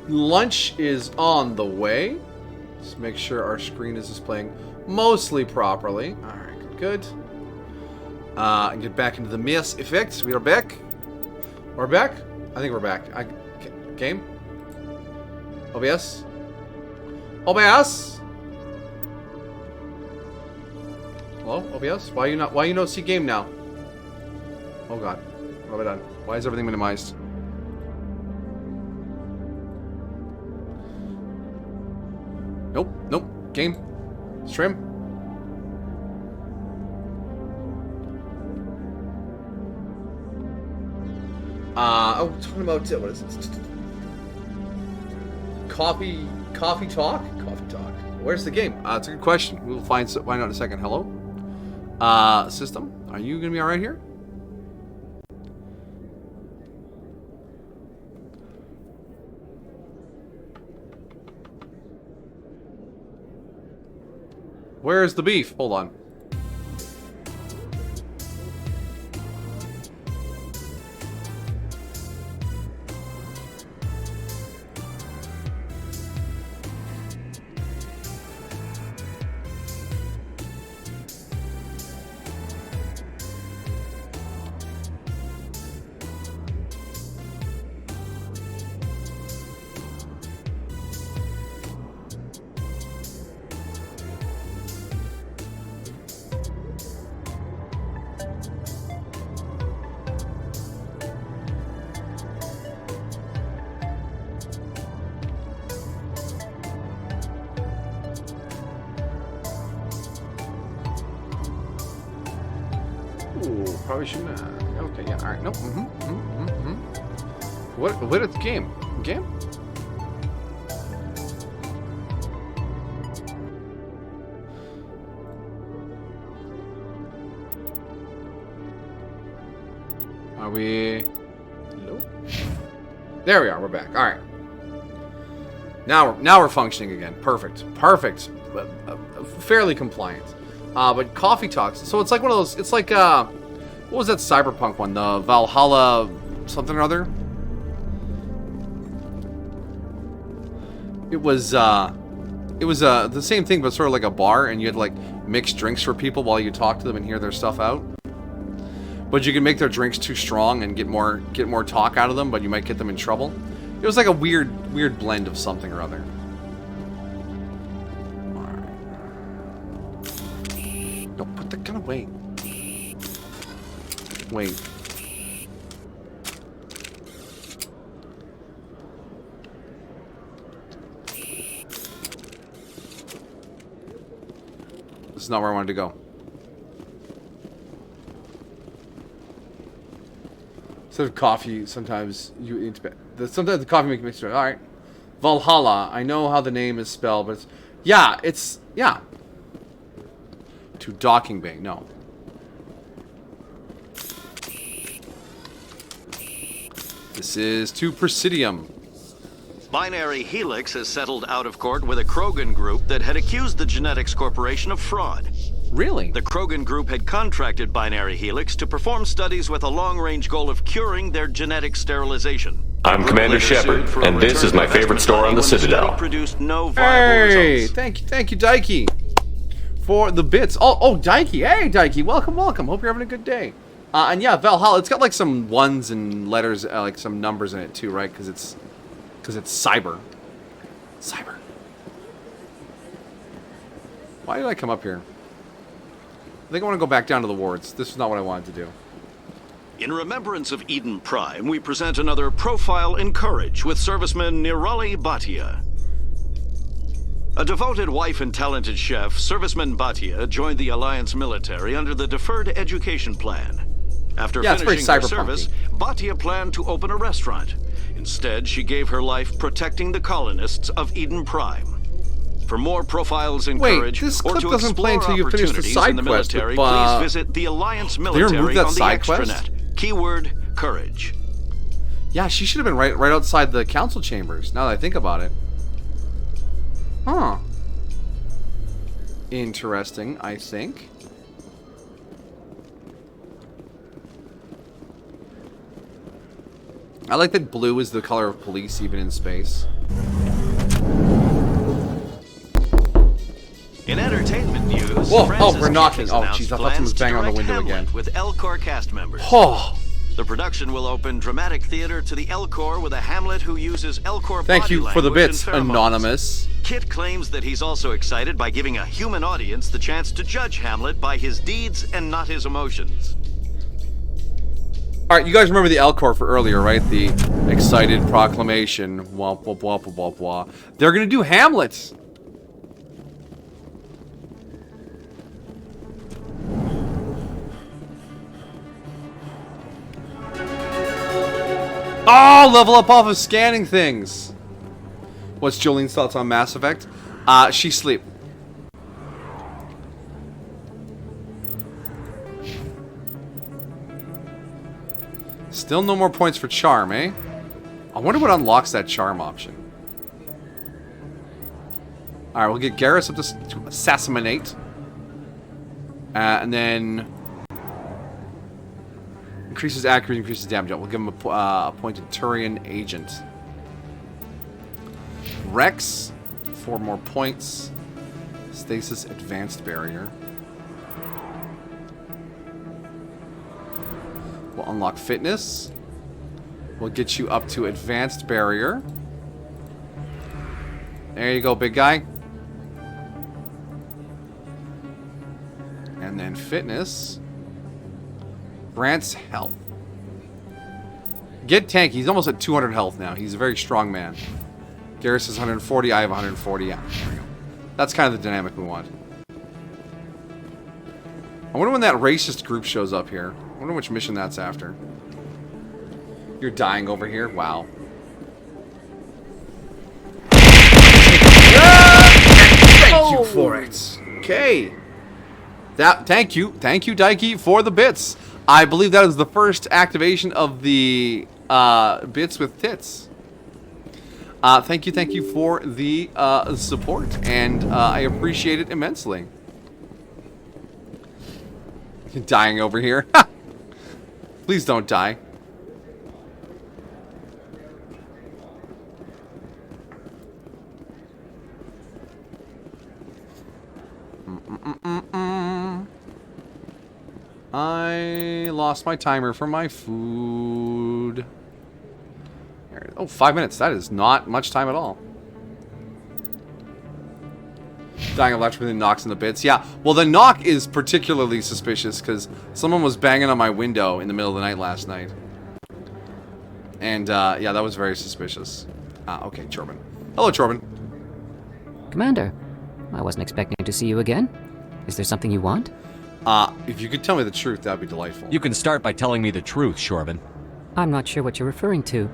Lunch is on the way. Let's make sure our screen is displaying mostly properly. Alright, good. And get back into the Mass Effect. We are back. We're back? I think we're back. Game? OBS? OBS? Hello? OBS? Why you not see game now? Oh god. What have I done? Why is everything minimized? Nope. Nope. Game. Stream. Oh, talking about, what is it? Coffee talk? Coffee talk. Where's the game? It's a good question. We'll find out in a second. Hello? System, are you gonna be alright here? Where's the beef? Hold on. Ooh, probably shouldn't have. Okay, yeah, alright. Nope. What is the game? Game? Are we... Hello? There we are, we're back. Alright. Now we're functioning again. Perfect. Perfect. Fairly compliant. But coffee talks. So it's like one of those. It's like what was that cyberpunk one? The Valhalla something or other. It was the same thing, but sort of like a bar, and you had like mixed drinks for people while you talk to them and hear their stuff out. But you can make their drinks too strong and get more talk out of them, but you might get them in trouble. It was like a weird blend of something or other. No, put the gun away. Wait. This is not where I wanted to go. Instead of coffee, sometimes sometimes the coffee makes me. All right, Valhalla. I know how the name is spelled, but it's yeah. To Docking Bay, no. This is to Presidium. Binary Helix has settled out of court with a Krogan group that had accused the Genetics Corporation of fraud. Really? The Krogan group had contracted Binary Helix to perform studies with a long-range goal of curing their genetic sterilization. I'm Commander Shepard, and this is my favorite store on the Citadel. Produced no viable results. Thank you, Daiki, for the bits. Oh, Daiki. Hey, Daiki. Welcome. Hope you're having a good day. And yeah, Valhalla. It's got like some ones and letters, like some numbers in it too, right? Because it's cyber. Cyber. Why did I come up here? I think I want to go back down to the wards. This is not what I wanted to do. In remembrance of Eden Prime, we present another Profile in Courage with serviceman Nirali Bhatia. A devoted wife and talented chef, Serviceman Bhatia joined the Alliance military under the Deferred Education Plan. After finishing her service, Bhatia planned to open a restaurant. Instead, she gave her life protecting the colonists of Eden Prime. For more profiles in courage, or to explore opportunities in the military, please visit the Alliance military on the extranet. Keyword, courage. Yeah, she should have been right outside the council chambers, now that I think about it. Huh. Interesting, I think. I like that blue is the color of police, even in space. In entertainment news, Whoa! Francis Oh, we're knocking. Jenkins Oh, announced jeez, I thought plans someone was to banging on the direct window Hamlet again. with L-Corps cast members. Oh. The production will open dramatic theater to the L-Corps with a Hamlet who uses L-Corps Thank body you for the language and bits, pheromones. Anonymous. Kit claims that he's also excited by giving a human audience the chance to judge Hamlet by his deeds and not his emotions. Alright, you guys remember the L-Corps for earlier, right? The excited proclamation. Womp, womp, womp, womp, womp. They're gonna do Hamlet. Oh, level up off of scanning things. What's Jolene's thoughts on Mass Effect? She's asleep. Still no more points for charm, eh? I wonder what unlocks that charm option. Alright, we'll get Garrus up to assassinate. And then... increases accuracy, increases damage. We'll give him a appointed Turian agent. Rex, 4 more points. Stasis advanced barrier. We'll unlock fitness. We'll get you up to advanced barrier. There you go, big guy. And then fitness. Grants health. Get tanky. He's almost at 200 health now. He's a very strong man. Garrus is 140. I have 140. Yeah, there we go. That's kind of the dynamic we want. I wonder when that racist group shows up here. I wonder which mission that's after. You're dying over here? Wow. Thank you for it. Okay. Thank you, Daiki, for the bits. I believe that is the first activation of the bits with tits. Thank you for the support, and I appreciate it immensely. You're dying over here. Please don't die. I lost my timer for my food. Oh, 5 minutes. That is not much time at all. Dying electrically knocks in the bits. Yeah, well, the knock is particularly suspicious because someone was banging on my window in the middle of the night last night. And, yeah, that was very suspicious. Okay, Chorbin. Hello, Chorbin. Commander, I wasn't expecting to see you again. Is there something you want? If you could tell me the truth, that'd be delightful. You can start by telling me the truth, Chorbin. I'm not sure what you're referring to.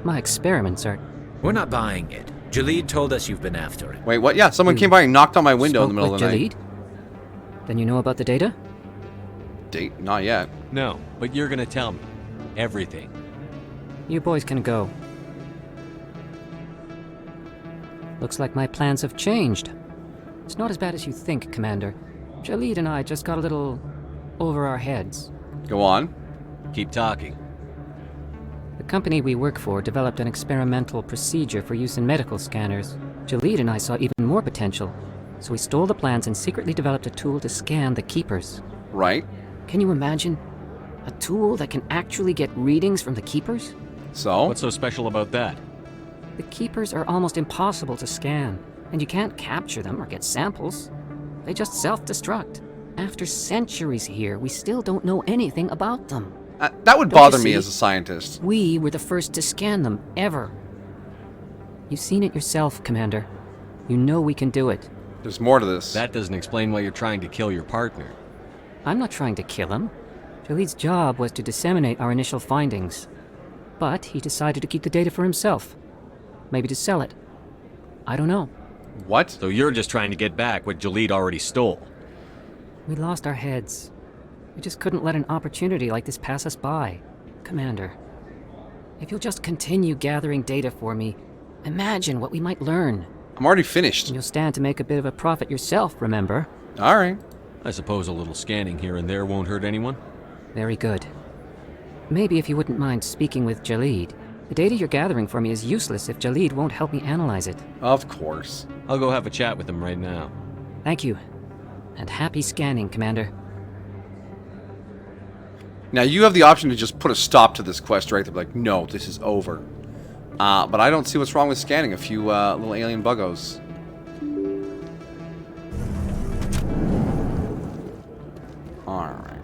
My experiments are... We're not buying it. Jalid told us you've been after it. Wait, what? Yeah, someone came by and knocked on my window in the middle of the night. Then you know about the data? Date? Not yet. No, but you're gonna tell me. Everything. You boys can go. Looks like my plans have changed. It's not as bad as you think, Commander. Jalid and I just got a little over our heads. Go on. Keep talking. The company we work for developed an experimental procedure for use in medical scanners. Jalid and I saw even more potential, so we stole the plans and secretly developed a tool to scan the Keepers. Right. Can you imagine? A tool that can actually get readings from the Keepers? So? What's so special about that? The Keepers are almost impossible to scan, and you can't capture them or get samples. They just self-destruct. After centuries here, we still don't know anything about them. That would bother me as a scientist. We were the first to scan them, ever. You've seen it yourself, Commander. You know we can do it. There's more to this. That doesn't explain why you're trying to kill your partner. I'm not trying to kill him. Jalid's job was to disseminate our initial findings. But he decided to keep the data for himself. Maybe to sell it. I don't know. What? So you're just trying to get back what Jalid already stole. We lost our heads. We just couldn't let an opportunity like this pass us by. Commander, if you'll just continue gathering data for me, imagine what we might learn. I'm already finished. And you'll stand to make a bit of a profit yourself, remember? Alright. I suppose a little scanning here and there won't hurt anyone? Very good. Maybe if you wouldn't mind speaking with Jalid. The data you're gathering for me is useless if Jalid won't help me analyze it. Of course. I'll go have a chat with him right now. Thank you. And happy scanning, Commander. Now, you have the option to just put a stop to this quest right there. Like, no, this is over. But I don't see what's wrong with scanning a few little alien buggos. Alright.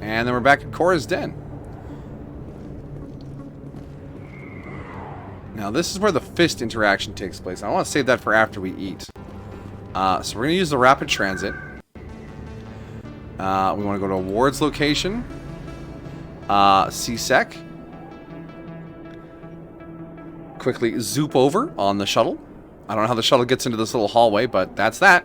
And then we're back at Cora's Den. Now, this is where the fist interaction takes place. I want to save that for after we eat. So we're going to use the rapid transit. We want to go to a Ward's location. CSEC. Quickly zoop over on the shuttle. I don't know how the shuttle gets into this little hallway, but that's that.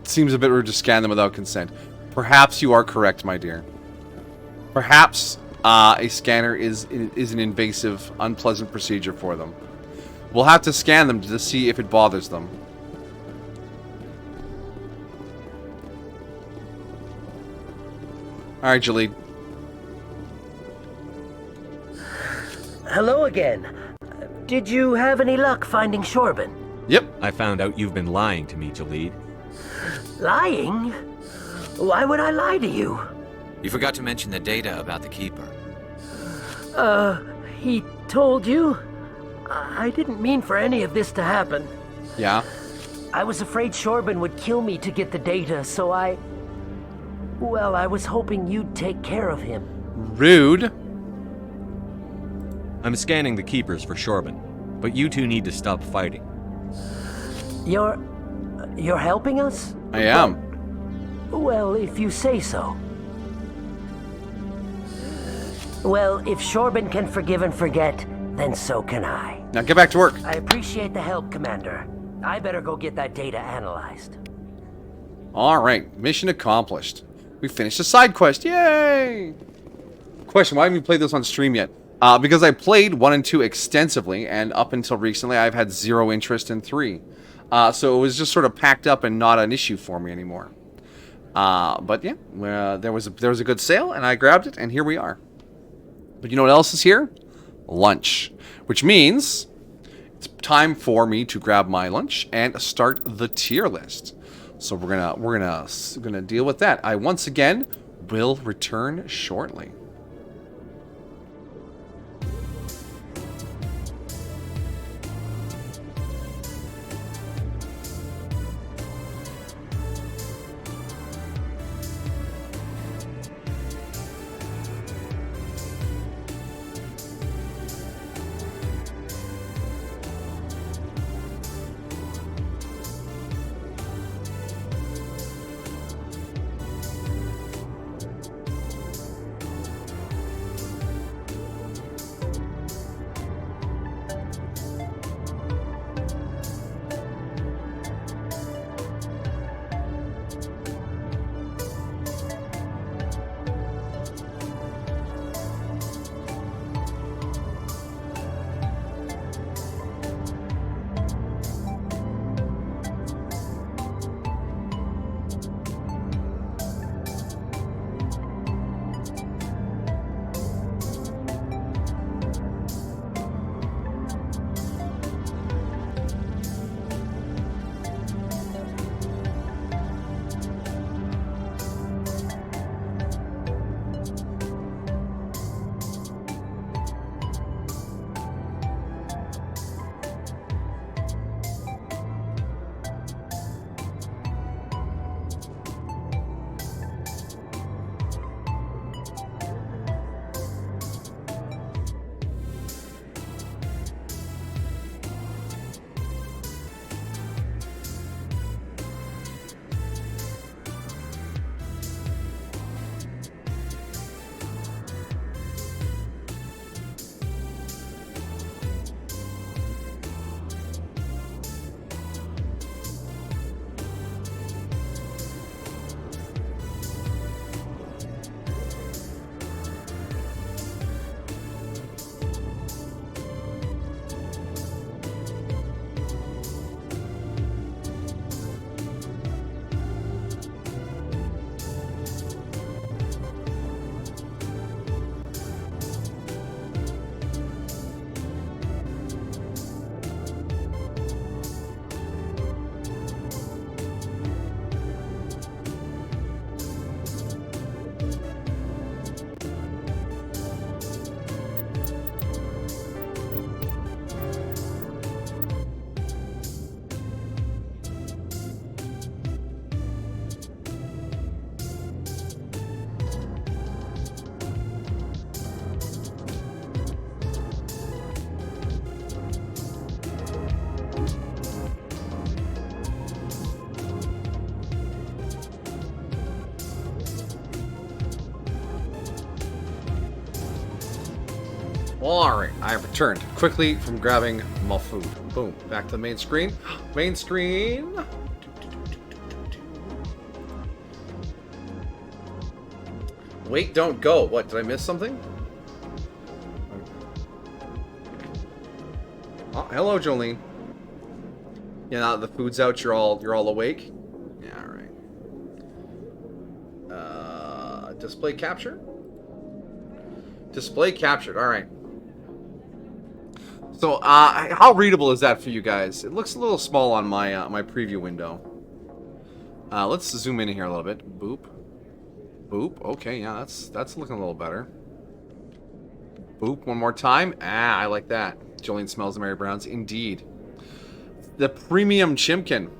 Seems a bit rude to scan them without consent. Perhaps you are correct, my dear. Perhaps a scanner is an invasive, unpleasant procedure for them. We'll have to scan them to see if it bothers them. Alright, Jalid. Hello again. Did you have any luck finding Shorben? Yep. I found out you've been lying to me, Jalid. Lying? Why would I lie to you? You forgot to mention the data about the Keeper. He told you? I didn't mean for any of this to happen. Yeah? I was afraid Shorben would kill me to get the data, so well, I was hoping you'd take care of him. Rude. I'm scanning the Keepers for Shorben, but you two need to stop fighting. You're helping us? I am. Well, if you say so. Well, if Shorben can forgive and forget, then so can I. Now get back to work. I appreciate the help, Commander. I better go get that data analyzed. Alright, mission accomplished. We finished a side quest. Yay! Question, why haven't you played this on stream yet? Because I played 1 and 2 extensively, and up until recently I've had zero interest in 3. So it was just sort of packed up and not an issue for me anymore. But yeah, there was a good sale, and I grabbed it, and here we are. But you know what else is here? Lunch. Which means it's time for me to grab my lunch and start the tier list. So we're gonna deal with that. I once again will return shortly. Alright, I have returned quickly from grabbing my food. Boom. Back to the main screen. Main screen. Wait, don't go. What, did I miss something? Oh, hello, Jolene. Yeah, now that the food's out, you're all awake? Yeah, alright. Display capture? Display captured, alright. So, how readable is that for you guys? It looks a little small on my my preview window. Let's zoom in here a little bit. Boop. Boop. Okay, yeah, that's looking a little better. Boop, one more time. Ah, I like that. Jolene smells the Mary Browns. Indeed. The premium chimkin.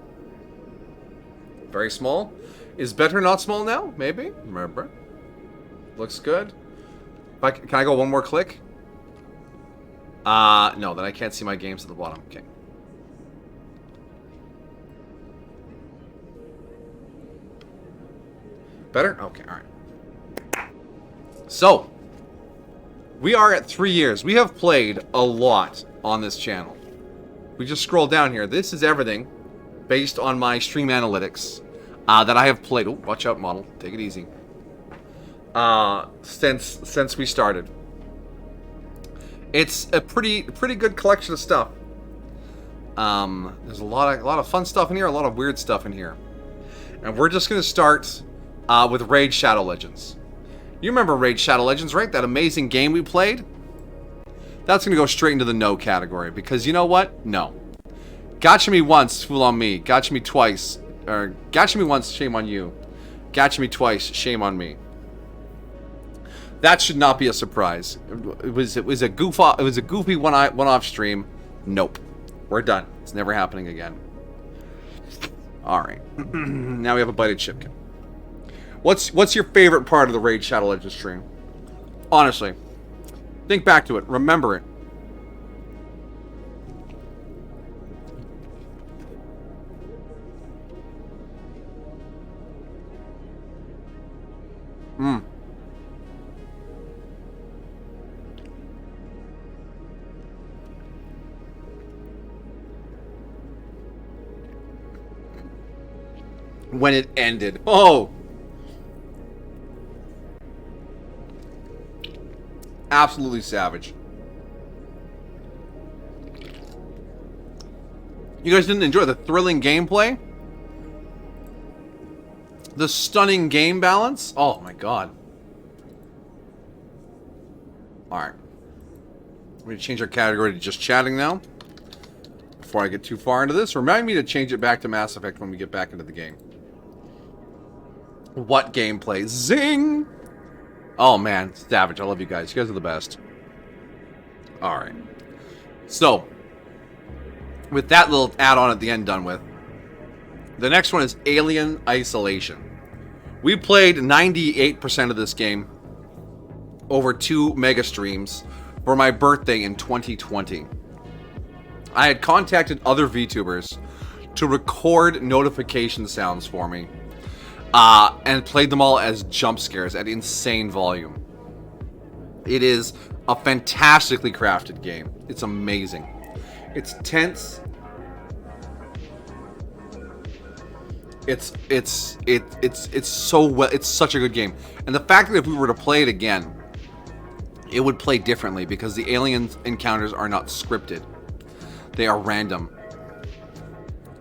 Very small. Is better not small now? Maybe. Remember. Looks good. Can I go one more click? No, then I can't see my games at the bottom. Okay. Better? Okay, alright. So, we are at 3 years. We have played a lot on this channel. We just scroll down here. This is everything based on my stream analytics that I have played. Oh, watch out, model. Take it easy. Since we started. It's a pretty good collection of stuff. There's a lot of fun stuff in here, a lot of weird stuff in here. And we're just gonna start with Raid Shadow Legends. You remember Raid Shadow Legends, right? That amazing game we played? That's gonna go straight into the no category, because you know what? No. Gotcha me once, fool on me. Gotcha me twice. Or gotcha me once, shame on you. Gotcha me twice, shame on me. That should not be a surprise. It was a goofy one-off stream. Nope. We're done. It's never happening again. Alright. Now we have a bite of chipkin. What's your favorite part of the Raid Shadow Legends stream? Honestly. Think back to it. Remember it. When it ended. Oh! Absolutely savage. You guys didn't enjoy the thrilling gameplay? The stunning game balance? Oh my god. Alright. We're going to change our category to just chatting now. Before I get too far into this, remind me to change it back to Mass Effect when we get back into the game. What gameplay? Zing! Oh man, savage. I love you guys. You guys are the best. Alright. So, with that little add-on at the end done with, the next one is Alien Isolation. We played 98% of this game over 2 mega streams for my birthday in 2020. I had contacted other VTubers to record notification sounds for me. And played them all as jump scares at insane volume. It is a fantastically crafted game. It's amazing. It's tense. It's so well. It's such a good game. And the fact that if we were to play it again, it would play differently because the alien encounters are not scripted. They are random.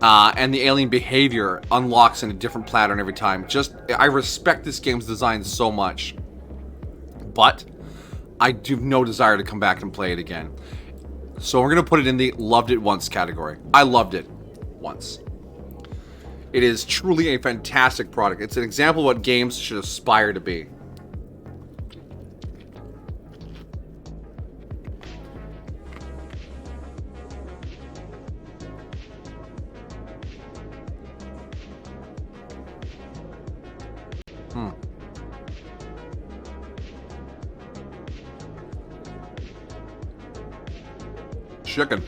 And the alien behavior unlocks in a different pattern every time. I respect this game's design so much. But I do have no desire to come back and play it again. So we're going to put it in the loved it once category. I loved it once. It is truly a fantastic product. It's an example of what games should aspire to be. Chicken.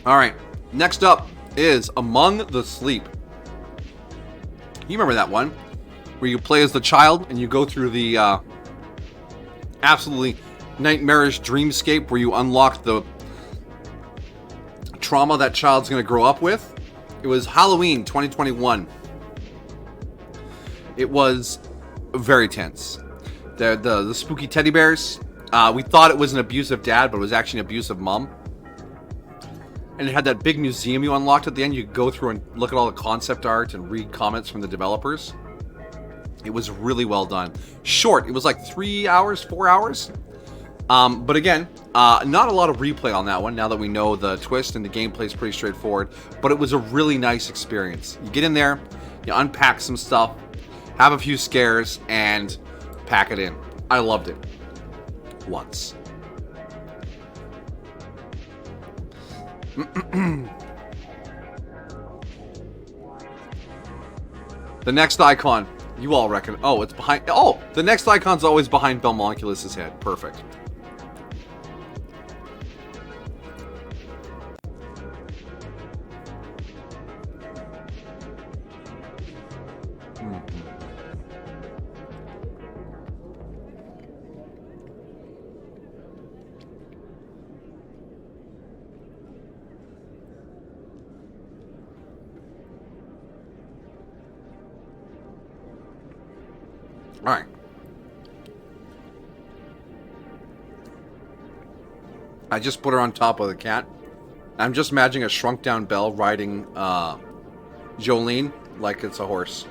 Alright, next up is Among the Sleep. You remember that one? Where you play as the child and you go through the absolutely nightmarish dreamscape where you unlock the trauma that child's going to grow up with. It was Halloween 2021. It was very tense. The spooky teddy bears. We thought it was an abusive dad, but it was actually an abusive mom. And it had that big museum you unlocked at the end. You could go through and look at all the concept art and read comments from the developers. It was really well done. Short. It was like 3 hours, 4 hours. But again, not a lot of replay on that one now that we know the twist, and the gameplay is pretty straightforward. But it was a really nice experience. You get in there, you unpack some stuff, have a few scares, and pack it in. I loved it. Once. The next icon, you all reckon. Oh, it's behind. Oh, the next icon's always behind Belmonculus's head. Perfect. Alright. I just put her on top of the cat. I'm just imagining a shrunk down Belle riding Jolene like it's a horse.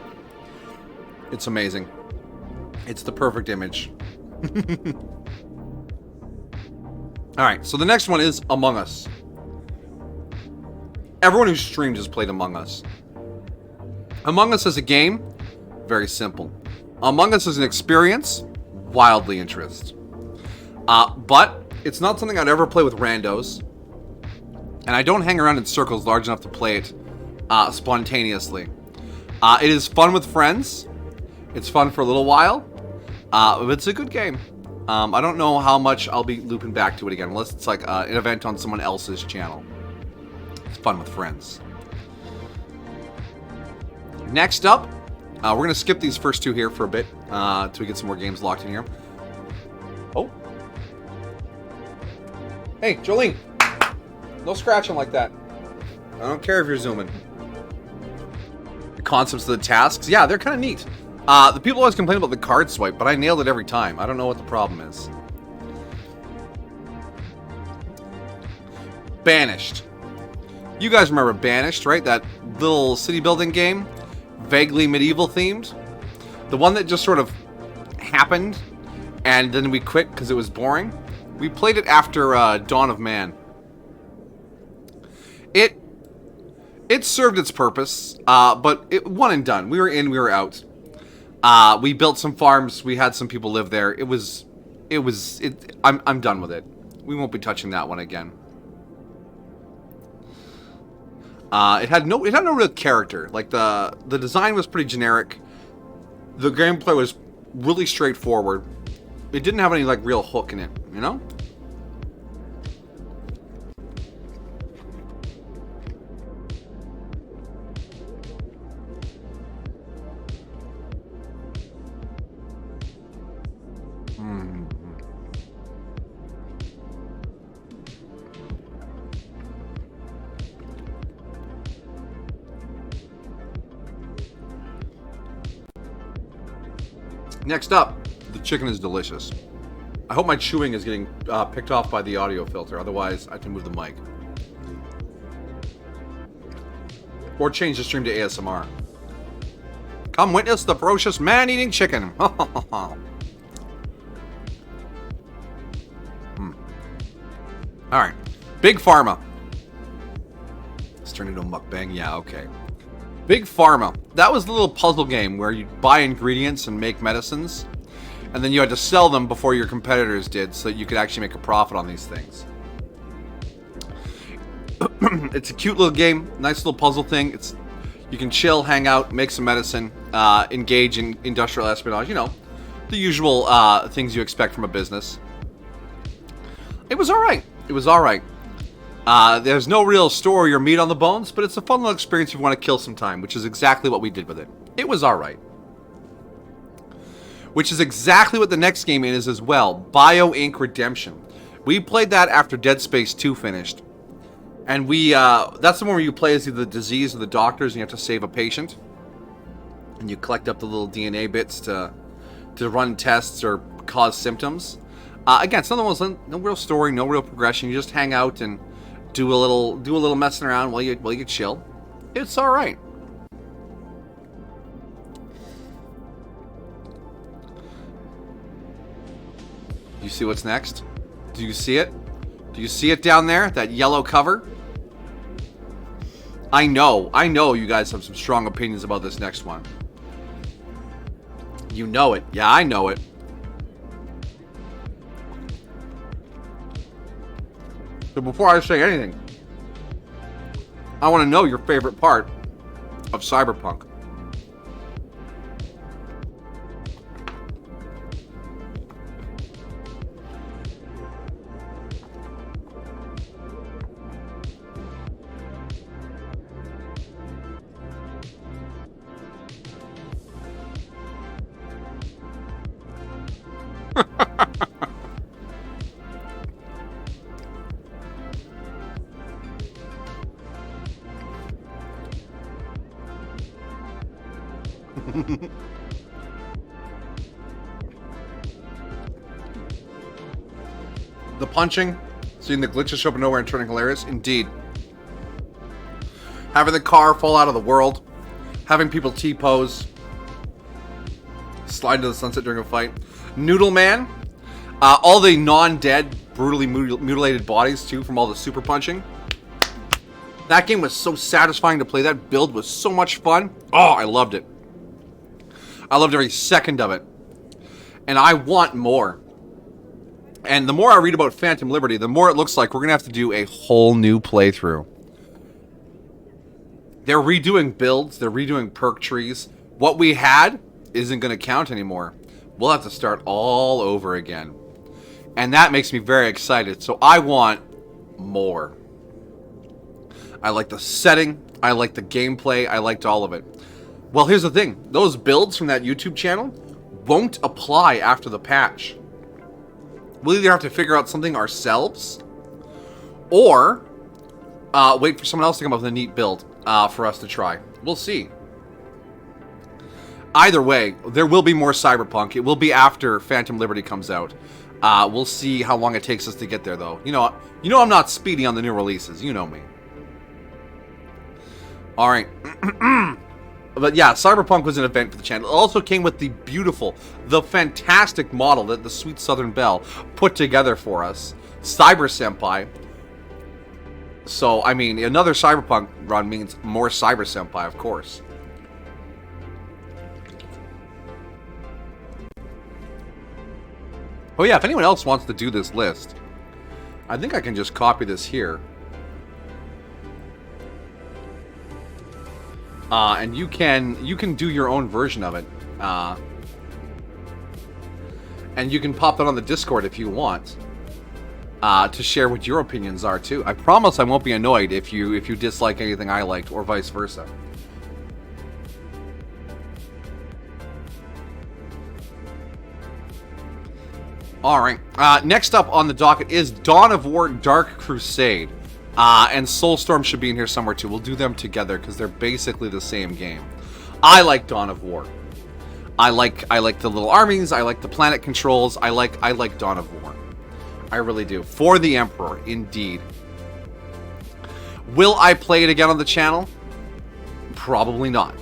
It's amazing. It's the perfect image. Alright, so the next one is Among Us. Everyone who streamed has played Among Us. Among Us as a game, very simple. Among Us as an experience, wildly interesting. But it's not something I'd ever play with randos. And I don't hang around in circles large enough to play it spontaneously. It is fun with friends. It's fun for a little while. It's a good game. I don't know how much I'll be looping back to it again, unless it's like an event on someone else's channel. It's fun with friends. Next up, we're going to skip these first two here for a bit, till we get some more games locked in here. Oh. Hey, Jolene. No scratching like that. I don't care if you're zooming. The concepts of the tasks, yeah, they're kind of neat. The people always complain about the card swipe, but I nailed it every time. I don't know what the problem is. Banished. You guys remember Banished, right? That little city building game? Vaguely medieval themed. The one that just sort of happened, and then we quit because it was boring. We played it after Dawn of Man. It served its purpose, but it one and done. We were in, we were out. We built some farms. We had some people live there. I'm done with it. We won't be touching that one again. It had no real character. Like the design was pretty generic. The gameplay was really straightforward. It didn't have any like real hook in it, you know? Next up, the chicken is delicious. I hope my chewing is getting picked off by the audio filter, otherwise I can move the mic. Or change the stream to ASMR. Come witness the ferocious man eating chicken. Alright, Big Pharma. Let's turn into a mukbang, yeah, okay. Big Pharma. That was the little puzzle game where you buy ingredients and make medicines, and then you had to sell them before your competitors did so that you could actually make a profit on these things. It's a cute little game, nice little puzzle thing. You can chill, hang out, make some medicine, engage in industrial espionage, you know, the usual things you expect from a business. It was alright. It was alright. There's no real story or meat on the bones, but it's a fun little experience if you want to kill some time, which is exactly what we did with it. It was alright. which is exactly what the next game is as well, Bio Inc. Redemption. We played that after Dead Space 2 finished. And that's the one where you play as either the disease or the doctors and you have to save a patient. And you collect up the little DNA bits to run tests or cause symptoms. Again, some of them no real story, no real progression. You just hang out and do a little messing around while you chill. It's all right. Do you see what's next? Do you see it? Do you see it down there? That yellow cover? I know you guys have some strong opinions about this next one. You know it. Yeah, I know it. So before I say anything, I want to know your favorite part of Cyberpunk. The punching, seeing the glitches show up out of nowhere and turning hilarious, indeed. Having the car fall out of the world, having people T-pose, slide into the sunset during a fight. Noodle Man, all the non-dead, brutally mutilated bodies too from all the super punching. That game was so satisfying to play. That build was so much fun. Oh, I loved it. I loved every second of it. And I want more. And the more I read about Phantom Liberty, the more it looks like we're going to have to do a whole new playthrough. They're redoing builds. They're redoing perk trees. What we had isn't going to count anymore. We'll have to start all over again. And that makes me very excited. So I want more. I like the setting. I like the gameplay. I liked all of it. Well, here's the thing. Those builds from that YouTube channel won't apply after the patch. We'll either have to figure out something ourselves or wait for someone else to come up with a neat build for us to try. We'll see. Either way, there will be more Cyberpunk. It will be after Phantom Liberty comes out. We'll see how long it takes us to get there, though. You know I'm not speedy on the new releases. You know me. All right. But yeah, Cyberpunk was an event for the channel. It also came with the beautiful, the fantastic model that the Sweet Southern Belle put together for us. Cyber Senpai. So, I mean, another Cyberpunk run means more Cyber Senpai, of course. Oh yeah, if anyone else wants to do this list, I think I can just copy this here. And you can do your own version of it. And you can pop that on the Discord if you want. To share what your opinions are too. I promise I won't be annoyed if you dislike anything I liked or vice versa. Alright, next up on the docket is Dawn of War Dark Crusade. And Soulstorm should be in here somewhere too. We'll do them together because they're basically the same game. I like Dawn of War. I like the little armies. I like the planet controls. I like Dawn of War. I really do. For the Emperor, indeed. Will I play it again on the channel? Probably not.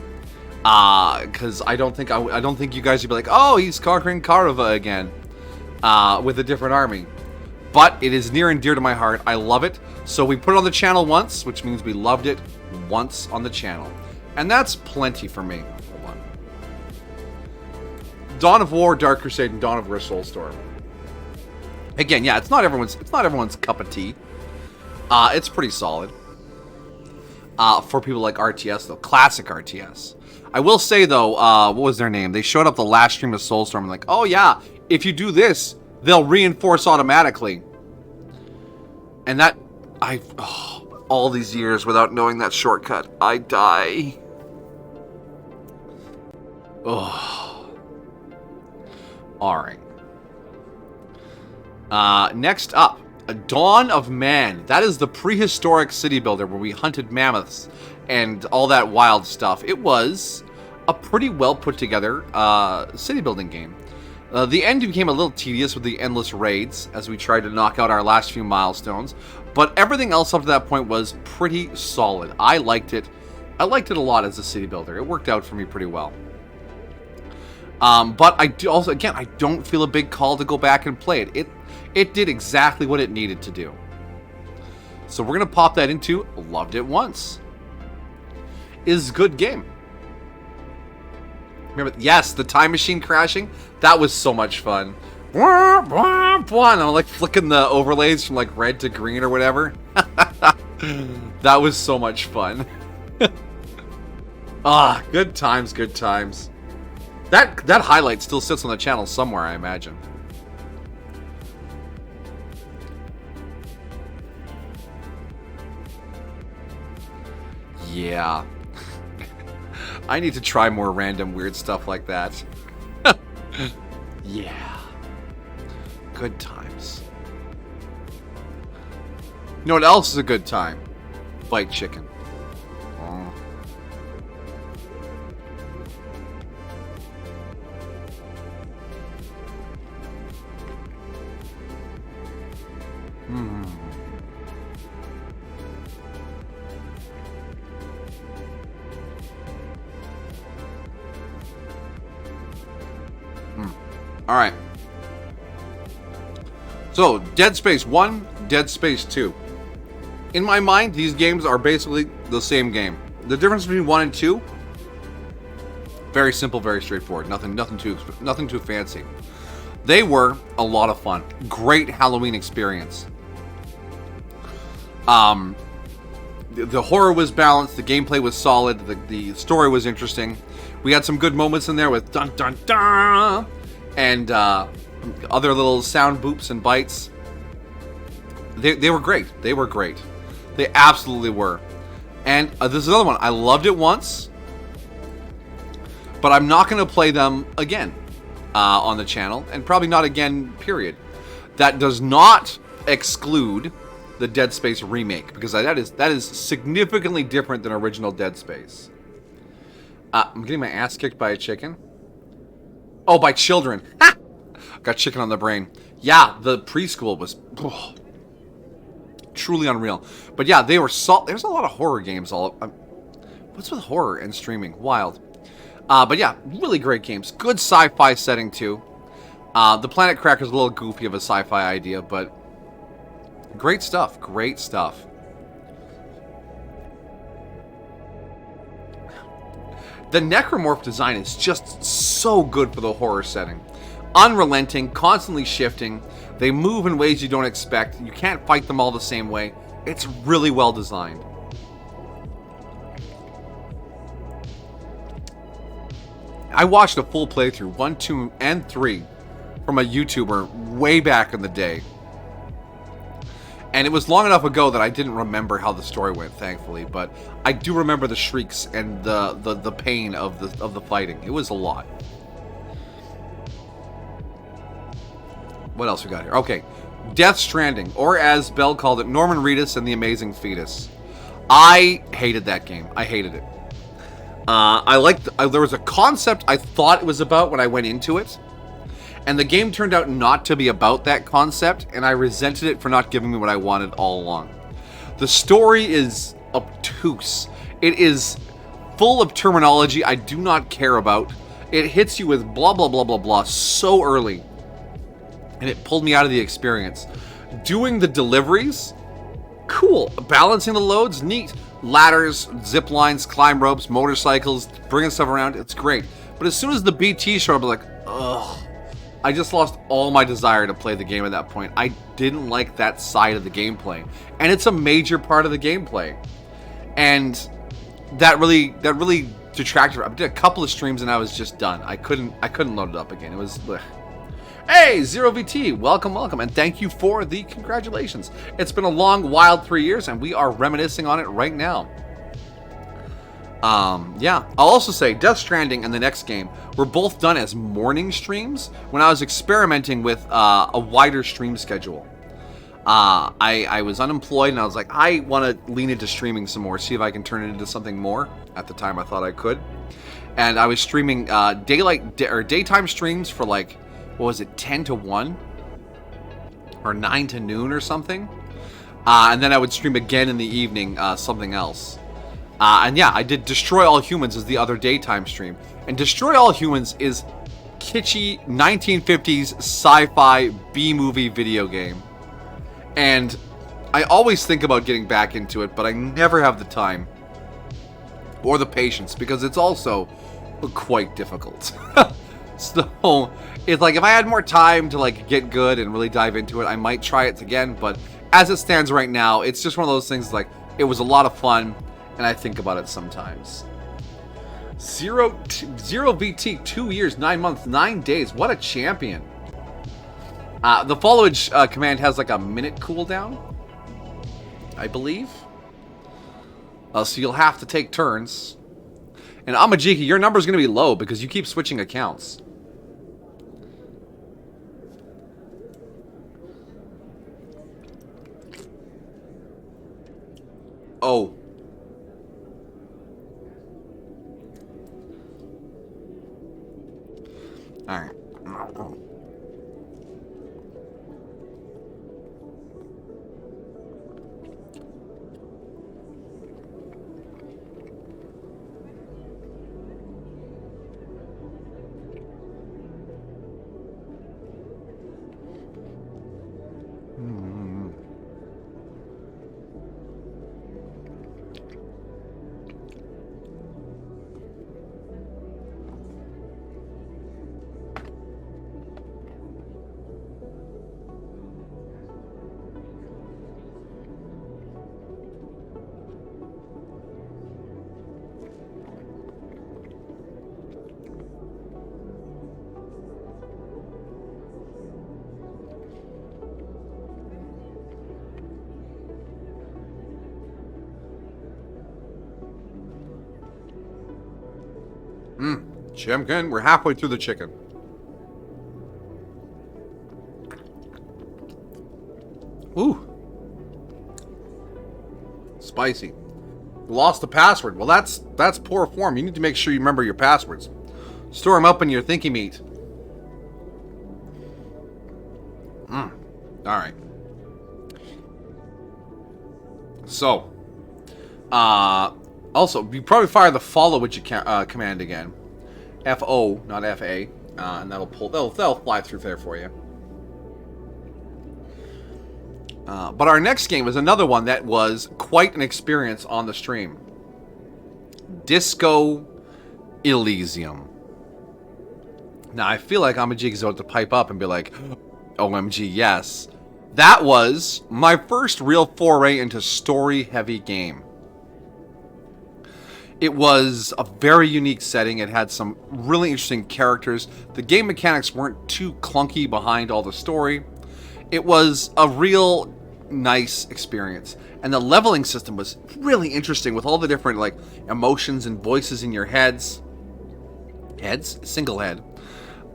Because I don't think you guys would be like, oh, he's conquering Karava again, with a different army. But it is near and dear to my heart. I love it. So we put it on the channel once, which means we loved it once on the channel. And that's plenty for me. Hold on. Dawn of War, Dark Crusade, and Dawn of War Soulstorm. Again, yeah, it's not everyone's cup of tea. It's pretty solid. For people like RTS though, classic RTS. I will say though, what was their name? They showed up the last stream of Soulstorm and like, oh yeah, if you do this, they'll reinforce automatically. And that, all these years without knowing that shortcut, I die. Oh. Alright. Next up, A Dawn of Man. That is the prehistoric city builder where we hunted mammoths and all that wild stuff. It was a pretty well put together city building game. The end became a little tedious with the endless raids as we tried to knock out our last few milestones, but everything else up to that point was pretty solid. I liked it. I liked it a lot as a city builder. It worked out for me pretty well. But I do also, again, I don't feel a big call to go back and play it. It did exactly what it needed to do. So we're going to pop that into Loved It Once. Is good game. Remember, yes, the time machine crashing. That was so much fun. And I'm like flicking the overlays from like red to green or whatever. That was so much fun. Good times, good times. That highlight still sits on the channel somewhere, I imagine. Yeah. I need to try more random weird stuff like that. Yeah. Good times. You know what else is a good time? Bite chicken. Oh. Alright. So, Dead Space 1, Dead Space 2. In my mind, these games are basically the same game. The difference between 1 and 2, very simple, very straightforward. Nothing too fancy. They were a lot of fun. Great Halloween experience. The horror was balanced, the gameplay was solid, the story was interesting. We had some good moments in there with dun dun dun and other little sound boops and bites. They were great. They were great. They absolutely were. And this is another one. I loved it once, but I'm not going to play them again on the channel, and probably not again, period. That does not exclude the Dead Space remake, because that is significantly different than original Dead Space. I'm getting my ass kicked by a chicken. Oh, by children. Ha! Got chicken on the brain. Yeah, the preschool was truly unreal. But yeah, they were there's a lot of horror games. What's with horror and streaming? Wild. But yeah, really great games. Good sci-fi setting too. The Planet Cracker's a little goofy of a sci-fi idea, but great stuff. Great stuff. The necromorph design is just so good for the horror setting. Unrelenting, constantly shifting. They move in ways you don't expect. You can't fight them all the same way. It's really well designed. I watched a full playthrough, 1, 2, and 3, from a YouTuber way back in the day. And it was long enough ago that I didn't remember how the story went, thankfully. But I do remember the shrieks and the pain of the fighting. It was a lot. What else we got here? Okay, Death Stranding, or as Bell called it, Norman Reedus and the Amazing Fetus. I hated that game. I hated it. There was a concept I thought it was about when I went into it, and the game turned out not to be about that concept, and I resented it for not giving me what I wanted all along. The story is obtuse. It is full of terminology I do not care about. It hits you with blah blah blah blah blah so early, and it pulled me out of the experience. Doing the deliveries, cool. Balancing the loads, neat. Ladders, zip lines, climb ropes, motorcycles, bringing stuff around, it's great. But as soon as the BT showed up, I'm like, ugh. I just lost all my desire to play the game at that point. I didn't like that side of the gameplay. And it's a major part of the gameplay. And that really detracted. I did a couple of streams and I was just done. I couldn't load it up again. It was ugh. Hey, Zero VT, welcome, and thank you for the congratulations. It's been a long, wild 3 years, and we are reminiscing on it right now. Yeah, I'll also say Death Stranding and the next game were both done as morning streams when I was experimenting with a wider stream schedule. I was unemployed and I was like, I want to lean into streaming some more, see if I can turn it into something more. At the time, I thought I could. And I was streaming daytime streams for like, what was it, 10 to 1? Or 9 to noon or something. And then I would stream again in the evening, something else. And yeah, I did Destroy All Humans as the other daytime stream. And Destroy All Humans is kitschy 1950s sci-fi B-movie video game. And I always think about getting back into it, but I never have the time or the patience because it's also quite difficult. So it's like if I had more time to like get good and really dive into it, I might try it again. But as it stands right now, it's just one of those things like it was a lot of fun. And I think about it sometimes. Zero VT, 2 years, 9 months, 9 days. What a champion. The followage command has like a minute cooldown, I believe. So you'll have to take turns. And Amajiki, your number's going to be low because you keep switching accounts. Oh. All right. Chimkin, we're halfway through the chicken. Ooh. Spicy. Lost the password. Well, that's poor form. You need to make sure you remember your passwords. Store them up in your thinky meat. Alright. So. Also, you probably fire the follow which command again. FO, not FA. And that'll fly through there for you. But our next game is another one that was quite an experience on the stream. Disco Elysium. Now, I feel like Amajik is about to pipe up and be like, OMG, yes. That was my first real foray into story-heavy game. It was a very unique setting. It had some really interesting characters. The game mechanics weren't too clunky behind all the story. It was a real nice experience. And the leveling system was really interesting with all the different like emotions and voices in your heads. Heads? Single head.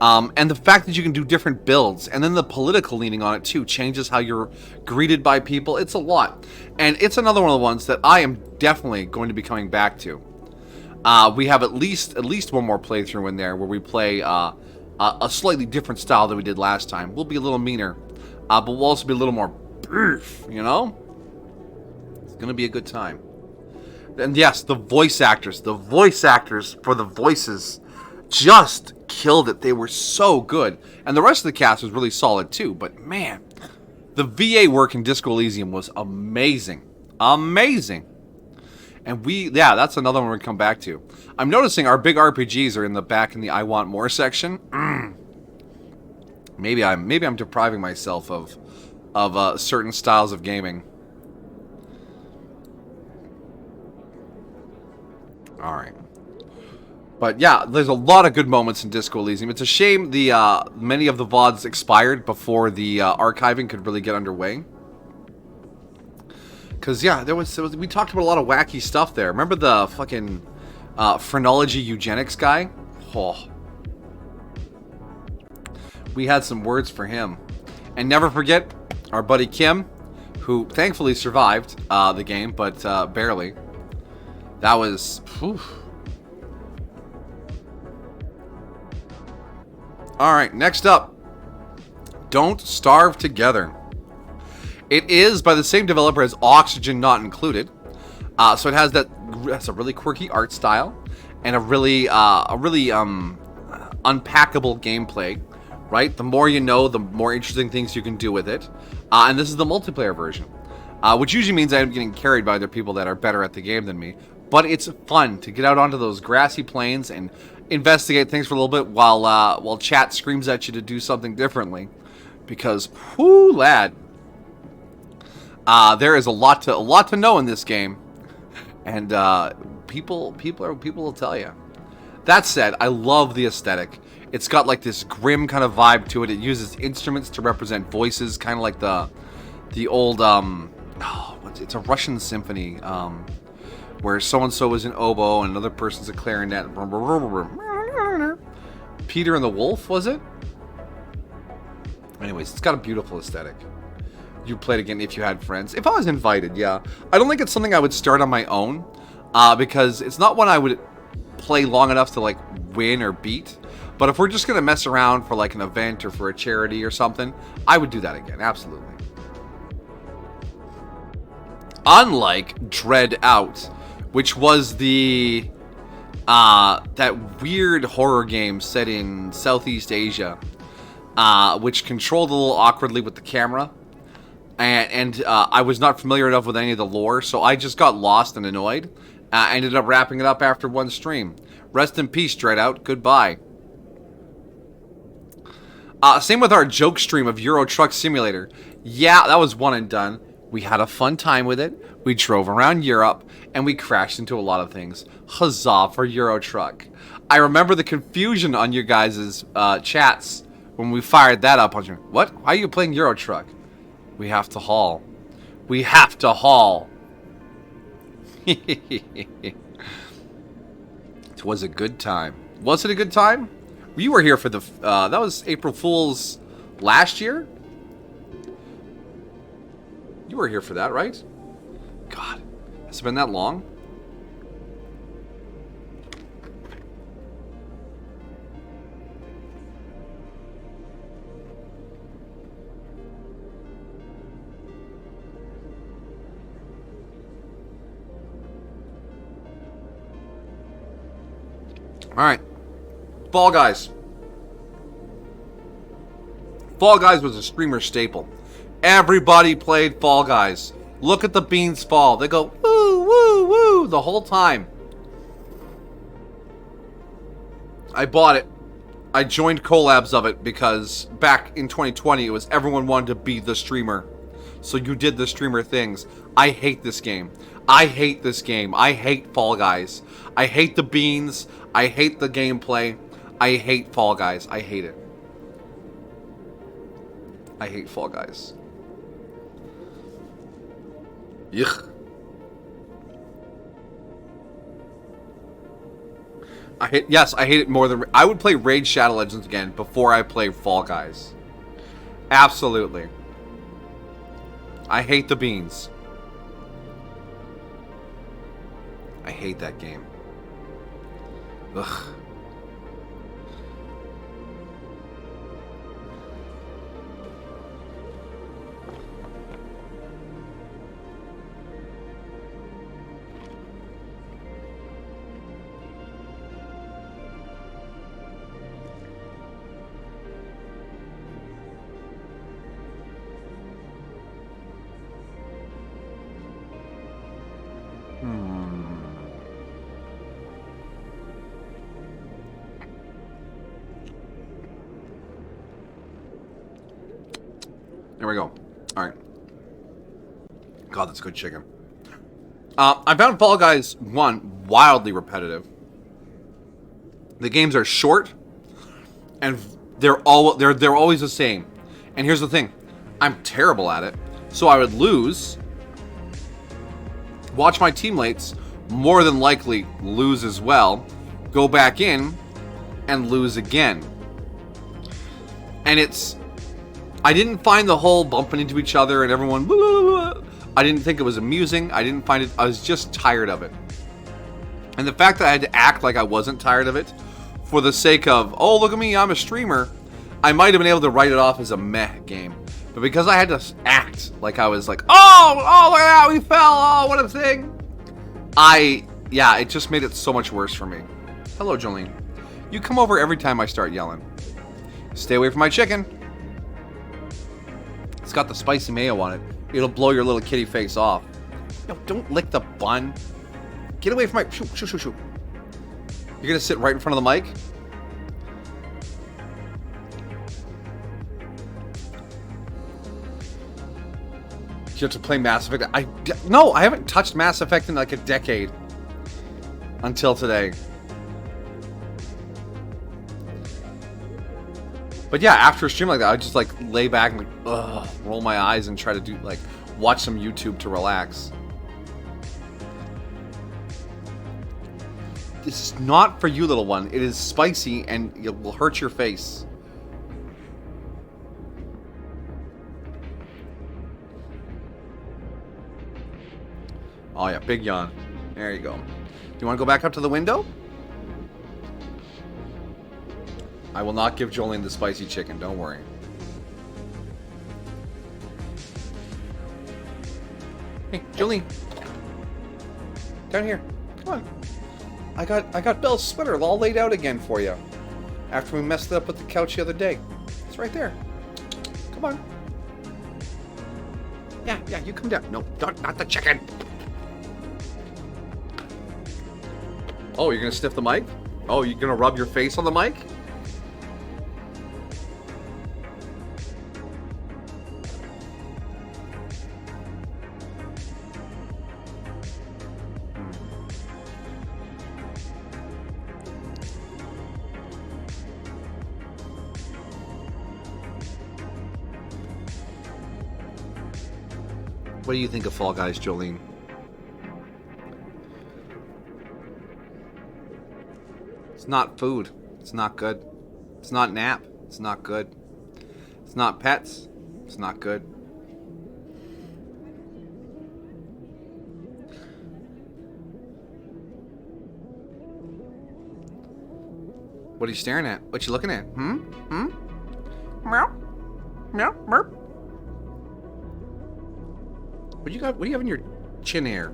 And the fact that you can do different builds. And then the political leaning on it too changes how you're greeted by people. It's a lot. And it's another one of the ones that I am definitely going to be coming back to. We have at least one more playthrough in there where we play a slightly different style than we did last time. We'll be a little meaner, but we'll also be a little more beef, you know? It's going to be a good time. And yes, the voice actors for the voices just killed it. They were so good. And the rest of the cast was really solid too, but man, the VA work in Disco Elysium was amazing. Amazing. And that's another one we're gonna come back to. I'm noticing our big RPGs are in the back in the I Want More section. Maybe I'm depriving myself of certain styles of gaming. All right. But yeah, there's a lot of good moments in Disco Elysium. It's a shame the many of the VODs expired before the archiving could really get underway. Because, yeah, we talked about a lot of wacky stuff there. Remember the fucking phrenology eugenics guy. Oh. We had some words for him. And never forget our buddy Kim, who thankfully survived the game, but barely. That was... Whew. Alright, next up. Don't Starve Together. It is by the same developer as Oxygen Not Included. So it has a really quirky art style and a really unpackable gameplay, right? The more you know, the more interesting things you can do with it. And this is the multiplayer version, which usually means I'm getting carried by other people that are better at the game than me. But it's fun to get out onto those grassy plains and investigate things for a little bit while chat screams at you to do something differently. Because, whoo, lad, there is a lot to know in this game, and people will tell you. That said, I love the aesthetic. It's got like this grim kind of vibe to it. It uses instruments to represent voices, kind of like the old it's a Russian symphony where so and so is an oboe and another person's a clarinet. Peter and the Wolf, was it? Anyways, it's got a beautiful aesthetic. You played again if you had friends. If I was invited, yeah. I don't think it's something I would start on my own, because it's not one I would play long enough to like win or beat. But if we're just gonna mess around for like an event or for a charity or something, I would do that again, absolutely. Unlike Dread Out, which was the that weird horror game set in Southeast Asia, which controlled a little awkwardly with the camera. And I was not familiar enough with any of the lore, so I just got lost and annoyed. I ended up wrapping it up after one stream. Rest in peace, Dread Out. Goodbye. Same with our joke stream of Euro Truck Simulator. Yeah, that was one and done. We had a fun time with it. We drove around Europe, and we crashed into a lot of things. Huzzah for Euro Truck. I remember the confusion on your guys' chats when we fired that up. What? Why are you playing Euro Truck? We have to haul. We have to haul. It was a good time. Was it a good time? You were here for the... that was April Fool's last year? You were here for that, right? God, has it been that long? Alright. Fall Guys. Fall Guys was a streamer staple. Everybody played Fall Guys. Look at the beans fall. They go, woo, woo, woo, the whole time. I bought it. I joined collabs of it because back in 2020, it was everyone wanted to be the streamer. So you did the streamer things. I hate this game. I hate this game. I hate Fall Guys. I hate the beans. I hate the gameplay. I hate Fall Guys. I hate it. I hate Fall Guys. Yuck. I hate it more than... I would play Raid Shadow Legends again before I play Fall Guys. Absolutely. I hate the beans. I hate that game. Ugh. There we go. Alright. God, that's good chicken. I found Fall Guys 1 wildly repetitive. The games are short, and they're always the same. And here's the thing. I'm terrible at it. So I would lose, watch my teammates more than likely lose as well, go back in, and lose again. And I didn't find the whole bumping into each other and everyone blah, blah, blah. I didn't think it was amusing. I didn't find it, I was just tired of it. And the fact that I had to act like I wasn't tired of it for the sake of, oh, look at me, I'm a streamer, I might have been able to write it off as a meh game. But because I had to act like I was like, oh, look at that, we fell, oh, what a thing. Yeah, it just made it so much worse for me. Hello, Jolene. You come over every time I start yelling. Stay away from my chicken. It's got the spicy mayo on it. It'll blow your little kitty face off. No, don't lick the bun. Get away from my... Shoo. You're going to sit right in front of the mic? You have to play Mass Effect. No, I haven't touched Mass Effect in like a decade. Until today. But yeah, after a stream like that, I just like lay back and like, roll my eyes and try to do like watch some YouTube to relax. This is not for you, little one. It is spicy and it will hurt your face. Oh yeah, big yawn. There you go. Do you want to go back up to the window? I will not give Jolene the spicy chicken, don't worry. Hey, Jolene. Down here. Come on. I got Belle's sweater all laid out again for you. After we messed it up with the couch the other day. It's right there. Come on. Yeah, you come down. No, not the chicken. Oh, you're gonna sniff the mic? Oh, you're gonna rub your face on the mic? What do you think of Fall Guys, Jolene? It's not food. It's not good. It's not nap. It's not good. It's not pets. It's not good. What are you staring at? What you looking at? Meow. Meow. Merp. What do you got? What do you have in your chin hair?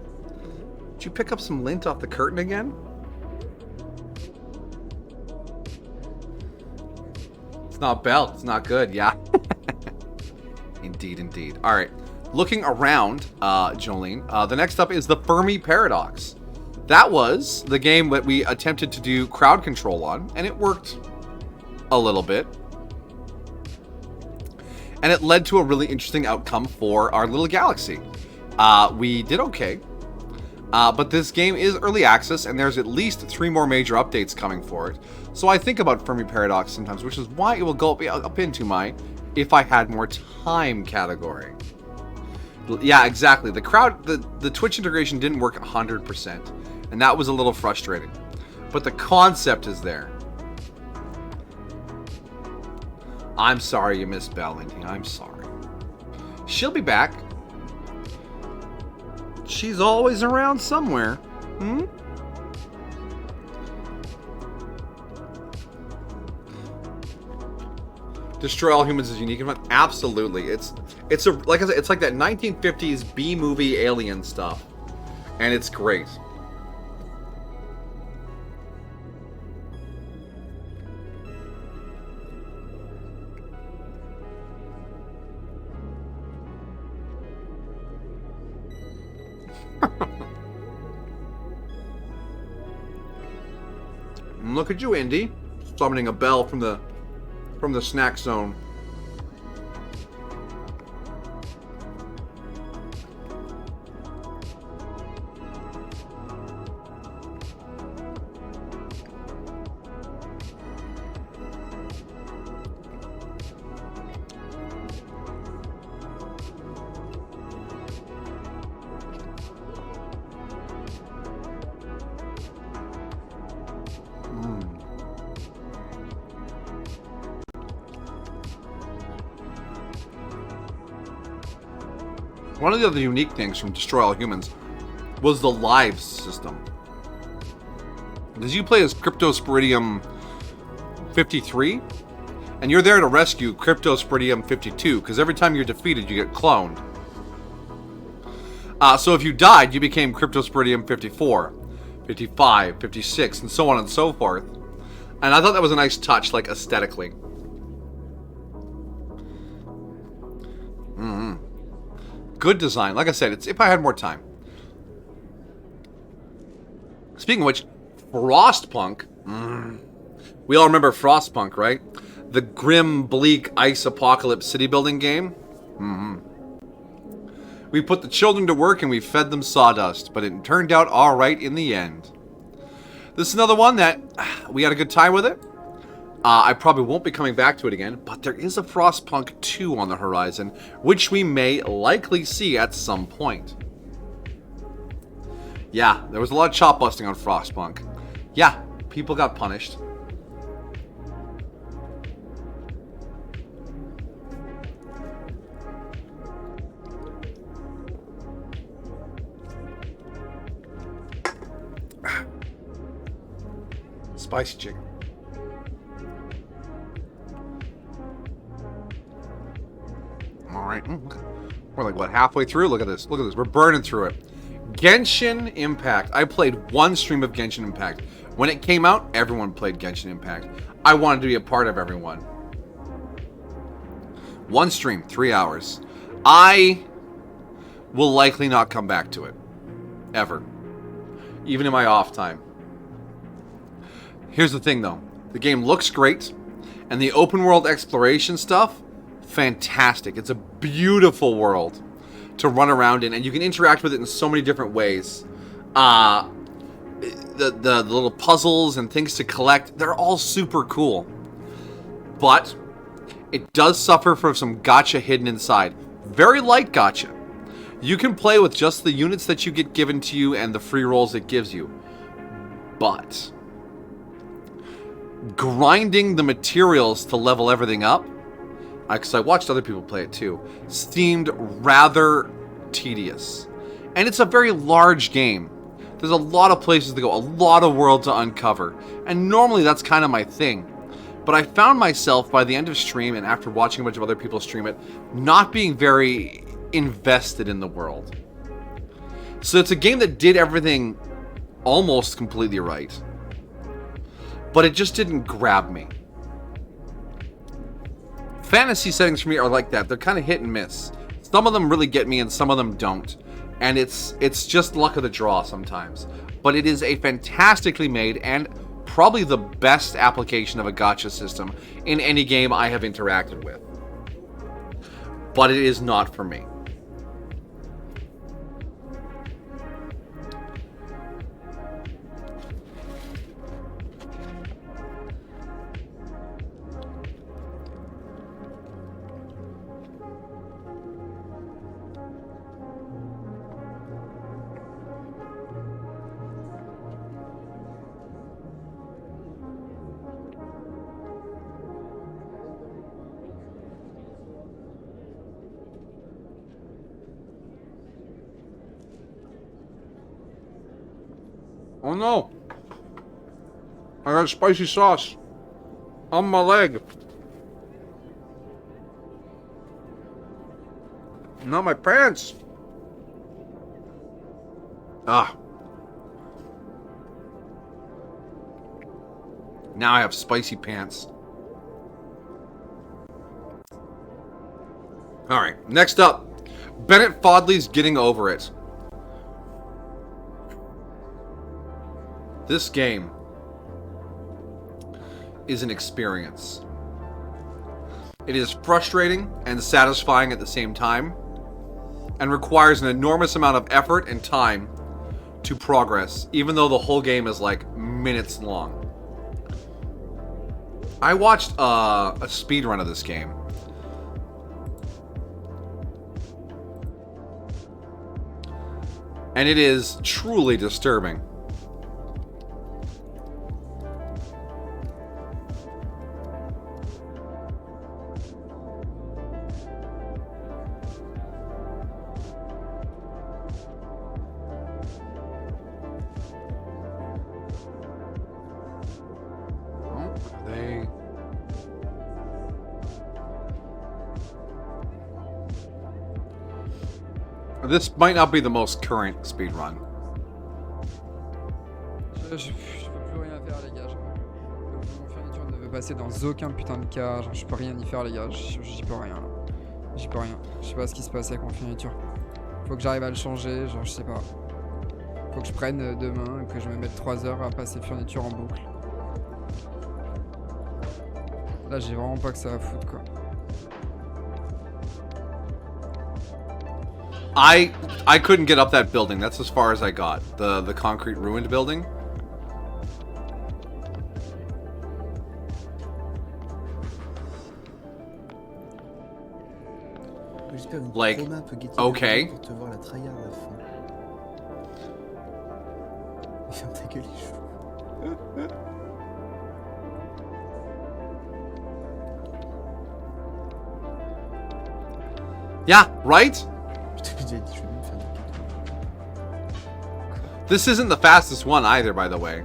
Did you pick up some lint off the curtain again? It's not Belle. It's not good. Yeah. Indeed. All right. Looking around, Jolene. The next up is the Fermi Paradox. That was the game that we attempted to do crowd control on, and it worked a little bit. And it led to a really interesting outcome for our little galaxy. We did okay. But this game is early access, and there's at least 3 more major updates coming for it. So I think about Fermi Paradox sometimes, which is why it will go up into my if I had more time category. Yeah, exactly. The Twitch integration didn't work 100%, and that was a little frustrating. But the concept is there. I'm sorry you missed Belle, Indy. I'm sorry. She'll be back. She's always around somewhere. Destroy all humans is unique and fun. Absolutely. It's like I said, it's like that 1950s B movie alien stuff. And it's great. Look at you, Indy, summoning a bell from the snack zone. One of the other unique things from Destroy All Humans was the lives system. Because you play as Cryptosporidium 53, and you're there to rescue Cryptosporidium 52, because every time you're defeated, you get cloned. So if you died, you became Cryptosporidium 54, 55, 56, and so on and so forth. And I thought that was a nice touch, like, aesthetically. Good design. Like I said, it's if I had more time. Speaking of which, Frostpunk. We all remember Frostpunk, right? The grim, bleak, ice apocalypse city building game. We put the children to work and we fed them sawdust, but it turned out alright in the end. This is another one that we had a good time with it. I probably won't be coming back to it again, but there is a Frostpunk 2 on the horizon, which we may likely see at some point. Yeah, there was a lot of chop busting on Frostpunk. Yeah, people got punished. Spicy chicken. Alright. We're like, what, halfway through? Look at this. Look at this. We're burning through it. Genshin Impact. I played one stream of Genshin Impact. When it came out, everyone played Genshin Impact. I wanted to be a part of everyone. One stream, 3 hours. I will likely not come back to it. Ever. Even in my off time. Here's the thing, though. The game looks great, and the open world exploration stuff, fantastic. It's a beautiful world to run around in, and you can interact with it in so many different ways. The little puzzles and things to collect, they're all super cool. But it does suffer from some gacha hidden inside. Very light gacha. You can play with just the units that you get given to you and the free rolls it gives you. But grinding the materials to level everything up, because I watched other people play it too, seemed rather tedious. And it's a very large game. There's a lot of places to go, a lot of world to uncover. And normally that's kind of my thing. But I found myself by the end of stream and after watching a bunch of other people stream it, not being very invested in the world. So it's a game that did everything almost completely right. But it just didn't grab me. Fantasy settings for me are like that. They're kind of hit and miss. Some of them really get me and some of them don't. And it's just luck of the draw sometimes. But it is a fantastically made and probably the best application of a gacha system in any game I have interacted with. But it is not for me. Oh no! I got spicy sauce on my leg. Not my pants. Ah. Now I have spicy pants. Alright, next up. Bennett Fodley's Getting Over It. This game is an experience. It is frustrating and satisfying at the same time, and requires an enormous amount of effort and time to progress, even though the whole game is like minutes long. I watched a speedrun of this game. And it is truly disturbing. This might not be the most current speed run. Je peux plus rien faire les gars. Mon fourniture ne veut passer dans aucun putain de cas. Genre, je peux rien y faire les gars. J'y peux rien là. J'y peux rien. Je sais pas ce qui se passe avec mon fourniture. Faut que j'arrive à le changer. Genre je sais pas. Faut que je prenne demain et que je me mette 3 heures à passer fourniture en boucle. Là j'ai vraiment pas que ça va foutre quoi. I couldn't get up that building. That's as far as I got. The concrete ruined building. Like, okay. Pour te voir la tryhard à fond. Ferme ta gueule, les choux. Yeah, right? Je t'avais déjà dit, je vais me faire This isn't the fastest one either, by the way.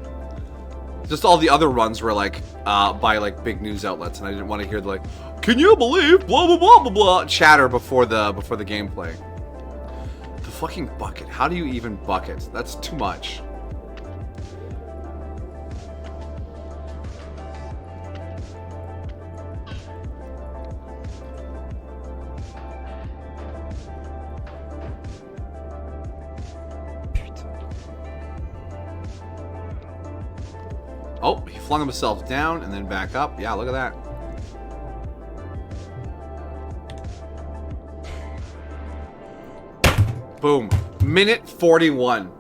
Just all the other runs were like by like big news outlets, and I didn't want to hear the like, "Can you believe blah blah blah blah blah" chatter before the gameplay. The fucking bucket. How do you even bucket? That's too much. Oh, he flung himself down and then back up. Yeah, look at that. Boom. Minute 41.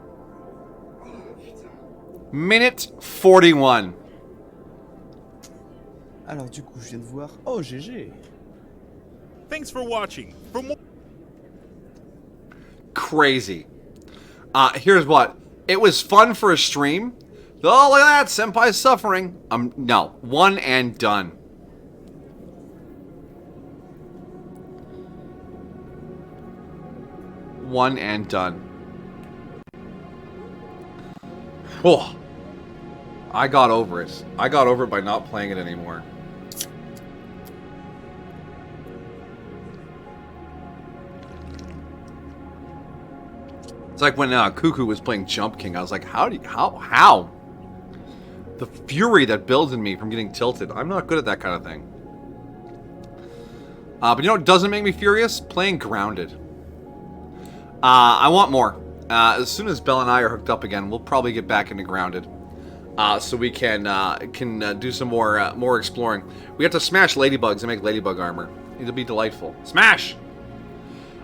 Minute 41. Alors du coup, je viens de voir. Oh, GG. Thanks for watching. For more Crazy. Here's what. It was fun for a stream. Oh, look at that. Senpai's suffering. No. One and done. One and done. Oh. I got over it. I got over it by not playing it anymore. It's like when Cuckoo was playing Jump King. I was like, how? The fury that builds in me from getting tilted. I'm not good at that kind of thing. But you know what doesn't make me furious? Playing Grounded. I want more. As soon as Belle and I are hooked up again, we'll probably get back into Grounded. So we can do some more exploring. We have to smash ladybugs and make ladybug armor. It'll be delightful. Smash!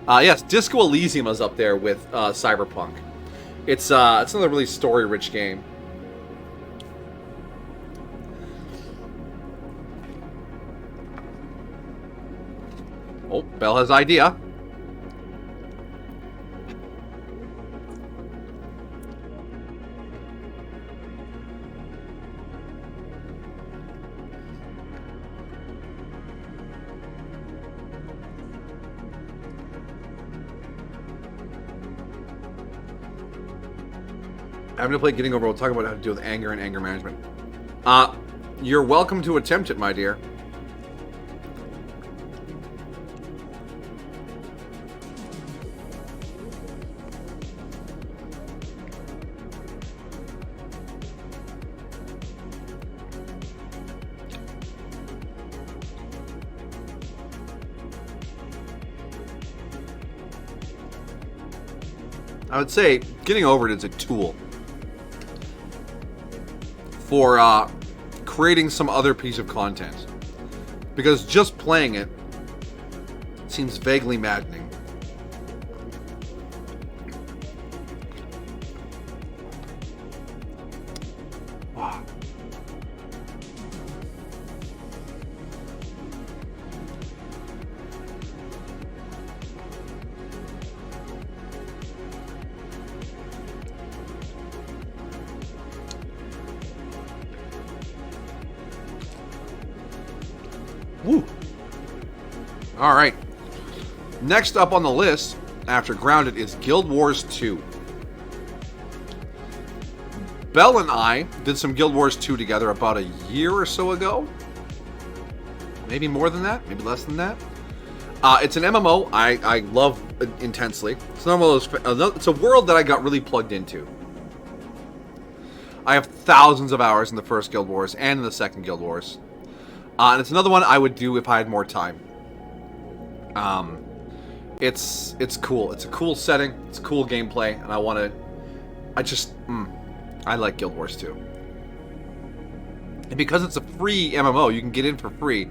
Yes, Disco Elysium is up there with Cyberpunk. It's another really story-rich game. Oh, Belle has idea. I'm gonna play Getting Over. We'll talk about how to deal with anger and anger management. You're welcome to attempt it, my dear. I would say Getting Over It is a tool for creating some other piece of content, because just playing it seems vaguely maddening. Wow. Woo. All right. Next up on the list after Grounded is Guild Wars 2. Belle and I did some Guild Wars 2 together about a year or so ago. Maybe more than that, maybe less than that. It's an MMO I love intensely. It's it's a world that I got really plugged into. I have thousands of hours in the first Guild Wars and in the second Guild Wars. And it's another one I would do if I had more time. It's cool. It's a cool setting. It's cool gameplay, and I like Guild Wars 2. And because it's a free MMO, you can get in for free.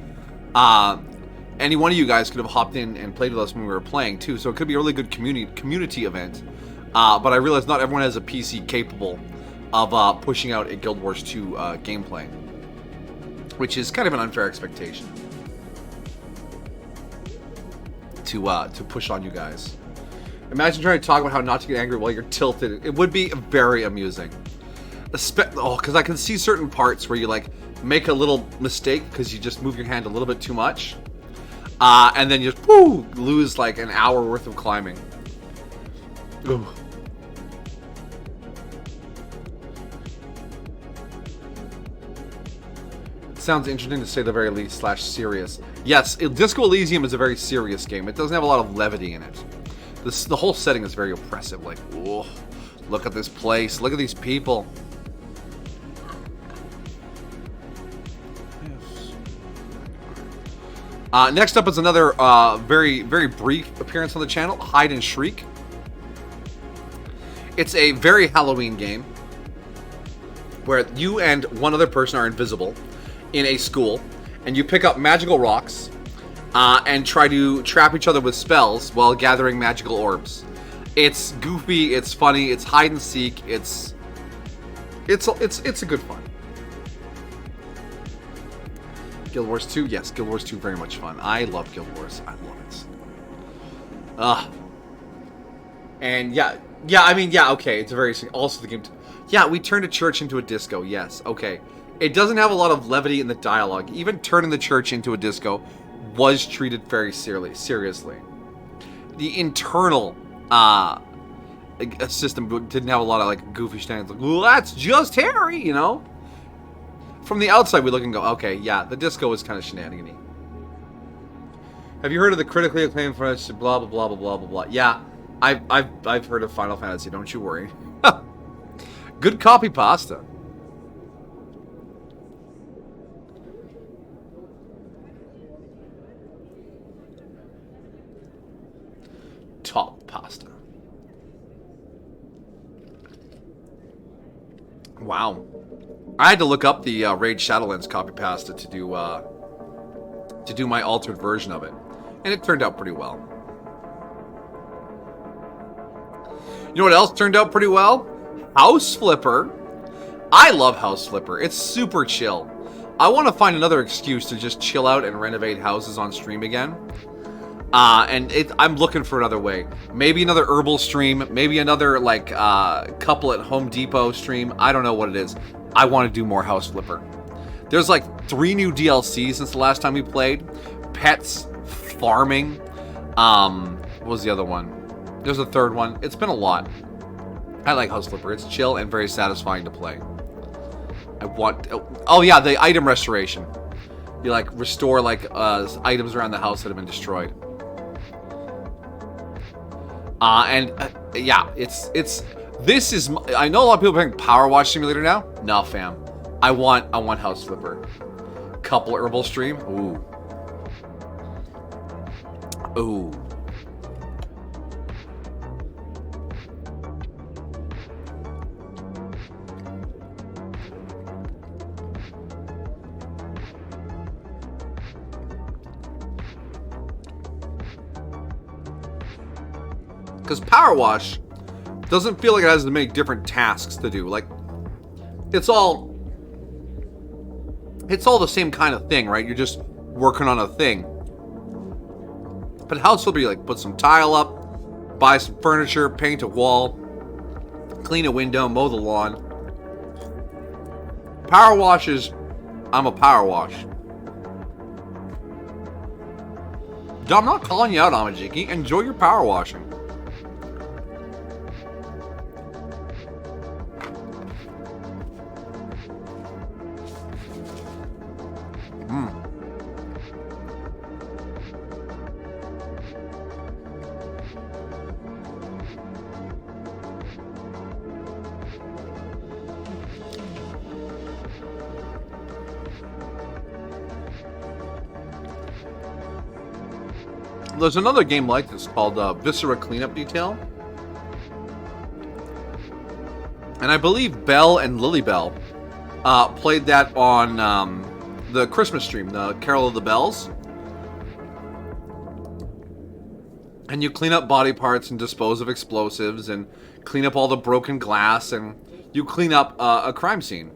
Any one of you guys could have hopped in and played with us when we were playing too, so it could be a really good community event. But I realize not everyone has a PC capable of pushing out a Guild Wars 2 gameplay, which is kind of an unfair expectation to push on you guys. Imagine trying to talk about how not to get angry while you're tilted. It would be very amusing. Because I can see certain parts where you like make a little mistake because you just move your hand a little bit too much, and then you just lose like an hour worth of climbing. Ooh. Sounds interesting to say the very least / serious. Yes, Disco Elysium is a very serious game. It doesn't have a lot of levity in it. The whole setting is very oppressive. Like, oh, look at this place. Look at these people. Yes. Next up is another very, very brief appearance on the channel, Hide and Shriek. It's a very Halloween game where you and one other person are invisible in a school, and you pick up magical rocks and try to trap each other with spells while gathering magical orbs. It's goofy, it's funny, it's hide and seek, it's a good fun. Guild Wars 2, yes, Guild Wars 2 very much fun. I love Guild Wars. I love it. And yeah, okay, it's a very also the game. Yeah, we turned a church into a disco. Yes, okay. It doesn't have a lot of levity in the dialogue. Even turning the church into a disco was treated very seriously. The internal system didn't have a lot of like goofy shenanigans. Like, well, that's just Harry, you know. From the outside, we look and go, okay, yeah, the disco is kind of shenanigans-y. Have you heard of the critically acclaimed French blah blah blah blah blah blah blah? Yeah, I've heard of Final Fantasy. Don't you worry. Good copy pasta. Top pasta. Wow. I had to look up the Raid Shadowlands copy pasta to do my altered version of it, and it turned out pretty well. You know what else turned out pretty well? House Flipper. I love House Flipper. It's super chill. I want to find another excuse to just chill out and renovate houses on stream again. I'm looking for another way. Maybe another herbal stream. Maybe another like couple at Home Depot stream. I don't know what it is. I want to do more House Flipper. There's like 3 new DLCs since the last time we played. Pets, farming. What was the other one? There's a third one. It's been a lot. I like House Flipper. It's chill and very satisfying to play. Oh yeah, the item restoration. You like restore like items around the house that have been destroyed. Yeah, this is. I know a lot of people are playing Power Wash Simulator now. Nah, fam. I want House Flipper. Couple herbal stream. Ooh. Ooh. Because Power Wash doesn't feel like it has as many different tasks to do. Like, it's all the same kind of thing, right? You're just working on a thing. But House Flipper, you like put some tile up, buy some furniture, paint a wall, clean a window, mow the lawn. Power Wash is, I'm a Power Wash. I'm not calling you out, Amajiki. Enjoy your power washing. there's another game like this called Viscera Cleanup Detail. And I believe Belle and Lilybell played that on the Christmas stream, the Carol of the Bells. And you clean up body parts and dispose of explosives and clean up all the broken glass and you clean up a crime scene.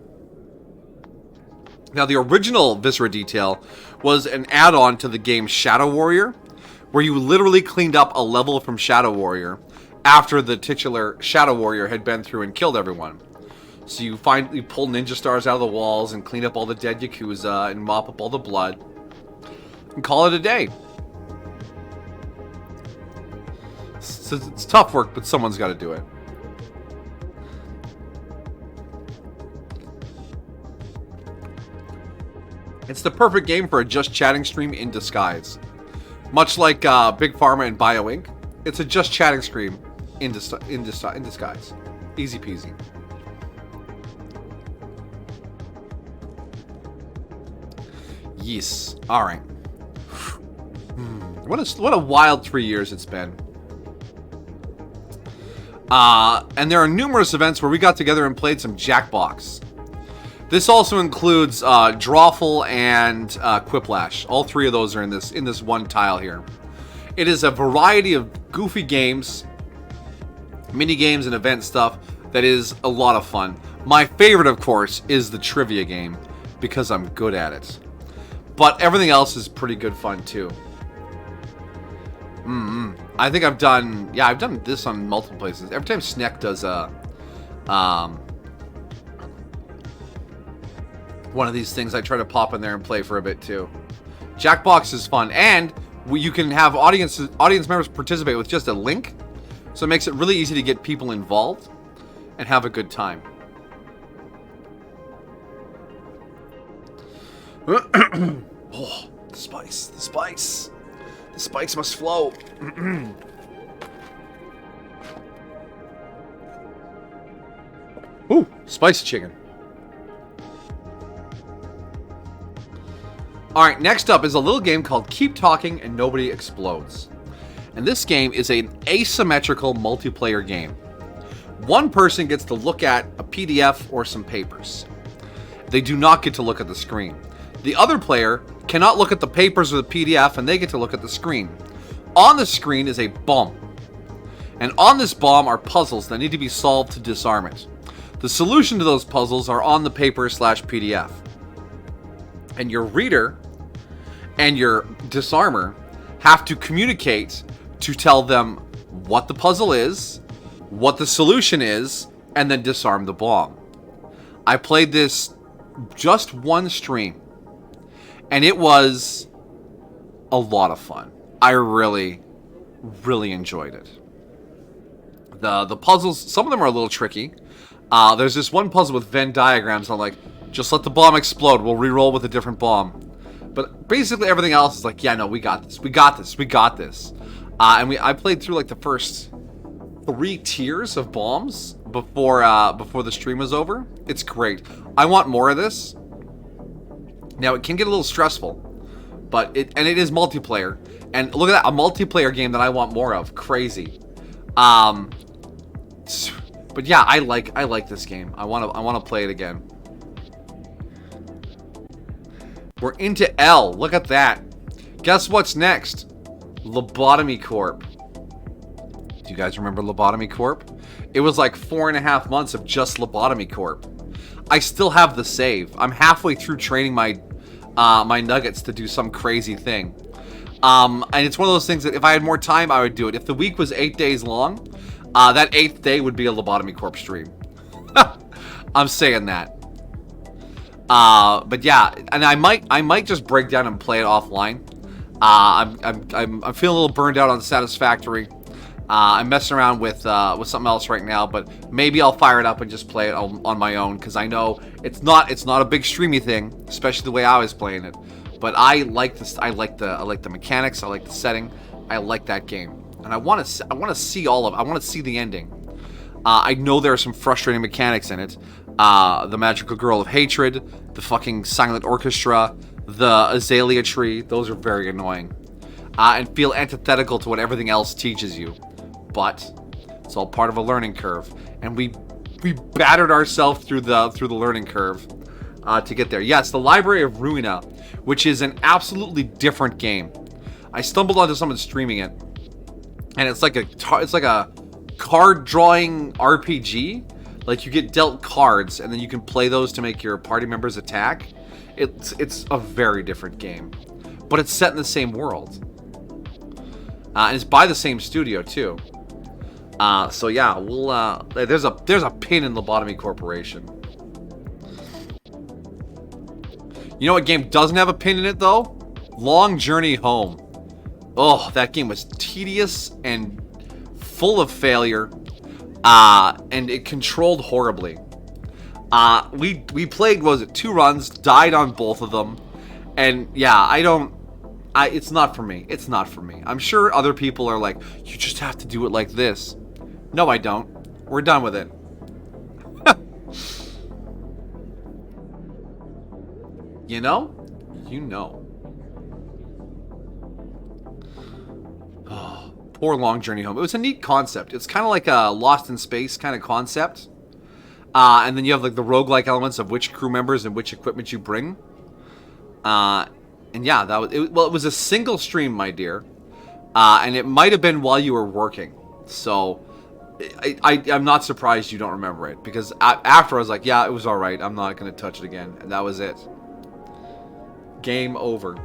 Now, the original Viscera Detail was an add-on to the game Shadow Warrior, where you literally cleaned up a level from Shadow Warrior after the titular Shadow Warrior had been through and killed everyone. So you pull ninja stars out of the walls and clean up all the dead Yakuza and mop up all the blood and call it a day. It's tough work, but someone's got to do it. It's the perfect game for a just chatting stream in disguise. Much like Big Pharma and Bio Inc., it's a just chatting stream in disguise. Easy peasy. Yes. All right. What a wild 3 years it's been. And there are numerous events where we got together and played some Jackbox. This also includes Drawful and Quiplash. All three of those are in this one tile here. It is a variety of goofy games, mini games, and event stuff that is a lot of fun. My favorite, of course, is the trivia game because I'm good at it. But everything else is pretty good fun too. I think I've done this on multiple places. Every time Sneck does a one of these things, I try to pop in there and play for a bit too. Jackbox is fun, and you can have audience members participate with just a link, so it makes it really easy to get people involved and have a good time. Oh, the spice, the spice. The spice must flow. Ooh, spicy chicken. Alright, next up is a little game called Keep Talking and Nobody Explodes. And this game is an asymmetrical multiplayer game. One person gets to look at a PDF or some papers. They do not get to look at the screen. The other player cannot look at the papers or the PDF, and they get to look at the screen. On the screen is a bomb. And on this bomb are puzzles that need to be solved to disarm it. The solution to those puzzles are on the paper/PDF. And your reader and your disarmer have to communicate to tell them what the puzzle is, what the solution is, and then disarm the bomb. I played this just one stream, and it was a lot of fun. I really, really enjoyed it. The puzzles, some of them are a little tricky. There's this one puzzle with Venn diagrams. I'm like, just let the bomb explode. We'll re-roll with a different bomb. But basically everything else is like, yeah, no, we got this. We got this. We got this. I played through like the first 3 tiers of bombs before the stream was over. It's great. I want more of this. Now, it can get a little stressful, but it is multiplayer. And look at that, a multiplayer game that I want more of. Crazy. But yeah, I like this game. I want to play it again. We're into L. Look at that. Guess what's next? Lobotomy Corp. Do you guys remember Lobotomy Corp? It was like 4.5 months of just Lobotomy Corp. I still have the save. I'm halfway through training my nuggets to do some crazy thing. And it's one of those things that if I had more time, I would do it. If the week was 8 days long, that 8th day would be a Lobotomy Corp stream. I'm saying that. But yeah, and I might just break down and play it offline. I'm feeling a little burned out on Satisfactory. I'm messing around with something else right now, but maybe I'll fire it up and just play it on my own, because I know it's not a big streamy thing, especially the way I was playing it. But I like this. I like the mechanics. I like the setting. I like that game, and I want to see all of it. I want to see the ending. I know there are some frustrating mechanics in it. The Magical Girl of Hatred, the fucking Silent Orchestra, the Azalea Tree. Those are very annoying. and feel antithetical to what everything else teaches you. But it's all part of a learning curve, and we battered ourselves through the learning curve to get there. Yes, the Library of Ruina, which is an absolutely different game. I stumbled onto someone streaming it, and it's like a card drawing RPG. Like, you get dealt cards, and then you can play those to make your party members attack. It's a very different game, but it's set in the same world, and it's by the same studio too. So yeah, we'll there's a pin in Lobotomy Corporation. You know what game doesn't have a pin in it though? Long Journey Home. Oh, that game was tedious and full of failure, and it controlled horribly. We played, what was it, 2 runs, died on both of them, and yeah, it's not for me. It's not for me. I'm sure other people are like, you just have to do it like this. No, I don't. We're done with it. You know? You know. Oh, poor Long Journey Home. It was a neat concept. It's kind of like a Lost in Space kind of concept. And then you have like the roguelike elements of which crew members and which equipment you bring. And yeah, that was it. Well, it was a single stream, my dear. And it might have been while you were working. So I'm not surprised you don't remember it, because after I was like, yeah, it was all right. I'm not going to touch it again. And that was it. Game over.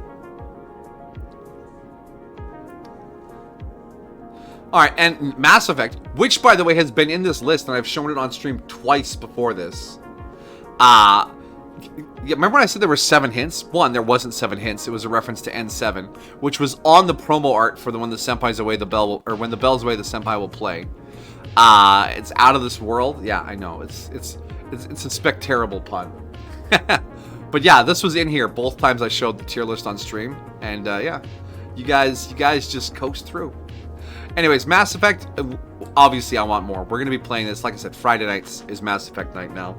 Alright, and Mass Effect, which, by the way, has been in this list, and I've shown it on stream twice before this. Yeah, remember when I said there were 7 hints? One, there wasn't 7 hints. It was a reference to N7, which was on the promo art for the When the Senpai's Away, the Bell will, or When the Bell's Away, the Senpai will play. It's out of this world. Yeah, I know. It's a spectacular pun. But yeah, this was in here both times I showed the tier list on stream, and yeah, you guys just coast through. Anyways, Mass Effect, obviously I want more. We're going to be playing this, like I said, Friday nights is Mass Effect night now.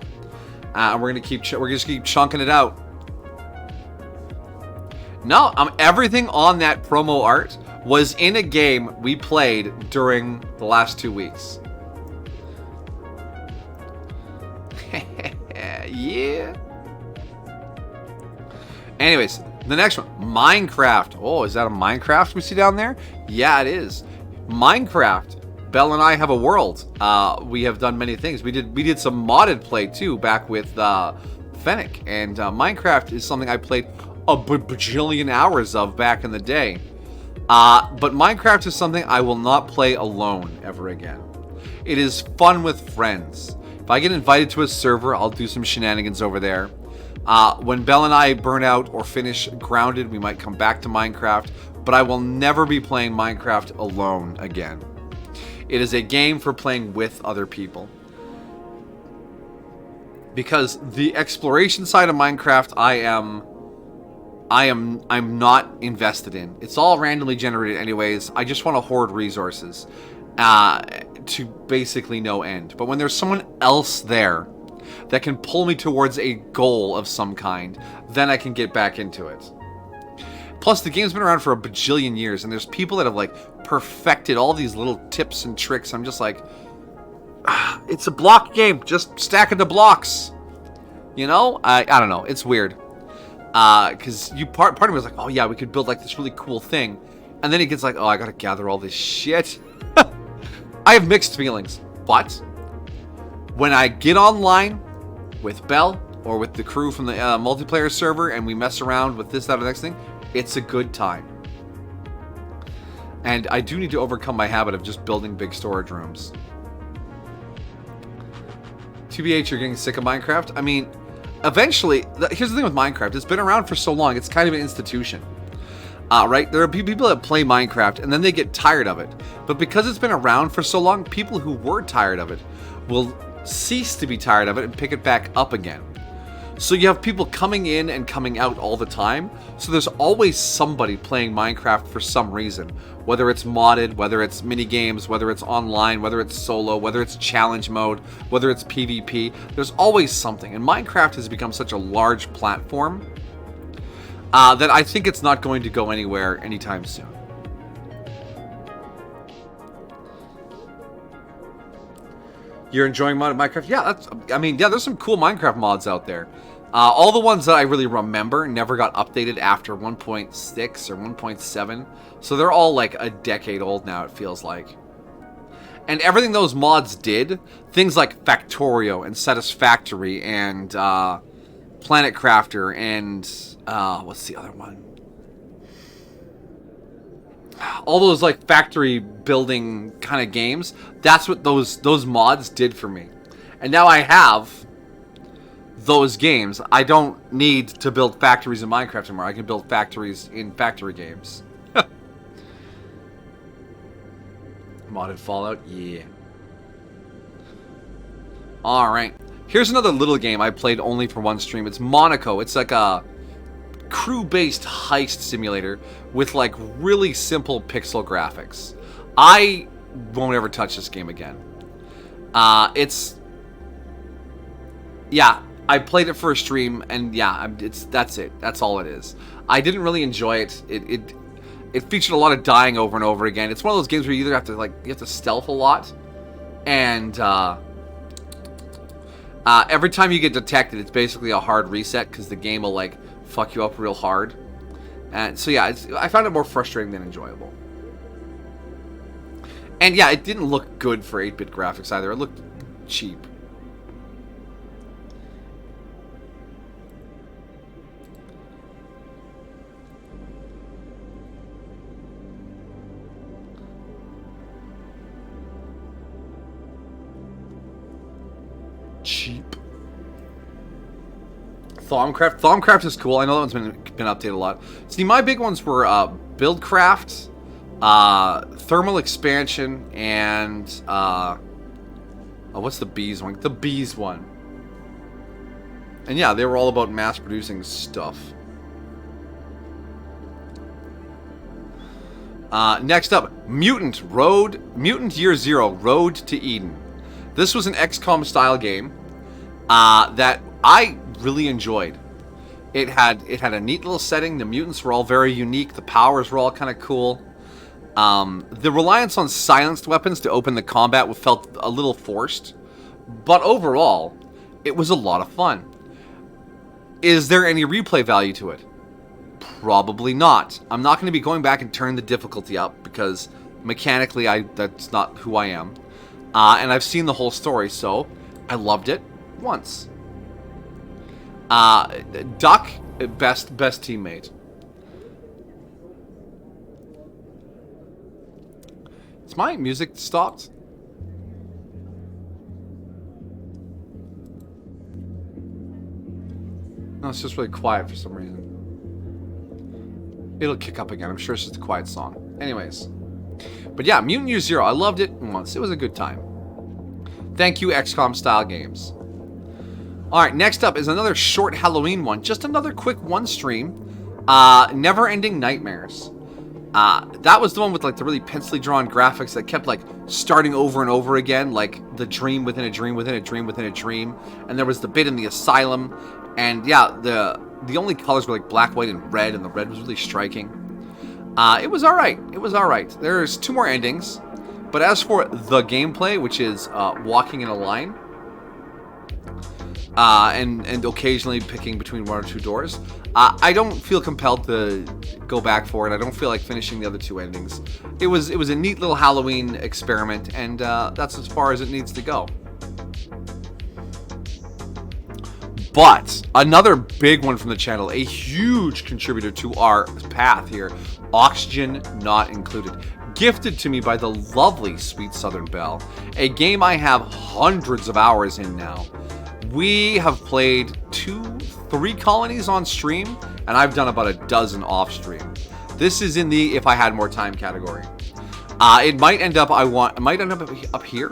And we're going to just keep chunking it out. No, everything on that promo art was in a game we played during the last 2 weeks. Yeah. Anyways, the next one, Minecraft. Oh, is that a Minecraft we see down there? Yeah, it is. Minecraft. Belle and I have a world. We have done many things. We did some modded play too back with Fennec, and Minecraft is something I played a bajillion hours of back in the day. But Minecraft is something I will not play alone ever again. It is fun with friends. If I get invited to a server, I'll do some shenanigans over there. When Belle and I burn out or finish Grounded, we might come back to Minecraft, but I will never be playing Minecraft alone again. It is a game for playing with other people. Because the exploration side of Minecraft, I'm not invested in. It's all randomly generated anyways. I just want to hoard resources to basically no end. But when there's someone else there that can pull me towards a goal of some kind, then I can get back into it. Plus, the game's been around for a bajillion years, and there's people that have, like, perfected all these little tips and tricks. I'm just like, it's a block game. Just stacking the blocks. You know? I don't know. It's weird. Because part of me was like, oh yeah, we could build, like, this really cool thing. And then it gets like, oh, I gotta gather all this shit. I have mixed feelings. But when I get online with Belle or with the crew from the multiplayer server and we mess around with this, that, or the next thing, it's a good time. And I do need to overcome my habit of just building big storage rooms. 2BH, you're getting sick of Minecraft? I mean, eventually, here's the thing with Minecraft. It's been around for so long, it's kind of an institution. Right? There are people that play Minecraft and then they get tired of it. But because it's been around for so long, people who were tired of it will cease to be tired of it and pick it back up again. So you have people coming in and coming out all the time. So there's always somebody playing Minecraft for some reason. Whether it's modded, whether it's mini games, whether it's online, whether it's solo, whether it's challenge mode, whether it's PvP. There's always something. And Minecraft has become such a large platform that I think it's not going to go anywhere anytime soon. You're enjoying Minecraft? Yeah, there's some cool Minecraft mods out there. All the ones that I really remember never got updated after 1.6 or 1.7. So they're all like a decade old now, it feels like. And everything those mods did, things like Factorio and Satisfactory and Planet Crafter and what's the other one? All those like factory building kind of games, that's what those mods did for me. And now I have those games. I don't need to build factories in Minecraft anymore. I can build factories in factory games. Modded Fallout, yeah. Alright. Here's another little game I played only for one stream. It's Monaco. It's like a crew-based heist simulator with like really simple pixel graphics. I won't ever touch this game again. Yeah, I played it for a stream, and yeah, that's it. That's all it is. I didn't really enjoy it. It featured a lot of dying over and over again. It's one of those games where you either have to stealth a lot, and every time you get detected, it's basically a hard reset because the game will like fuck you up real hard. And so yeah, I found it more frustrating than enjoyable. And yeah, it didn't look good for 8-bit graphics either. It looked cheap. Cheap. Thaumcraft is cool. I know that one's been updated a lot. See, my big ones were Buildcraft, Thermal Expansion, and what's the Bees one? The Bees one. And yeah, they were all about mass producing stuff. Next up, Mutant Year Zero, Road to Eden. This was an XCOM style game that I really enjoyed. It had a neat little setting. The mutants were all very unique. The powers were all kind of cool. The reliance on silenced weapons to open the combat felt a little forced, but overall, it was a lot of fun. Is there any replay value to it? Probably not. I'm not going to be going back and turning the difficulty up because mechanically that's not who I am. And I've seen the whole story, so I loved it once. Duck, best teammate. Is my music stopped? No, it's just really quiet for some reason. It'll kick up again. I'm sure it's just a quiet song. Anyways. But yeah, Mutant Year Zero. I loved it once. It was a good time. Thank you, XCOM style games. Alright, next up is another short Halloween one. Just another quick one stream. Never Ending Nightmares. That was the one with like the really pencilly drawn graphics that kept like starting over and over again, like the dream within a dream within a dream within a dream. And there was the bit in the asylum, and yeah, the only colors were like black, white, and red, and the red was really striking. It was alright. It was alright. There's 2 more endings, but as for the gameplay, which is walking in a line, and occasionally picking between 1 or 2 doors, I don't feel compelled to go back for it. I don't feel like finishing the other 2 endings. It was a neat little Halloween experiment, and that's as far as it needs to go. But another big one from the channel, a huge contributor to our path here, Oxygen Not Included. Gifted to me by the lovely Sweet Southern Belle, a game I have hundreds of hours in now. We have played 2-3 colonies on stream, and I've done about a dozen off stream. This is in the if I had more time category. It might end up up here,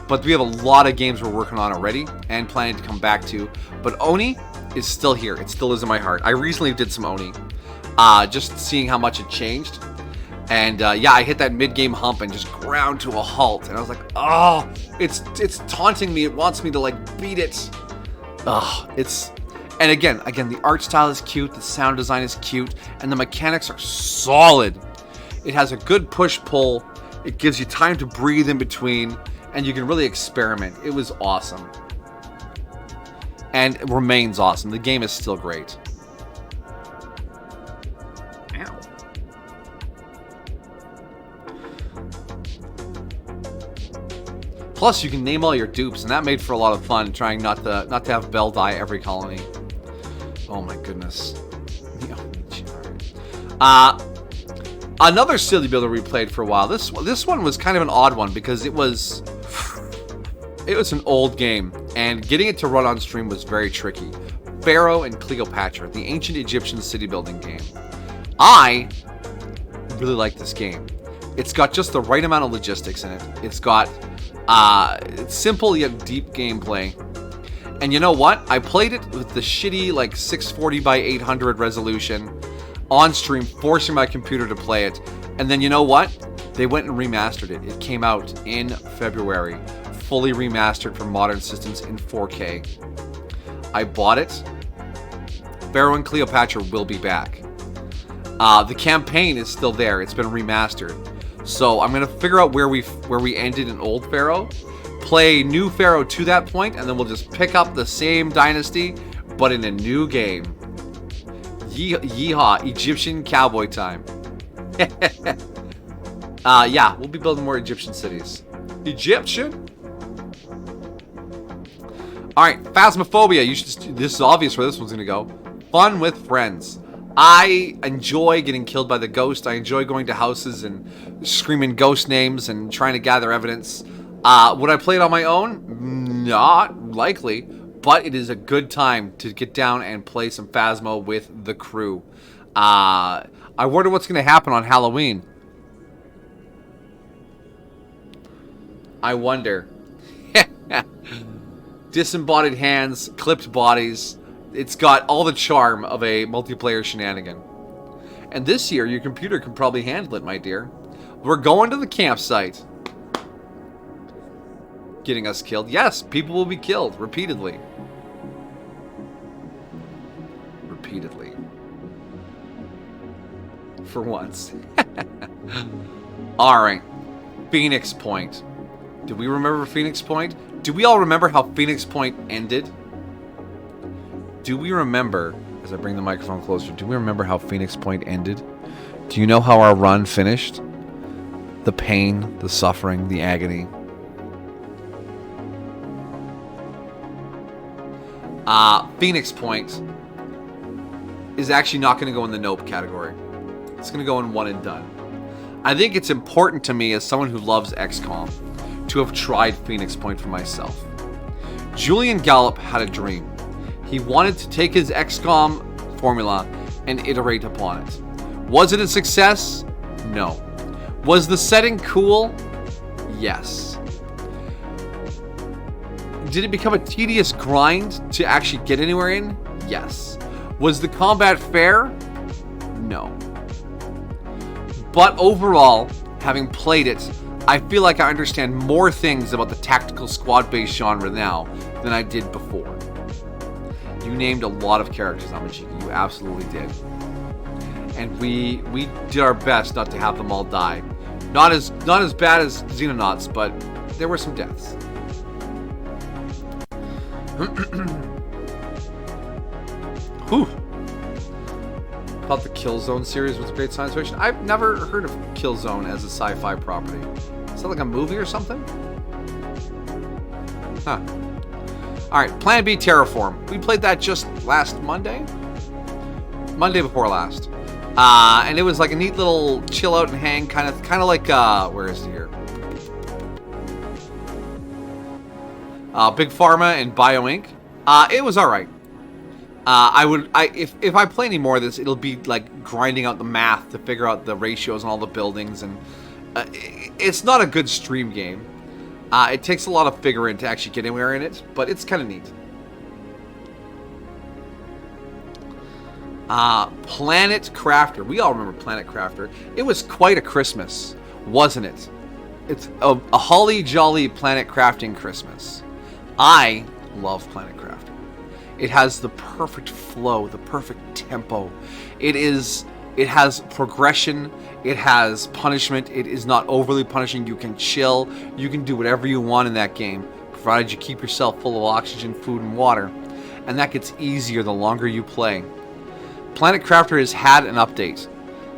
but we have a lot of games we're working on already and planning to come back to. But Oni is still here. It still is in my heart. I recently did some Oni, just seeing how much it changed. And yeah, I hit that mid-game hump and just ground to a halt. And I was like, oh, it's taunting me. It wants me to like beat it. And again, the art style is cute. The sound design is cute. And the mechanics are solid. It has a good push-pull. It gives you time to breathe in between. and you can really experiment. It was awesome. And it remains awesome. The game is still great. Ow. Plus, you can name all your dupes, and that made for a lot of fun, trying not to have Belle die every colony. Oh my goodness. Another City Builder we played for a while. This one was kind of an odd one because it was an old game, and getting it to run on stream was very tricky. Pharaoh and Cleopatra, the ancient Egyptian city building game. I really like this game. It's got just the right amount of logistics in it. It's got simple yet deep gameplay. And you know what? I played it with the shitty like 640 by 800 resolution on stream, forcing my computer to play it. And then you know what? They went and remastered it. It came out in February, fully remastered for modern systems in 4K. I bought it. Pharaoh and Cleopatra will be back. The campaign is still there. It's been remastered. So I'm gonna figure out where we ended in Old Pharaoh, play New Pharaoh to that point, and then we'll just pick up the same dynasty, but in a new game. Yeehaw, Egyptian cowboy time. Yeah, we'll be building more Egyptian cities. Egyptian? Alright, Phasmophobia. This is obvious where this one's gonna go. Fun with friends. I enjoy getting killed by the ghost. I enjoy going to houses and screaming ghost names and trying to gather evidence. Would I play it on my own? Not likely. But it is a good time to get down and play some Phasmo with the crew. I wonder what's going to happen on Halloween. I wonder. Disembodied hands, clipped bodies. It's got all the charm of a multiplayer shenanigan. And this year, your computer can probably handle it, my dear. We're going to the campsite. Getting us killed. Yes, people will be killed repeatedly. Repeatedly. For once. Alright. Phoenix Point. Do we remember Phoenix Point? Do we all remember how Phoenix Point ended? Do we remember, as I bring the microphone closer, do we remember how Phoenix Point ended? Do you know how our run finished? The pain, the suffering, the agony. Phoenix Point is actually not going to go in the nope category. It's going to go in one and done. I think it's important to me as someone who loves XCOM to have tried Phoenix Point for myself. Julian Gallop had a dream. He wanted to take his XCOM formula and iterate upon it. Was it a success? No. Was the setting cool? Yes. Did it become a tedious grind to actually get anywhere in? Yes. Was the combat fair? No. But overall, having played it, I feel like I understand more things about the tactical squad-based genre now than I did before. You named a lot of characters, Amajiki. You absolutely did. And we did our best not to have them all die. Not as bad as Xenonauts, but there were some deaths. Whew. Thought the Killzone series was great science fiction. I've never heard of Killzone as a sci-fi property. Is that like a movie or something? Huh. Alright, Plan B Terraform. We played that just last Monday? Monday before last. And it was like a neat little chill out and hang kind of like where is it here? Big Pharma and Bio Inc. It was alright. If I play any more of this, it'll be like grinding out the math to figure out the ratios on all the buildings, and it's not a good stream game. It takes a lot of figuring to actually get anywhere in it, but it's kind of neat. Planet Crafter. We all remember Planet Crafter. It was quite a Christmas, wasn't it? It's a holly jolly planet crafting Christmas. I love Planet Crafter. It has the perfect flow, the perfect tempo. It's It has progression. It has punishment. It is not overly punishing. You can chill. You can do whatever you want in that game, provided you keep yourself full of oxygen, food, and water. And that gets easier the longer you play. Planet Crafter has had an update.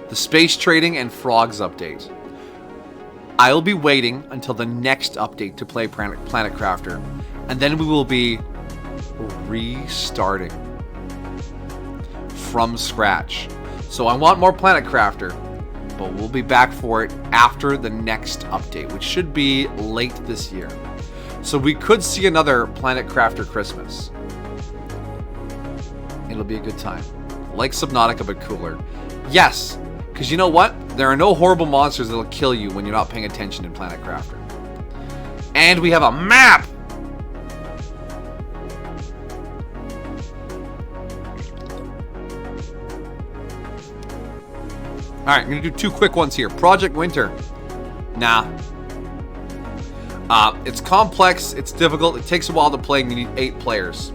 The Space Trading and Frogs update. I'll be waiting until the next update to play Planet Crafter. And then we will be restarting from scratch. So I want more Planet Crafter, but we'll be back for it after the next update, which should be late this year. So we could see another Planet Crafter Christmas. It'll be a good time. Like Subnautica, but cooler. Yes, because you know what? There are no horrible monsters that'll kill you when you're not paying attention in Planet Crafter. And we have a map! Alright, I'm going to do 2 quick ones here. Project Winter. Nah. It's complex, it's difficult, it takes a while to play, and you need 8 players.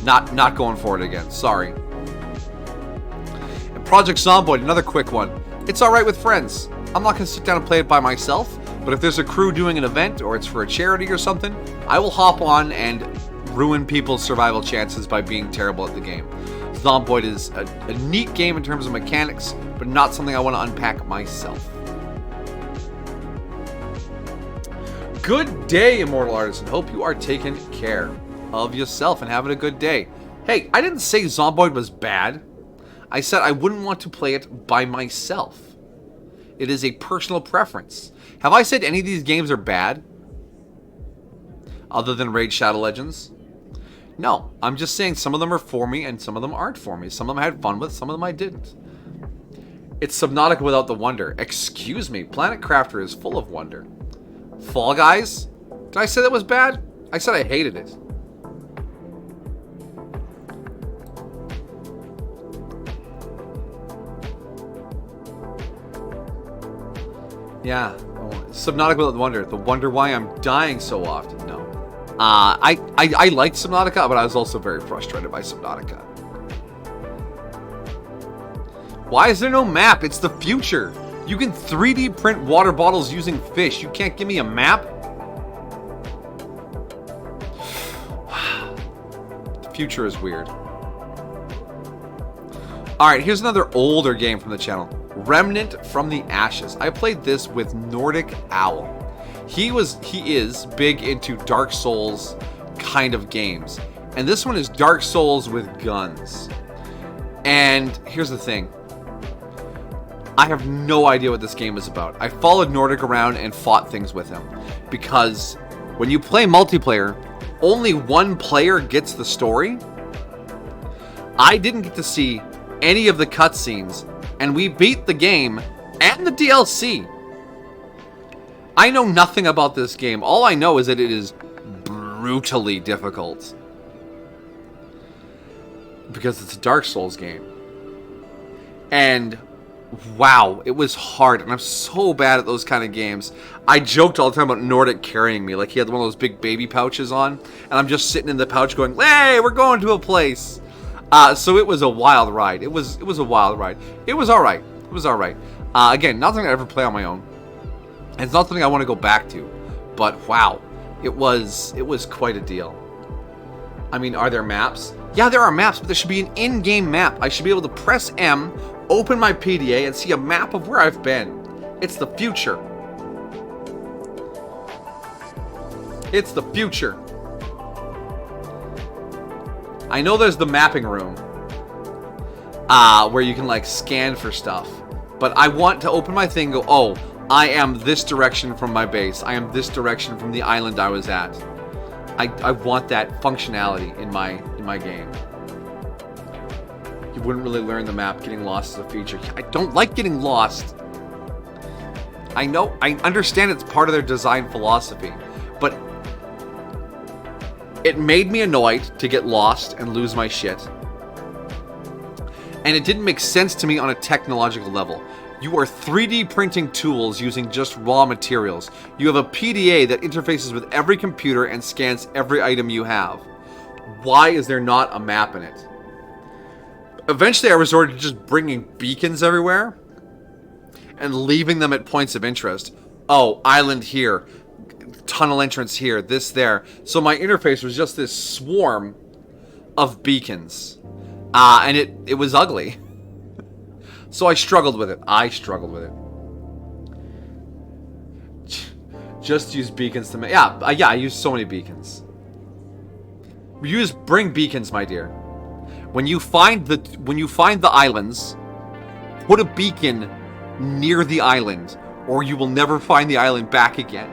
Not going for it again, sorry. And Project Zomboid, another quick one. It's alright with friends. I'm not going to sit down and play it by myself, but if there's a crew doing an event, or it's for a charity or something, I will hop on and ruin people's survival chances by being terrible at the game. Zomboid is a neat game in terms of mechanics, but not something I want to unpack myself. Good day, Immortal Artisan. Hope you are taking care of yourself and having a good day. Hey, I didn't say Zomboid was bad. I said I wouldn't want to play it by myself. It is a personal preference. Have I said any of these games are bad? Other than Raid Shadow Legends? No, I'm just saying some of them are for me and some of them aren't for me. Some of them I had fun with, some of them I didn't. It's Subnautica without the wonder. Excuse me, Planet Crafter is full of wonder. Fall Guys? Did I say that was bad? I said I hated it. Yeah, Subnautica without the wonder. The wonder why I'm dying so often. No. I liked Subnautica, but I was also very frustrated by Subnautica. Why is there no map? It's the future. You can 3D print water bottles using fish. You can't give me a map? The future is weird. Alright, here's another older game from the channel. Remnant from the Ashes. I played this with Nordic Owl. He is big into Dark Souls kind of games. And this one is Dark Souls with guns. And here's the thing. I have no idea what this game is about. I followed Nordic around and fought things with him. Because when you play multiplayer, only one player gets the story. I didn't get to see any of the cutscenes. And we beat the game and the DLC. I know nothing about this game. All I know is that it is brutally difficult. Because it's a Dark Souls game. And wow, it was hard. And I'm so bad at those kind of games. I joked all the time about Nordic carrying me. Like he had one of those big baby pouches on. And I'm just sitting in the pouch going, hey, we're going to a place. So it was a wild ride. It was a wild ride. It was alright. It was alright. Again, not something I ever play on my own. And it's not something I want to go back to. But wow, it was quite a deal. I mean, are there maps? Yeah, there are maps, but there should be an in-game map. I should be able to press M, open my PDA, and see a map of where I've been. It's the future. It's the future. I know there's the mapping room. Where you can like scan for stuff. But I want to open my thing and go, oh, I am this direction from my base. I am this direction from the island I was at. I want that functionality in my game. You wouldn't really learn the map. Getting lost is a feature. I don't like getting lost. I know, I understand it's part of their design philosophy, but it made me annoyed to get lost and lose my shit. And it didn't make sense to me on a technological level. You are 3D printing tools using just raw materials. You have a PDA that interfaces with every computer and scans every item you have. Why is there not a map in it? Eventually, I resorted to just bringing beacons everywhere and leaving them at points of interest. Oh, island here, tunnel entrance here, this there. So my interface was just this swarm of beacons. And it was ugly. So I struggled with it. Just use beacons to make... Yeah, I use so many beacons. Bring beacons, my dear. When you find the islands, put a beacon near the island, or you will never find the island back again.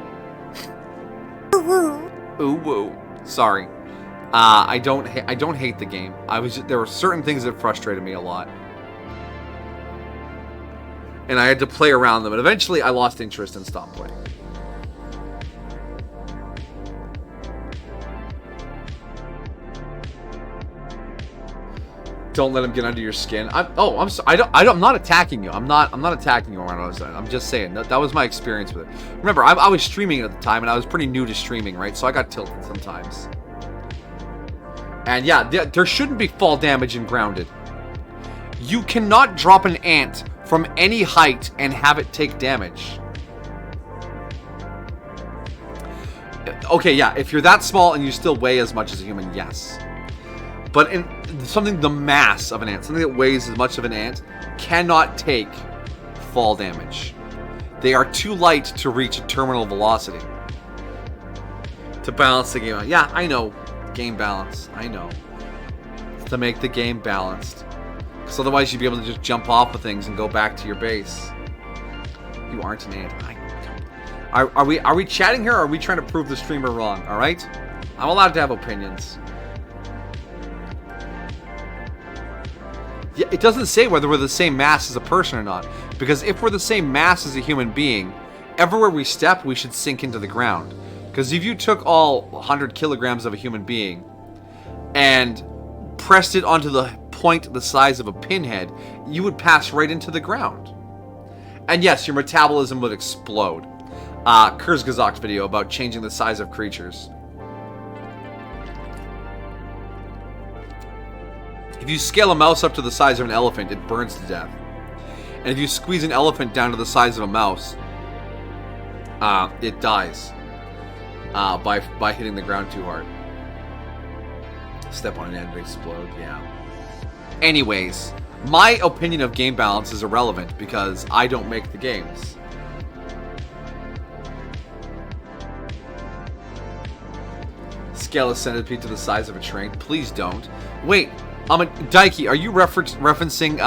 Ooh woo. Sorry. I don't hate the game. There were certain things that frustrated me a lot. And I had to play around them, and eventually I lost interest and stopped playing. Don't let him get under your skin. I'm not attacking you. I'm not attacking you around those. I'm just saying that was my experience with it. Remember, I was streaming at the time, and I was pretty new to streaming, right? So I got tilted sometimes. And yeah, there shouldn't be fall damage in Grounded. You cannot drop an ant from any height and have it take damage. Okay, yeah, if you're that small and you still weigh as much as a human, yes. But in the mass of an ant, something that weighs as much of an ant, cannot take fall damage. They are too light to reach a terminal velocity. To balance the game out. Yeah, I know. Game balance. I know. To make the game balanced. Because otherwise you'd be able to just jump off of things and go back to your base. You aren't an ant. Are we chatting here, or are we trying to prove the streamer wrong? Alright? I'm allowed to have opinions. Yeah, it doesn't say whether we're the same mass as a person or not. Because if we're the same mass as a human being, everywhere we step, we should sink into the ground. Because if you took all 100 kilograms of a human being and pressed it onto the point the size of a pinhead, you would pass right into the ground. And yes, your metabolism would explode. Kurzgesagt's video about changing the size of creatures. If you scale a mouse up to the size of an elephant, it burns to death. And if you squeeze an elephant down to the size of a mouse, it dies by hitting the ground too hard. Step on an ant and explode, yeah. Anyways, my opinion of game balance is irrelevant because I don't make the games. Scale a centipede to the size of a train. Please don't. Wait. Daiki, are you referencing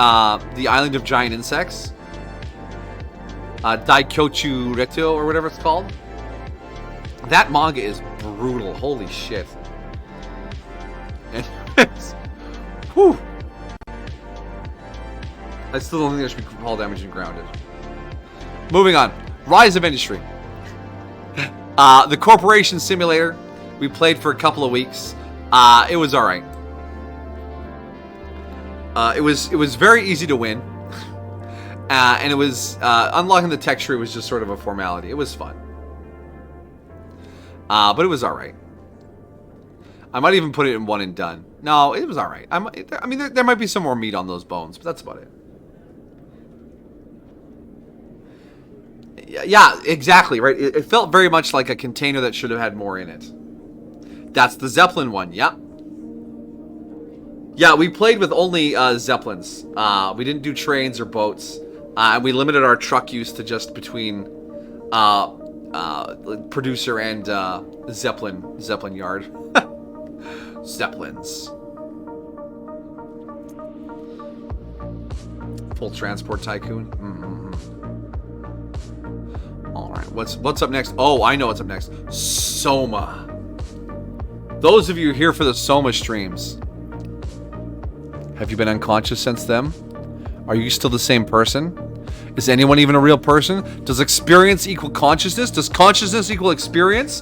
the Island of Giant Insects? Daikyochu Reto, or whatever it's called? That manga is brutal. Holy shit. And whew. I still don't think there should be fall damage in Grounded. Moving on. Rise of Industry. The Corporation Simulator. We played for a couple of weeks. It was alright. It was very easy to win, and it was unlocking the tech tree was just sort of a formality. It was fun, but it was all right. I might even put it in one and done. No, it was all right. I mean, there might be some more meat on those bones, but that's about it. Yeah, exactly right. It felt very much like a container that should have had more in it. That's the Zeppelin one. Yep. Yeah, we played with only Zeppelins. We didn't do trains or boats. And we limited our truck use to just between producer and Zeppelin yard. Zeppelins. Full Transport Tycoon. Alright, what's up next? Oh, I know what's up next. Soma. Those of you here for the Soma streams. Have you been unconscious since then? Are you still the same person? Is anyone even a real person? Does experience equal consciousness? Does consciousness equal experience?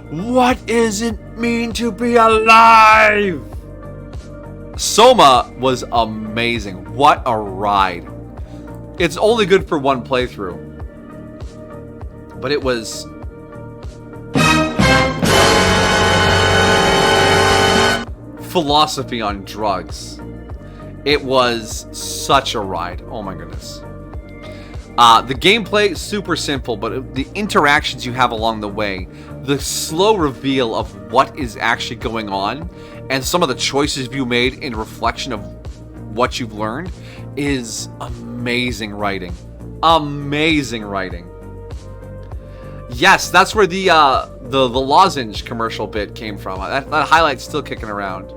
What does it mean to be alive? Soma was amazing. What a ride. It's only good for one playthrough. But it was... philosophy on drugs. It was such a ride. Oh my goodness. The gameplay, super simple, but the interactions you have along the way, the slow reveal of what is actually going on, and some of the choices you made in reflection of what you've learned is amazing writing. Amazing writing. Yes, that's where the lozenge commercial bit came from. That highlight's still kicking around.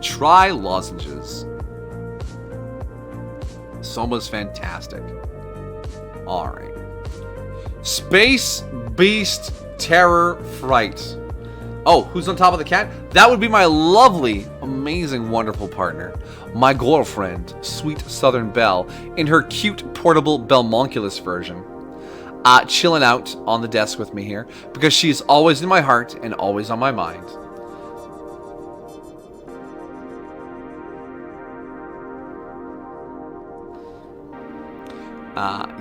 Try lozenges. Soma's fantastic. Alright. Space Beast Terror Fright. Oh, who's on top of the cat? That would be my lovely, amazing, wonderful partner. My girlfriend, Sweet Southern Belle, in her cute, portable Belmonculus version. Chilling out on the desk with me here, because she's always in my heart and always on my mind.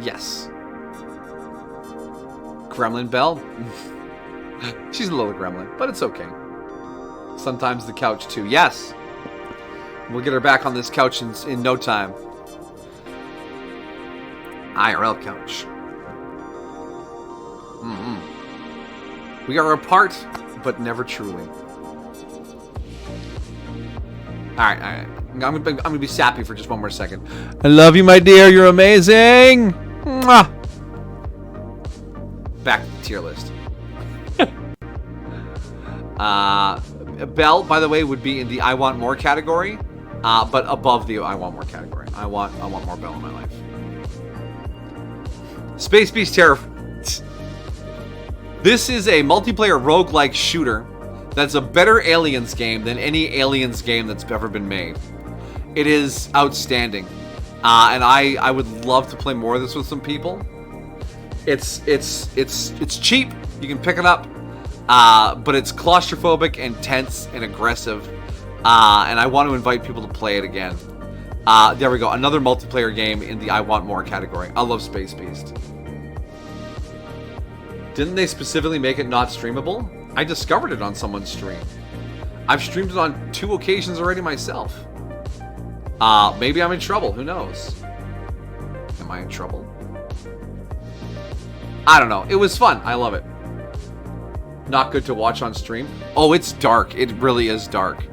Yes. Gremlin Belle? She's a little gremlin, but it's okay. Sometimes the couch too. Yes! We'll get her back on this couch in no time. IRL couch. We are apart, but never truly. Alright, alright. I'm gonna be sappy for just one more second. I love you, my dear. You're amazing! Mwah! Back to the tier list. Belle, by the way, would be in the I want more category, but above the I want more category. I want more Belle in my life. Space Beast Terror. This is a multiplayer roguelike shooter that's a better Aliens game than any Aliens game that's ever been made. It is outstanding, and I would love to play more of this with some people. It's cheap. You can pick it up. But it's claustrophobic and tense and aggressive, and I want to invite people to play it again. There we go, another multiplayer game in the I want more category. I love Space Beast. Didn't they specifically make it not streamable? I discovered it on someone's stream. I've streamed it on 2 occasions already myself. Maybe I'm in trouble, who knows? Am I in trouble? I don't know, it was fun, I love it. Not good to watch on stream. Oh, it's dark. It really is dark.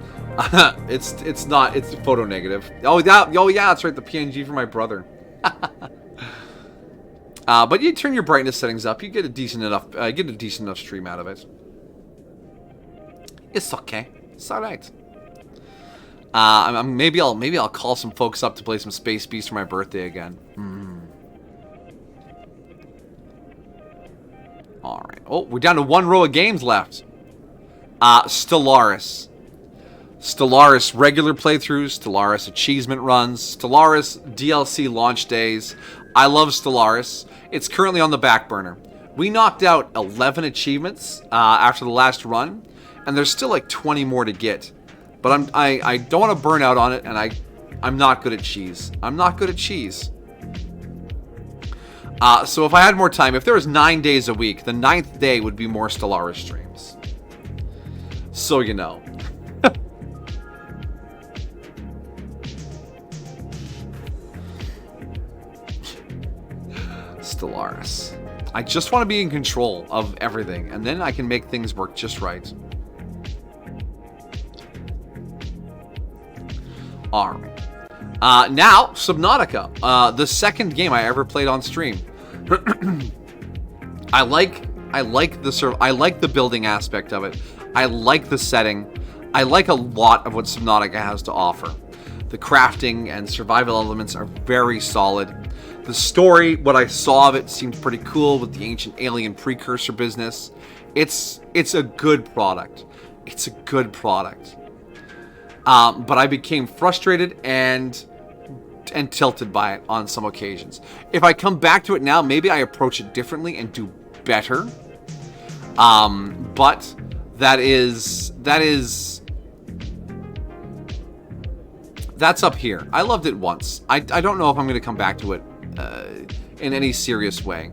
It's not. It's photo negative. Oh yeah. That's right. The PNG for my brother. But you turn your brightness settings up. You get a decent enough stream out of it. It's okay. It's all right. Maybe I'll call some folks up to play some Space Beast for my birthday again. Alright. Oh, we're down to 1 row of games left. Stellaris. Stellaris regular playthroughs. Stellaris achievement runs. Stellaris DLC launch days. I love Stellaris. It's currently on the back burner. We knocked out 11 achievements after the last run, and there's still like 20 more to get. But I don't want to burn out on it, and I'm not good at cheese. I'm not good at cheese. So if I had more time, if there was 9 days a week, the 9th day would be more Stellaris streams. So you know. Stellaris. I just want to be in control of everything, and then I can make things work just right. Alright. Now, Subnautica, the second game I ever played on stream. I like the building aspect of it. I like the setting. I like a lot of what Subnautica has to offer. The crafting and survival elements are very solid. The story, what I saw of it, seemed pretty cool with the ancient alien precursor business. It's a good product. It's a good product. But I became frustrated and tilted by it on some occasions. If I come back to it now, maybe I approach it differently and do better. But that's up here. I loved it once. I don't know if I'm going to come back to it in any serious way.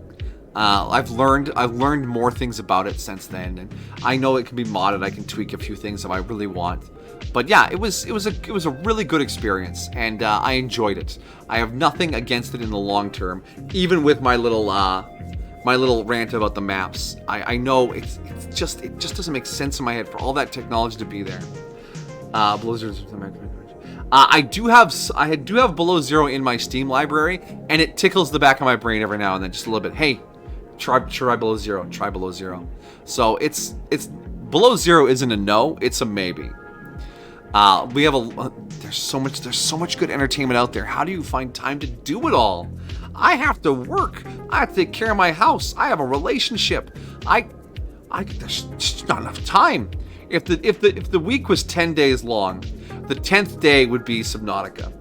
I've learned more things about it since then, and I know it can be modded. I can tweak a few things if I really want. But yeah, it was a really good experience, and I enjoyed it. I have nothing against it in the long term, even with my little rant about the maps. I know it just doesn't make sense in my head for all that technology to be there. Blizzard's I do have Below Zero in my Steam library, and it tickles the back of my brain every now and then, just a little bit. Hey, try Below Zero. Try Below Zero. So it's Below Zero isn't a no, it's a maybe. We have there's so much good entertainment out there. How do you find time to do it all? I have to work. I have to take care of my house. I have a relationship. There's just not enough time. If the week was 10 days long, the 10th day would be Subnautica.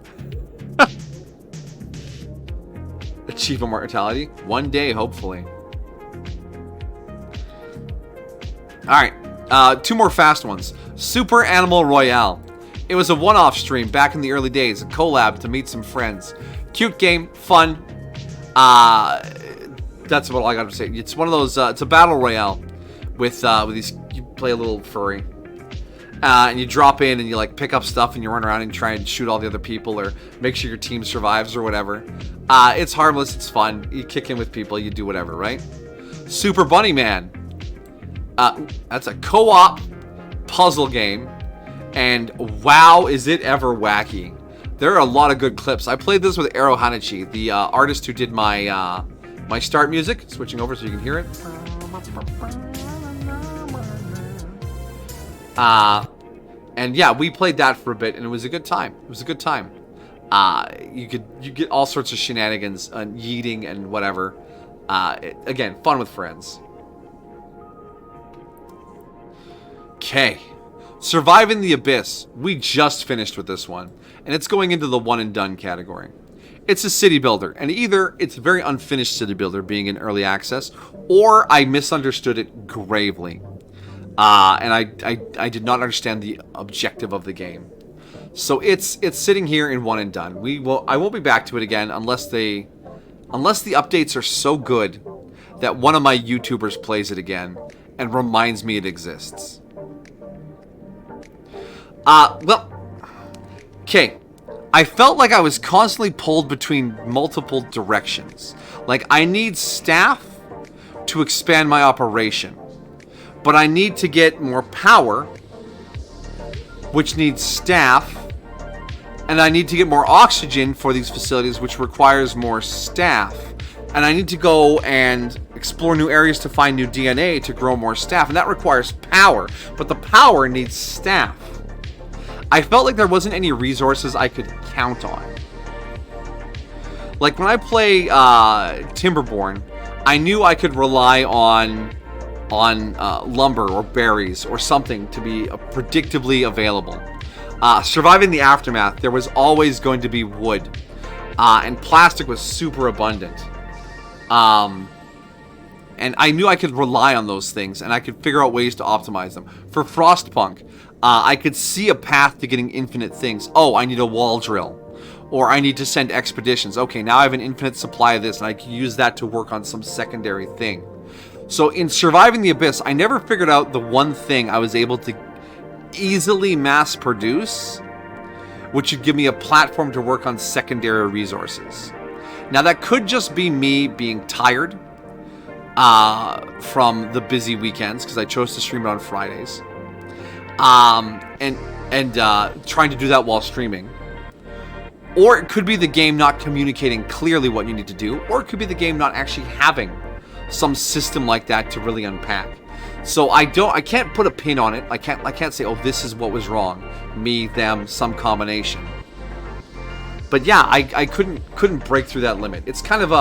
Achieve immortality. One day, hopefully. Alright, 2 more fast ones. Super Animal Royale. It was a one-off stream back in the early days, a collab to meet some friends. Cute game, fun. That's what I got to say. It's one of those, it's a battle royale with these, you play a little furry. And you drop in and you like pick up stuff and you run around and try and shoot all the other people or make sure your team survives or whatever. It's harmless, it's fun. You kick in with people, you do whatever, right? Super Bunny Man. That's a co-op puzzle game. And wow, is it ever wacky. There are a lot of good clips. I played this with Ero Hanachi, the artist who did my my start music. Switching over so you can hear it. And yeah, we played that for a bit, and it was a good time. It was a good time. You get all sorts of shenanigans and yeeting and whatever. Again, fun with friends. Okay, Surviving the Abyss. We just finished with this one, and it's going into the one and done category. It's a city builder, and either it's a very unfinished city builder being in early access, or I misunderstood it gravely. And I did not understand the objective of the game. So it's sitting here in one and done. I won't be back to it again unless the updates are so good that one of my YouTubers plays it again and reminds me it exists. Well, okay. I felt like I was constantly pulled between multiple directions. Like, I need staff to expand my operation. But I need to get more power, which needs staff. And I need to get more oxygen for these facilities, which requires more staff. And I need to go and explore new areas to find new DNA to grow more staff. And that requires power. But the power needs staff. I felt like there wasn't any resources I could count on. Like when I play Timberborn, I knew I could rely on lumber or berries or something to be predictably available. Surviving the Aftermath, there was always going to be wood. And plastic was super abundant. And I knew I could rely on those things, and I could figure out ways to optimize them. For Frostpunk, I could see a path to getting infinite things. Oh, I need a wall drill. Or I need to send expeditions. Okay, now I have an infinite supply of this, and I can use that to work on some secondary thing. So in Surviving the Abyss, I never figured out the one thing I was able to easily mass produce, which would give me a platform to work on secondary resources. Now that could just be me being tired from the busy weekends, because I chose to stream it on Fridays. And trying to do that while streaming. Or it could be the game not communicating clearly what you need to do, or it could be the game not actually having some system like that to really unpack. So I can't put a pin on it. I can't say, oh, this is what was wrong. Me, them, some combination. But yeah, I couldn't break through that limit. It's kind of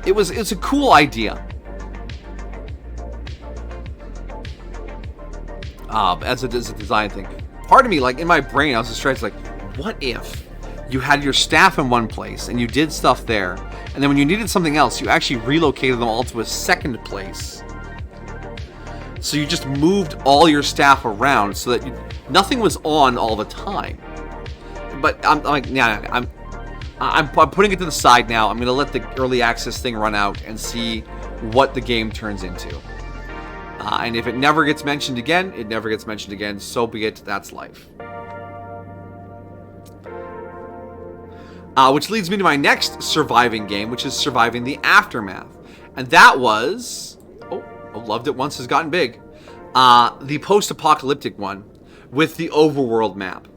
it's a cool idea. As it is a design thing. Part of me, like in my brain, I was just trying to like, what if you had your staff in one place and you did stuff there, and then when you needed something else, you actually relocated them all to a second place. So you just moved all your staff around so that nothing was on all the time. But I'm like, yeah, I'm putting it to the side now. I'm going to let the early access thing run out and see what the game turns into. And if it never gets mentioned again, it never gets mentioned again. So be it. That's life. Which leads me to my next surviving game, which is Surviving the Aftermath. And that was... Oh, Loved It Once Has Gotten Big. The post-apocalyptic one with the overworld map.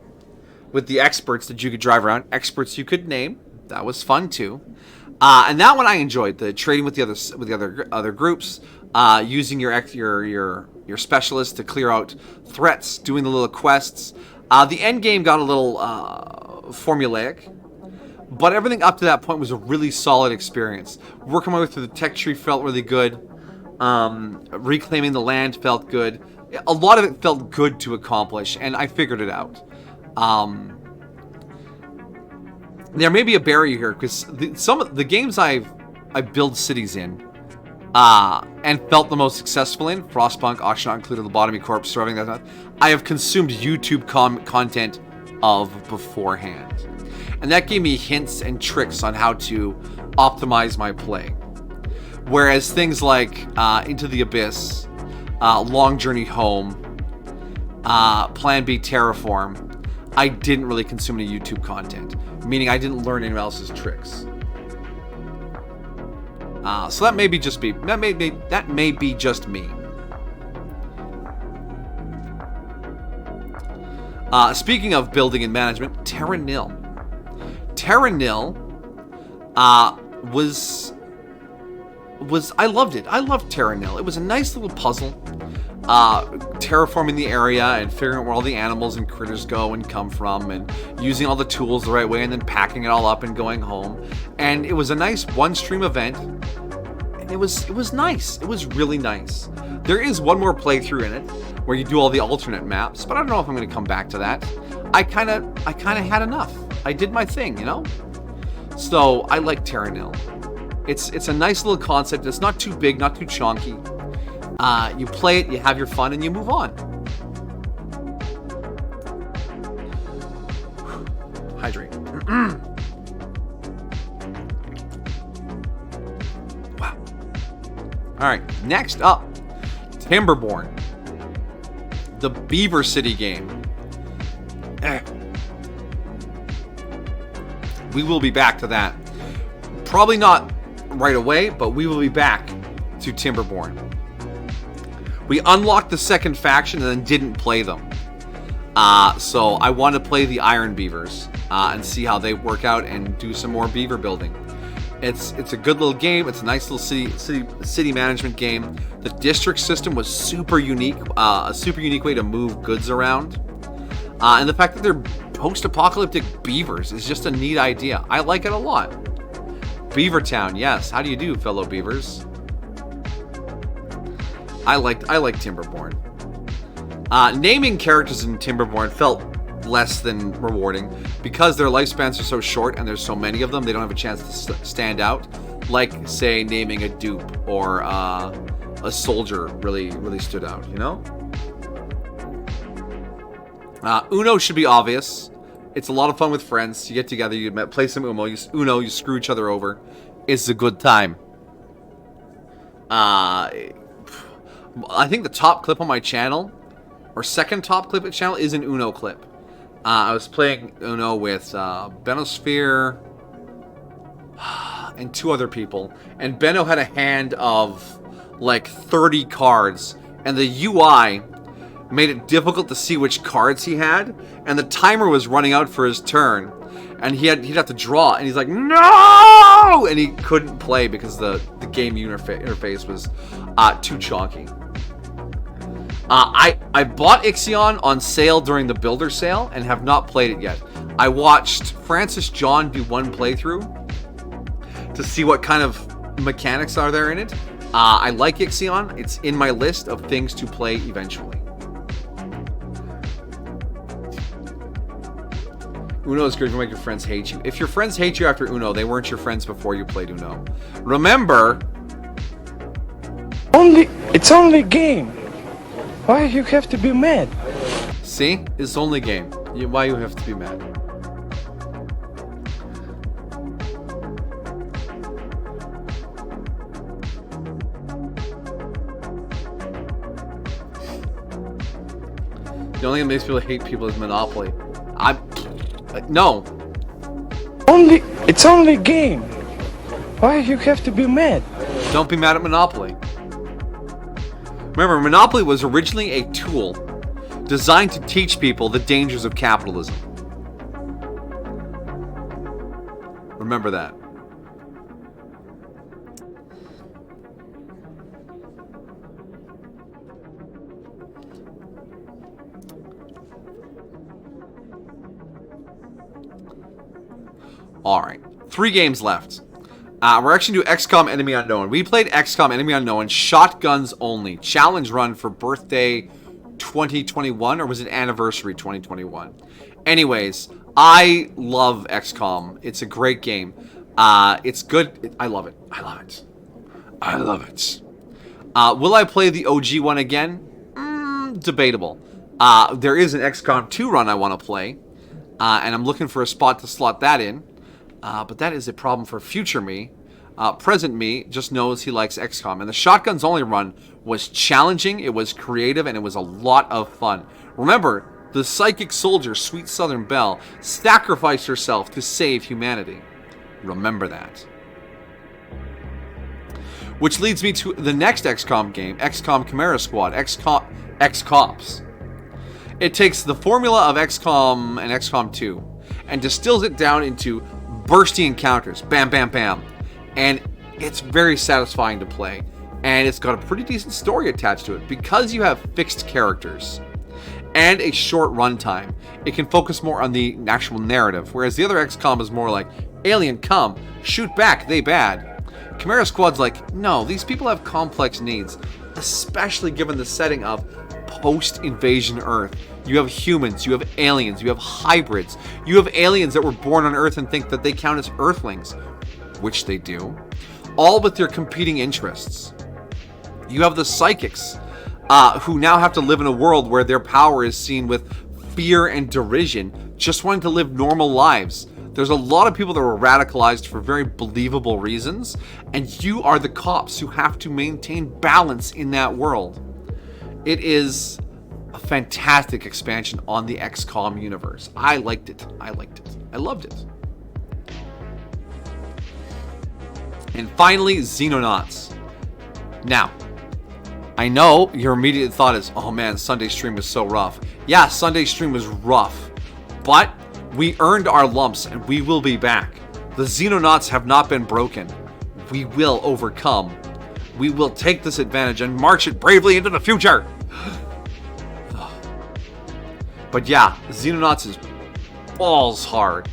With the experts that you could drive around. Experts you could name. That was fun too. And that one I enjoyed. The trading with the other groups. Using your specialists to clear out threats. Doing the little quests. The end game got a little formulaic. But everything up to that point was a really solid experience. Working my way through the tech tree felt really good. Reclaiming the land felt good. A lot of it felt good to accomplish, and I figured it out. There may be a barrier here, because some of the games I build cities in, and felt the most successful in, Frostpunk, Oxygen Not Included, Lobotomy Corp, Surviving that, I have consumed YouTube content of beforehand. And that gave me hints and tricks on how to optimize my play. Whereas things like Into the Abyss, Long Journey Home, Plan B Terraform, I didn't really consume any YouTube content. Meaning I didn't learn anyone else's tricks. So that may be just me. That may be just me. Speaking of building and management, Terra Nil. Terra Nil was I loved it. I loved Terra Nil. It was a nice little puzzle. Terraforming the area and figuring out where all the animals and critters go and come from, and using all the tools the right way, and then packing it all up and going home. And it was a nice one-stream event. And it was nice. It was really nice. There is one more playthrough in it where you do all the alternate maps, but I don't know if I'm going to come back to that. I kind of had enough. I did my thing, you know? So, I like Terra Nil. It's a nice little concept. It's not too big, not too chonky. You play it, you have your fun, and you move on. Hydrate. Wow. Alright, next up, Timberborn. The Beaver City game. We will be back to that. Probably not right away, but we will be back to Timberborn. We unlocked the second faction and then didn't play them. So I want to play the Iron Beavers and see how they work out and do some more beaver building. It's a good little game. It's a nice little city management game. The district system was super unique. A super unique way to move goods around. And the fact that they're post-apocalyptic beavers is just a neat idea. I like it a lot. Beavertown, yes. How do you do, fellow beavers? I like Timberborn. Naming characters in Timberborn felt less than rewarding because their lifespans are so short and there's so many of them. They don't have a chance to stand out. Like, say, naming a dupe or a soldier really stood out. You know. Uno should be obvious. It's a lot of fun with friends. You get together, you play some Uno, you screw each other over. It's a good time. I think the top clip on my channel, or second top clip on the channel, is an Uno clip. I was playing Uno with Benosphere and two other people. And Benno had a hand of like 30 cards. And the UI made it difficult to see which cards he had, and the timer was running out for his turn, and he'd have to draw, and he's like, no, and he couldn't play because the game interface was too chonky. I bought Ixion on sale during the builder sale and have not played it yet. I watched Francis John do one playthrough to see what kind of mechanics are there in it. I like Ixion. It's in my list of things to play eventually. Uno is good to make your friends hate you. If your friends hate you after Uno, they weren't your friends before you played Uno. Remember... It's only game. Why you have to be mad? See? It's only game. Why you have to be mad. The only thing that makes people hate people is Monopoly. No. It's only a game. Why you have to be mad? Don't be mad at Monopoly. Remember, Monopoly was originally a tool designed to teach people the dangers of capitalism. Remember that. Alright, 3 games left. We're actually doing XCOM Enemy Unknown. We played XCOM Enemy Unknown, shotguns only. Challenge run for birthday 2021, or was it anniversary 2021? Anyways, I love XCOM. It's a great game. It's good. I love it. I love it. I love it. Will I play the OG one again? Debatable. There is an XCOM 2 run I want to play, and I'm looking for a spot to slot that in. But that is a problem for future me. Present me just knows he likes XCOM. And the Shotguns Only run was challenging, it was creative, and it was a lot of fun. Remember, the psychic soldier, Sweet Southern Belle, sacrificed herself to save humanity. Remember that. Which leads me to the next XCOM game, XCOM Chimera Squad, XCOPS. It takes the formula of XCOM and XCOM 2 and distills it down into bursty encounters. Bam, bam, bam. And it's very satisfying to play. And it's got a pretty decent story attached to it. Because you have fixed characters and a short runtime, it can focus more on the actual narrative. Whereas the other XCOM is more like, alien come, shoot back, they bad. Chimera Squad's like, no, these people have complex needs. Especially given the setting of post-invasion Earth. You have humans, you have aliens, you have hybrids. You have aliens that were born on Earth and think that they count as Earthlings, which they do, all with their competing interests. You have the psychics, who now have to live in a world where their power is seen with fear and derision, just wanting to live normal lives. There's a lot of people that were radicalized for very believable reasons, and you are the cops who have to maintain balance in that world. It is a fantastic expansion on the XCOM universe. I liked it. I liked it. I loved it. And finally, Xenonauts. Now, I know your immediate thought is, oh man, Sunday stream is so rough. Yeah, Sunday stream was rough, but we earned our lumps and we will be back. The Xenonauts have not been broken. We will overcome. We will take this advantage and march it bravely into the future. But yeah, Xenonauts is balls hard.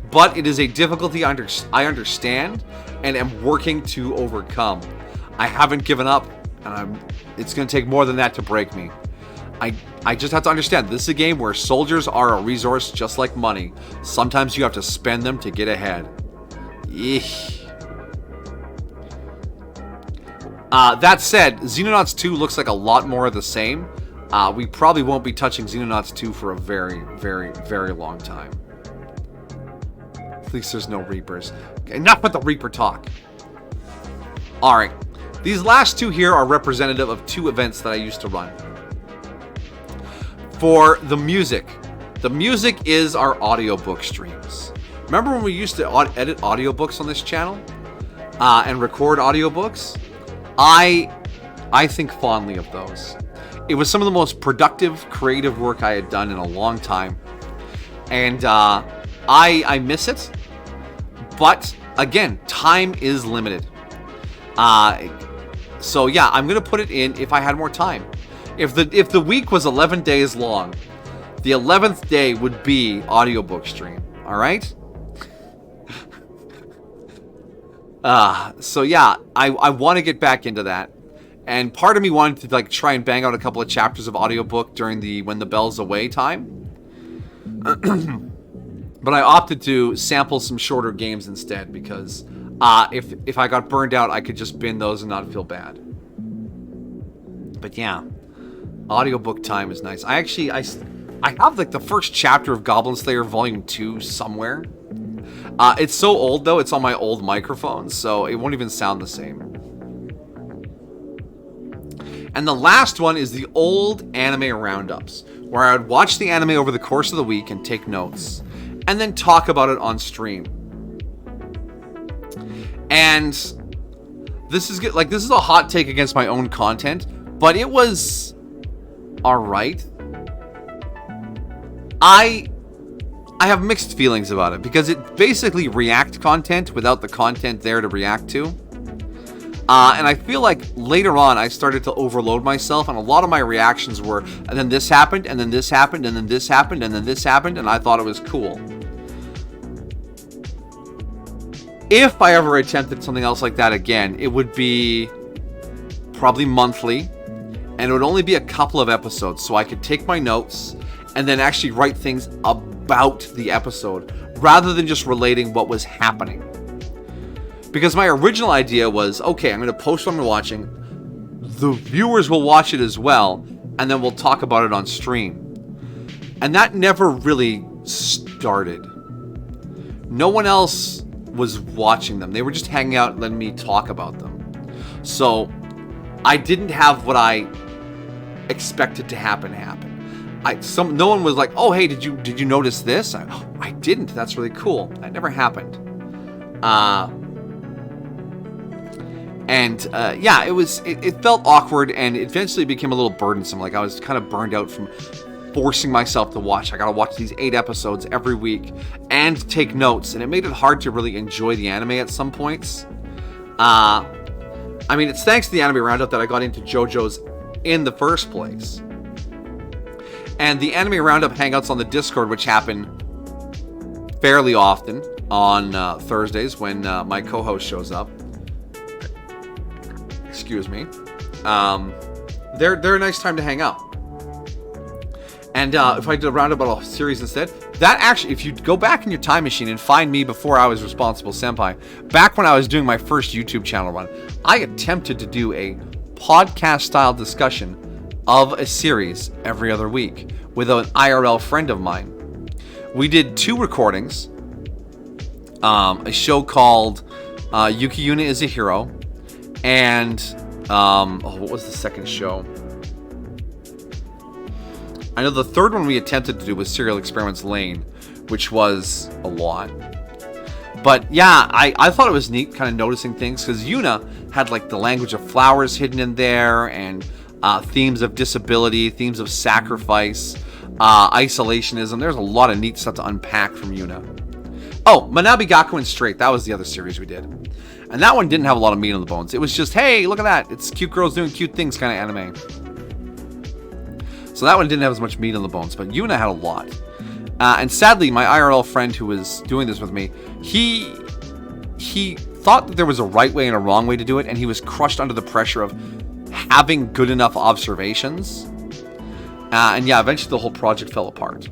But it is a difficulty I understand and am working to overcome. I haven't given up, and it's going to take more than that to break me. I just have to understand, this is a game where soldiers are a resource just like money. Sometimes you have to spend them to get ahead. Eesh. That said, Xenonauts 2 looks like a lot more of the same. We probably won't be touching Xenonauts 2 for a very, very, very long time. At least there's no Reapers. Enough with the Reaper talk. Alright. These last two here are representative of 2 events that I used to run. For the music is our audiobook streams. Remember when we used to edit audiobooks on this channel? And record audiobooks? I think fondly of those. It was some of the most productive, creative work I had done in a long time. And I miss it. But, again, time is limited. So yeah, I'm going to put it in if I had more time. If the week was 11 days long, the 11th day would be audiobook stream. Alright? So yeah, I want to get back into that. And part of me wanted to like try and bang out a couple of chapters of audiobook during the When the Bell's Away time. But I opted to sample some shorter games instead because if I got burned out, I could just bin those and not feel bad. But yeah, audiobook time is nice. I have like the first chapter of Goblin Slayer Volume 2 somewhere. It's so old though, it's on my old microphone, so it won't even sound the same. And the last one is the old anime roundups, where I would watch the anime over the course of the week and take notes, and then talk about it on stream. And this is good. Like, this is a hot take against my own content, but it was all right. I have mixed feelings about it because it basically react content without the content there to react to. And I feel like later on I started to overload myself, and a lot of my reactions were, and then this happened, and then this happened, and then this happened, and then this happened, and I thought it was cool. If I ever attempted something else like that again, it would be probably monthly, and it would only be a couple of episodes, so I could take my notes and then actually write things about the episode, rather than just relating what was happening. Because my original idea was, okay, I'm going to post what I'm watching, the viewers will watch it as well, and then we'll talk about it on stream. And that never really started. No one else was watching them. They were just hanging out and letting me talk about them. So I didn't have what I expected to happen. No one was like, "Oh, hey, did you notice this?" I didn't. That's really cool. That never happened. Yeah, it felt awkward, and it eventually became a little burdensome. Like, I was kind of burned out from forcing myself to watch. I gotta watch these 8 episodes every week and take notes, and it made it hard to really enjoy the anime at some points. I mean, it's thanks to the Anime Roundup that I got into JoJo's in the first place. And the Anime Roundup hangouts on the Discord, which happen fairly often on Thursdays when my co-host shows up. Excuse me. They're a nice time to hang out. And if I did a roundup about a series instead, that actually, if you go back in your time machine and find me before I was Responsible Senpai, back when I was doing my first YouTube channel run, I attempted to do a podcast-style discussion of a series every other week with an IRL friend of mine. We did 2 recordings. A show called Yuki Yuna is a Hero, and what was the second show? I know the third one we attempted to do was Serial Experiments Lane, which was a lot. But yeah, I thought it was neat kind of noticing things, because Yuna had like the language of flowers hidden in there, and themes of disability, themes of sacrifice, isolationism. There's a lot of neat stuff to unpack from Yuna. Oh, Manabi Gakuen Straight, that was the other series we did. And that one didn't have a lot of meat on the bones. It was just, hey, look at that. It's cute girls doing cute things kind of anime. So that one didn't have as much meat on the bones, but Yuna had a lot. And sadly, my IRL friend who was doing this with me, he thought that there was a right way and a wrong way to do it, and he was crushed under the pressure of having good enough observations. And yeah, eventually the whole project fell apart.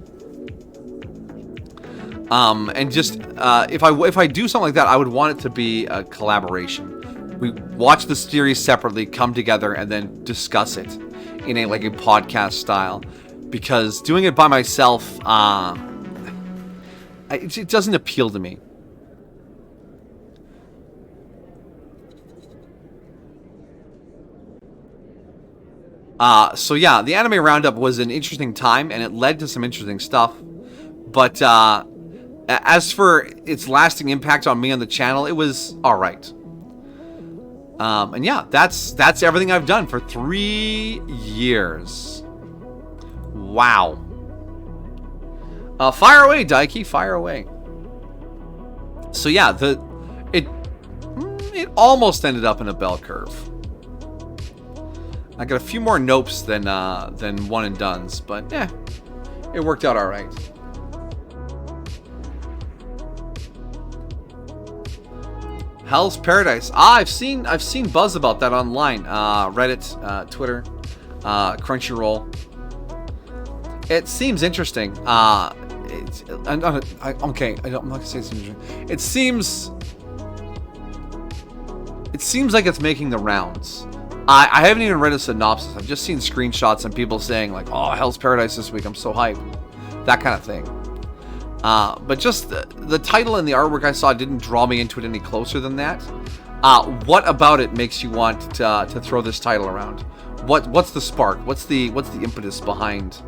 And just, if I do something like that, I would want it to be a collaboration. We watch the series separately, come together, and then discuss it in a podcast style. Because doing it by myself, it doesn't appeal to me. So yeah, the Anime Roundup was an interesting time, and it led to some interesting stuff. But as for its lasting impact on me on the channel, it was alright. And yeah, that's everything I've done for 3 years. Wow. Fire away, Daiki, fire away. So yeah, it almost ended up in a bell curve. I got a few more nopes than one and dones, but it worked out all right. Hell's Paradise. I've seen buzz about that online. Reddit, Twitter, Crunchyroll. It seems interesting. I'm not gonna say it's interesting. It seems like it's making the rounds. I haven't even read a synopsis. I've just seen screenshots and people saying like, "Oh, Hell's Paradise this week. I'm so hyped." That kind of thing. But just the title and the artwork I saw didn't draw me into it any closer than that. What about it makes you want to throw this title around? What's the spark? What's the impetus behind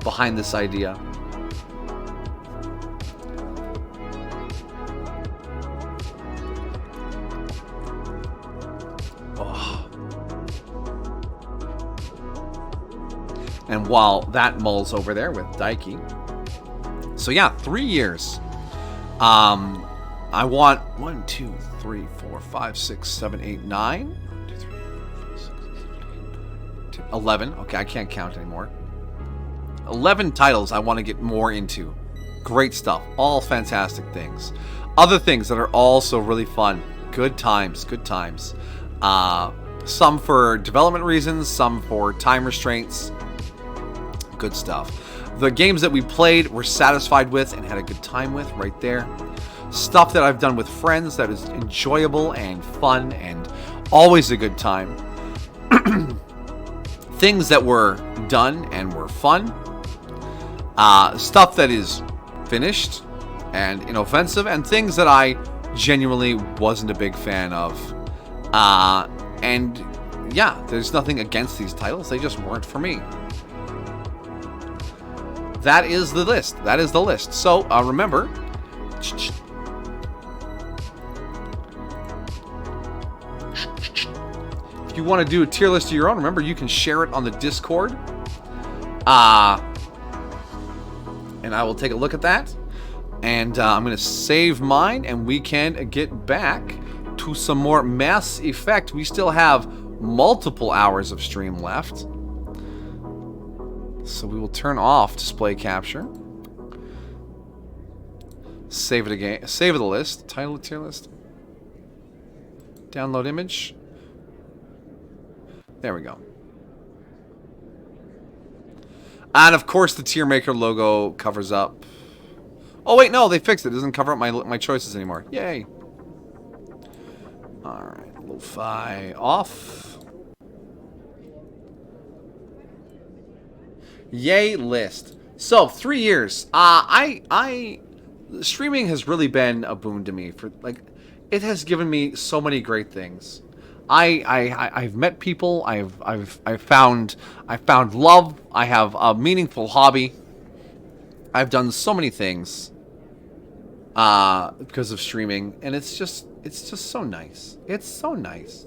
behind this idea. And while that mulls over there with Daiki. So yeah, 3 years. I want 1, 2, 3, 4, 5, 6, 7, 8, 9. 1, 2, 3, 4, 5, 6, 7, 8, 9, 10, 11. Okay, I can't count anymore. 11 titles I want to get more into. Great stuff. All fantastic things. Other things that are also really fun. Good times. Good times. Some for development reasons, some for time restraints. Good stuff. The games that we played, we're satisfied with and had a good time with right there. Stuff that I've done with friends that is enjoyable and fun and always a good time. Things that were done and were fun. Stuff that is finished and inoffensive, and things that I genuinely wasn't a big fan of. And yeah, there's nothing against these titles, they just weren't for me. That is the list. That is the list. So remember, if you want to do a tier list of your own, remember you can share it on the Discord. And I will take a look at that. And I'm going to save mine, and we can get back to some more Mass Effect. We still have multiple hours of stream left. So we will turn off display capture. Save it again. Save the list. Title of tier list. Download image. There we go. And of course the tier maker logo covers up. Oh wait, no, they fixed it. It doesn't cover up my choices anymore. Yay. Alright, lo-fi off. Yay list. So 3 years. Streaming has really been a boon to me. For like, it has given me so many great things. I've met people. I've found love. I have a meaningful hobby. I've done so many things because of streaming, and it's just so nice. It's so nice.